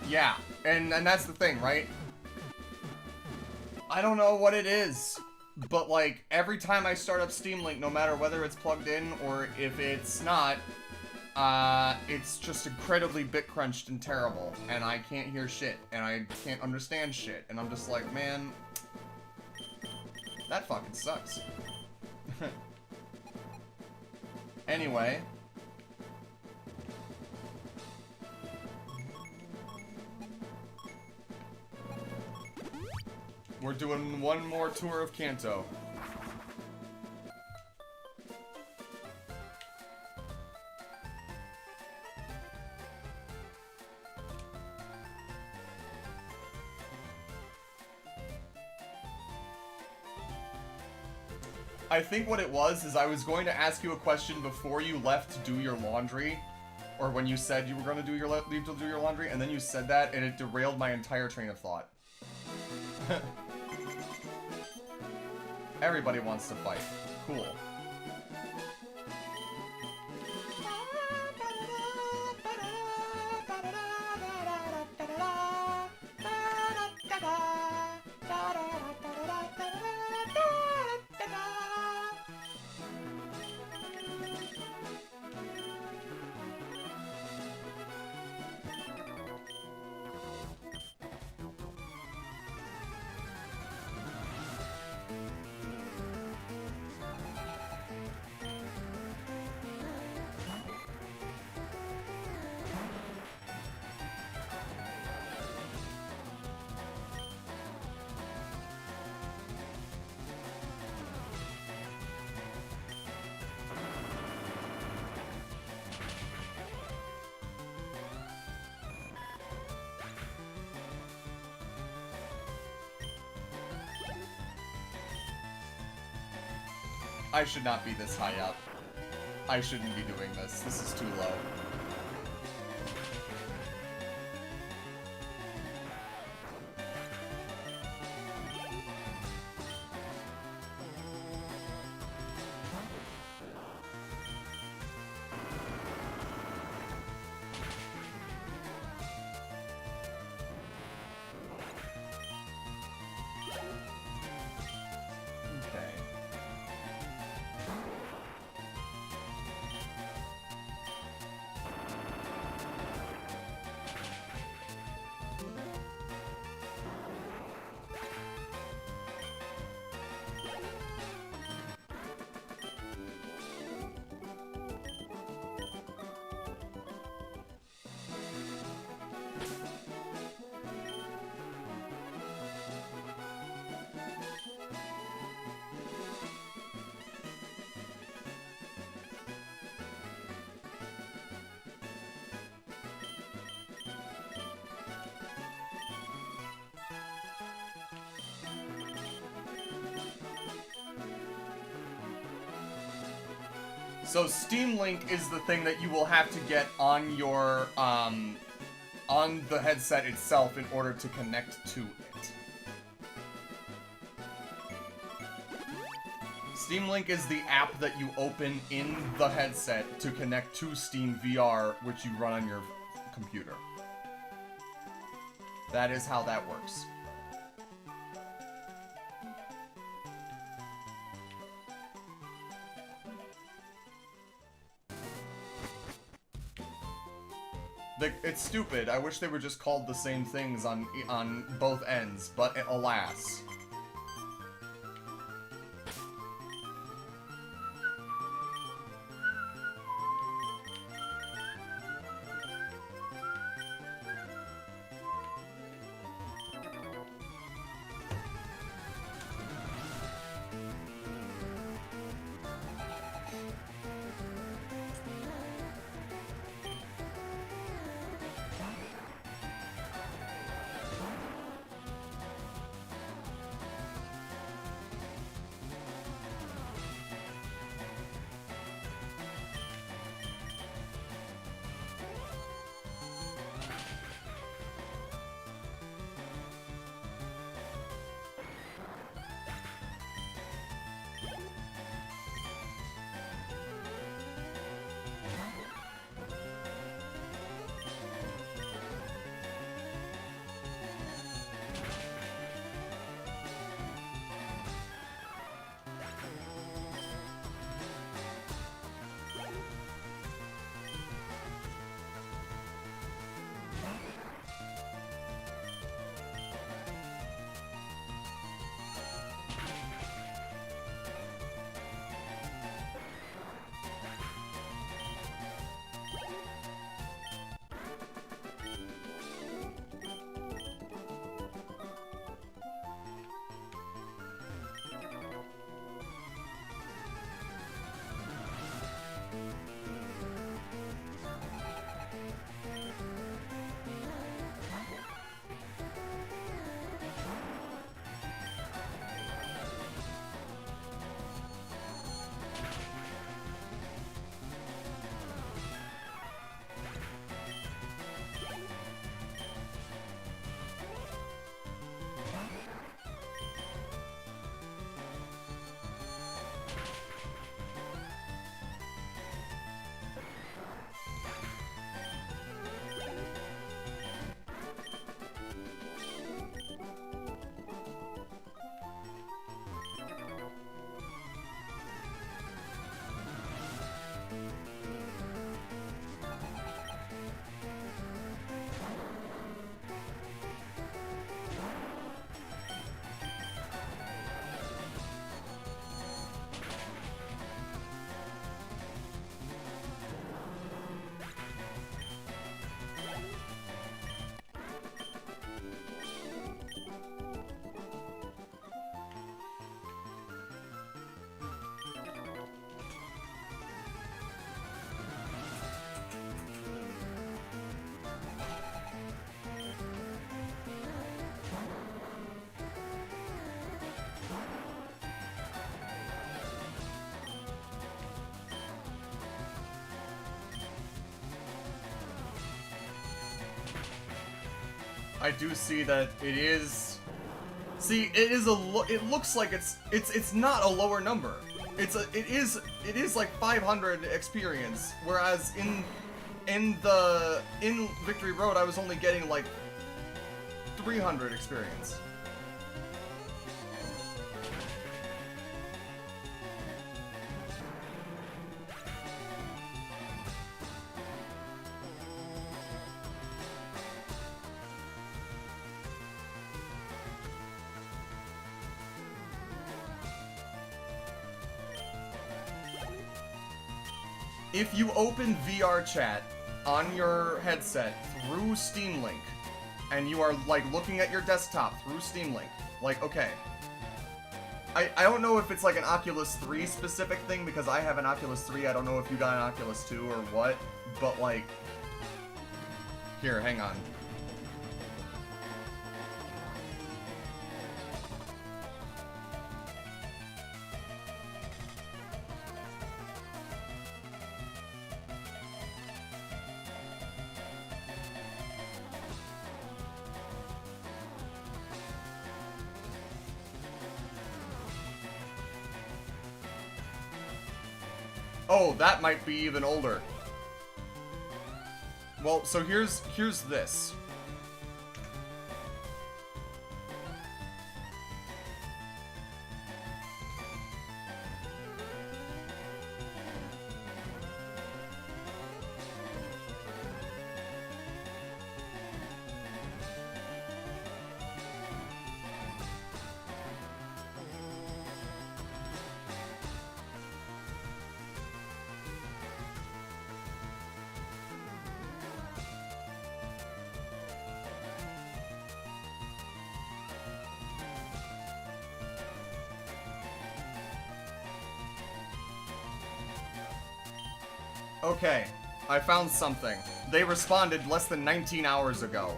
Yeah, and that's the thing, right? I don't know what it is, but like every time I start up Steam Link, no matter whether it's plugged in or if it's not, it's just incredibly bit crunched and terrible, and I can't hear shit, and I can't understand shit, and I'm just like, man, That fucking sucks. Anyway. We're doing one more tour of Kanto. I think what it was is I was going to ask you a question before you left to do your laundry, or when you said you were going to leave to do your laundry, and then you said that, and it derailed my entire train of thought. Everybody wants to fight. Cool. I should not be this high up. I shouldn't be doing this. This is too low. So Steam Link is the thing that you will have to get on your, on the headset itself in order to connect to it. Steam Link is the app that you open in the headset to connect to Steam VR, which you run on your computer. That is how that works. It's stupid. I wish they were just called the same things on both ends, but alas. I do see that it is. See, it is it looks like it's not a lower number. It is like 500 experience, whereas in Victory Road I was only getting like 300 experience. If you open VR chat on your headset through Steam Link, and you are, like, looking at your desktop through Steam Link, like, okay. I don't know if it's, like, an Oculus 3 specific thing, because I have an Oculus 3, I don't know if you got an Oculus 2 or what, but, like... Here, hang on. Oh, that might be even older. Well, so here's this. Okay, I found something. They responded less than 19 hours ago.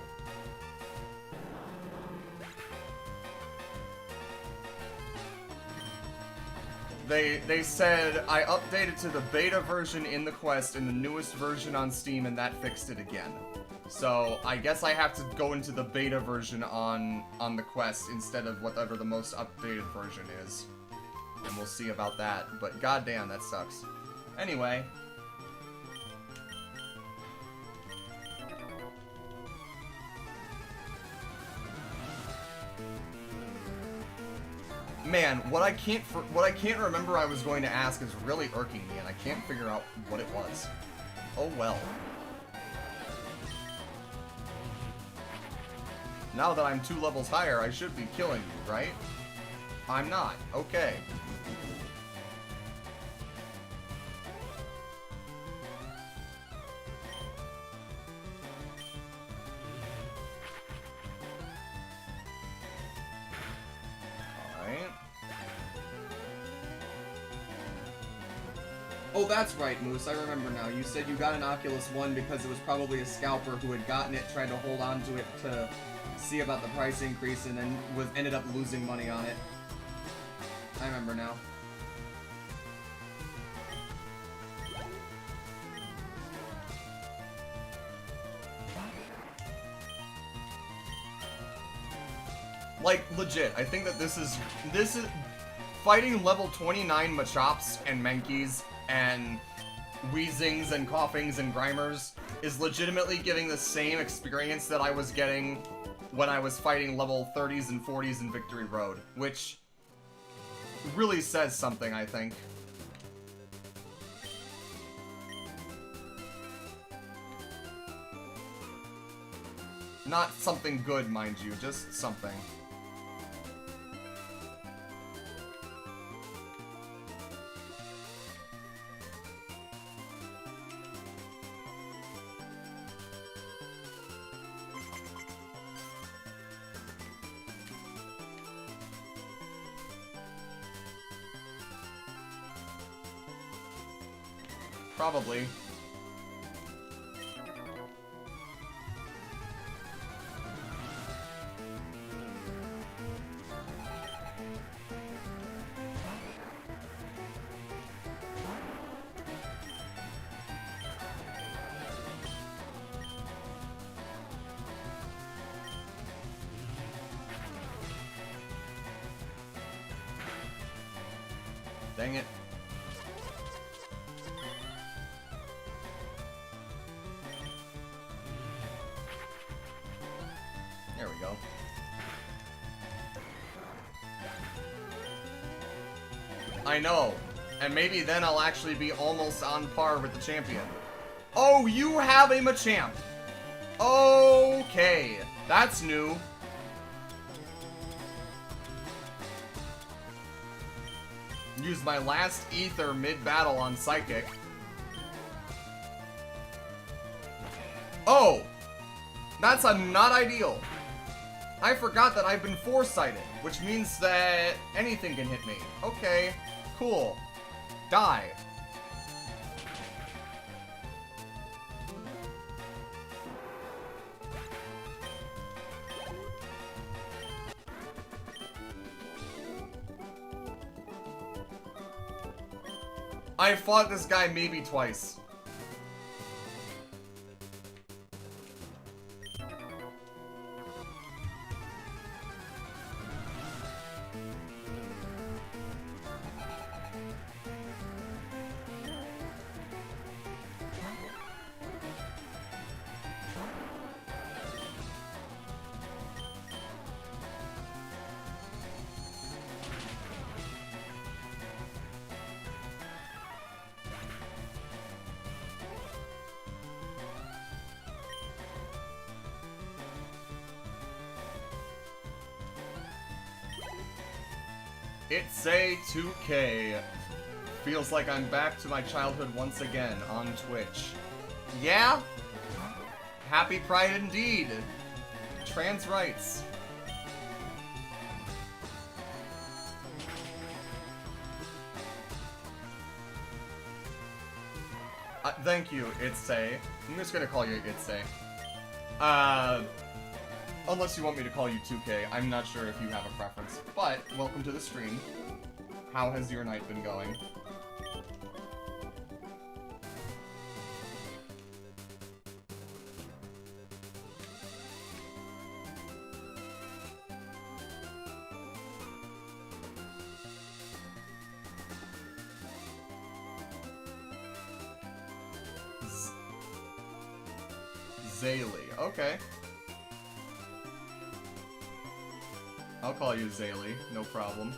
They said, I updated to the beta version in the Quest and the newest version on Steam, and that fixed it again. So, I guess I have to go into the beta version on the Quest instead of whatever the most updated version is. And we'll see about that, but goddamn, that sucks. Anyway... Man, what I can't remember I was going to ask is really irking me, and I can't figure out what it was. Oh well. Now that I'm 2 levels higher, I should be killing you, right? I'm not. Okay. Oh, that's right, Moose. I remember now. You said you got an Oculus 1 because it was probably a scalper who had gotten it, tried to hold on to it to see about the price increase, and then ended up losing money on it. I remember now. Like, legit, I think that this is fighting level 29 Machops and Menkeys and Weezings and Coughings and Grimers is legitimately giving the same experience that I was getting when I was fighting level 30s and 40s in Victory Road, which really says something, I think. Not something good, mind you, just something. Probably. Dang it. There we go. I know. And maybe then I'll actually be almost on par with the champion. Oh, you have a Machamp. Okay. That's new. Use my last ether mid-battle on Psychic. Oh! That's not ideal. I forgot that I've been foresighted, which means that anything can hit me. Okay, cool. Die. I fought this guy maybe twice. It's a 2K. Feels like I'm back to my childhood once again on Twitch. Yeah? Happy Pride indeed. Trans rights. Thank you, Itse. I'm just gonna call you Itse. Unless you want me to call you 2K, I'm not sure if you have a preference. But, welcome to the stream. How has your night been going? Zaylee, okay. I'll call you Zaylee, no problem.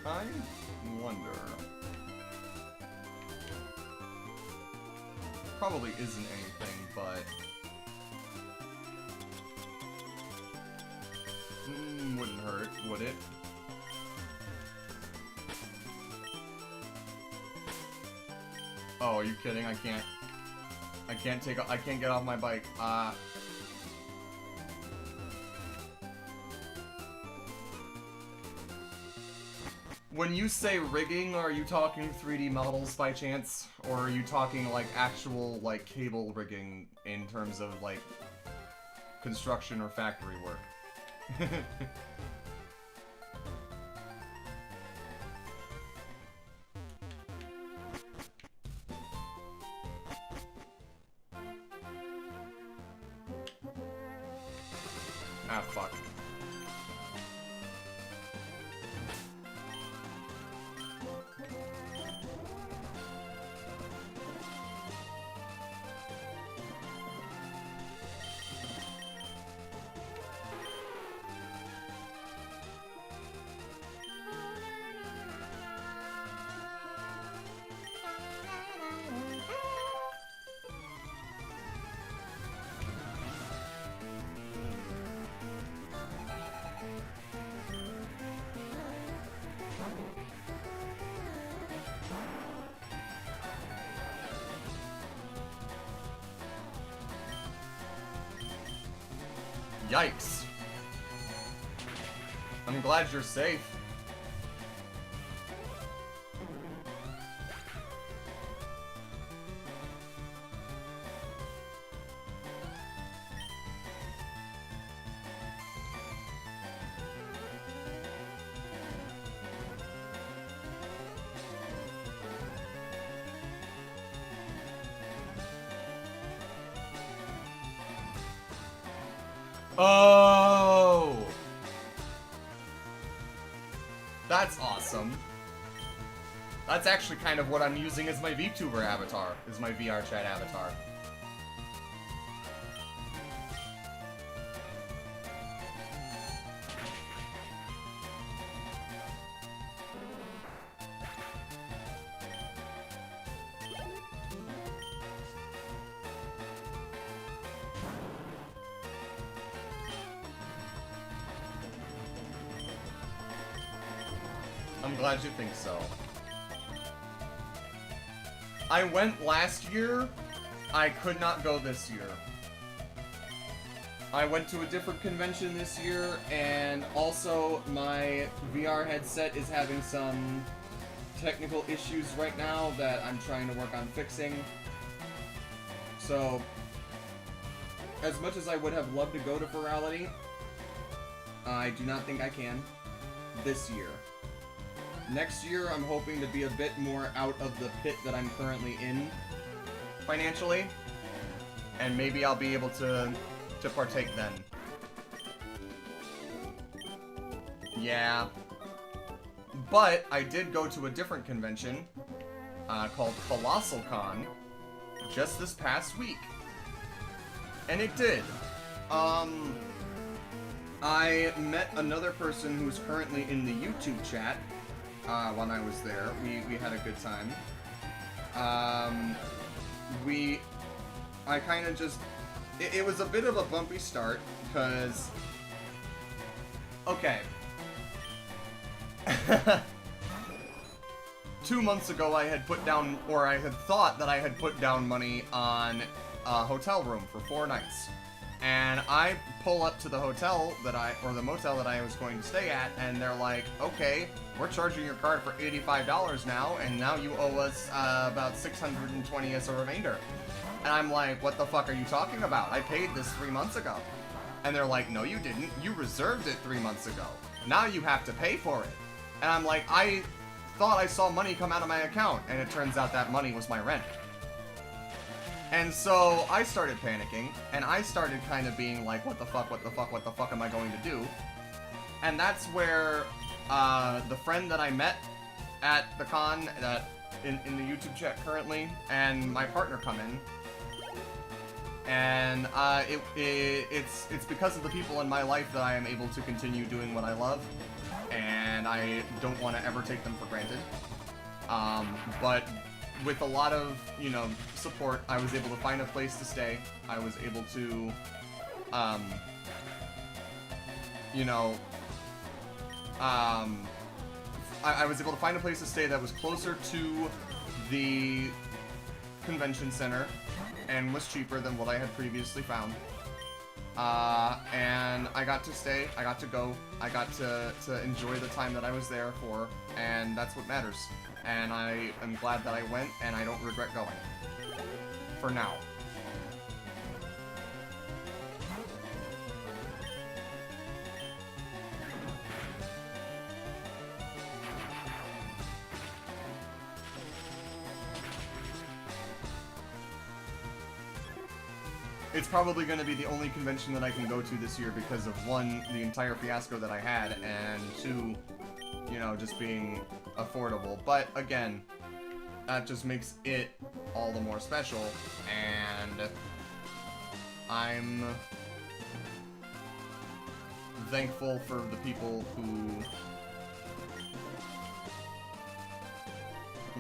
I wonder... Probably isn't anything, but... wouldn't hurt, would it? Oh, are you kidding? I can't get off my bike. When you say rigging, are you talking 3D models by chance? Or are you talking, like, actual, like, cable rigging in terms of, like, construction or factory work? Ah, fuck. Yikes. I'm glad you're safe. Oh! That's awesome. That's actually kind of what I'm using as my VTuber avatar, is my VR chat avatar. I'm glad you think so. I went last year. I could not go this year. I went to a different convention this year, and also my VR headset is having some technical issues right now that I'm trying to work on fixing. So, as much as I would have loved to go to Virality, I do not think I can this year. Next year, I'm hoping to be a bit more out of the pit that I'm currently in financially, and maybe I'll be able to partake then. Yeah. But I did go to a different convention called Colossal Con just this past week. And it did. I met another person who's currently in the YouTube chat when I was there. We had a good time. I kind of just... It was a bit of a bumpy start, because... Okay. 2 months ago I had put down, or I had thought that I had put down money on a hotel room for 4 nights. And I pull up to the hotel or the motel that I was going to stay at, and they're like, okay, we're charging your card for $85 now, and now you owe us about $620 as a remainder. And I'm like, what the fuck are you talking about? I paid this 3 months ago. And they're like, no you didn't. You reserved it 3 months ago. Now you have to pay for it. And I'm like, I thought I saw money come out of my account, and it turns out that money was my rent. And so I started panicking, and I started kind of being like, what the fuck am I going to do? And that's where the friend that I met at the con, in the YouTube chat currently, and my partner come in. And it's because of the people in my life that I am able to continue doing what I love, and I don't want to ever take them for granted. But with a lot of, support, I was able to find a place to stay. I was able to, I was able to find a place to stay that was closer to the convention center and was cheaper than what I had previously found. And I got to stay, I got to go, I got to enjoy the time that I was there for, and that's what matters. And I am glad that I went, and I don't regret going. For now. It's probably going to be the only convention that I can go to this year because of, 1, the entire fiasco that I had, and 2, just being affordable. But again, that just makes it all the more special, and I'm thankful for the people who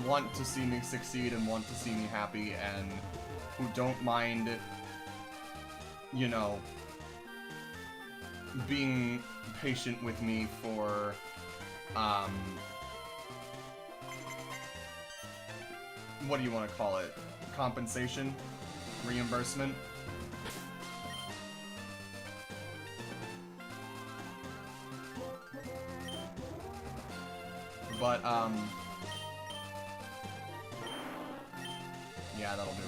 want to see me succeed and want to see me happy, and who don't mind, being patient with me for, what do you want to call it? Compensation? Reimbursement? But, yeah, that'll do.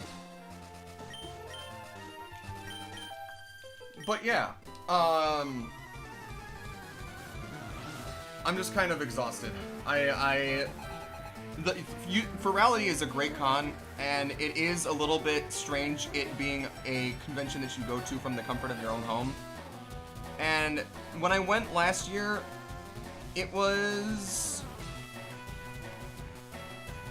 But yeah, I'm just kind of exhausted. Virality is a great con, and it is a little bit strange it being a convention that you go to from the comfort of your own home.
And when I went last year, it was...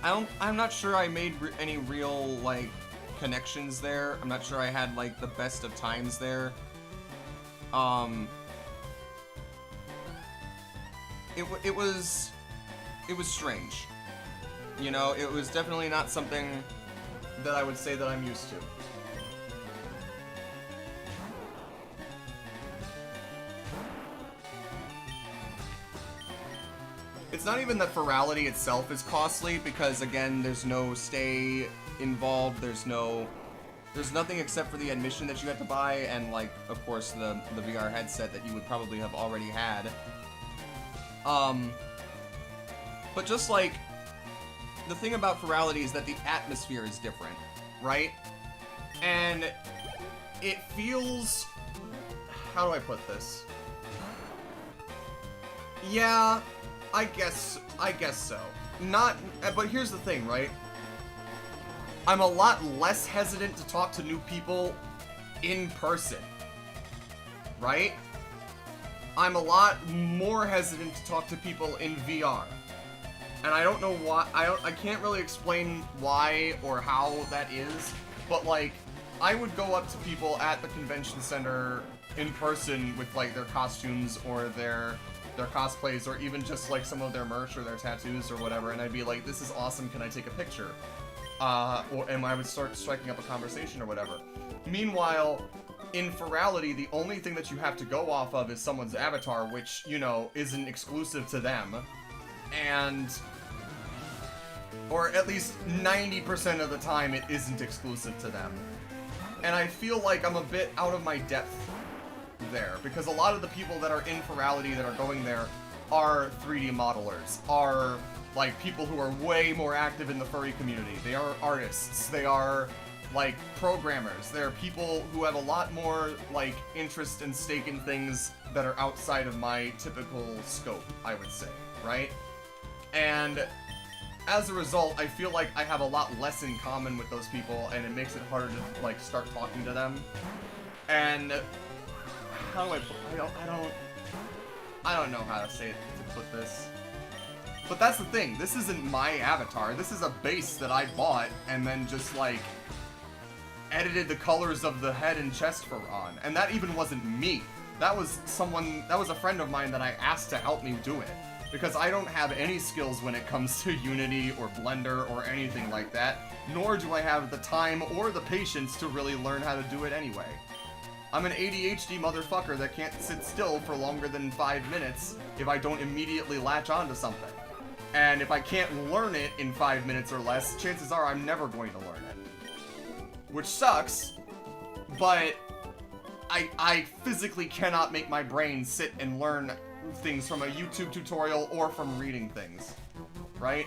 I'm not sure I made any real, like, connections there. I'm not sure I had, like, the best of times there. It was strange. You know, it was definitely not something that I would say that I'm used to. It's not even that virality itself is costly, because again, there's no stay involved, there's nothing except for the admission that you have to buy, and like, of course, the VR headset that you would probably have already had. But just like, the thing about virality is that the atmosphere is different, right? And it feels... How do I put this? Yeah, I guess so. But here's the thing, right? I'm a lot less hesitant to talk to new people in person, right? I'm a lot more hesitant to talk to people in VR. And I don't know why, I can't really explain why or how that is, but like, I would go up to people at the convention center in person with like their costumes or their cosplays, or even just like some of their merch or their tattoos or whatever, and I'd be like, this is awesome, can I take a picture? And I would start striking up a conversation or whatever. Meanwhile, in virality, the only thing that you have to go off of is someone's avatar, which, you know, isn't exclusive to them. And... or at least 90% of the time, it isn't exclusive to them. And I feel like I'm a bit out of my depth there, because a lot of the people that are in virality that are going there are 3D modelers, are like people who are way more active in the furry community. They are artists, they are like programmers, they're people who have a lot more like interest and stake in things that are outside of my typical scope, I would say, right? And as a result, I feel like I have a lot less in common with those people, and it makes it harder to like start talking to them. And how do I don't know how to say it, to put this. But that's the thing, this isn't my avatar, this is a base that I bought and then just like edited the colors of the head and chest for on. And that even wasn't me. That was a friend of mine that I asked to help me do it. Because I don't have any skills when it comes to Unity or Blender or anything like that, nor do I have the time or the patience to really learn how to do it anyway. I'm an ADHD motherfucker that can't sit still for longer than 5 minutes if I don't immediately latch onto something. And if I can't learn it in 5 minutes or less, chances are I'm never going to learn it. Which sucks, but I physically cannot make my brain sit and learn things from a YouTube tutorial or from reading things, right?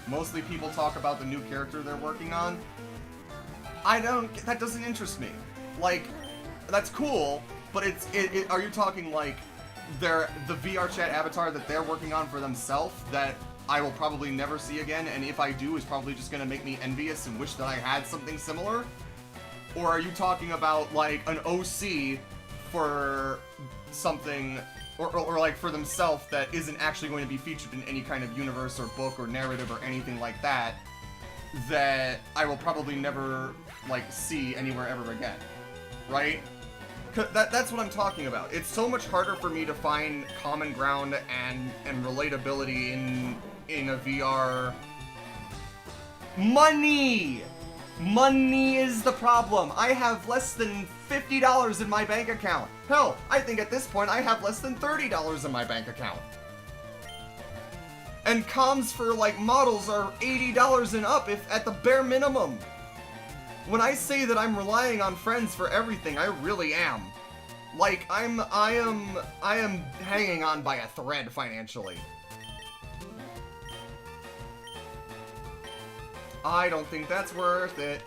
Mostly people talk about the new character they're working on. That doesn't interest me. Like, that's cool, but are you talking like the VR chat avatar that they're working on for themselves that I will probably never see again, and if I do, is probably just gonna make me envious and wish that I had something similar? Or are you talking about like an OC for something, or like for themselves that isn't actually going to be featured in any kind of universe or book or narrative or anything like that, that I will probably never like see anywhere ever again, right? That's what I'm talking about. It's so much harder for me to find common ground and relatability in a VR. Money is the problem. I have less than $50 in my bank account. Hell, I think at this point I have less than $30 in my bank account. And comms for like models are $80 and up, if at the bare minimum. When I say that I'm relying on friends for everything, I really am. Like, I am hanging on by a thread financially. I don't think that's worth it.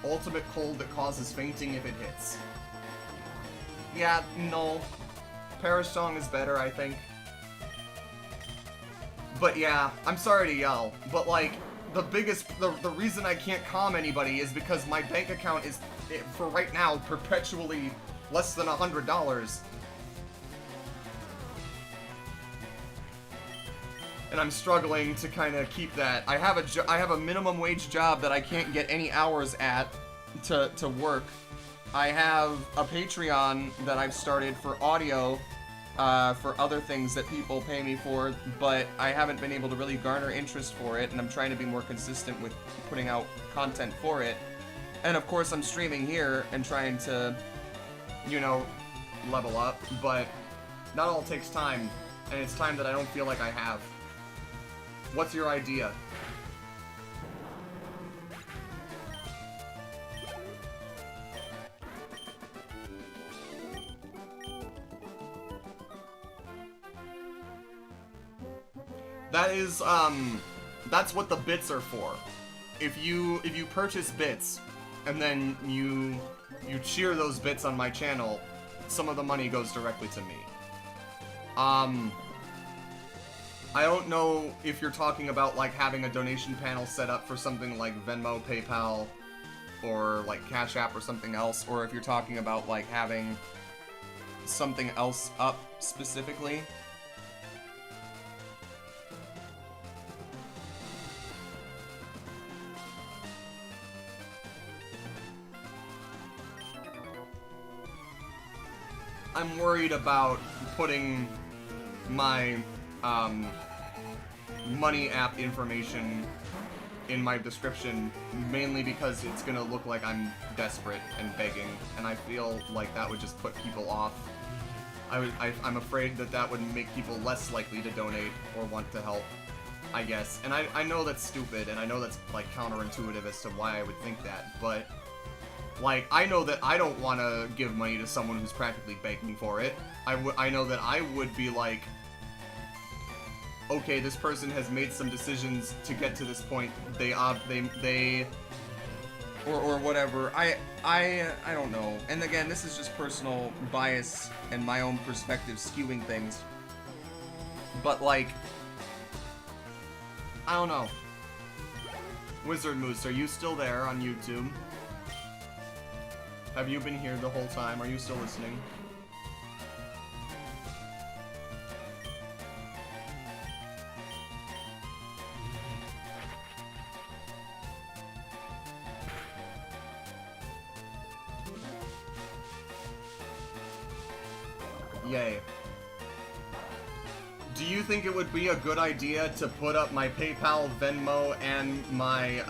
Ultimate cold that causes fainting if it hits. Yeah, no. Parish Song is better, I think. But yeah, I'm sorry to yell, but like, the reason I can't calm anybody is because my bank account is, for right now, perpetually less than $100. And I'm struggling to kind of keep that. I have a minimum wage job that I can't get any hours at to work. I have a Patreon that I've started for audio, for other things that people pay me for, but I haven't been able to really garner interest for it, and I'm trying to be more consistent with putting out content for it. And of course I'm streaming here and trying to, you know, level up, but that all takes time, and it's time that I don't feel like I have. What's your idea? That is, that's what the bits are for. If you purchase bits, and then you cheer those bits on my channel, some of the money goes directly to me. I don't know if you're talking about, like, having a donation panel set up for something like Venmo, PayPal, or, like, Cash App or something else, or if you're talking about, like, having something else up specifically. I'm worried about putting my money app information in my description, mainly because it's gonna look like I'm desperate and begging, and I feel like that would just put people off. I'm afraid that that would make people less likely to donate or want to help, I guess. And I know that's stupid, and I know that's, like, counterintuitive as to why I would think that, but, like, I know that I don't want to give money to someone who's practically begging for it. I know that I would be like, okay, this person has made some decisions to get to this point. They or whatever. I don't know. And again, this is just personal bias and my own perspective skewing things. But, like, I don't know. Wizard Moose, are you still there on YouTube? Have you been here the whole time? Are you still listening? Yay. Do you think it would be a good idea to put up my PayPal, Venmo, and my,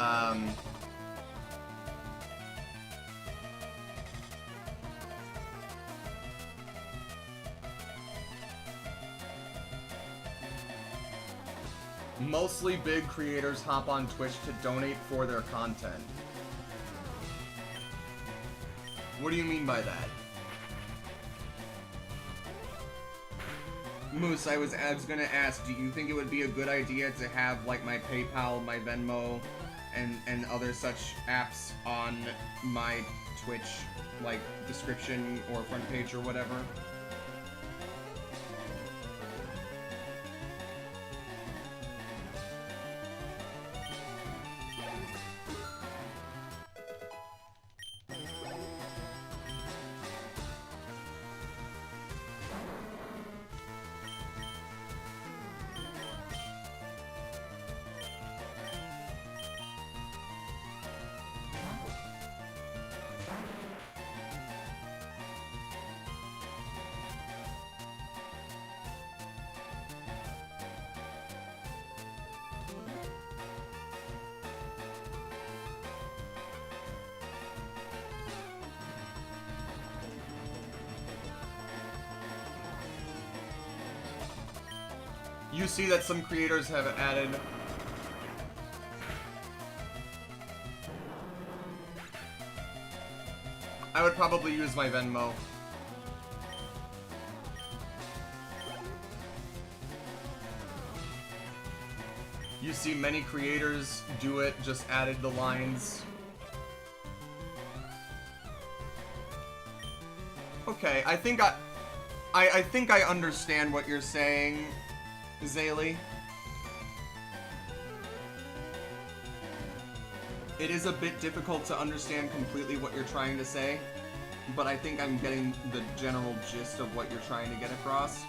mostly big creators hop on Twitch to donate for their content? What do you mean by that? Moose, I was gonna ask, do you think it would be a good idea to have, like, my PayPal, my Venmo, and other such apps on my Twitch, like, description or front page or whatever? You see that some creators have added... I would probably use my Venmo. You see many creators do it, just added the lines. Okay, I think I understand what you're saying, Zaylee. It is a bit difficult to understand completely what you're trying to say. but I think I'm getting the general gist of what you're trying to get across.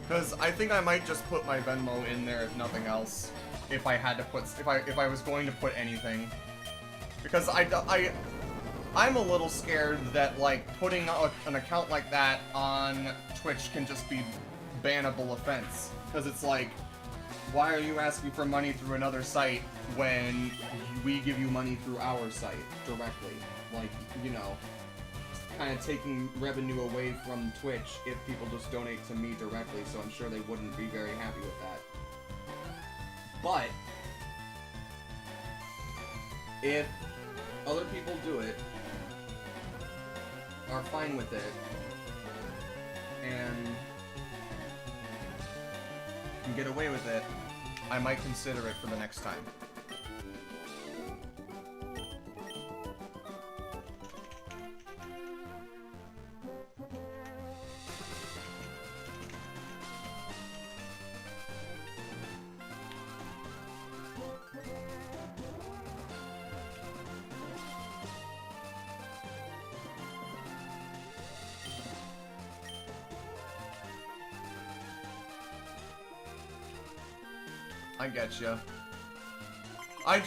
Because I think I might just put my Venmo in there if nothing else. If I had to put, if I was going to put anything, because I'm a little scared that like putting an account like that on Twitch can just be bannable offense. Because it's like, why are you asking for money through another site when we give you money through our site directly? Like, you know, kind of taking revenue away from Twitch if people just donate to me directly, so I'm sure they wouldn't be very happy with that. But if other people do it, are fine with it, and can get away with it, I might consider it for the next time. I get ya. I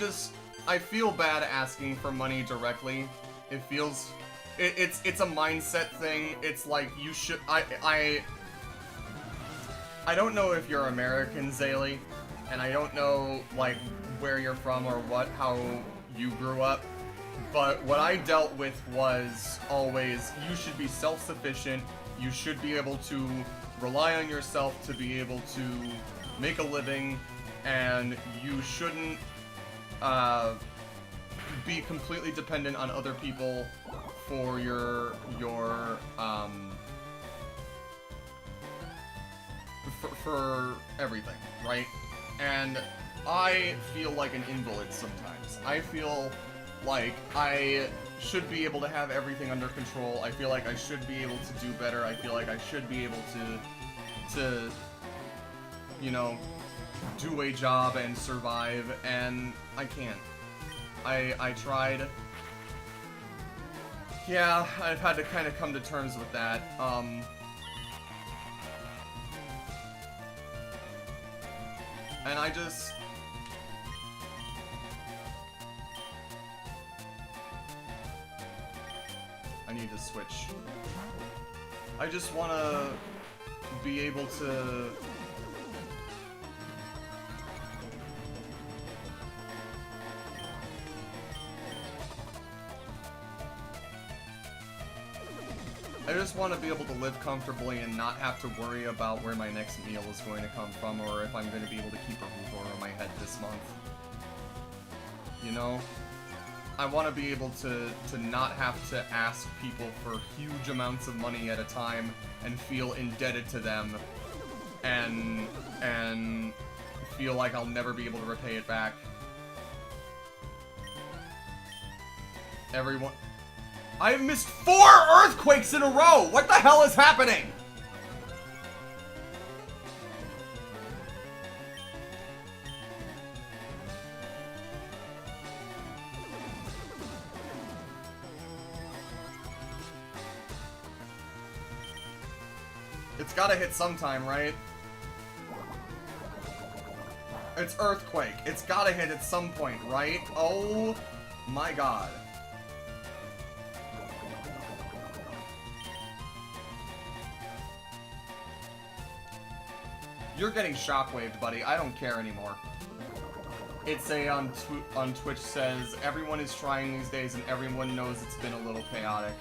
feel bad asking for money directly. It feels, it's a mindset thing. It's like you should, I don't know if you're American, Zaylee, and I don't know like where you're from or how you grew up, but what I dealt with was always, you should be self-sufficient. You should be able to rely on yourself to be able to make a living. And you shouldn't be completely dependent on other people for for everything, right? And I feel like an invalid sometimes. I feel like I should be able to have everything under control. I feel like I should be able to do better. I feel like I should be able to you know, do a job and survive, and I can't. I tried. Yeah, I've had to kind of come to terms with that. And I need to switch. I just want to be able to be able to live comfortably and not have to worry about where my next meal is going to come from, or if I'm going to be able to keep a roof over my head this month. You know? I want to be able to not have to ask people for huge amounts of money at a time and feel indebted to them and feel like I'll never be able to repay it back. Everyone... I've missed 4 earthquakes in a row! What the hell is happening? It's gotta hit sometime, right? It's earthquake. It's gotta hit at some point, right? Oh my god. You're getting shockwaved, buddy. I don't care anymore. It's on Twitch says, everyone is trying these days and everyone knows it's been a little chaotic.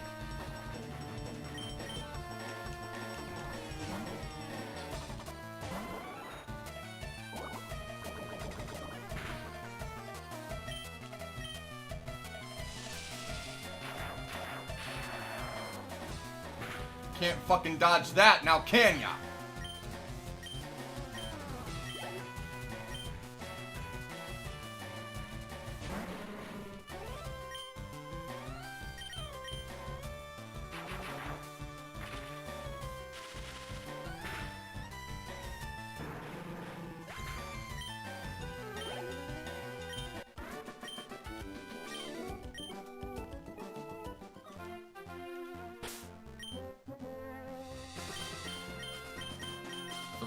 Can't fucking dodge that, now can ya?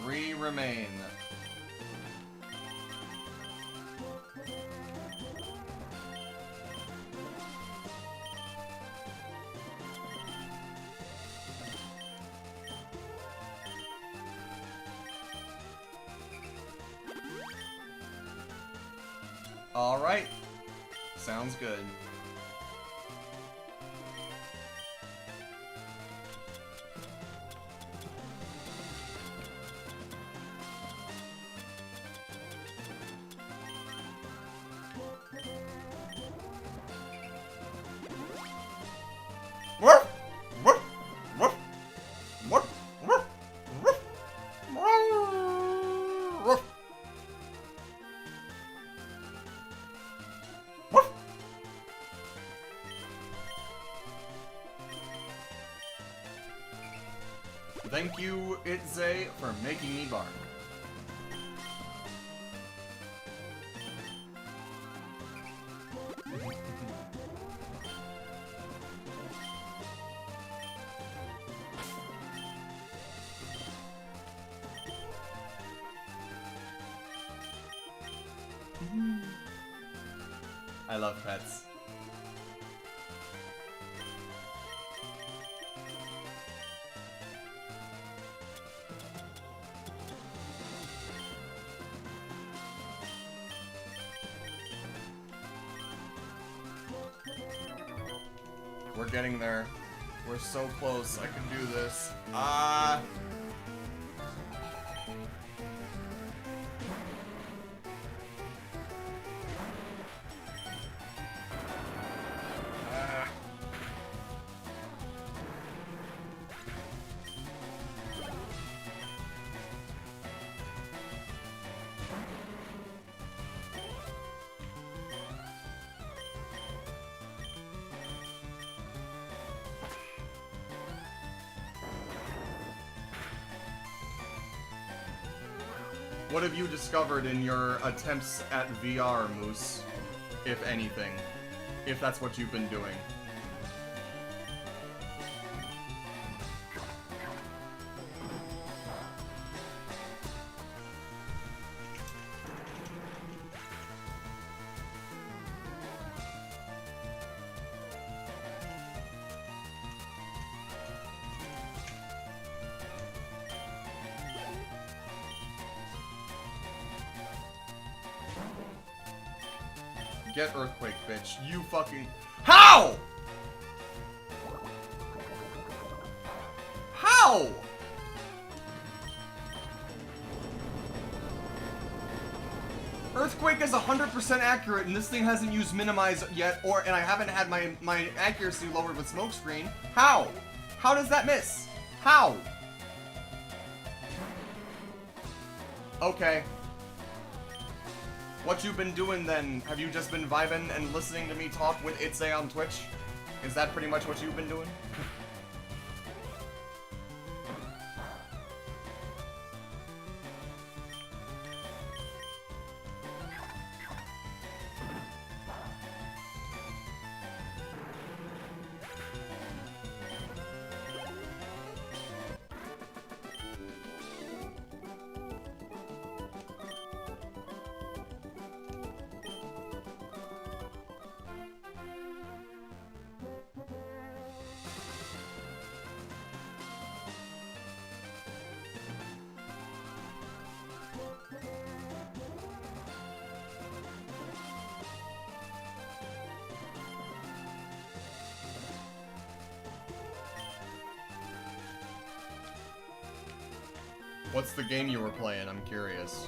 Three remain. Alright. Sounds good. Woof! Woof! Woof! Woof! Woof! Woof! Woof! Woof! Thank you, Itze, for making me bark. I love pets. We're getting there. We're so close. I can do this. What have you discovered in your attempts at VR, Moose? If anything. If that's what you've been doing. Get Earthquake, bitch. You fucking... How?! How?! Earthquake is 100% accurate, and this thing hasn't used Minimize yet, and I haven't had my accuracy lowered with Smokescreen. How? How does that miss? How? Okay. What you been doing then? Have you just been vibing and listening to me talk with Itze on Twitch? Is that pretty much what you've been doing? What's the game you were playing? I'm curious.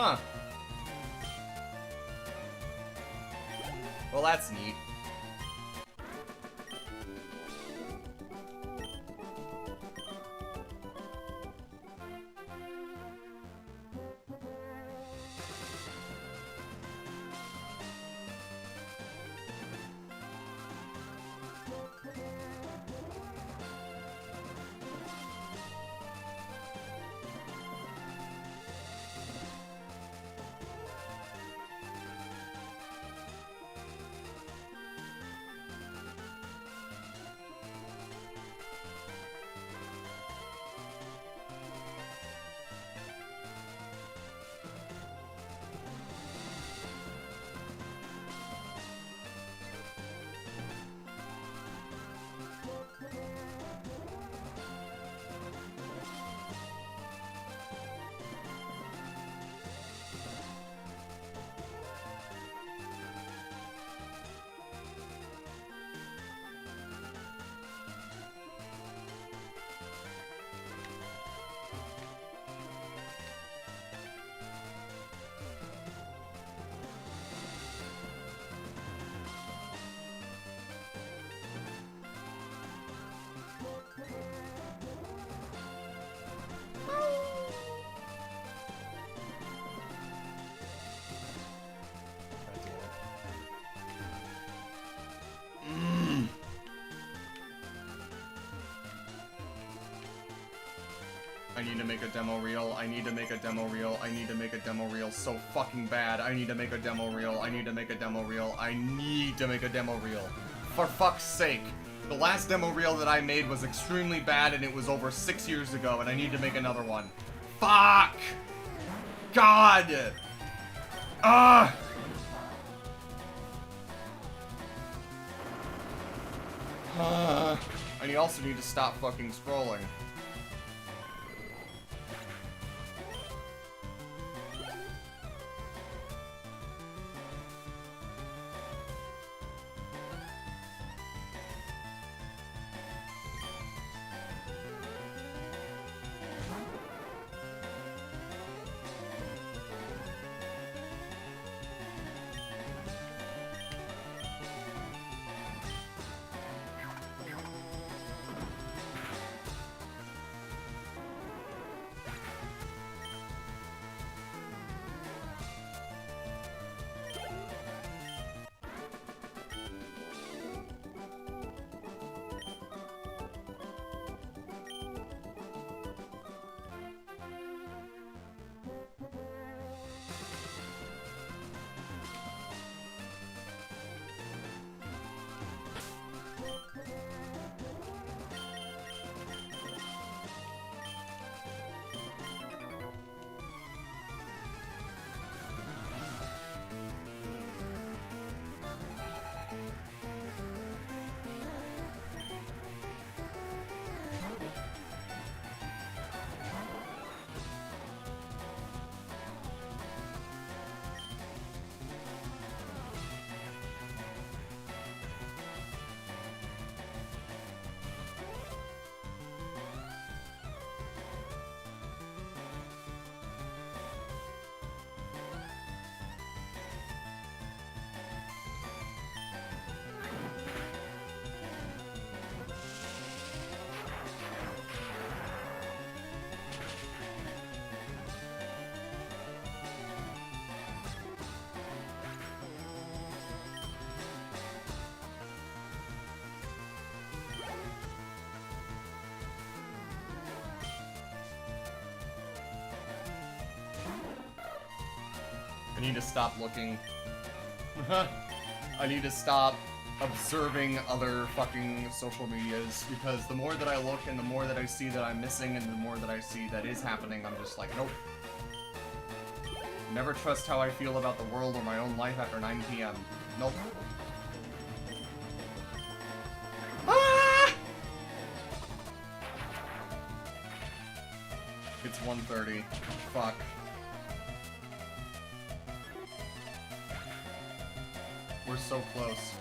Huh. Well, that's neat. I need to make a demo reel. I need to make a demo reel. I need to make a demo reel so fucking bad. I need to make a demo reel. I need to make a demo reel. I need to make a demo reel. For fuck's sake. The last demo reel that I made was extremely bad and it was over 6 years ago and I need to make another one. Fuck! God! Ugh! And you also need to stop fucking scrolling. I need to stop looking. I need to stop observing other fucking social medias, because the more that I look and the more that I see that I'm missing and the more that I see that is happening, I'm just like, nope. Never trust how I feel about the world or my own life after 9 PM. Nope. Ah! It's 1:30. Fuck. We're so close.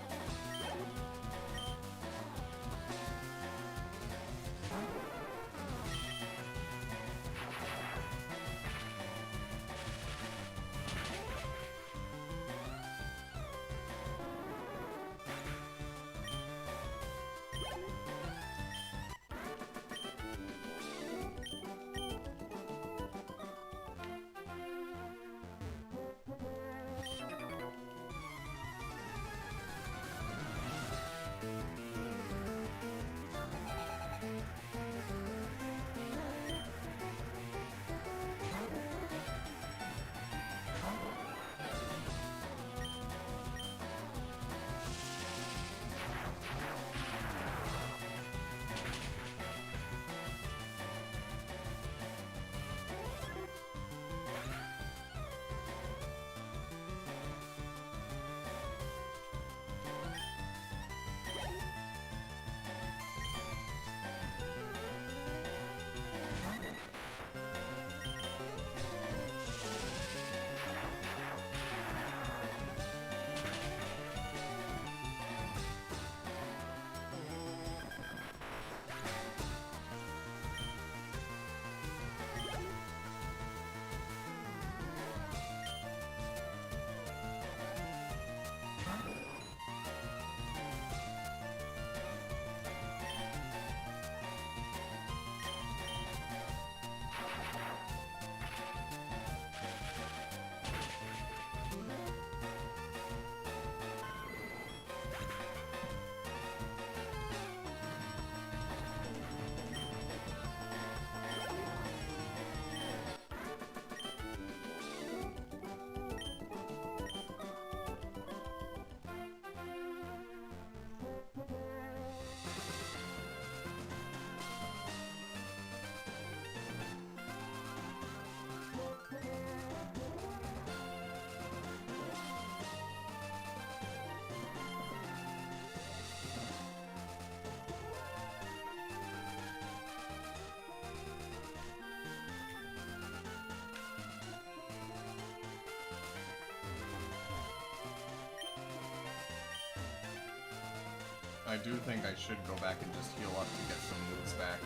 I do think I should go back and just heal up to get some moves back.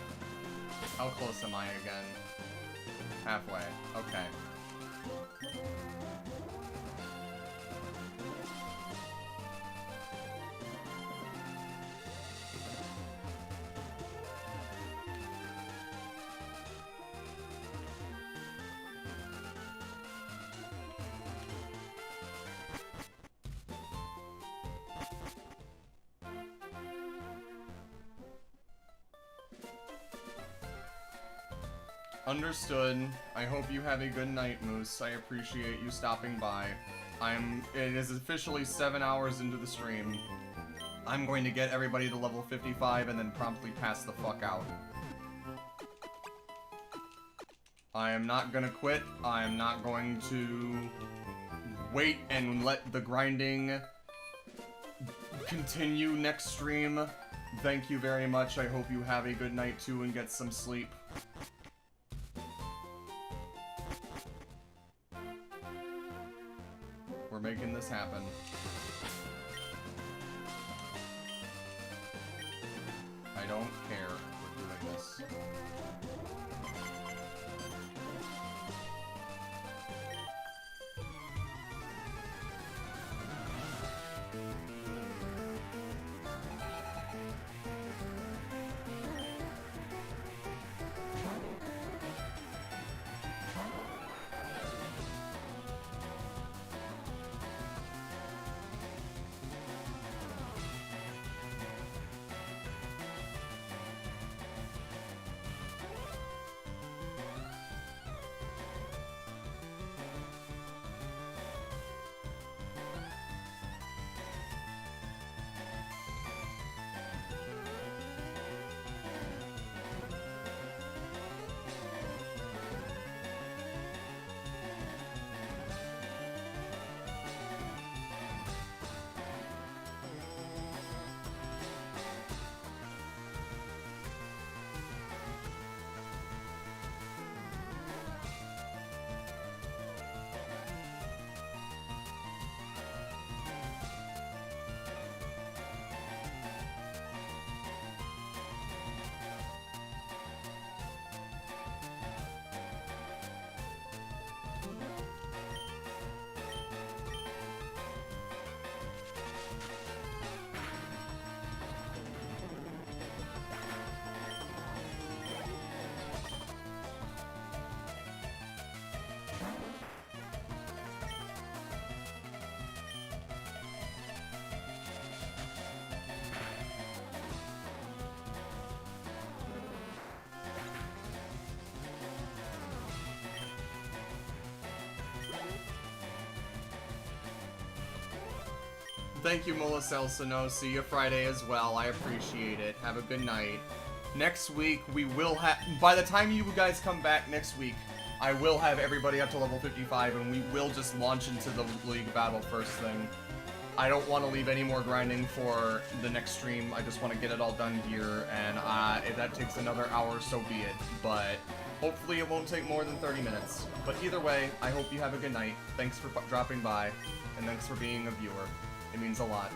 How close am I again? Halfway. Okay. Understood. I hope you have a good night, Moose. I appreciate you stopping by. It is officially 7 hours into the stream. I'm going to get everybody to level 55 and then promptly pass the fuck out. I am not gonna quit. I am not going to wait and let the grinding continue next stream. Thank you very much. I hope you have a good night too and get some sleep. We're making this happen. I don't care. We're doing this. Thank you, Molicel Sano. See you Friday as well. I appreciate it. Have a good night. Next week, we will have... By the time you guys come back next week, I will have everybody up to level 55, and we will just launch into the League battle first thing. I don't want to leave any more grinding for the next stream. I just want to get it all done here, and if that takes another hour, so be it. But hopefully it won't take more than 30 minutes. But either way, I hope you have a good night. Thanks for dropping by, and thanks for being a viewer. It means a lot.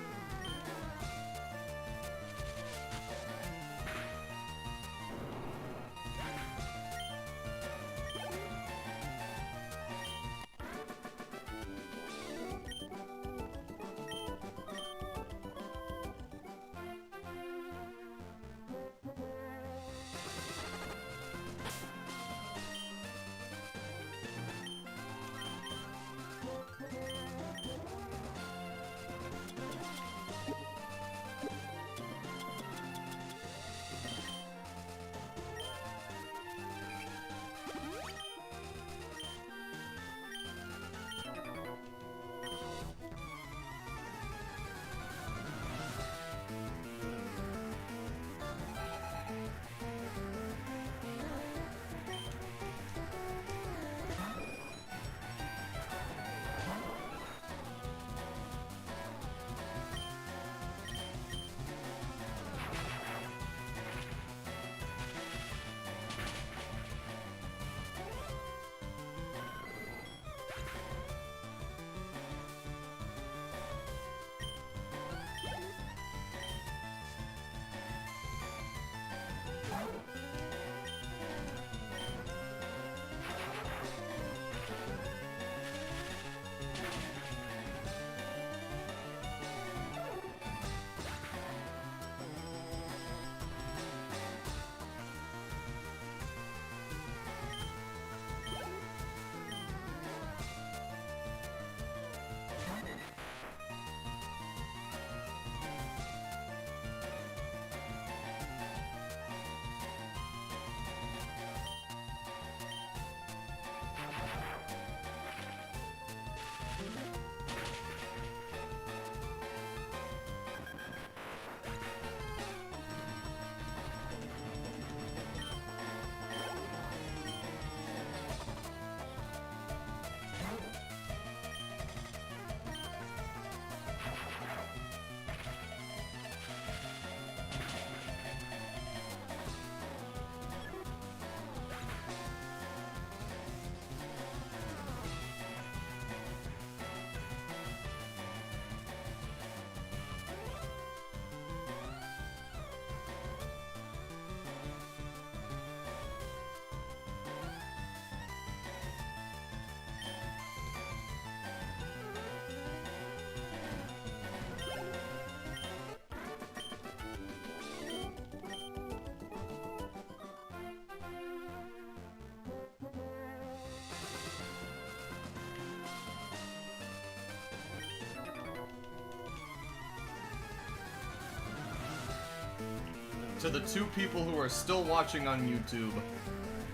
To the 2 people who are still watching on YouTube,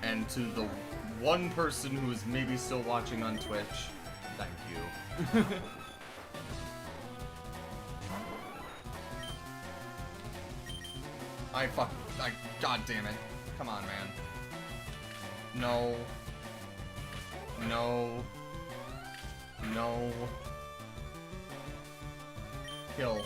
and to the 1 person who is maybe still watching on Twitch, thank you. God damn it. Come on, man. No. No. No. Kill.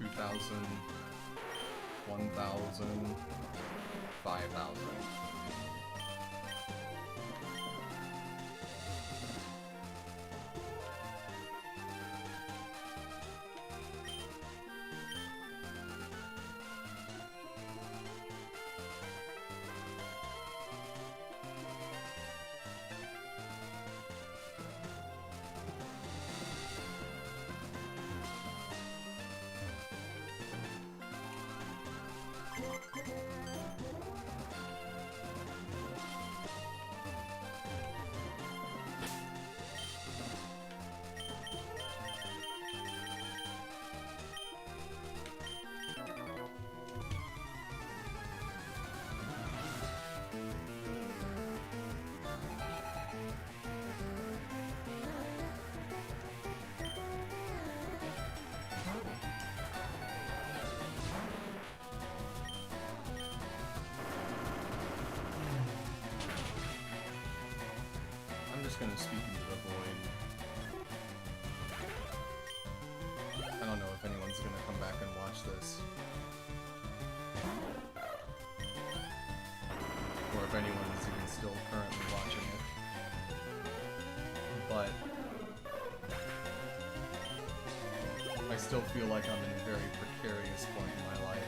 $2,000, $1,000, $5,000. I'm just gonna speak into the void. I don't know if anyone's gonna come back and watch this. Or if anyone is even still currently watching it. But I still feel like I'm in a very precarious point in my life.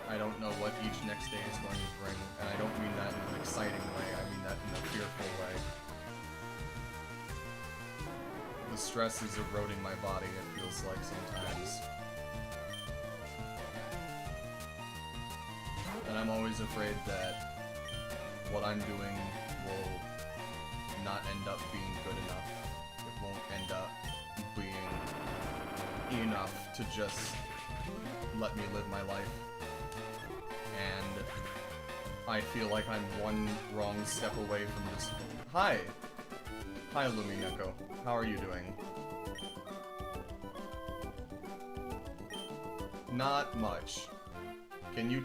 I don't know what each next day is going to bring, and I don't mean that in an exciting way, I mean that in a fearful way. The stress is eroding my body, it feels like sometimes. And I'm always afraid that what I'm doing will not end up being good enough. It won't end up being enough to just let me live my life. And I feel like I'm one wrong step away from just... Hi! Hi, Lumineko. How are you doing? Not much. Can you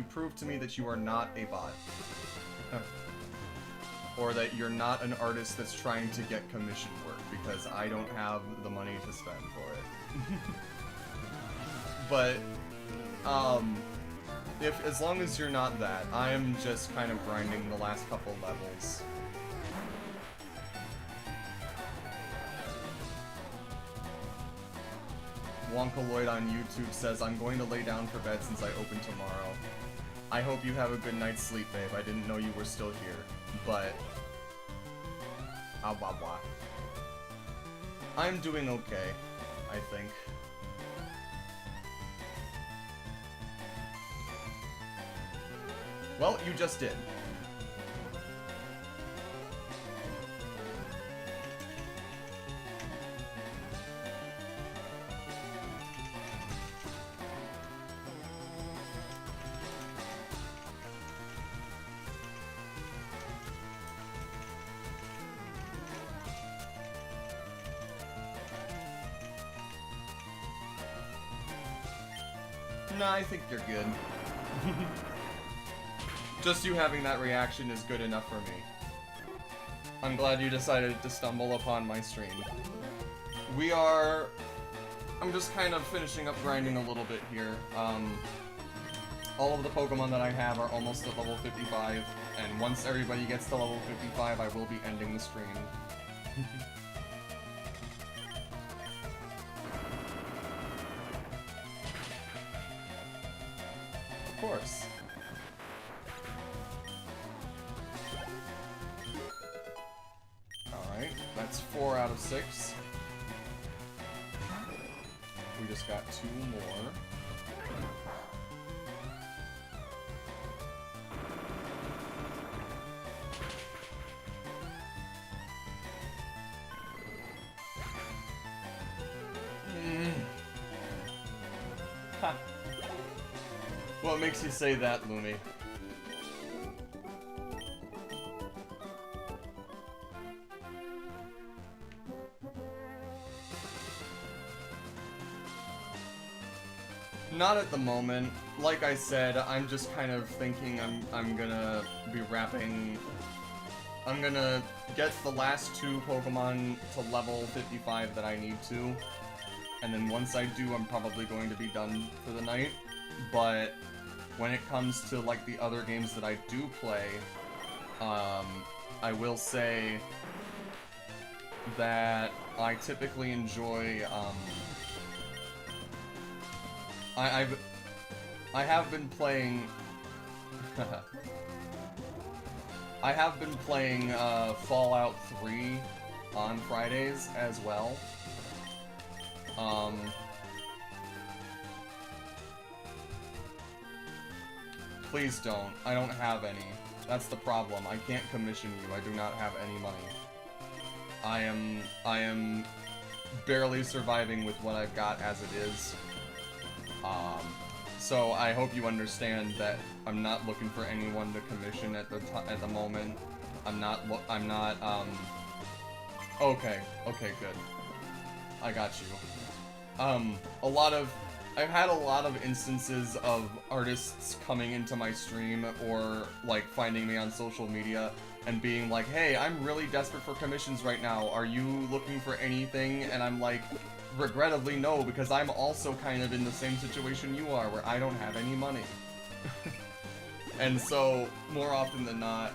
prove to me that you are not a bot? Or that you're not an artist that's trying to get commission work, because I don't have the money to spend for it. But, as long as you're not that, I'm just kind of grinding the last couple levels. Wonkaloid on YouTube says, I'm going to lay down for bed since I open tomorrow. I hope you have a good night's sleep, babe. I didn't know you were still here, but... Ah, blah, blah. I'm doing okay, I think. Well, you just did. Nah, I think you're good. Just you having that reaction is good enough for me. I'm glad you decided to stumble upon my stream. I'm just kind of finishing up grinding a little bit here. All of the Pokemon that I have are almost at level 55, and once everybody gets to level 55, I will be ending the stream. Of course. Alright, that's 4 out of 6. We just got 2 more. Ha. What makes you say that, Lumi? Not at the moment. Like I said, I'm just kind of thinking I'm gonna be wrapping... I'm gonna get the last 2 Pokemon to level 55 that I need to. And then once I do, I'm probably going to be done for the night. But when it comes to, like, the other games that I do play, I will say that I typically enjoy, I have been playing... I have been playing, Fallout 3 on Fridays as well. Please don't. I don't have any. That's the problem. I can't commission you. I do not have any money. I am barely surviving with what I've got as it is. So I hope you understand that I'm not looking for anyone to commission at the moment. Okay, good. I got you. I've had a lot of instances of artists coming into my stream or, like, finding me on social media and being like, hey, I'm really desperate for commissions right now. Are you looking for anything? And I'm like, regrettably, no, because I'm also kind of in the same situation you are, where I don't have any money. And so, more often than not...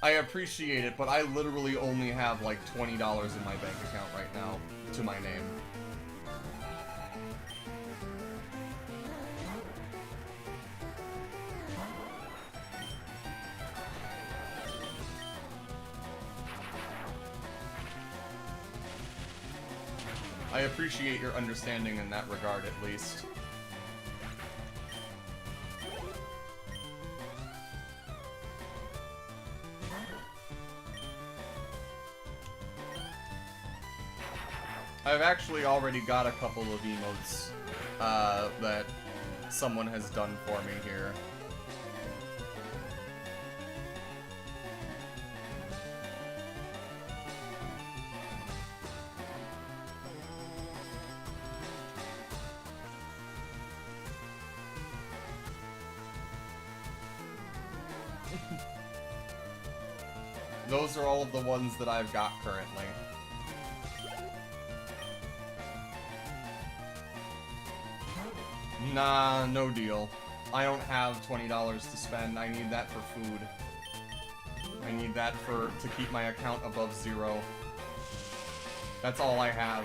I appreciate it, but I literally only have like $20 in my bank account right now to my name. I appreciate your understanding in that regard, at least. I've actually already got a couple of emotes that someone has done for me here. Those are all of the ones that I've got currently. Nah, no deal. I don't have $20 to spend. I need that for food. I need that to keep my account above 0. That's all I have.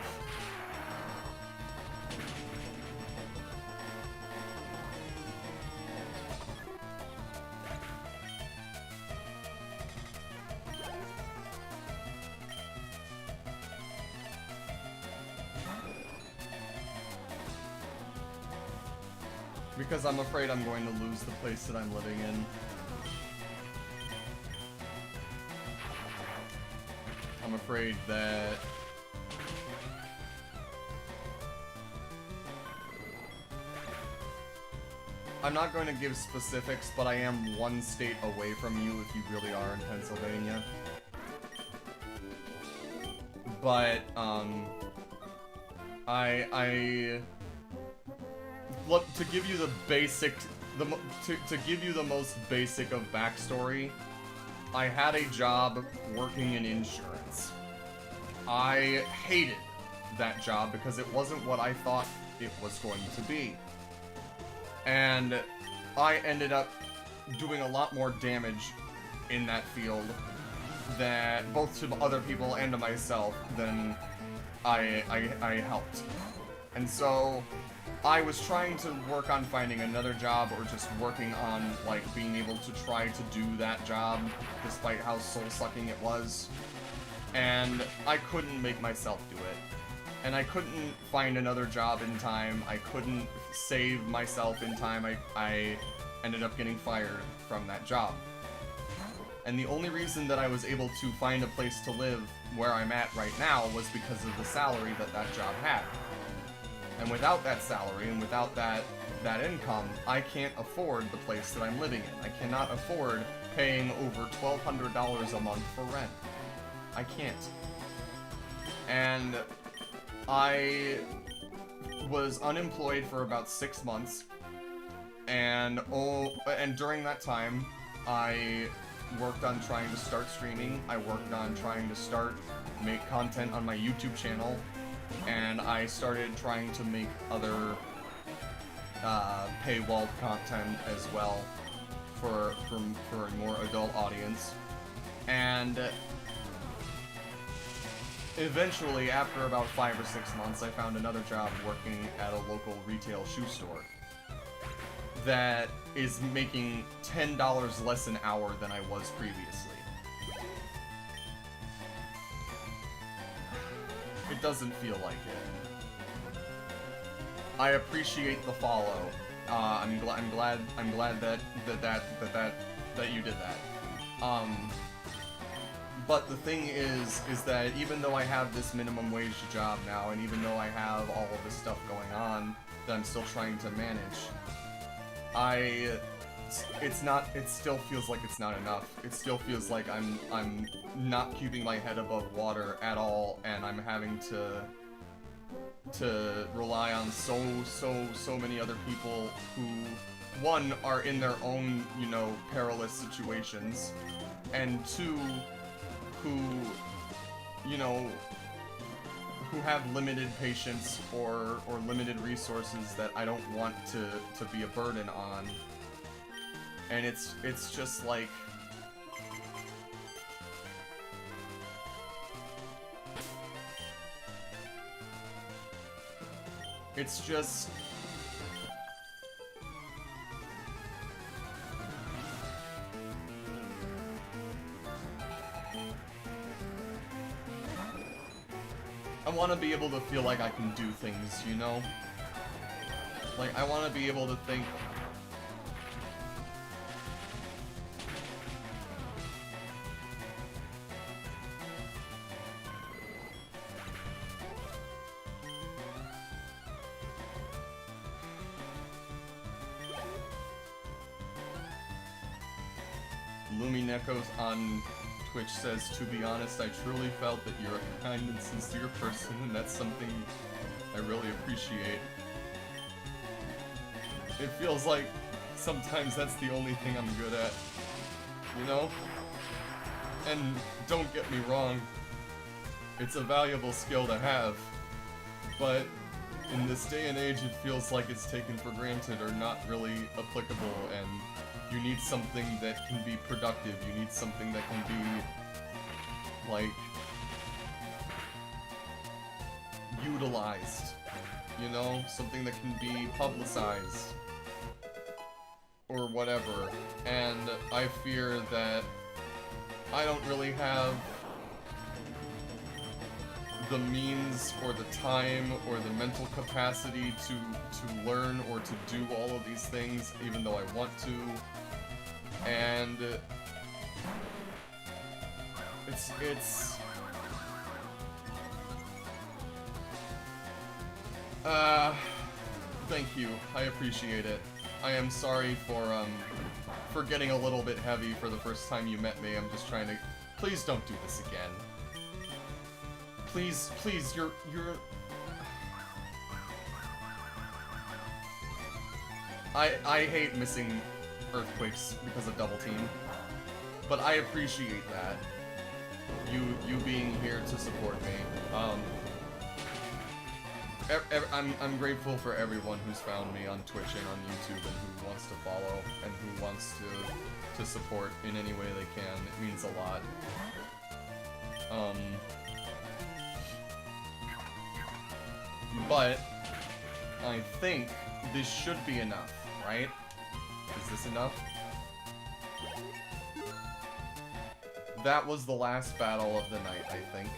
Because I'm afraid I'm going to lose the place that I'm living in. I'm afraid that... I'm not going to give specifics, but I am 1 state away from you if you really are in Pennsylvania. But, I look, to give you the basic, to give you the most basic of backstory, I had a job working in insurance. I hated that job because it wasn't what I thought it was going to be. And I ended up doing a lot more damage in that field, that both to other people and to myself, than I helped. And so I was trying to work on finding another job, or just working on, like, being able to try to do that job, despite how soul-sucking it was. And I couldn't make myself do it. And I couldn't find another job in time. I couldn't save myself in time. I ended up getting fired from that job. And the only reason that I was able to find a place to live where I'm at right now was because of the salary that that job had. And without that salary, and without that income, I can't afford the place that I'm living in. I cannot afford paying over $1,200 a month for rent. I can't. And I was unemployed for about 6 months, and during that time, I worked on trying to start streaming. I worked on trying to make content on my YouTube channel, and I started trying to make other paywalled content as well for a more adult audience. And eventually, after about 5 or 6 months, I found another job working at a local retail shoe store that is making $10 less an hour than I was previously. It doesn't feel like it. I appreciate the follow. I'm glad that you did that. But the thing is that even though I have this minimum wage job now, and even though I have all of this stuff going on that I'm still trying to manage, it still feels like it's not enough. It still feels like I'm not keeping my head above water at all, and I'm having to rely on so many other people who, one, are in their own, perilous situations, and two, who have limited patience or limited resources that I don't want to be a burden on. And it's just like, it's just, I want to be able to feel like I can do things, Like, I want to be able to think, Luminekos on Twitch says, to be honest, I truly felt that you're a kind and sincere person, and that's something I really appreciate. It feels like sometimes that's the only thing I'm good at, And don't get me wrong, it's a valuable skill to have, but in this day and age it feels like it's taken for granted or not really applicable, and you need something that can be productive. You need something that can be, like, utilized, Something that can be publicized, or whatever. And I fear that I don't really have the means or the time or the mental capacity to learn or to do all of these things, even though I want to. And it's thank you. I appreciate it. I am sorry for getting a little bit heavy for the first time you met me. I'm just trying to, please don't do this again. Please, you're
I hate missing earthquakes because of double team, but I appreciate that. You being here to support me. I'm grateful for everyone who's found me on Twitch and on YouTube and who wants to follow and who wants to support in any way they can. It means a lot. But I think this should be enough, right? Is this enough? That was the last battle of the night, I think.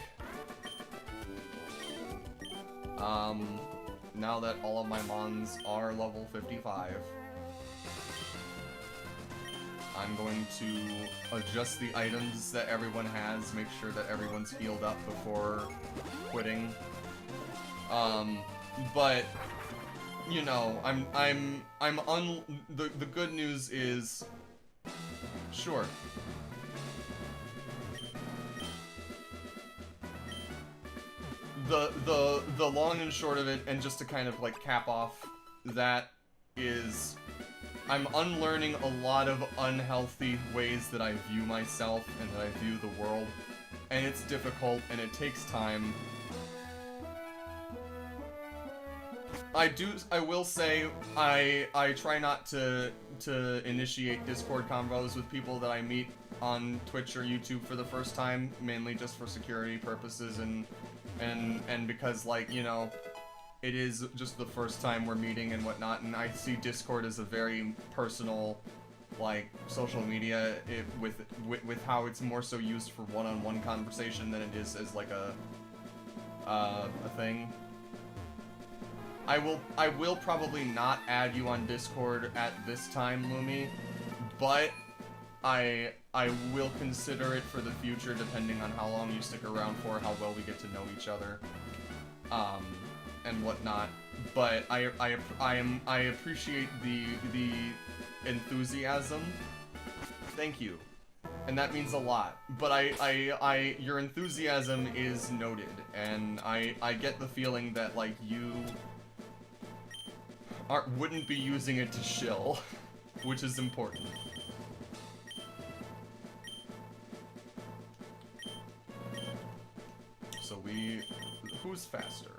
Now that all of my mons are level 55, I'm going to adjust the items that everyone has, make sure that everyone's healed up before quitting. But you know, the good news is, sure. The long and short of it, and just to kind of like cap off that, is I'm unlearning a lot of unhealthy ways that I view myself and that I view the world, and it's difficult and it takes time. I will say, I try not to initiate Discord convos with people that I meet on Twitch or YouTube for the first time, mainly just for security purposes and because, like, you know, it is just the first time we're meeting and whatnot, and I see Discord as a very personal, like, social media with how it's more so used for one-on-one conversation than it is as, like, a thing. I will probably not add you on Discord at this time, Lumi, but I will consider it for the future, depending on how long you stick around for, how well we get to know each other, and whatnot. But I appreciate the enthusiasm. Thank you, and that means a lot. But your enthusiasm is noted, and I get the feeling that, like, you wouldn't be using it to shill, which is important. So who's faster?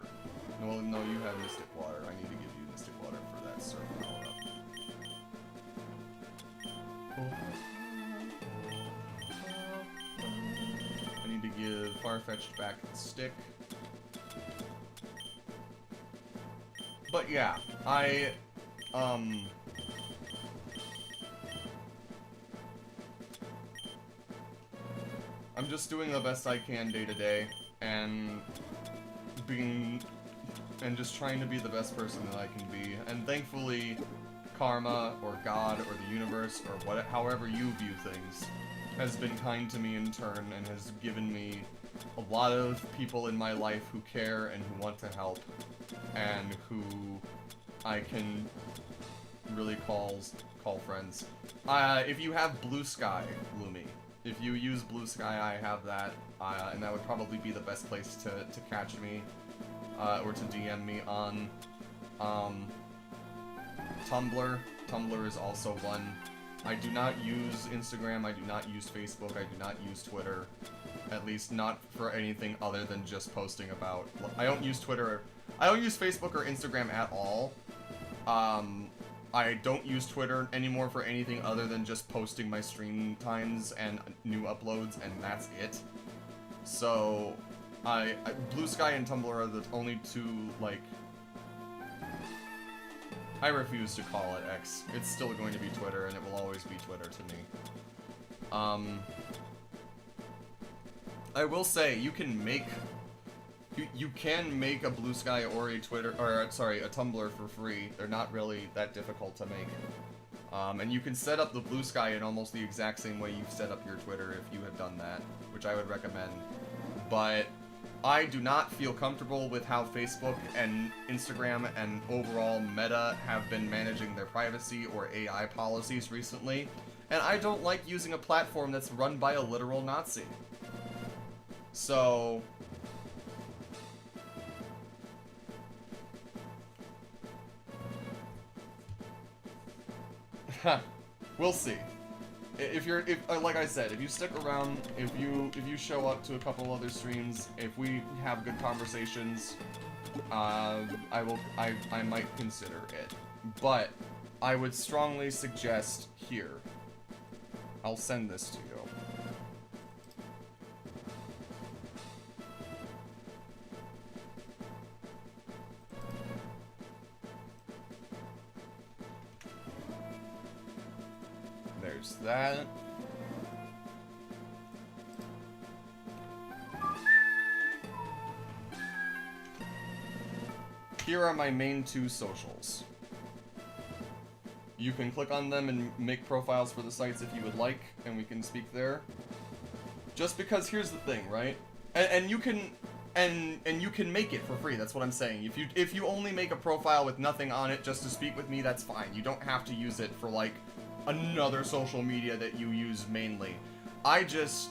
No, you have Mystic Water. I need to give you Mystic Water for that surf power up. I need to give Farfetch'd back the stick. But yeah, I'm just doing the best I can day to day, and just trying to be the best person that I can be. And thankfully, karma, or God, or the universe, or however you view things, has been kind to me in turn, and has given me a lot of people in my life who care and who want to help, and who I can really call friends. If you have Blue Sky, Lumi, if you use Blue Sky, I have that, and that would probably be the best place to catch me, or to DM me on. Tumblr. Tumblr is also one. I do not use Instagram, I do not use Facebook, I do not use Twitter. At least not for anything other than just posting about... I don't use Twitter... I don't use Facebook or Instagram at all. I don't use Twitter anymore for anything other than just posting my stream times and new uploads, and that's it. So, Blue Sky and Tumblr are the only two, like... I refuse to call it X. It's still going to be Twitter, and it will always be Twitter to me. I will say, you can make a Blue Sky or a Twitter, or sorry, a Tumblr for free. They're not really that difficult to make. And you can set up the Blue Sky in almost the exact same way you've set up your Twitter if you have done that, which I would recommend. But I do not feel comfortable with how Facebook and Instagram and overall Meta have been managing their privacy or AI policies recently, and I don't like using a platform that's run by a literal Nazi. So...
We'll see. If like I said, if you stick around, if you show up to a couple other streams, if we have good conversations, I might consider it. But I would strongly suggest here. I'll send this to you. There's that. Here are my main 2 socials. You can click on them and make profiles for the sites if you would like, and we can speak there. Just because here's the thing, right? And you can you can make it for free. That's what I'm saying. If you only make a profile with nothing on it just to speak with me, that's fine. You don't have to use it for like another social media that you use mainly. Because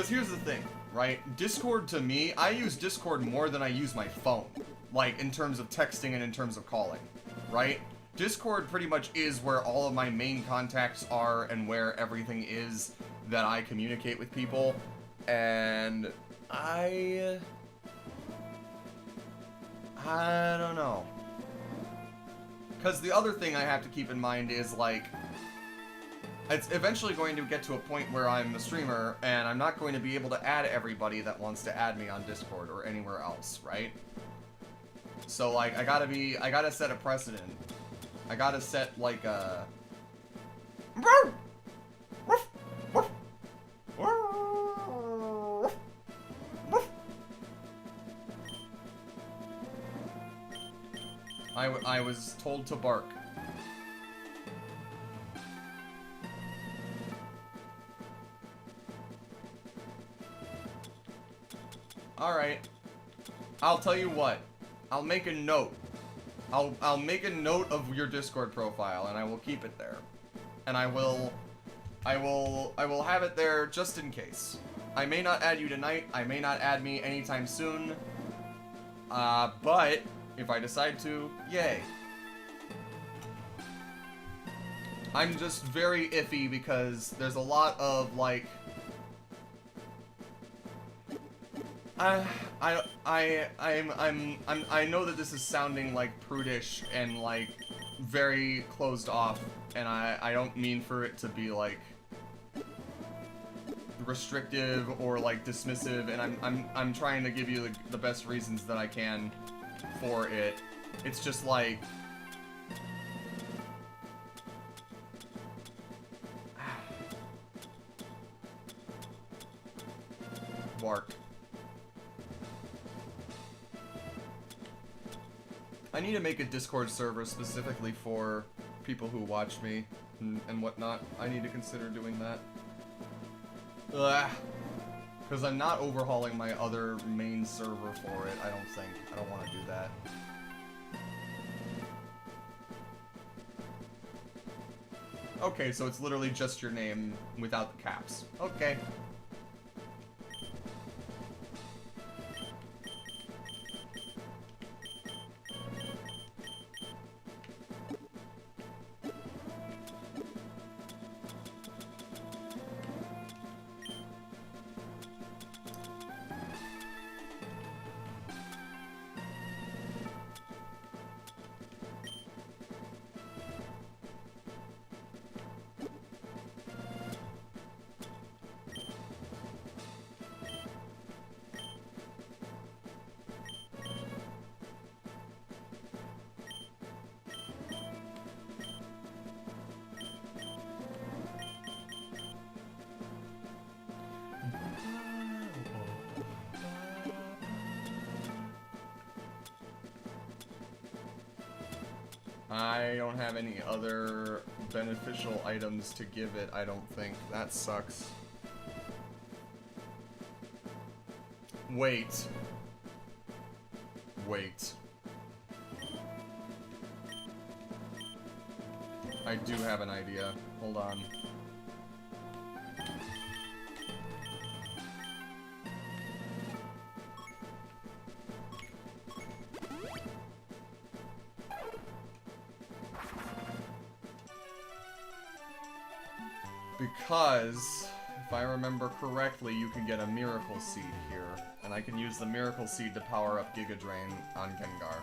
here's the thing, right? Discord to me, I use Discord more than I use my phone. Like, in terms of texting and in terms of calling, right? Discord pretty much is where all of my main contacts are and where everything is that I communicate with people. And I don't know. Because the other thing I have to keep in mind is, like, it's eventually going to get to a point where I'm a streamer, and I'm not going to be able to add everybody that wants to add me on Discord or anywhere else, right? So, like, I gotta set a precedent. I gotta set, like, a... I was told to bark. Alright. I'll tell you what. I'll make a note. I'll make a note of your Discord profile, and I will keep it there. And I will have it there just in case. I may not add you tonight. I may not add me anytime soon. But if I decide to, yay. I'm just very iffy because there's a lot of, like, I know that this is sounding like prudish and like very closed off, and I don't mean for it to be like restrictive or like dismissive, and I'm trying to give you the best reasons that I can for it. It's just like bark. I need to make a Discord server specifically for people who watch me and whatnot. I need to consider doing that. Because I'm not overhauling my other main server for it, I don't think. I don't want to do that. Okay, so it's literally just your name without the caps. Okay. I don't have any other beneficial items to give it, I don't think. That sucks. Wait. Wait. I do have an idea. Hold on. Because, if I remember correctly, you can get a Miracle Seed here. And I can use the Miracle Seed to power up Giga Drain on Gengar.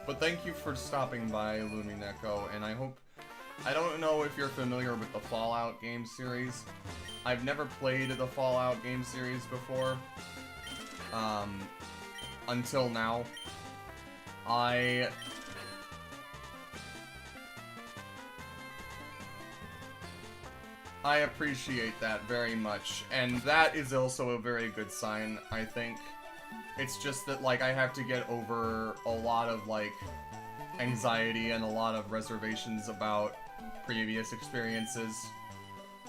But thank you for stopping by, Lumineko, and I don't know if you're familiar with the Fallout game series. I've never played the Fallout game series before, until now. I appreciate that very much, and that is also a very good sign, I think. It's just that, like, I have to get over a lot of, like, anxiety and a lot of reservations about previous experiences.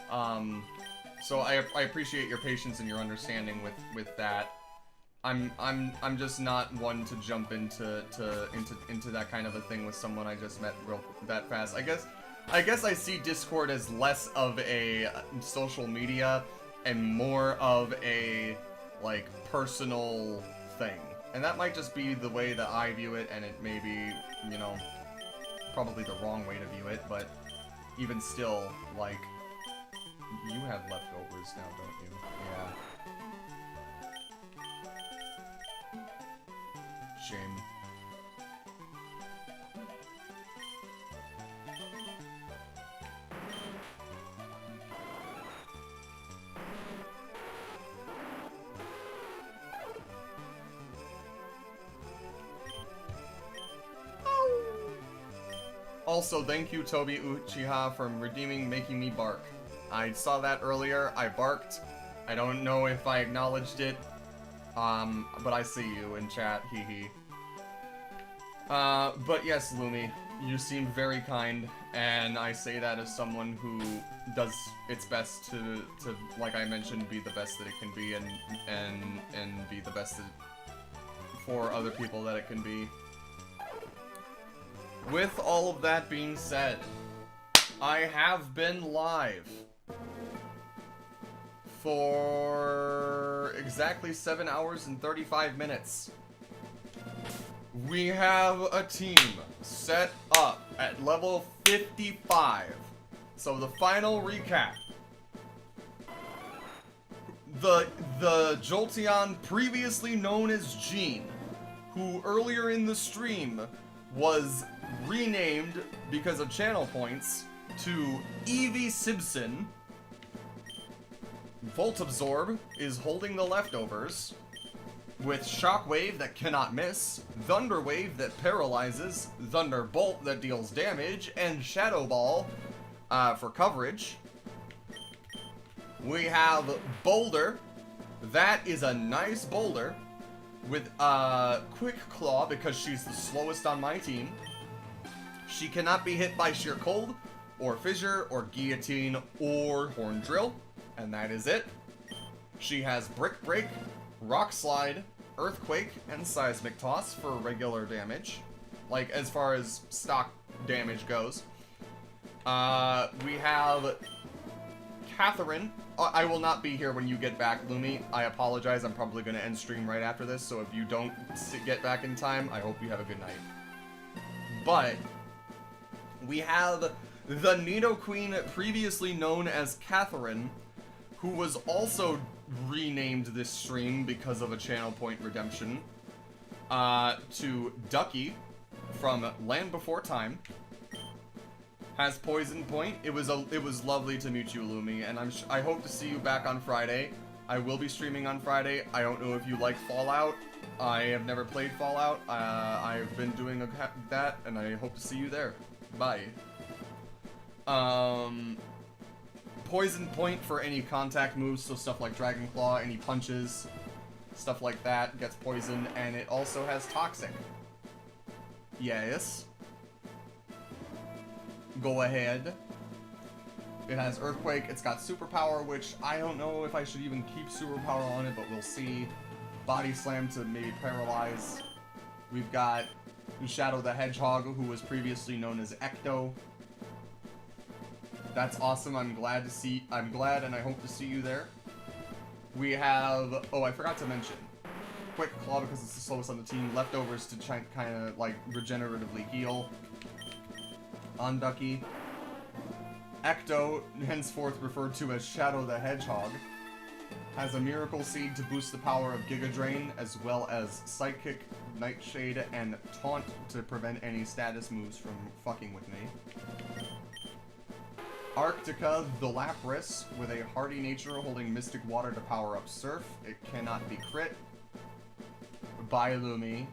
So I appreciate your patience and your understanding with that. I'm just not one to jump into that kind of a thing with someone I just met that fast. I guess I see Discord as less of a social media and more of a, like, personal thing. And that might just be the way that I view it, and it may be, you know, probably the wrong way to view it, but even still, like, you have leftovers now, don't you? Yeah. Shame. Also, thank you, Tobi Uchiha, for making me bark. I saw that earlier, I barked. I don't know if I acknowledged it, but I see you in chat, hee hee. But yes, Lumi, you seem very kind, and I say that as someone who does its best to like I mentioned, be the best that it can be, and be the best for other people that it can be. With all of that being said, I have been live for exactly 7 hours and 35 minutes. We have a team set up at level 55. So the final recap. The Jolteon previously known as Gene, who earlier in the stream was renamed because of channel points to Eevee Simpson. Volt Absorb is holding the leftovers with Shockwave that cannot miss, Thunder Wave that paralyzes, Thunderbolt that deals damage, and Shadow Ball for coverage. We have Boulder. That is a nice Boulder with Quick Claw because she's the slowest on my team. She cannot be hit by Sheer Cold, or Fissure, or Guillotine, or Horn Drill, and that is it. She has Brick Break, Rock Slide, Earthquake, and Seismic Toss for regular damage, like as far as stock damage goes. We have Catherine. I will not be here when you get back, Lumi. I apologize. I'm probably going to end stream right after this, so if you don't get back in time, I hope you have a good night. But we have the Nidoqueen, previously known as Catherine, who was also renamed this stream because of a channel point redemption, to Ducky from Land Before Time. Has Poison Point. It was lovely to meet you, Lumi, and I hope to see you back on Friday. I will be streaming on Friday. I don't know if you like Fallout. I have never played Fallout. I've been doing that, and I hope to see you there. Bye. Poison Point for any contact moves, so stuff like Dragon Claw, any punches, stuff like that gets poisoned, and it also has Toxic. Yes. Go ahead. It has Earthquake, it's got Superpower, which I don't know if I should even keep Superpower on it, but we'll see.
Body Slam to maybe paralyze. We've got Shadow the Hedgehog, who was previously known as Ecto. That's awesome. I'm glad and I hope to see you there. We have, oh, I forgot to mention. Quick Claw, because it's the slowest on the team. Leftovers to kind of, like, regeneratively heal on Ducky. Ecto, henceforth referred to as Shadow the Hedgehog, has a Miracle Seed to boost the power of Giga Drain, as well as Psychic, Nightshade, and Taunt to prevent any status moves from fucking with me. Arctica, the Lapras, with a hardy nature holding Mystic Water to power up Surf. It cannot be crit. Bylumi.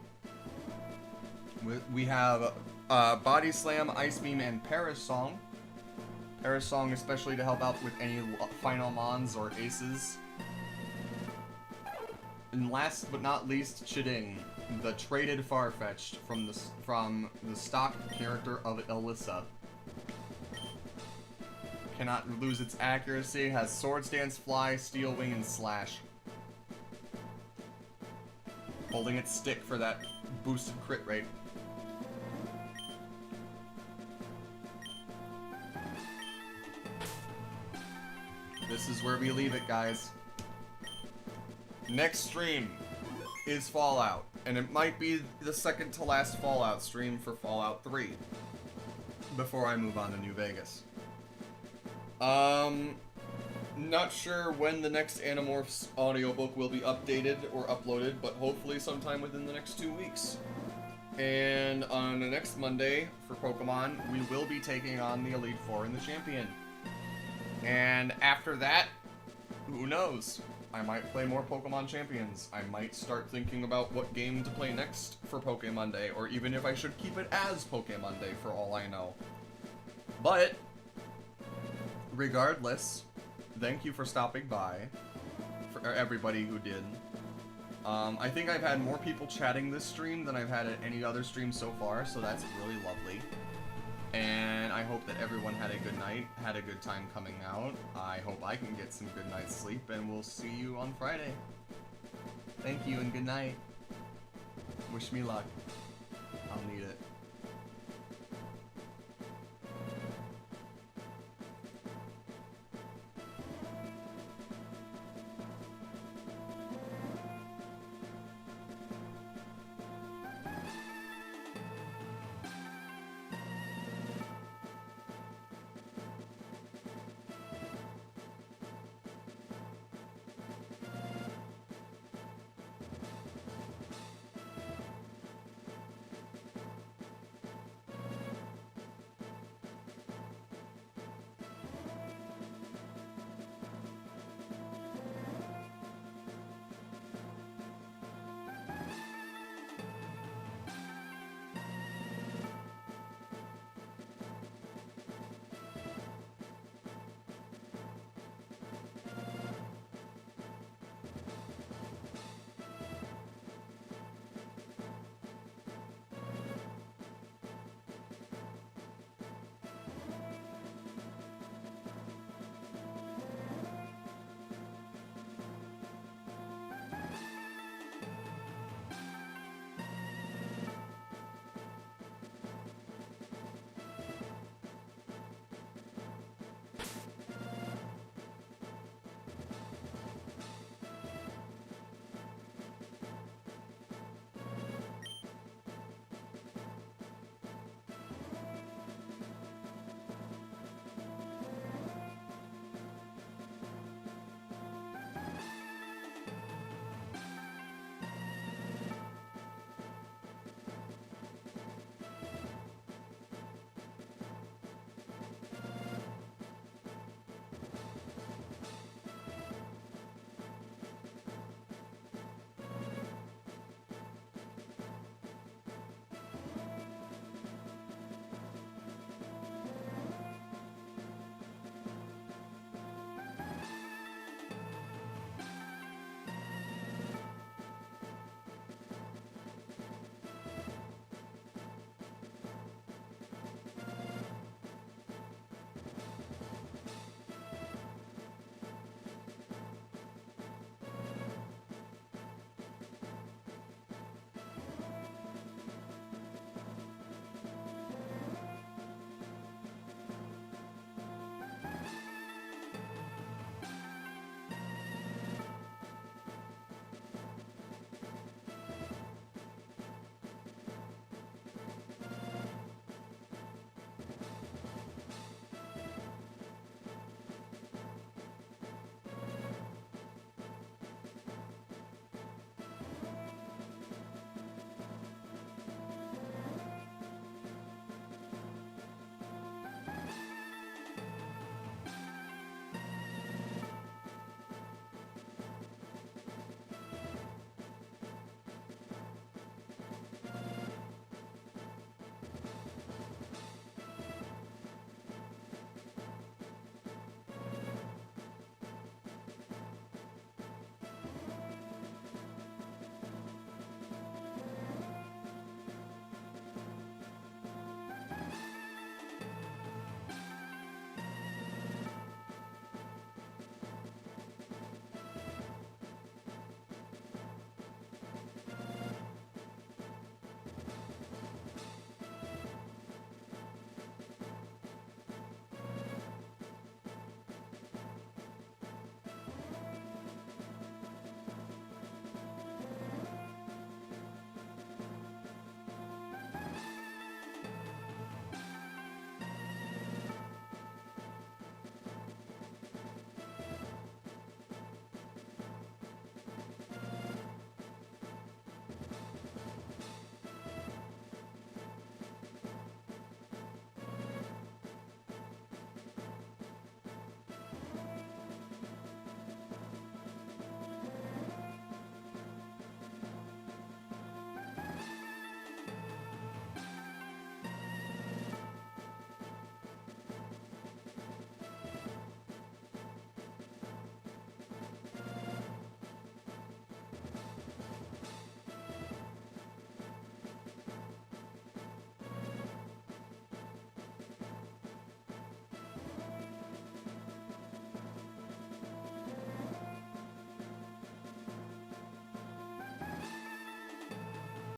We have Body Slam, Ice Beam, and Paris Song. Paris Song especially to help out with any final mons or aces. And last but not least, Chiding, the traded Farfetch'd from the stock character of Alyssa. Cannot lose its accuracy, has Swords Dance, Fly, Steel Wing, and Slash. Holding its stick for that boosted crit rate. This is where we leave it, guys. Next stream is Fallout, and it might be the second to last Fallout stream for Fallout 3 before I move on to New Vegas. Not sure when the next Animorphs audiobook will be updated or uploaded, but hopefully sometime within the next 2 weeks. And on the next Monday for Pokemon, we will be taking on the Elite Four and the Champion. And after that, who knows? I might play more Pokemon Champions. I might start thinking about what game to play next for Pokemonday, or even if I should keep it as Pokemonday for all I know. But regardless, thank you for stopping by, for everybody who did. I think I've had more people chatting this stream than I've had at any other stream so far, so that's really lovely. And I hope that everyone had a good night, had a good time coming out. I hope I can get some good night's sleep, and we'll see you on Friday. Thank you and good night. Wish me luck. I'll need it.